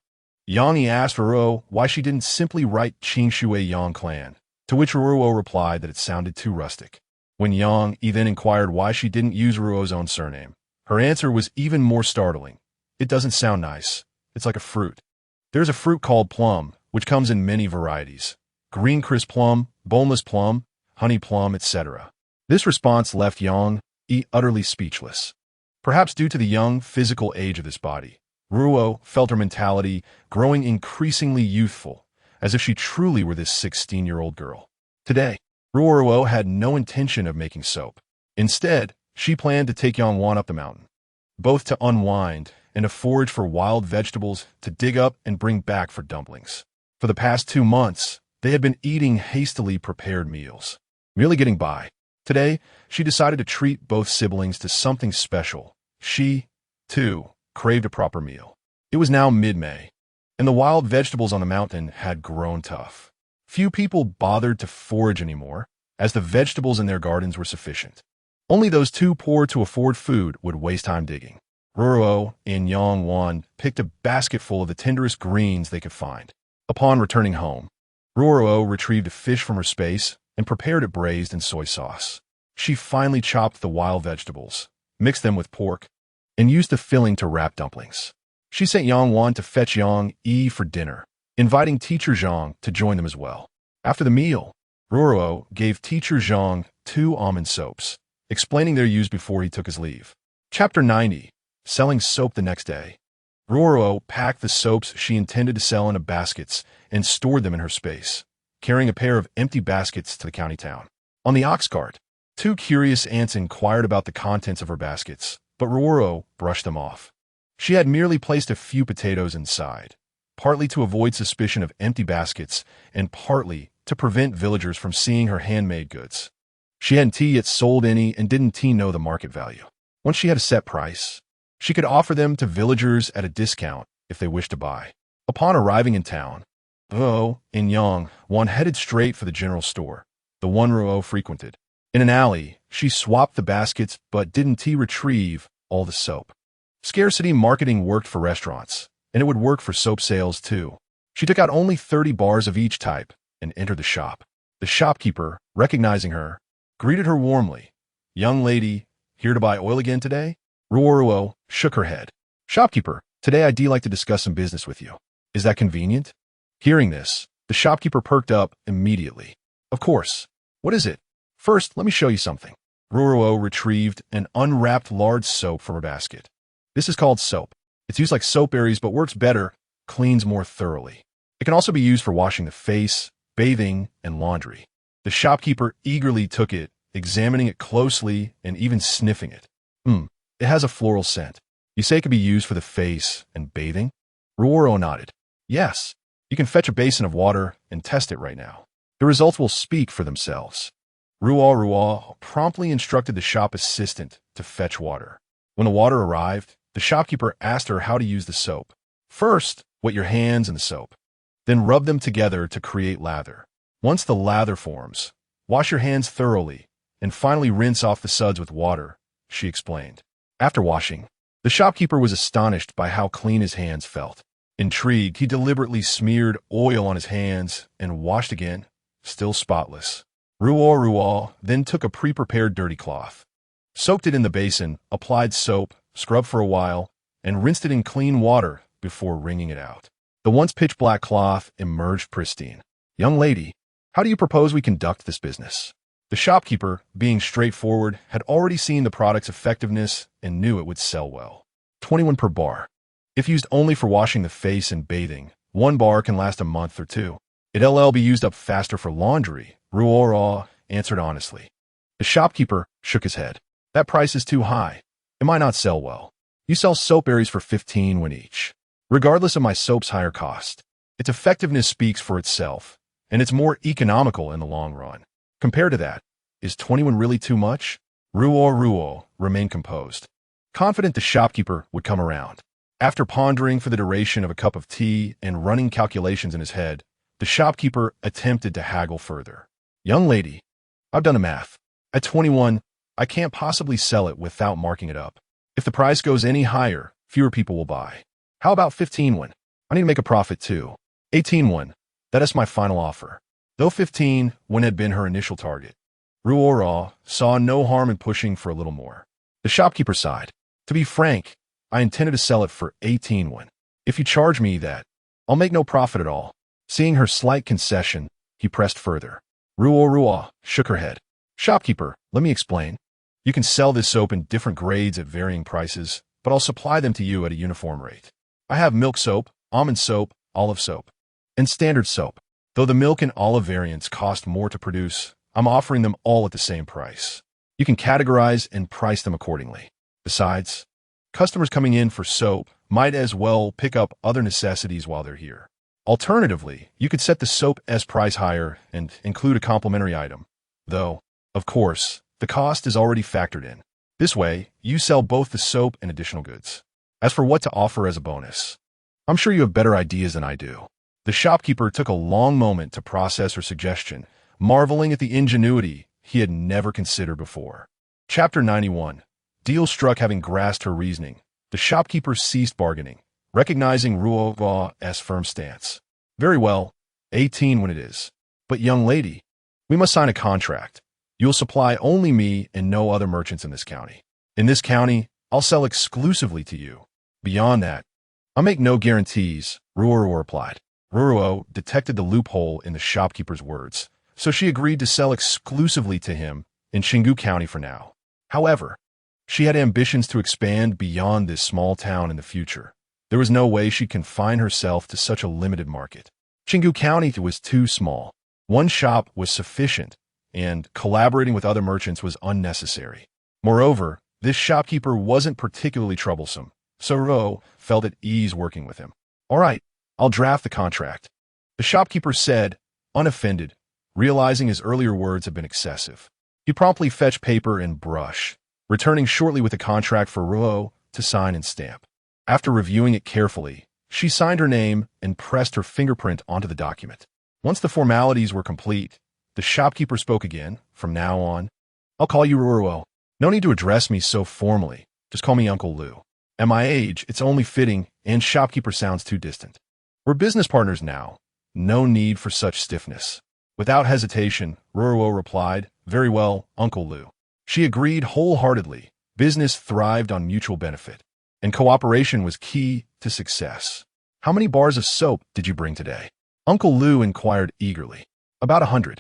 Yang asked Ruo why she didn't simply write Qing Shui Yang clan, to which Ruo replied that it sounded too rustic. When Yang then inquired why she didn't use Ruo's own surname, her answer was even more startling. It doesn't sound nice. It's like a fruit. There's a fruit called plum, which comes in many varieties. Green crisp plum, boneless plum, honey plum, etc. This response left Yang utterly speechless. Perhaps due to the young physical age of this body, Ruo felt her mentality growing increasingly youthful, as if she truly were this 16-year-old girl. Today, Ruoruo had no intention of making soap. Instead, she planned to take Yangwan up the mountain, both to unwind and to forage for wild vegetables to dig up and bring back for dumplings. For the past 2 months, they had been eating hastily prepared meals, merely getting by. Today, she decided to treat both siblings to something special. She, too, craved a proper meal. It was now mid-May. and the wild vegetables on the mountain had grown tough. Few people bothered to forage anymore, as the vegetables in their gardens were sufficient. Only those too poor to afford food would waste time digging. Ruoruo and Yang Wan picked a basket full of the tenderest greens they could find. Upon returning home, Ruoruo retrieved a fish from her space and prepared it braised in soy sauce. She finally chopped the wild vegetables, mixed them with pork, and used the filling to wrap dumplings. She sent Yang Wan to fetch Yang Yi for dinner, inviting Teacher Zhang to join them as well. After the meal, Ruoruo gave Teacher Zhang 2 almond soaps, explaining their use before he took his leave. Chapter 90. Selling soap the next day. Ruoruo packed the soaps she intended to sell into baskets and stored them in her space, carrying a pair of empty baskets to the county town. On the ox cart, 2 curious ants inquired about the contents of her baskets, but Ruoruo brushed them off. She had merely placed a few potatoes inside, partly to avoid suspicion of empty baskets and partly to prevent villagers from seeing her handmade goods. She hadn't yet sold any and didn't know the market value. Once she had a set price, she could offer them to villagers at a discount if they wished to buy. Upon arriving in town, Ruo and Yang Wan headed straight for the general store, the one Ruo frequented. In an alley, she swapped the baskets but didn't retrieve all the soap. Scarcity marketing worked for restaurants, and it would work for soap sales too. She took out only 30 bars of each type and entered the shop. The shopkeeper, recognizing her, greeted her warmly. "Young lady, here to buy oil again today?" Ruoruo shook her head. "Shopkeeper, today I'd like to discuss some business with you. Is that convenient?" Hearing this, the shopkeeper perked up immediately. "Of course. What is it? First, let me show you something." Ruoruo retrieved and unwrapped large soap from her basket. "This is called soap. It's used like soap berries but works better, cleans more thoroughly. It can also be used for washing the face, bathing, and laundry." The shopkeeper eagerly took it, examining it closely and even sniffing it. It has a floral scent. You say it can be used for the face and bathing?" Ruoruo nodded. "Yes. You can fetch a basin of water and test it right now. The results will speak for themselves." Ruoruo promptly instructed the shop assistant to fetch water. When the water arrived, the shopkeeper asked her how to use the soap. "First, wet your hands in the soap. Then rub them together to create lather. Once the lather forms, wash your hands thoroughly, and finally rinse off the suds with water," she explained. After washing, the shopkeeper was astonished by how clean his hands felt. Intrigued, he deliberately smeared oil on his hands and washed again, still spotless. Ruoruo then took a pre-prepared dirty cloth, soaked it in the basin, applied soap, scrubbed for a while, and rinsed it in clean water before wringing it out. The once pitch-black cloth emerged pristine. "Young lady, how do you propose we conduct this business?" The shopkeeper, being straightforward, had already seen the product's effectiveness and knew it would sell well. 21 per bar. If used only for washing the face and bathing, 1 bar can last a month or 2. It'll be used up faster for laundry, Ruoruo answered honestly. The shopkeeper shook his head. "That price is too high. It might not sell well. You sell soap berries for 15 when each. Regardless of my soap's higher cost, its effectiveness speaks for itself, and it's more economical in the long run. Compared to that, is 21 really too much?" Ruoruo remained composed, confident the shopkeeper would come around. After pondering for the duration of a cup of tea and running calculations in his head, the shopkeeper attempted to haggle further. "Young lady, I've done the math. At 21, I can't possibly sell it without marking it up. If the price goes any higher, fewer people will buy. How about 15 won? I need to make a profit too. 18 won. That is my final offer." Though 15 won had been her initial target, Ruoruo saw no harm in pushing for a little more. The shopkeeper sighed. "To be frank, I intended to sell it for 18 won. If you charge me that, I'll make no profit at all." Seeing her slight concession, he pressed further. Ruoruo shook her head. "Shopkeeper, let me explain. You can sell this soap in different grades at varying prices, but I'll supply them to you at a uniform rate. I have milk soap, almond soap, olive soap, and standard soap. Though the milk and olive variants cost more to produce, I'm offering them all at the same price. You can categorize and price them accordingly. Besides, customers coming in for soap might as well pick up other necessities while they're here. Alternatively, you could set the soap as price higher and include a complimentary item, though, of course, the cost is already factored in. This way, you sell both the soap and additional goods. As for what to offer as a bonus, I'm sure you have better ideas than I do. The shopkeeper took a long moment to process her suggestion, marveling at the ingenuity he had never considered before. Chapter 91. Deal struck. Having grasped her reasoning, the shopkeeper ceased bargaining, recognizing Ruoruo's firm stance. Very well, 18 when it is. But young lady, we must sign a contract. You'll supply only me and no other merchants in this county. In this county, I'll sell exclusively to you. Beyond that, I'll make no guarantees, Ruoruo replied. Ruoruo detected the loophole in the shopkeeper's words, so she agreed to sell exclusively to him in Xingu County for now. However, she had ambitions to expand beyond this small town in the future. There was no way she'd confine herself to such a limited market. Xingu County was too small. One shop was sufficient, and collaborating with other merchants was unnecessary. Moreover, this shopkeeper wasn't particularly troublesome, so Ruo felt at ease working with him. All right, I'll draft the contract, the shopkeeper said, unoffended, realizing his earlier words had been excessive. He promptly fetched paper and brush, returning shortly with a contract for Ruo to sign and stamp. After reviewing it carefully, she signed her name and pressed her fingerprint onto the document. Once the formalities were complete, the shopkeeper spoke again. From now on, I'll call you Ruoruo. No need to address me so formally. Just call me Uncle Lu. At my age, it's only fitting, and shopkeeper sounds too distant. We're business partners now. No need for such stiffness. Without hesitation, Ruoruo replied, Very well, Uncle Lu. She agreed wholeheartedly. Business thrived on mutual benefit, and cooperation was key to success. How many bars of soap did you bring today? Uncle Lu inquired eagerly. About 100.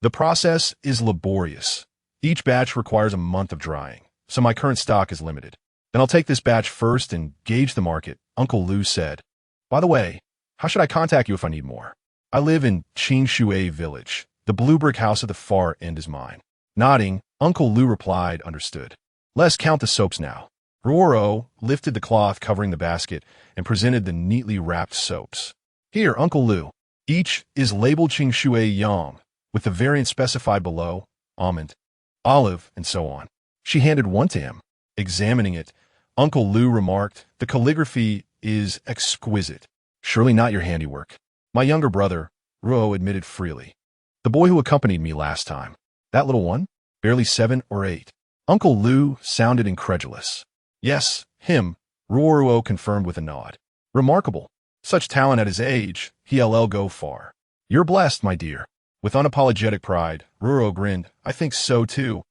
The process is laborious. Each batch requires a month of drying, so my current stock is limited. Then I'll take this batch first and gauge the market, Uncle Lu said. By the way, how should I contact you if I need more? I live in Qingshui Village. The blue brick house at the far end is mine. Nodding, Uncle Lu replied, Understood. Let's count the soaps now. Ruoruo lifted the cloth covering the basket and presented the neatly wrapped soaps. Here, Uncle Lu. Each is labeled Qingshui Yang, with the variant specified below, almond, olive, and so on. She handed one to him. Examining it, Uncle Lu remarked, The calligraphy is exquisite. Surely not your handiwork. My younger brother, Ruo admitted freely. The boy who accompanied me last time. That little one? Barely 7 or 8. Uncle Lu sounded incredulous. Yes, him, Ruoruo confirmed with a nod. Remarkable. Such talent at his age, he'll go far. You're blessed, my dear. With unapologetic pride, Ruoruo grinned. I think so too.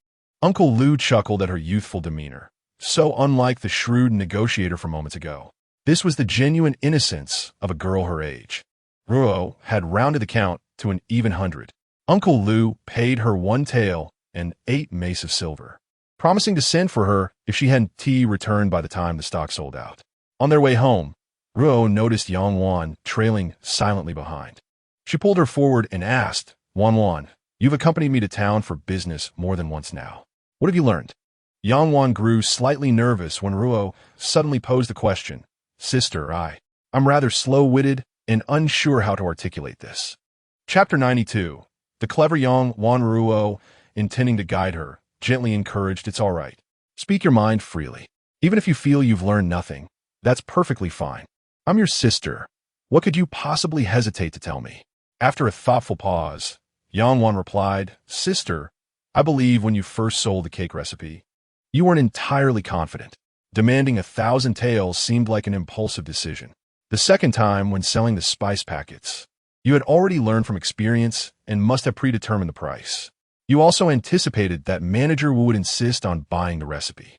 Uncle Lu chuckled at her youthful demeanor. So unlike the shrewd negotiator from moments ago. This was the genuine innocence of a girl her age. Ruo had rounded the count to an even 100. Uncle Lu paid her 1 tael and 8 mace of silver, promising to send for her if she had tea returned by the time the stock sold out. On their way home, Ruo noticed Yang Wan trailing silently behind. She pulled her forward and asked, Wan, you've accompanied me to town for business more than once now. What have you learned? Yang Wan grew slightly nervous when Ruo suddenly posed the question. Sister, I'm rather slow-witted and unsure how to articulate this. Chapter 92. The clever Yang Wan Ruo, intending to guide her, gently encouraged, It's all right. Speak your mind freely. Even if you feel you've learned nothing, that's perfectly fine. I'm your sister. What could you possibly hesitate to tell me? After a thoughtful pause, Yang Wan replied, Sister, I believe when you first sold the cake recipe, you weren't entirely confident. Demanding 1,000 taels seemed like an impulsive decision. The second time, when selling the spice packets, you had already learned from experience and must have predetermined the price. You also anticipated that manager would insist on buying the recipe.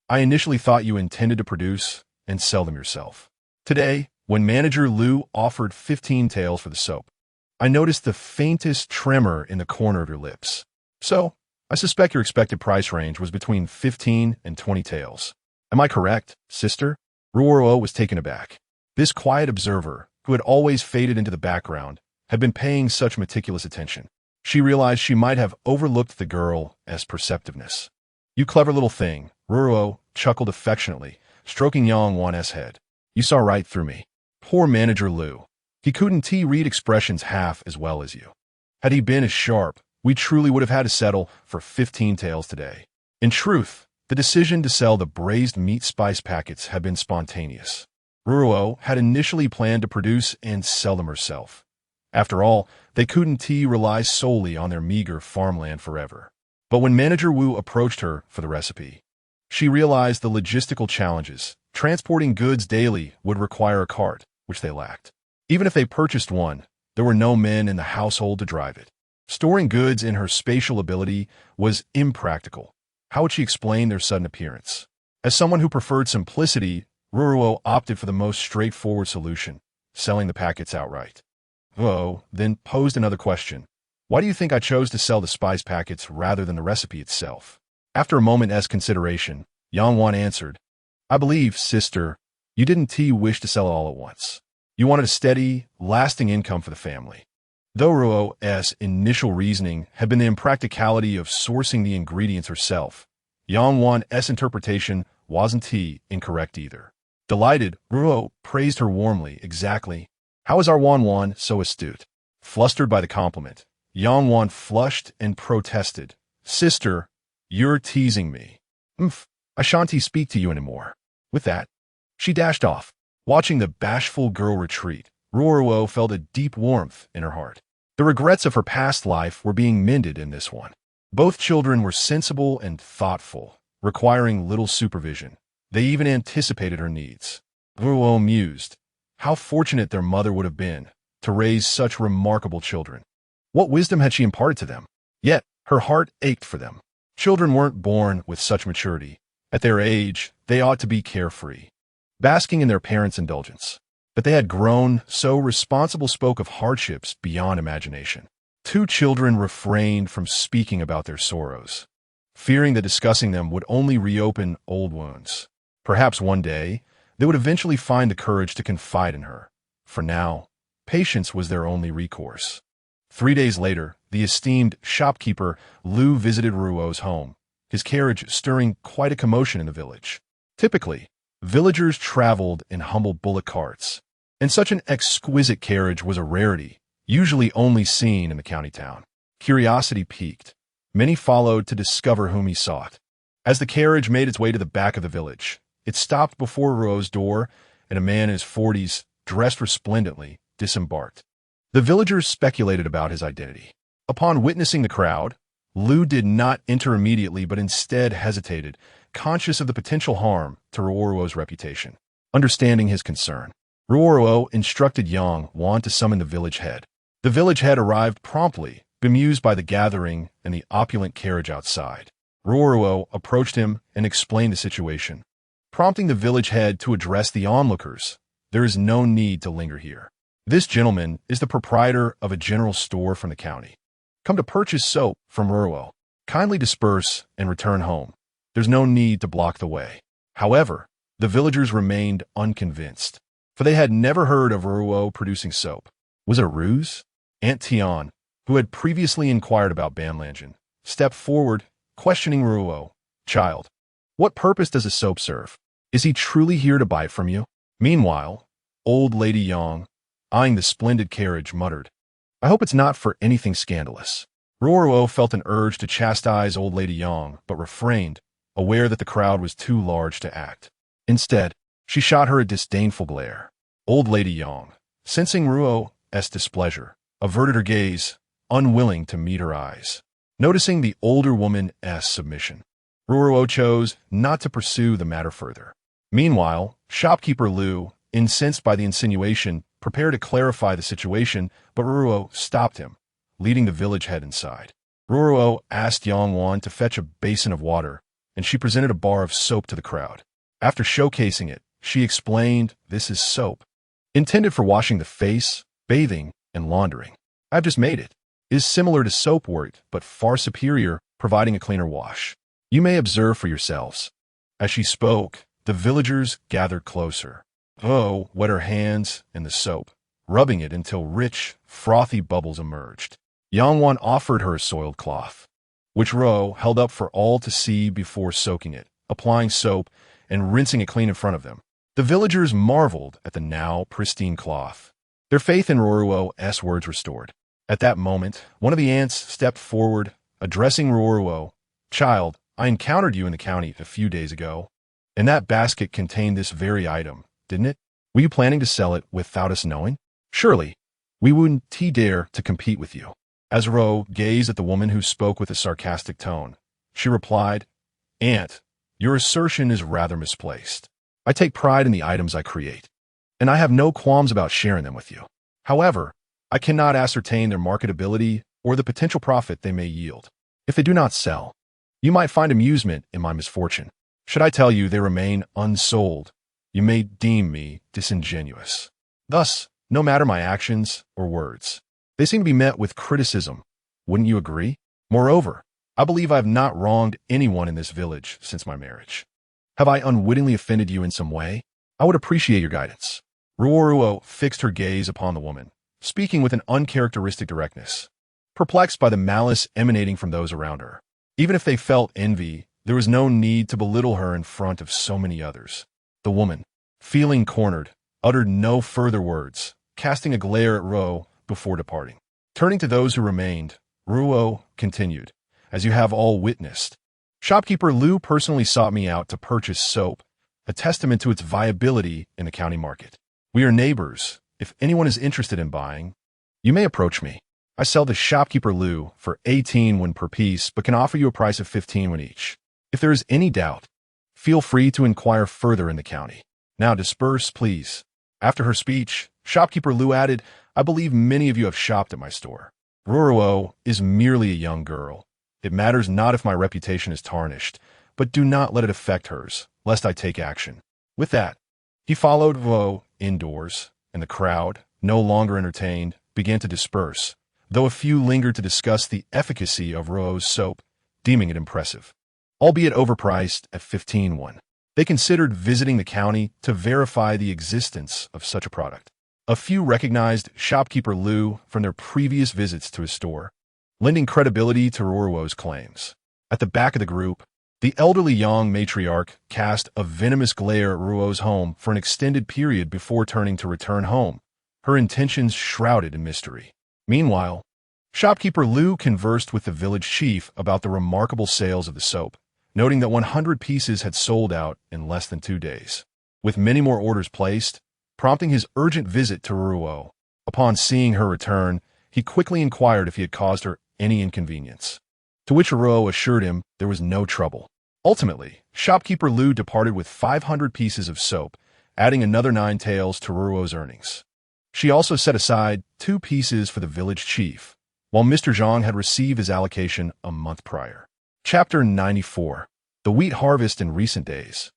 I initially thought you intended to produce and sell them yourself. Today, when manager Lu offered 15 taels for the soap, I noticed the faintest tremor in the corner of your lips. So, I suspect your expected price range was between 15 and 20 taels. Am I correct, sister? Ruoruo was taken aback. This quiet observer, who had always faded into the background, had been paying such meticulous attention. She realized she might have overlooked the girl as perceptiveness. You clever little thing, Ruoruo chuckled affectionately, stroking Yang Wan's head. You saw right through me. Poor manager Lu. He couldn't read expressions half as well as you. Had he been as sharp, we truly would have had to settle for 15 taels today. In truth, the decision to sell the braised meat spice packets had been spontaneous. Ruoruo had initially planned to produce and sell them herself. After all, they couldn't rely solely on their meager farmland forever. But when Manager Wu approached her for the recipe, she realized the logistical challenges. Transporting goods daily would require a cart, which they lacked. Even if they purchased one, there were no men in the household to drive it. Storing goods in her spatial ability was impractical. How would she explain their sudden appearance? As someone who preferred simplicity, Ruoruo opted for the most straightforward solution, selling the packets outright. Ruoruo then posed another question. Why do you think I chose to sell the spice packets rather than the recipe itself? After a moment's consideration, Yangwan answered, I believe, sister, you didn't wish to sell it all at once. You wanted a steady, lasting income for the family. Though Ruo's initial reasoning had been the impracticality of sourcing the ingredients herself, Yangwan's interpretation wasn't incorrect either. Delighted, Ruoruo praised her warmly. Exactly. How is our Wanwan so astute? Flustered by the compliment, Yangwan flushed and protested. Sister, you're teasing me. I shan't speak to you anymore. With that, she dashed off. Watching the bashful girl retreat, Ruoruo felt a deep warmth in her heart. The regrets of her past life were being mended in this one. Both children were sensible and thoughtful, requiring little supervision. They even anticipated her needs. Ruoruo mused. How fortunate their mother would have been to raise such remarkable children. What wisdom had she imparted to them? Yet, her heart ached for them. Children weren't born with such maturity. At their age, they ought to be carefree, basking in their parents' indulgence. But they had grown so responsible spoke of hardships beyond imagination. Two children refrained from speaking about their sorrows, fearing that discussing them would only reopen old wounds. Perhaps one day, they would eventually find the courage to confide in her. For now, patience was their only recourse. 3 days later, the esteemed shopkeeper Lu visited Ruo's home, his carriage stirring quite a commotion in the village. Typically, villagers traveled in humble bullock carts, and such an exquisite carriage was a rarity, usually only seen in the county town. Curiosity piqued. Many followed to discover whom he sought. As the carriage made its way to the back of the village, it stopped before Ruo's door, and a man in his 40s, dressed resplendently, disembarked. The villagers speculated about his identity. Upon witnessing the crowd, Lu did not enter immediately but instead hesitated, conscious of the potential harm to Ruoruo's reputation. Understanding his concern, Ruoruo instructed Yangwan to summon the village head. The village head arrived promptly, bemused by the gathering and the opulent carriage outside. Ruoruo approached him and explained the situation, prompting the village head to address the onlookers. There is no need to linger here. This gentleman is the proprietor of a general store from the county. Come to purchase soap from Ruoruo. Kindly disperse and return home. There's no need to block the way. However, the villagers remained unconvinced, for they had never heard of Ruoruo producing soap. Was it a ruse? Aunt Tian, who had previously inquired about Banlangen, stepped forward, questioning Ruoruo. Child, what purpose does a soap serve? Is he truly here to buy it from you? Meanwhile, old Lady Yang, eyeing the splendid carriage, muttered, I hope it's not for anything scandalous. Ruoruo felt an urge to chastise old Lady Yang, but refrained, aware that the crowd was too large to act. Instead, she shot her a disdainful glare. Old Lady Yang, sensing Ruo's displeasure, averted her gaze, unwilling to meet her eyes. Noticing the older woman's submission, Ruoruo chose not to pursue the matter further. Meanwhile, shopkeeper Lu, incensed by the insinuation, prepared to clarify the situation, but Ruoruo stopped him, leading the village head inside. Ruoruo asked Yangwan to fetch a basin of water, and she presented a bar of soap to the crowd. After showcasing it, she explained, this is soap, intended for washing the face, bathing, and laundering. I've just made it. It is similar to soap wort, but far superior, providing a cleaner wash. You may observe for yourselves. As she spoke, the villagers gathered closer. Ruoruo wet her hands in the soap, rubbing it until rich, frothy bubbles emerged. Yangwan offered her a soiled cloth, which Ruoruo held up for all to see before soaking it, applying soap, and rinsing it clean in front of them. The villagers marveled at the now pristine cloth, their faith in Ruoruo's words restored. At that moment, one of the aunts stepped forward, addressing Ruoruo. Child, I encountered you in the county a few days ago, and that basket contained this very item, didn't it? Were you planning to sell it without us knowing? Surely, we wouldn't dare to compete with you. As Ruoruo gazed at the woman who spoke with a sarcastic tone, she replied, Aunt, your assertion is rather misplaced. I take pride in the items I create, and I have no qualms about sharing them with you. However, I cannot ascertain their marketability or the potential profit they may yield. If they do not sell, you might find amusement in my misfortune. Should I tell you they remain unsold, you may deem me disingenuous. Thus, no matter my actions or words, they seem to be met with criticism. Wouldn't you agree? Moreover, I believe I have not wronged anyone in this village since my marriage. Have I unwittingly offended you in some way? I would appreciate your guidance. Ruoruo fixed her gaze upon the woman, speaking with an uncharacteristic directness, perplexed by the malice emanating from those around her. Even if they felt envy, there was no need to belittle her in front of so many others. The woman, feeling cornered, uttered no further words, casting a glare at Ruoruo before departing. Turning to those who remained, Ruoruo continued, As you have all witnessed, shopkeeper Liu personally sought me out to purchase soap, a testament to its viability in the county market. We are neighbors. If anyone is interested in buying, you may approach me. I sell the shopkeeper Liu for 18 won per piece, but can offer you a price of 15 won each. If there is any doubt, feel free to inquire further in the county. Now disperse, please. After her speech, shopkeeper Liu added, I believe many of you have shopped at my store. Ruoruo is merely a young girl. It matters not if my reputation is tarnished, but do not let it affect hers, lest I take action. With that, he followed Ruoruo indoors, and the crowd, no longer entertained, began to disperse, though a few lingered to discuss the efficacy of Ruoruo's soap, deeming it impressive. Albeit overpriced at 15 won. They considered visiting the county to verify the existence of such a product. A few recognized shopkeeper Liu from their previous visits to his store, lending credibility to Ruoruo's claims. At the back of the group, the elderly young matriarch cast a venomous glare at Ruoruo's home for an extended period before turning to return home, her intentions shrouded in mystery. Meanwhile, shopkeeper Liu conversed with the village chief about the remarkable sales of the soap, noting that 100 pieces had sold out in less than 2 days, with many more orders placed, prompting his urgent visit to Ruoruo. Upon seeing her return, he quickly inquired if he had caused her any inconvenience, to which Ruoruo assured him there was no trouble. Ultimately, shopkeeper Liu departed with 500 pieces of soap, adding another 9 taels to Ruoruo's earnings. She also set aside 2 pieces for the village chief, while Mr. Zhang had received his allocation a month prior. Chapter 94. The wheat harvest in recent days.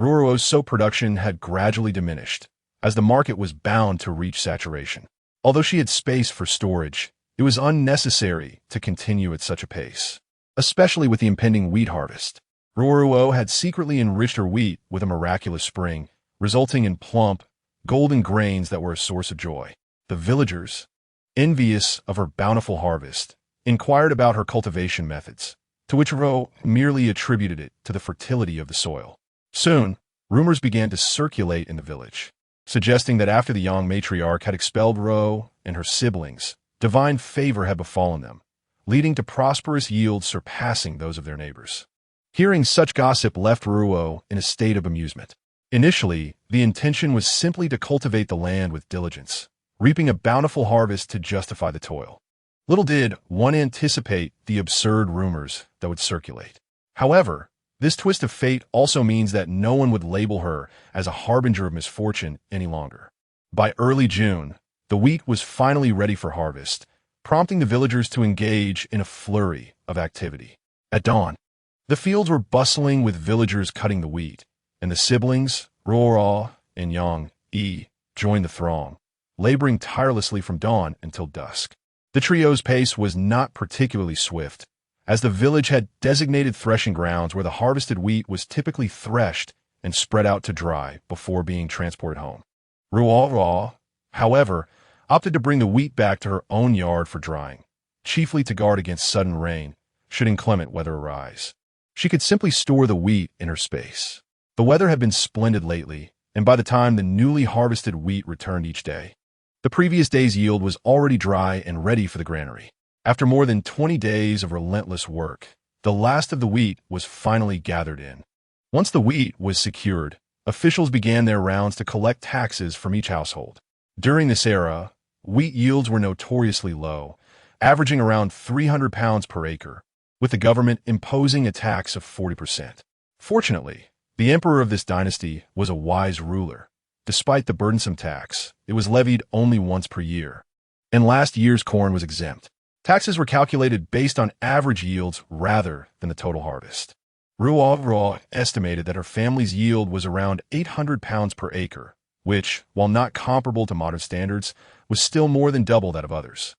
Ruoruo's soap production had gradually diminished, as the market was bound to reach saturation. Although she had space for storage, it was unnecessary to continue at such a pace, especially with the impending wheat harvest. Ruoruo had secretly enriched her wheat with a miraculous spring, resulting in plump, golden grains that were a source of joy. The villagers, envious of her bountiful harvest, inquired about her cultivation methods, to which Ruoruo merely attributed it to the fertility of the soil. Soon, rumors began to circulate in the village, suggesting that after the young matriarch had expelled Ruoruo and her siblings, divine favor had befallen them, leading to prosperous yields surpassing those of their neighbors. Hearing such gossip left Ruoruo in a state of amusement. Initially, the intention was simply to cultivate the land with diligence, reaping a bountiful harvest to justify the toil. Little did one anticipate the absurd rumors that would circulate. However, this twist of fate also means that no one would label her as a harbinger of misfortune any longer. By early June, the wheat was finally ready for harvest, prompting the villagers to engage in a flurry of activity. At dawn, the fields were bustling with villagers cutting the wheat, and the siblings, Ruoruo and Yang Yi, joined the throng, laboring tirelessly from dawn until dusk. The trio's pace was not particularly swift, as the village had designated threshing grounds where the harvested wheat was typically threshed and spread out to dry before being transported home. Ruoruo, however, opted to bring the wheat back to her own yard for drying, chiefly to guard against sudden rain should inclement weather arise. She could simply store the wheat in her space. The weather had been splendid lately, and by the time the newly harvested wheat returned each day, the previous day's yield was already dry and ready for the granary. After more than 20 days of relentless work, the last of the wheat was finally gathered in. Once the wheat was secured, officials began their rounds to collect taxes from each household. During this era, wheat yields were notoriously low, averaging around 300 pounds per acre, with the government imposing a tax of 40%. Fortunately, the emperor of this dynasty was a wise ruler. Despite the burdensome tax, it was levied only once per year, and last year's corn was exempt. Taxes were calculated based on average yields rather than the total harvest. Ruoruo estimated that her family's yield was around 800 pounds per acre, which, while not comparable to modern standards, was still more than double that of others.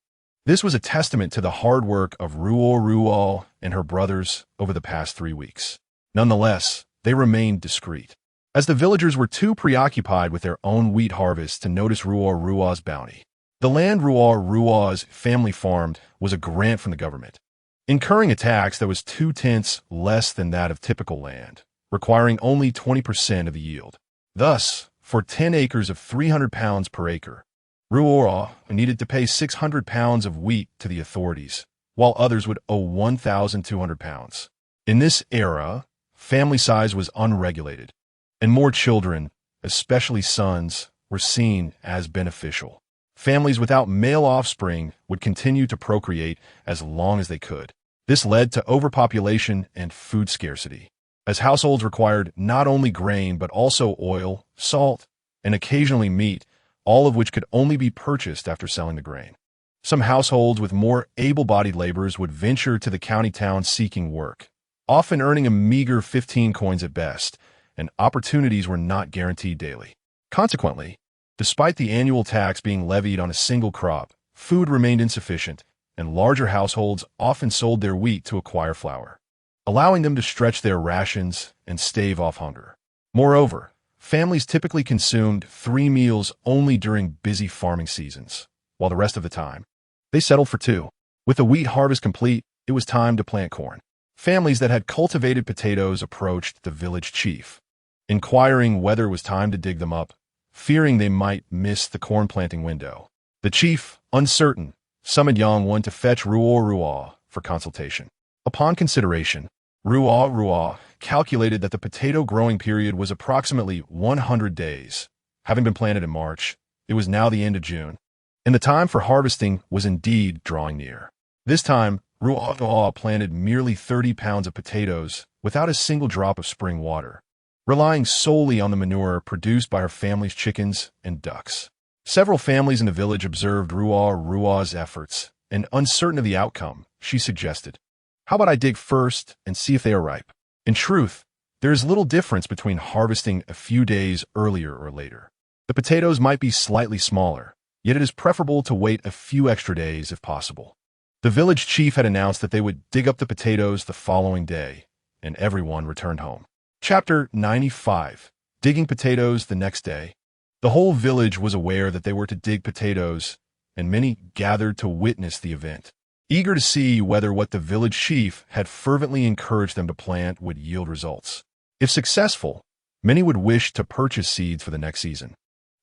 This was a testament to the hard work of Ruoruo and her brothers over the past 3 weeks. Nonetheless, they remained discreet, as the villagers were too preoccupied with their own wheat harvest to notice Ruoruo's bounty. The land Ruoruo's family farmed was a grant from the government, incurring a tax that was 2/10 less than that of typical land, requiring only 20% of the yield. Thus, for 10 acres of 300 pounds per acre, Ruoruo needed to pay 600 pounds of wheat to the authorities, while others would owe 1,200 pounds. In this era, family size was unregulated, and more children, especially sons, were seen as beneficial. Families without male offspring would continue to procreate as long as they could. This led to overpopulation and food scarcity, as households required not only grain but also oil, salt, and occasionally meat, all of which could only be purchased after selling the grain. Some households with more able-bodied laborers would venture to the county towns seeking work, often earning a meager 15 coins at best, and opportunities were not guaranteed daily. Consequently, despite the annual tax being levied on a single crop, food remained insufficient, and larger households often sold their wheat to acquire flour, allowing them to stretch their rations and stave off hunger. Moreover, families typically consumed 3 meals only during busy farming seasons, while the rest of the time, they settled for 2. With the wheat harvest complete, it was time to plant corn. Families that had cultivated potatoes approached the village chief, inquiring whether it was time to dig them up, fearing they might miss the corn planting window. The chief, uncertain, summoned young one to fetch Ruoruo for consultation. Upon consideration, Ruoruo calculated that the potato growing period was approximately 100 days. Having been planted in March, it was now the end of June, and the time for harvesting was indeed drawing near. This time, Ruoruo planted merely 30 pounds of potatoes without a single drop of spring water, relying solely on the manure produced by her family's chickens and ducks. Several families in the village observed Ruoruo's efforts, and uncertain of the outcome, she suggested, "How about I dig first and see if they are ripe?" In truth, there is little difference between harvesting a few days earlier or later. The potatoes might be slightly smaller, yet it is preferable to wait a few extra days if possible. The village chief had announced that they would dig up the potatoes the following day, and everyone returned home. Chapter 95. Digging potatoes the next day. The whole village was aware that they were to dig potatoes, and many gathered to witness the event, eager to see whether what the village chief had fervently encouraged them to plant would yield results. If successful, many would wish to purchase seeds for the next season,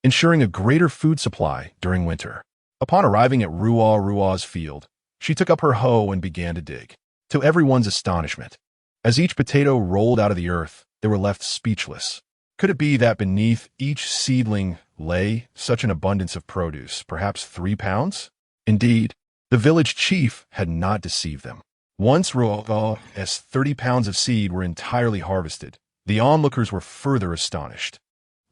ensuring a greater food supply during winter. Upon arriving at Ruoruo's field, she took up her hoe and began to dig. To everyone's astonishment, as each potato rolled out of the earth, they were left speechless. Could it be that beneath each seedling lay such an abundance of produce, perhaps 3 pounds? Indeed, the village chief had not deceived them. Once Ruoruo's 30 pounds of seed were entirely harvested, the onlookers were further astonished,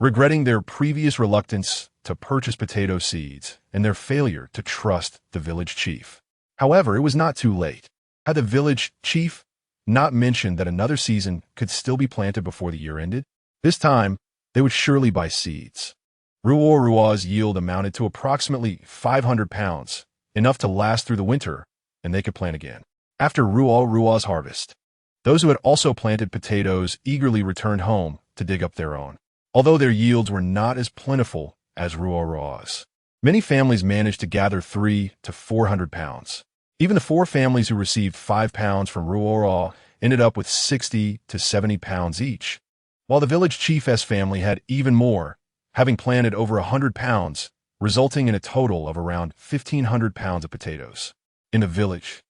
regretting their previous reluctance to purchase potato seeds and their failure to trust the village chief. However, it was not too late. Had the village chief not mentioned that another season could still be planted before the year ended? This time, they would surely buy seeds. Ruoruo's yield amounted to approximately 500 pounds, enough to last through the winter, and they could plant again. After Ruoruo's harvest, those who had also planted potatoes eagerly returned home to dig up their own. Although their yields were not as plentiful as Ruoruo's, many families managed to gather 300 to 400 pounds. Even the 4 families who received 5 pounds from Ruoruo ended up with 60 to 70 pounds each, while the village chief's family had even more, having planted over 100 pounds, resulting in a total of around 1,500 pounds of potatoes. In the village,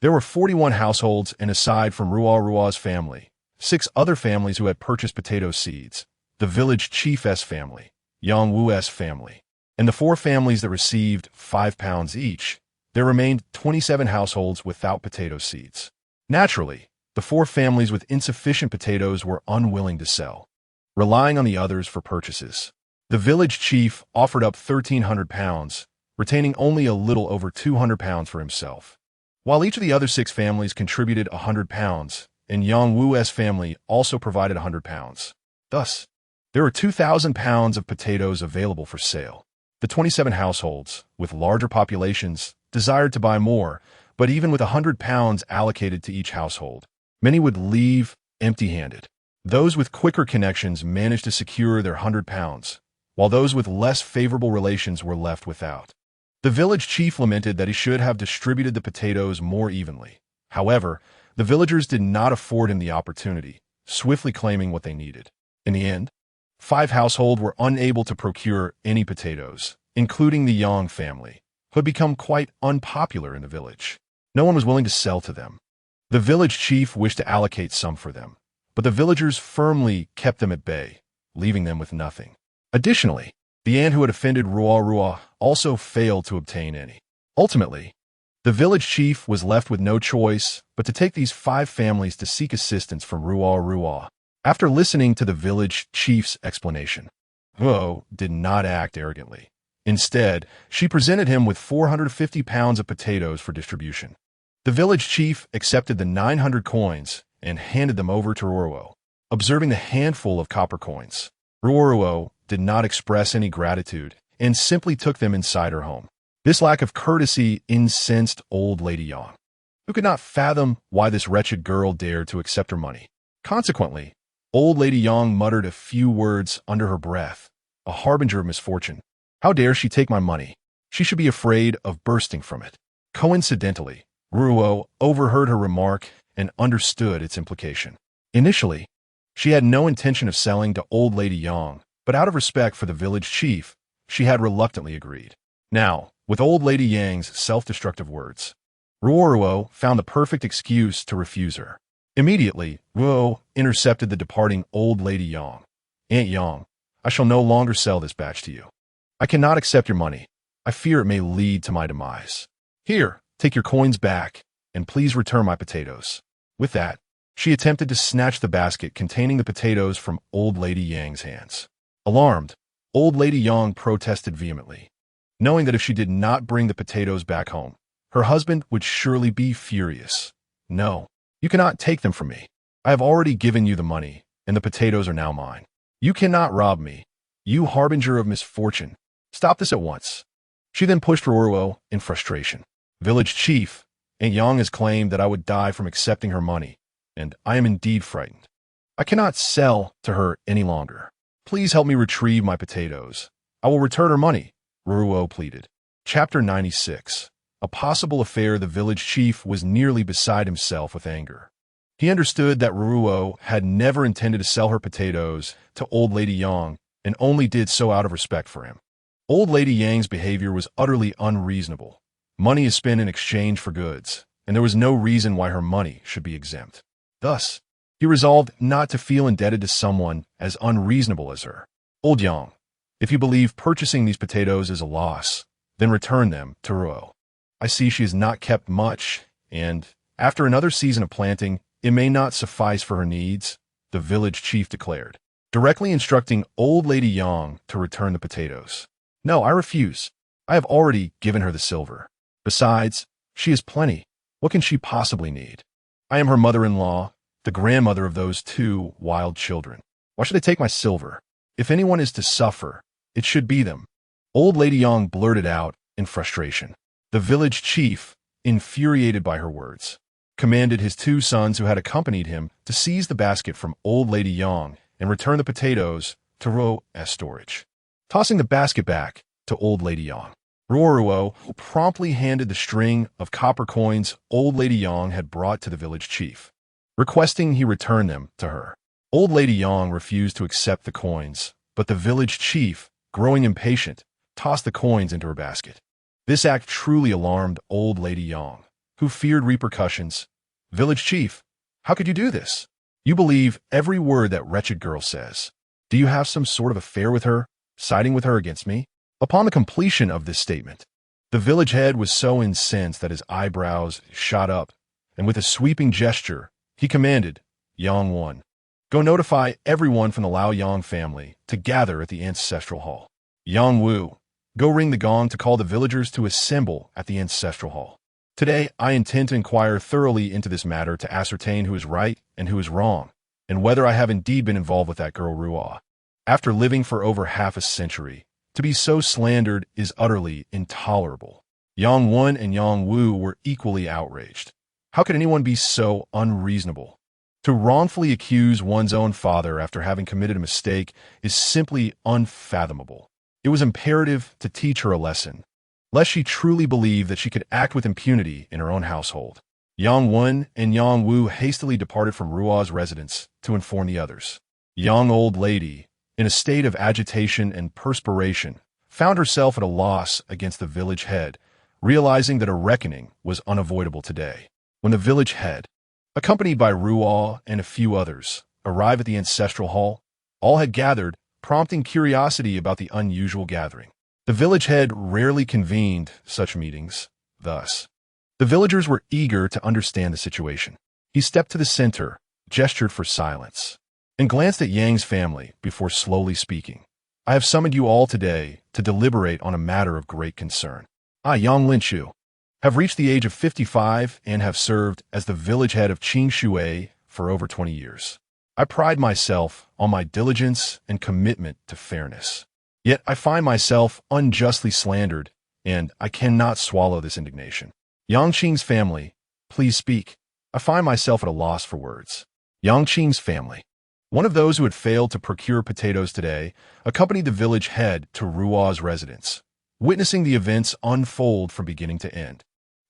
there were 41 households, and aside from Ruoruo's family, 6 other families who had purchased potato seeds, the village chief's family, Yang Wu's family, and the 4 families that received £5 each, there remained 27 households without potato seeds. Naturally, the 4 families with insufficient potatoes were unwilling to sell, relying on the others for purchases. The village chief offered up £1,300, retaining only a little over £200 for himself, while each of the other 6 families contributed £100, and Yang Wu's family also provided £100. Thus, there were £2,000 of potatoes available for sale. The 27 households, with larger populations, desired to buy more, but even with £100 allocated to each household, many would leave empty-handed. Those with quicker connections managed to secure their £100, while those with less favorable relations were left without. The village chief lamented that he should have distributed the potatoes more evenly. However, the villagers did not afford him the opportunity, swiftly claiming what they needed. In the end, 5 households were unable to procure any potatoes, including the Yang family, who had become quite unpopular in the village. No one was willing to sell to them. The village chief wished to allocate some for them, but the villagers firmly kept them at bay, leaving them with nothing. Additionally, the ant who had offended Ruoruo also failed to obtain any. Ultimately, the village chief was left with no choice but to take these 5 families to seek assistance from Ruoruo. After listening to the village chief's explanation, Ruo did not act arrogantly. Instead, she presented him with £450 of potatoes for distribution. The village chief accepted the 900 coins and handed them over to Ruoruo. Observing the handful of copper coins, Ruoruo did not express any gratitude and simply took them inside her home. This lack of courtesy incensed old Lady Yang, who could not fathom why this wretched girl dared to accept her money. Consequently, old Lady Yang muttered a few words under her breath, a harbinger of misfortune. How dare she take my money? She should be afraid of bursting from it. Coincidentally, Ruoruo overheard her remark and understood its implication. Initially, she had no intention of selling to old Lady Yang, but out of respect for the village chief, she had reluctantly agreed. Now, with old Lady Yang's self-destructive words, Ruoruo found the perfect excuse to refuse her. Immediately, Ruo intercepted the departing old Lady Yang. Aunt Yang, I shall no longer sell this batch to you. I cannot accept your money. I fear it may lead to my demise. Here, take your coins back, and please return my potatoes. With that, she attempted to snatch the basket containing the potatoes from old Lady Yang's hands. Alarmed, old Lady Yang protested vehemently, knowing that if she did not bring the potatoes back home, her husband would surely be furious. No, you cannot take them from me. I have already given you the money, and the potatoes are now mine. You cannot rob me, you harbinger of misfortune. Stop this at once. She then pushed Ruoruo in frustration. Village chief, Aunt Yang has claimed that I would die from accepting her money, and I am indeed frightened. I cannot sell to her any longer. Please help me retrieve my potatoes. I will return her money, Ruoruo pleaded. Chapter 96. A possible affair. The village chief was nearly beside himself with anger. He understood that Ruoruo had never intended to sell her potatoes to old Lady Yang and only did so out of respect for him. Old Lady Yang's behavior was utterly unreasonable. Money is spent in exchange for goods, and there was no reason why her money should be exempt. Thus, he resolved not to feel indebted to someone as unreasonable as her. Old Yang, if you believe purchasing these potatoes is a loss, then return them to Ruo. I see she has not kept much, and, after another season of planting, it may not suffice for her needs, the village chief declared, directly instructing old Lady Yang to return the potatoes. No, I refuse. I have already given her the silver. Besides, she has plenty. What can she possibly need? I am her mother-in-law, the grandmother of those 2 wild children. Why should I take my silver? If anyone is to suffer, it should be them. Old Lady Yang blurted out in frustration. The village chief, infuriated by her words, commanded his 2 sons who had accompanied him to seize the basket from old Lady Yang and return the potatoes to Ruo's storage. Tossing the basket back to old Lady Yang, Ruoruo promptly handed the string of copper coins old Lady Yang had brought to the village chief, requesting he return them to her. Old Lady Yang refused to accept the coins, but the village chief, growing impatient, tossed the coins into her basket. This act truly alarmed old Lady Yang, who feared repercussions. Village chief, how could you do this? You believe every word that wretched girl says. Do you have some sort of affair with her, siding with her against me? Upon the completion of this statement, the village head was so incensed that his eyebrows shot up, and with a sweeping gesture, he commanded, Yang Wan, go notify everyone from the Lao Yang family to gather at the ancestral hall. Yang Wu, go ring the gong to call the villagers to assemble at the ancestral hall. Today, I intend to inquire thoroughly into this matter to ascertain who is right and who is wrong, and whether I have indeed been involved with that girl Ruoruo. After living for over half a century, to be so slandered is utterly intolerable. Yang Wan and Yang Wu were equally outraged. How could anyone be so unreasonable? To wrongfully accuse one's own father after having committed a mistake is simply unfathomable. It was imperative to teach her a lesson, lest she truly believed that she could act with impunity in her own household. Yang Wan and Yang Wu hastily departed from Ruo's residence to inform the others. Young old lady, in a state of agitation and perspiration, found herself at a loss against the village head, realizing that a reckoning was unavoidable today. When the village head, accompanied by Ruoruo and a few others, arrived at the ancestral hall, all had gathered, prompting curiosity about the unusual gathering. The village head rarely convened such meetings, thus. The villagers were eager to understand the situation. He stepped to the center, gestured for silence, and glanced at Yang's family before slowly speaking. I have summoned you all today to deliberate on a matter of great concern. I, Yang Linshu, have reached the age of 55 and have served as the village head of Qing Shui for over 20 years. I pride myself on my diligence and commitment to fairness. Yet I find myself unjustly slandered, and I cannot swallow this indignation. Yang Qing's family, please speak. I find myself at a loss for words. Yang Qing's family, one of those who had failed to procure potatoes today, accompanied the village head to Ruo's residence, witnessing the events unfold from beginning to end.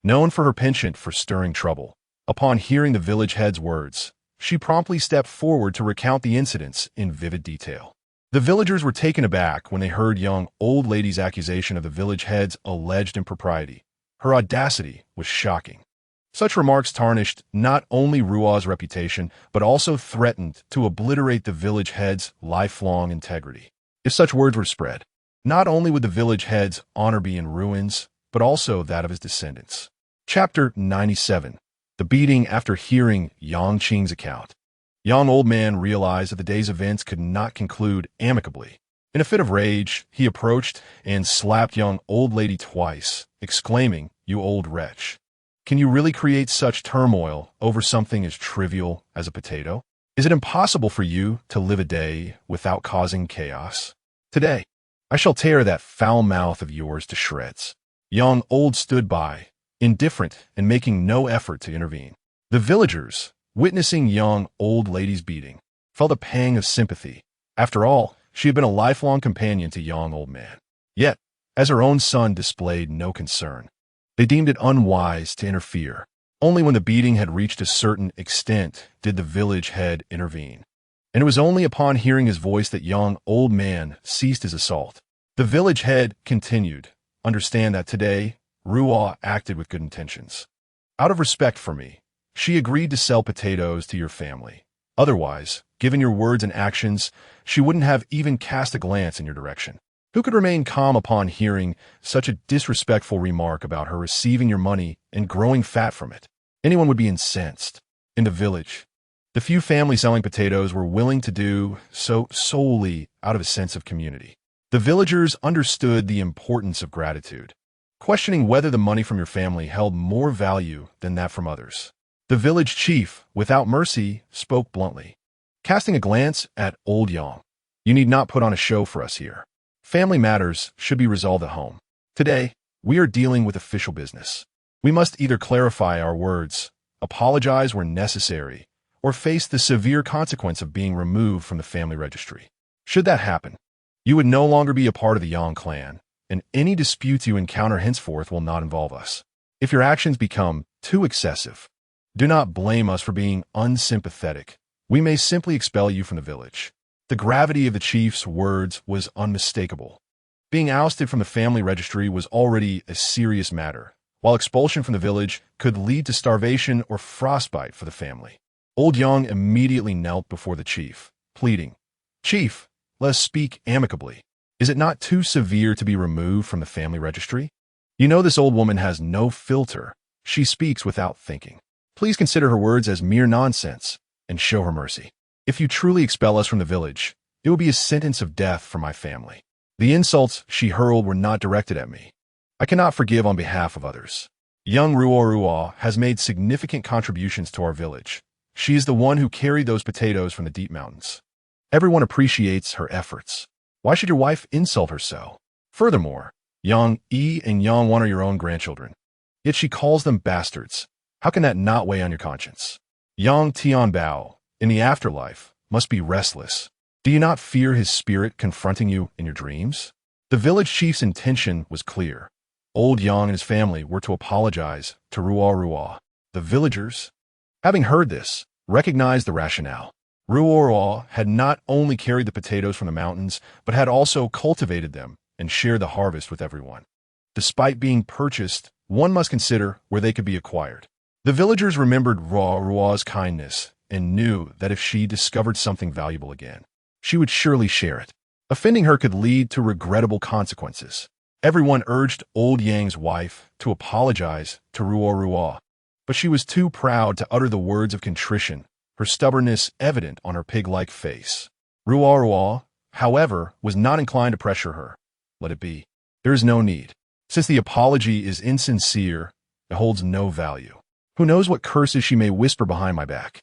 Known for her penchant for stirring trouble, upon hearing the village head's words, she promptly stepped forward to recount the incidents in vivid detail. The villagers were taken aback when they heard young old lady's accusation of the village head's alleged impropriety. Her audacity was shocking. Such remarks tarnished not only Ruo's reputation, but also threatened to obliterate the village head's lifelong integrity. If such words were spread, not only would the village head's honor be in ruins, but also that of his descendants. Chapter 97. The beating after hearing Yang Qing's account. Young old man realized that the day's events could not conclude amicably. In a fit of rage, he approached and slapped young old lady twice, exclaiming, "You old wretch. Can you really create such turmoil over something as trivial as a potato? Is it impossible for you to live a day without causing chaos? Today, I shall tear that foul mouth of yours to shreds." Young old stood by, indifferent and making no effort to intervene. The villagers, witnessing young old lady's beating, felt a pang of sympathy. After all, she had been a lifelong companion to young old man. Yet, as her own son displayed no concern, they deemed it unwise to interfere. Only when the beating had reached a certain extent did the village head intervene. And it was only upon hearing his voice that young old man ceased his assault. The village head continued, "Understand that today, Ruoruo acted with good intentions. Out of respect for me, she agreed to sell potatoes to your family. Otherwise, given your words and actions, she wouldn't have even cast a glance in your direction. Who could remain calm upon hearing such a disrespectful remark about her receiving your money and growing fat from it? Anyone would be incensed. In the village, the few families selling potatoes were willing to do so solely out of a sense of community. The villagers understood the importance of gratitude, questioning whether the money from your family held more value than that from others. The village chief, without mercy, spoke bluntly, casting a glance at old Yang. "You need not put on a show for us here. Family matters should be resolved at home. Today, we are dealing with official business. We must either clarify our words, apologize where necessary, or face the severe consequence of being removed from the family registry. Should that happen, you would no longer be a part of the Yang clan, and any disputes you encounter henceforth will not involve us. If your actions become too excessive, do not blame us for being unsympathetic. We may simply expel you from the village." The gravity of the chief's words was unmistakable. Being ousted from the family registry was already a serious matter, while expulsion from the village could lead to starvation or frostbite for the family. Old Yang immediately knelt before the chief, pleading, "Chief, let us speak amicably. Is it not too severe to be removed from the family registry? You know this old woman has no filter. She speaks without thinking. Please consider her words as mere nonsense and show her mercy. If you truly expel us from the village, it will be a sentence of death for my family. The insults she hurled were not directed at me. I cannot forgive on behalf of others. Young Ruoruo has made significant contributions to our village. She is the one who carried those potatoes from the deep mountains. Everyone appreciates her efforts. Why should your wife insult her so? Furthermore, Yang Yi and Yang Wan are your own grandchildren. Yet she calls them bastards. How can that not weigh on your conscience? Yang Tianbao, in the afterlife, must be restless. Do you not fear his spirit confronting you in your dreams? The village chief's intention was clear. Old Yang and his family were to apologize to Ruoruo. The villagers, having heard this, recognized the rationale. Ruoruo had not only carried the potatoes from the mountains, but had also cultivated them and shared the harvest with everyone. Despite being purchased, one must consider where they could be acquired. The villagers remembered Ruoruo's kindness and knew that if she discovered something valuable again, she would surely share it. Offending her could lead to regrettable consequences. Everyone urged old Yang's wife to apologize to Ruoruo, but she was too proud to utter the words of contrition, her stubbornness evident on her pig-like face. Ruoruo, however, was not inclined to pressure her. Let it be. There is no need. Since the apology is insincere, it holds no value. Who knows what curses she may whisper behind my back?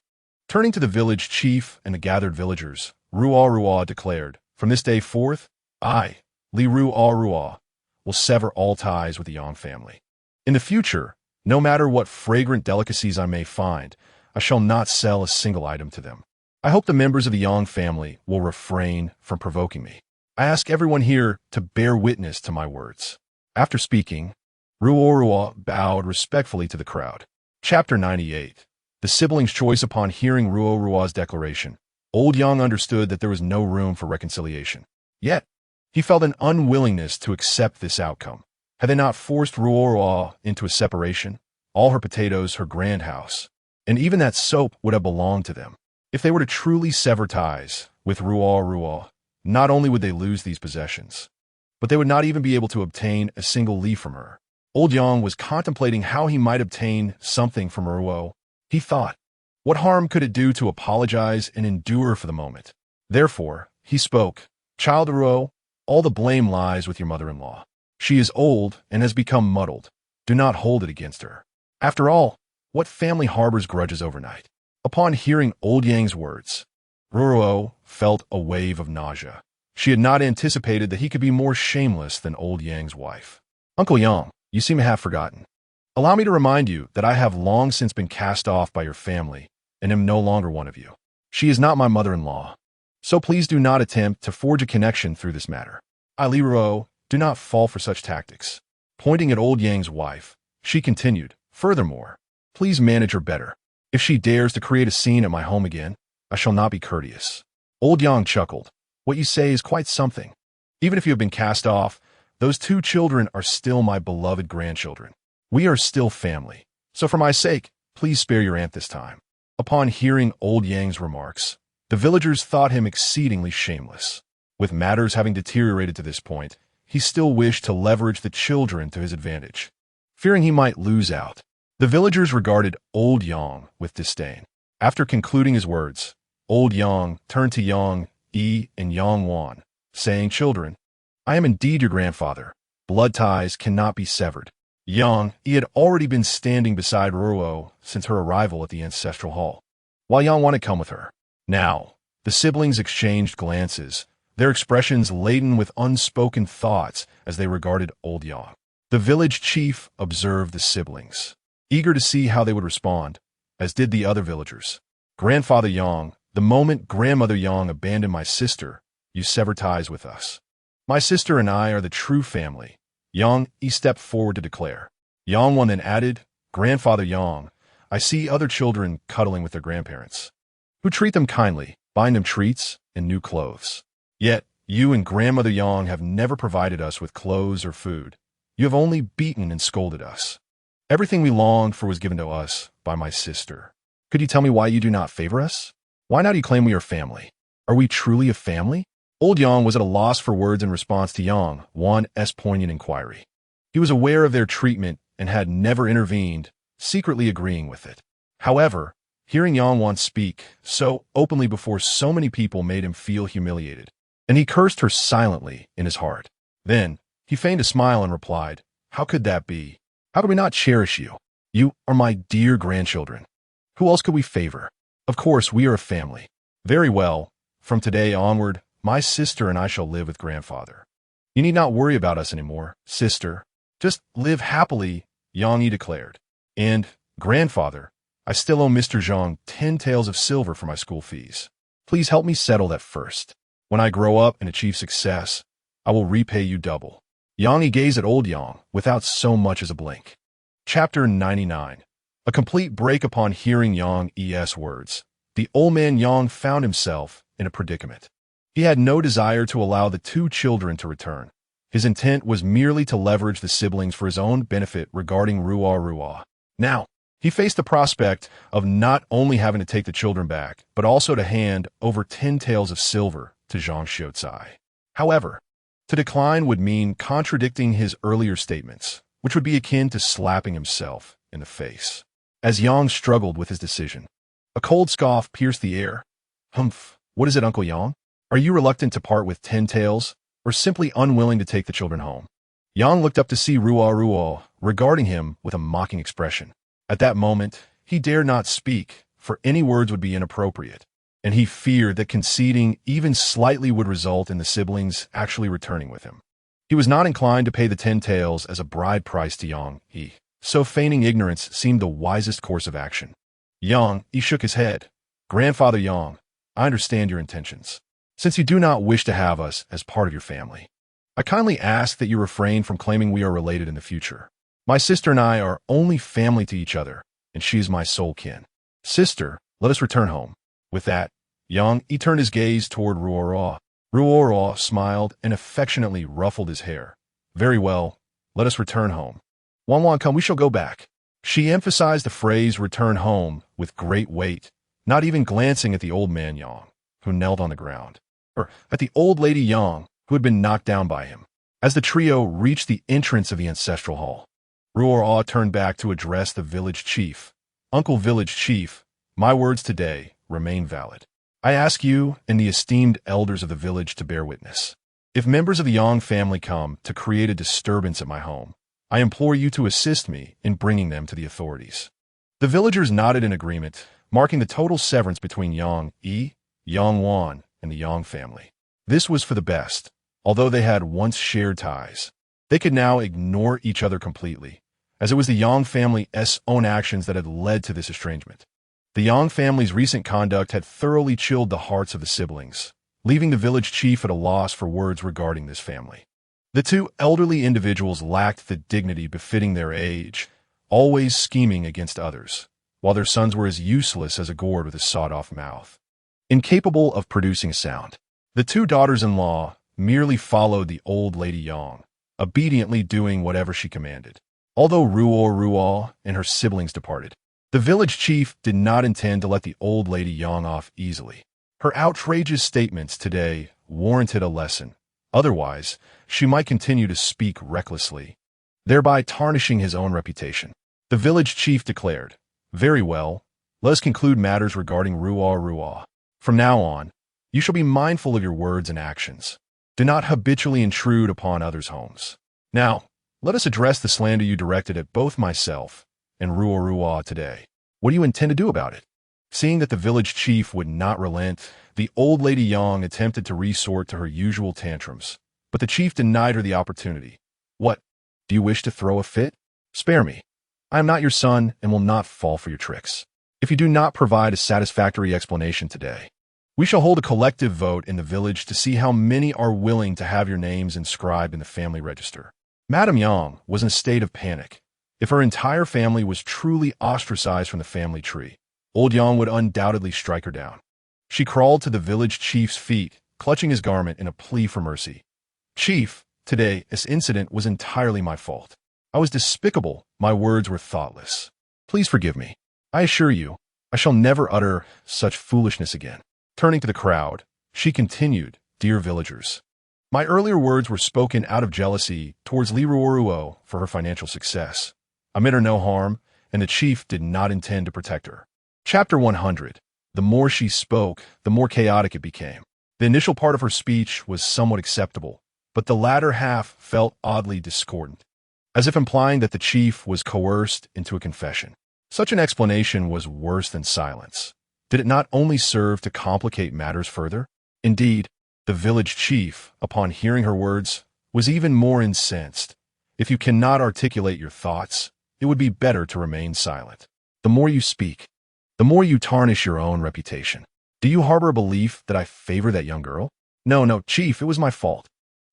Turning to the village chief and the gathered villagers, Ruoruo declared, "From this day forth, I, Li Ruoruo, will sever all ties with the Yang family. In the future, no matter what fragrant delicacies I may find, I shall not sell a single item to them. I hope the members of the Yang family will refrain from provoking me. I ask everyone here to bear witness to my words." After speaking, Ruoruo bowed respectfully to the crowd. Chapter 98. The siblings' choice. Upon hearing Ruoruo's declaration, old Yang understood that there was no room for reconciliation. Yet, he felt an unwillingness to accept this outcome. Had they not forced Ruoruo into a separation, all her potatoes, her grand house, and even that soap would have belonged to them. If they were to truly sever ties with Ruoruo, not only would they lose these possessions, but they would not even be able to obtain a single leaf from her. Old Yang was contemplating how he might obtain something from Ruoruo. He thought, what harm could it do to apologize and endure for the moment? Therefore, he spoke, "Child Ruoruo, all the blame lies with your mother-in-law. She is old and has become muddled. Do not hold it against her. After all, what family harbors grudges overnight?" Upon hearing old Yang's words, Ruoruo felt a wave of nausea. She had not anticipated that he could be more shameless than old Yang's wife. "Uncle Yang, you seem to have forgotten. Allow me to remind you that I have long since been cast off by your family and am no longer one of you. She is not my mother-in-law, so please do not attempt to forge a connection through this matter. Li Ruoruo, do not fall for such tactics." Pointing at old Yang's wife, she continued, "Furthermore, please manage her better. If she dares to create a scene at my home again, I shall not be courteous." Old Yang chuckled. "What you say is quite something. Even if you have been cast off, those two children are still my beloved grandchildren. We are still family. So for my sake, please spare your aunt this time." Upon hearing old Yang's remarks, the villagers thought him exceedingly shameless. With matters having deteriorated to this point, he still wished to leverage the children to his advantage. Fearing he might lose out, the villagers regarded old Yang with disdain. After concluding his words, old Yang turned to Yang Yi and Yang Wan, saying, "Children, I am indeed your grandfather. Blood ties cannot be severed." Yang Yi had already been standing beside Ruoruo since her arrival at the ancestral hall, while Yang Wan had come with her. Now, the siblings exchanged glances, their expressions laden with unspoken thoughts as they regarded old Yang. The village chief observed the siblings, eager to see how they would respond, as did the other villagers. "Grandfather Yang, the moment grandmother Yang abandoned my sister, you severed ties with us. My sister and I are the true family," Yang Yi stepped forward to declare. Yang Wan then added, "Grandfather Yang, I see other children cuddling with their grandparents, who treat them kindly, buying them treats and new clothes. Yet, you and grandmother Yang have never provided us with clothes or food. You have only beaten and scolded us. Everything we longed for was given to us by my sister. Could you tell me why you do not favor us? Why now do you claim we are family? Are we truly a family? Old Yang was at a loss for words in response to Yang Wan's poignant inquiry. He was aware of their treatment and had never intervened, secretly agreeing with it. However, hearing Yang Wan speak so openly before so many people made him feel humiliated, and he cursed her silently in his heart. Then, he feigned a smile and replied, "How could that be? How could we not cherish you? You are my dear grandchildren. Who else could we favor? Of course, we are a family. Very well. From today onward, my sister and I shall live with grandfather. You need not worry about us anymore, sister. Just live happily," Yang Yi declared. "And, grandfather, I still owe Mr. Zhang 10 taels of silver for my school fees. Please help me settle that first. When I grow up and achieve success, I will repay you double." Yang Yi gazed at old Yang without so much as a blink. Chapter 99. A complete break. Upon hearing Yang Yi's words, the old man Yang found himself in a predicament. He had no desire to allow the two children to return. His intent was merely to leverage the siblings for his own benefit regarding Ruoruo. Now, he faced the prospect of not only having to take the children back, but also to hand over 10 taels of silver to Zhang Xiucai. However, to decline would mean contradicting his earlier statements, which would be akin to slapping himself in the face. As Yang struggled with his decision, a cold scoff pierced the air. "Humph, what is it, Uncle Yang? Are you reluctant to part with 10 taels, or simply unwilling to take the children home?" Yang looked up to see Ruoruo regarding him with a mocking expression. At that moment, he dared not speak, for any words would be inappropriate, and he feared that conceding even slightly would result in the siblings actually returning with him. He was not inclined to pay the 10 taels as a bride price to Yang Yi, so feigning ignorance seemed the wisest course of action. Yang Yi shook his head. "Grandfather Yang, I understand your intentions. Since you do not wish to have us as part of your family, I kindly ask that you refrain from claiming we are related in the future. My sister and I are only family to each other, and she is my sole kin. Sister, let us return home." With that, Yang Yi turned his gaze toward Ruoruo. Ruoruo smiled and affectionately ruffled his hair. "Very well, let us return home. Wan, come, we shall go back." She emphasized the phrase "return home" with great weight, not even glancing at the old man Yang, who knelt on the ground, or at the old lady Yang, who had been knocked down by him. As the trio reached the entrance of the ancestral hall, Ruoruo turned back to address the village chief. "Uncle Village Chief, my words today remain valid. I ask you and the esteemed elders of the village to bear witness. If members of the Yang family come to create a disturbance at my home, I implore you to assist me in bringing them to the authorities." The villagers nodded in agreement, marking the total severance between Yang Yi, Yang Wan, and the Yang family. This was for the best. Although they had once shared ties, they could now ignore each other completely, as it was the Yang family's own actions that had led to this estrangement. The Yang family's recent conduct had thoroughly chilled the hearts of the siblings, leaving the village chief at a loss for words regarding this family. The two elderly individuals lacked the dignity befitting their age, always scheming against others, while their sons were as useless as a gourd with a sawed-off mouth, incapable of producing a sound. The two daughters-in-law merely followed the old lady Yang, obediently doing whatever she commanded. Although Ruoruo and her siblings departed, the village chief did not intend to let the old lady Yang off easily. Her outrageous statements today warranted a lesson. Otherwise, she might continue to speak recklessly, thereby tarnishing his own reputation. The village chief declared, "Very well, let us conclude matters regarding Ruoruo. From now on, you shall be mindful of your words and actions. Do not habitually intrude upon others' homes. Now, let us address the slander you directed at both myself and Ruoruo today. What do you intend to do about it?" Seeing that the village chief would not relent, the old lady Yang attempted to resort to her usual tantrums, but the chief denied her the opportunity. "What? Do you wish to throw a fit? Spare me. I am not your son and will not fall for your tricks. If you do not provide a satisfactory explanation today, we shall hold a collective vote in the village to see how many are willing to have your names inscribed in the family register." Madame Yang was in a state of panic. If her entire family was truly ostracized from the family tree, old Yang would undoubtedly strike her down. She crawled to the village chief's feet, clutching his garment in a plea for mercy. "Chief, today this incident was entirely my fault. I was despicable, my words were thoughtless. Please forgive me. I assure you, I shall never utter such foolishness again." Turning to the crowd, she continued, dear villagers. My earlier words were spoken out of jealousy towards Ruoruo for her financial success. I meant her no harm, and the chief did not intend to protect her. Chapter 100. The more she spoke, the more chaotic it became. The initial part of her speech was somewhat acceptable, but the latter half felt oddly discordant, as if implying that the chief was coerced into a confession. Such an explanation was worse than silence. Did it not only serve to complicate matters further? Indeed, the village chief, upon hearing her words, was even more incensed. If you cannot articulate your thoughts, it would be better to remain silent. The more you speak, the more you tarnish your own reputation. Do you harbor a belief that I favor that young girl? No, chief, it was my fault.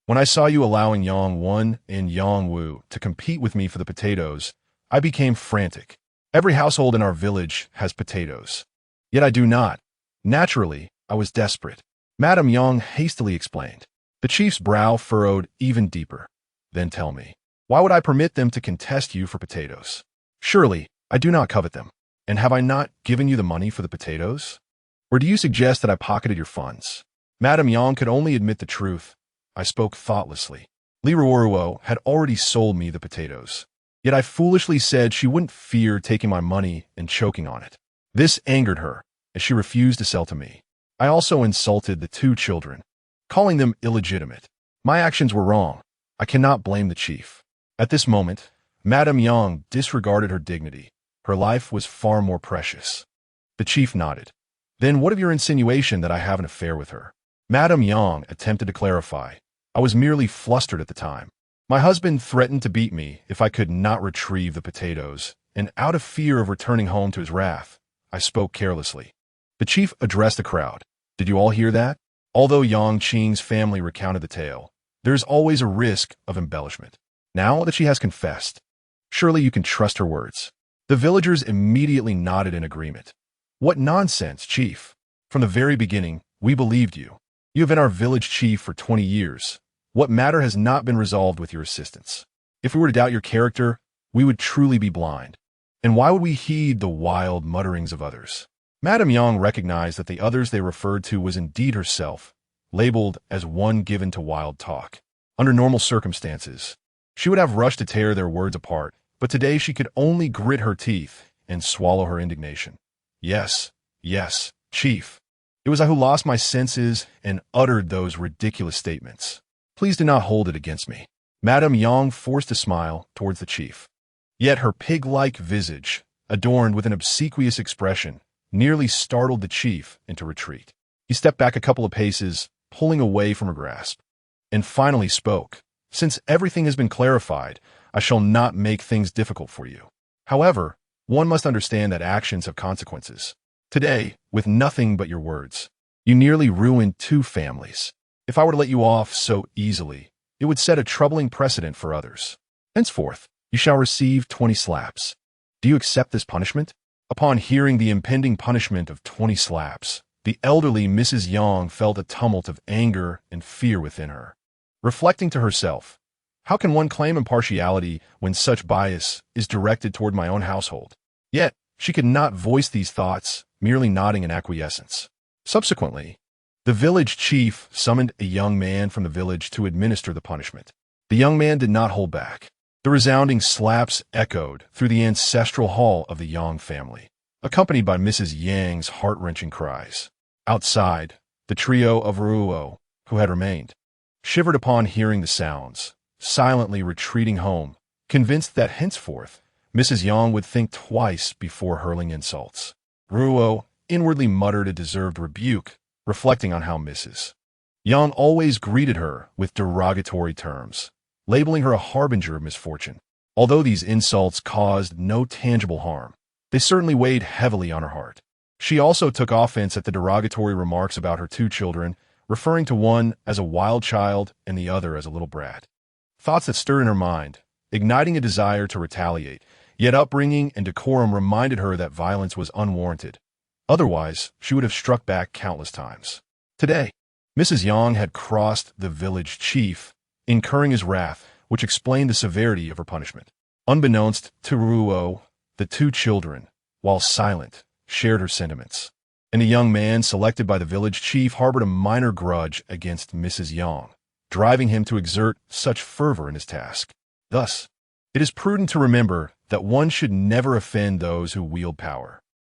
When I saw you allowing Yang Wen and Yang Wu to compete with me for the potatoes, I became frantic. Every household in our village has potatoes. Yet I do not. Naturally, I was desperate. Madame Yang hastily explained. The chief's brow furrowed even deeper. Then tell me, why would I permit them to contest you for potatoes? Surely, I do not covet them. And have I not given you the money for the potatoes? Or do you suggest that I pocketed your funds? Madame Yang could only admit the truth. I spoke thoughtlessly. Ruoruo had already sold me the potatoes. Yet I foolishly said she wouldn't fear taking my money and choking on it. This angered her, as she refused to sell to me. I also insulted the two children, calling them illegitimate. My actions were wrong. I cannot blame the chief. At this moment, Madame Yang disregarded her dignity. Her life was far more precious. The chief nodded. Then what of your insinuation that I have an affair with her? Madame Yang attempted to clarify. I was merely flustered at the time. My husband threatened to beat me if I could not retrieve the potatoes, and out of fear of returning home to his wrath, I spoke carelessly. The chief addressed the crowd. Did you all hear that? Although Yang Qing's family recounted the tale, there is always a risk of embellishment. Now that she has confessed, surely you can trust her words. The villagers immediately nodded in agreement. What nonsense, chief. From the very beginning, we believed you. You have been our village chief for 20 years. What matter has not been resolved with your assistance? If we were to doubt your character, we would truly be blind. And why would we heed the wild mutterings of others? Madame Yang recognized that the others they referred to was indeed herself, labeled as one given to wild talk. Under normal circumstances, she would have rushed to tear their words apart, but today she could only grit her teeth and swallow her indignation. Yes, chief. It was I who lost my senses and uttered those ridiculous statements. Please do not hold it against me. Madame Yang forced a smile towards the chief. Yet her pig-like visage, adorned with an obsequious expression, nearly startled the chief into retreat. He stepped back a couple of paces, pulling away from her grasp, and finally spoke. Since everything has been clarified, I shall not make things difficult for you. However, one must understand that actions have consequences. Today, with nothing but your words, you nearly ruined 2 families. If I were to let you off so easily, it would set a troubling precedent for others. Henceforth, you shall receive 20 slaps. Do you accept this punishment? Upon hearing the impending punishment of 20 slaps, the elderly Mrs. Yang felt a tumult of anger and fear within her. Reflecting to herself, how can one claim impartiality when such bias is directed toward my own household? Yet, she could not voice these thoughts, merely nodding in acquiescence. Subsequently, the village chief summoned a young man from the village to administer the punishment. The young man did not hold back. The resounding slaps echoed through the ancestral hall of the Yang family, accompanied by Mrs. Yang's heart-wrenching cries. Outside, the trio of Ruoruo, who had remained, shivered upon hearing the sounds, silently retreating home, convinced that henceforth Mrs. Yang would think twice before hurling insults. Ruoruo inwardly muttered a deserved rebuke, reflecting on how Mrs. Yang always greeted her with derogatory terms, labeling her a harbinger of misfortune. Although these insults caused no tangible harm, they certainly weighed heavily on her heart. She also took offense at the derogatory remarks about her 2 children, referring to one as a wild child and the other as a little brat. Thoughts that stirred in her mind, igniting a desire to retaliate, yet upbringing and decorum reminded her that violence was unwarranted. Otherwise, she would have struck back countless times. Today, Mrs. Yang had crossed the village chief, incurring his wrath, which explained the severity of her punishment. Unbeknownst to Ruoruo, the 2 children, while silent, shared her sentiments. and the young man selected by the village chief harbored a minor grudge against Mrs. Yang, driving him to exert such fervor in his task. Thus, it is prudent to remember that one should never offend those who wield power.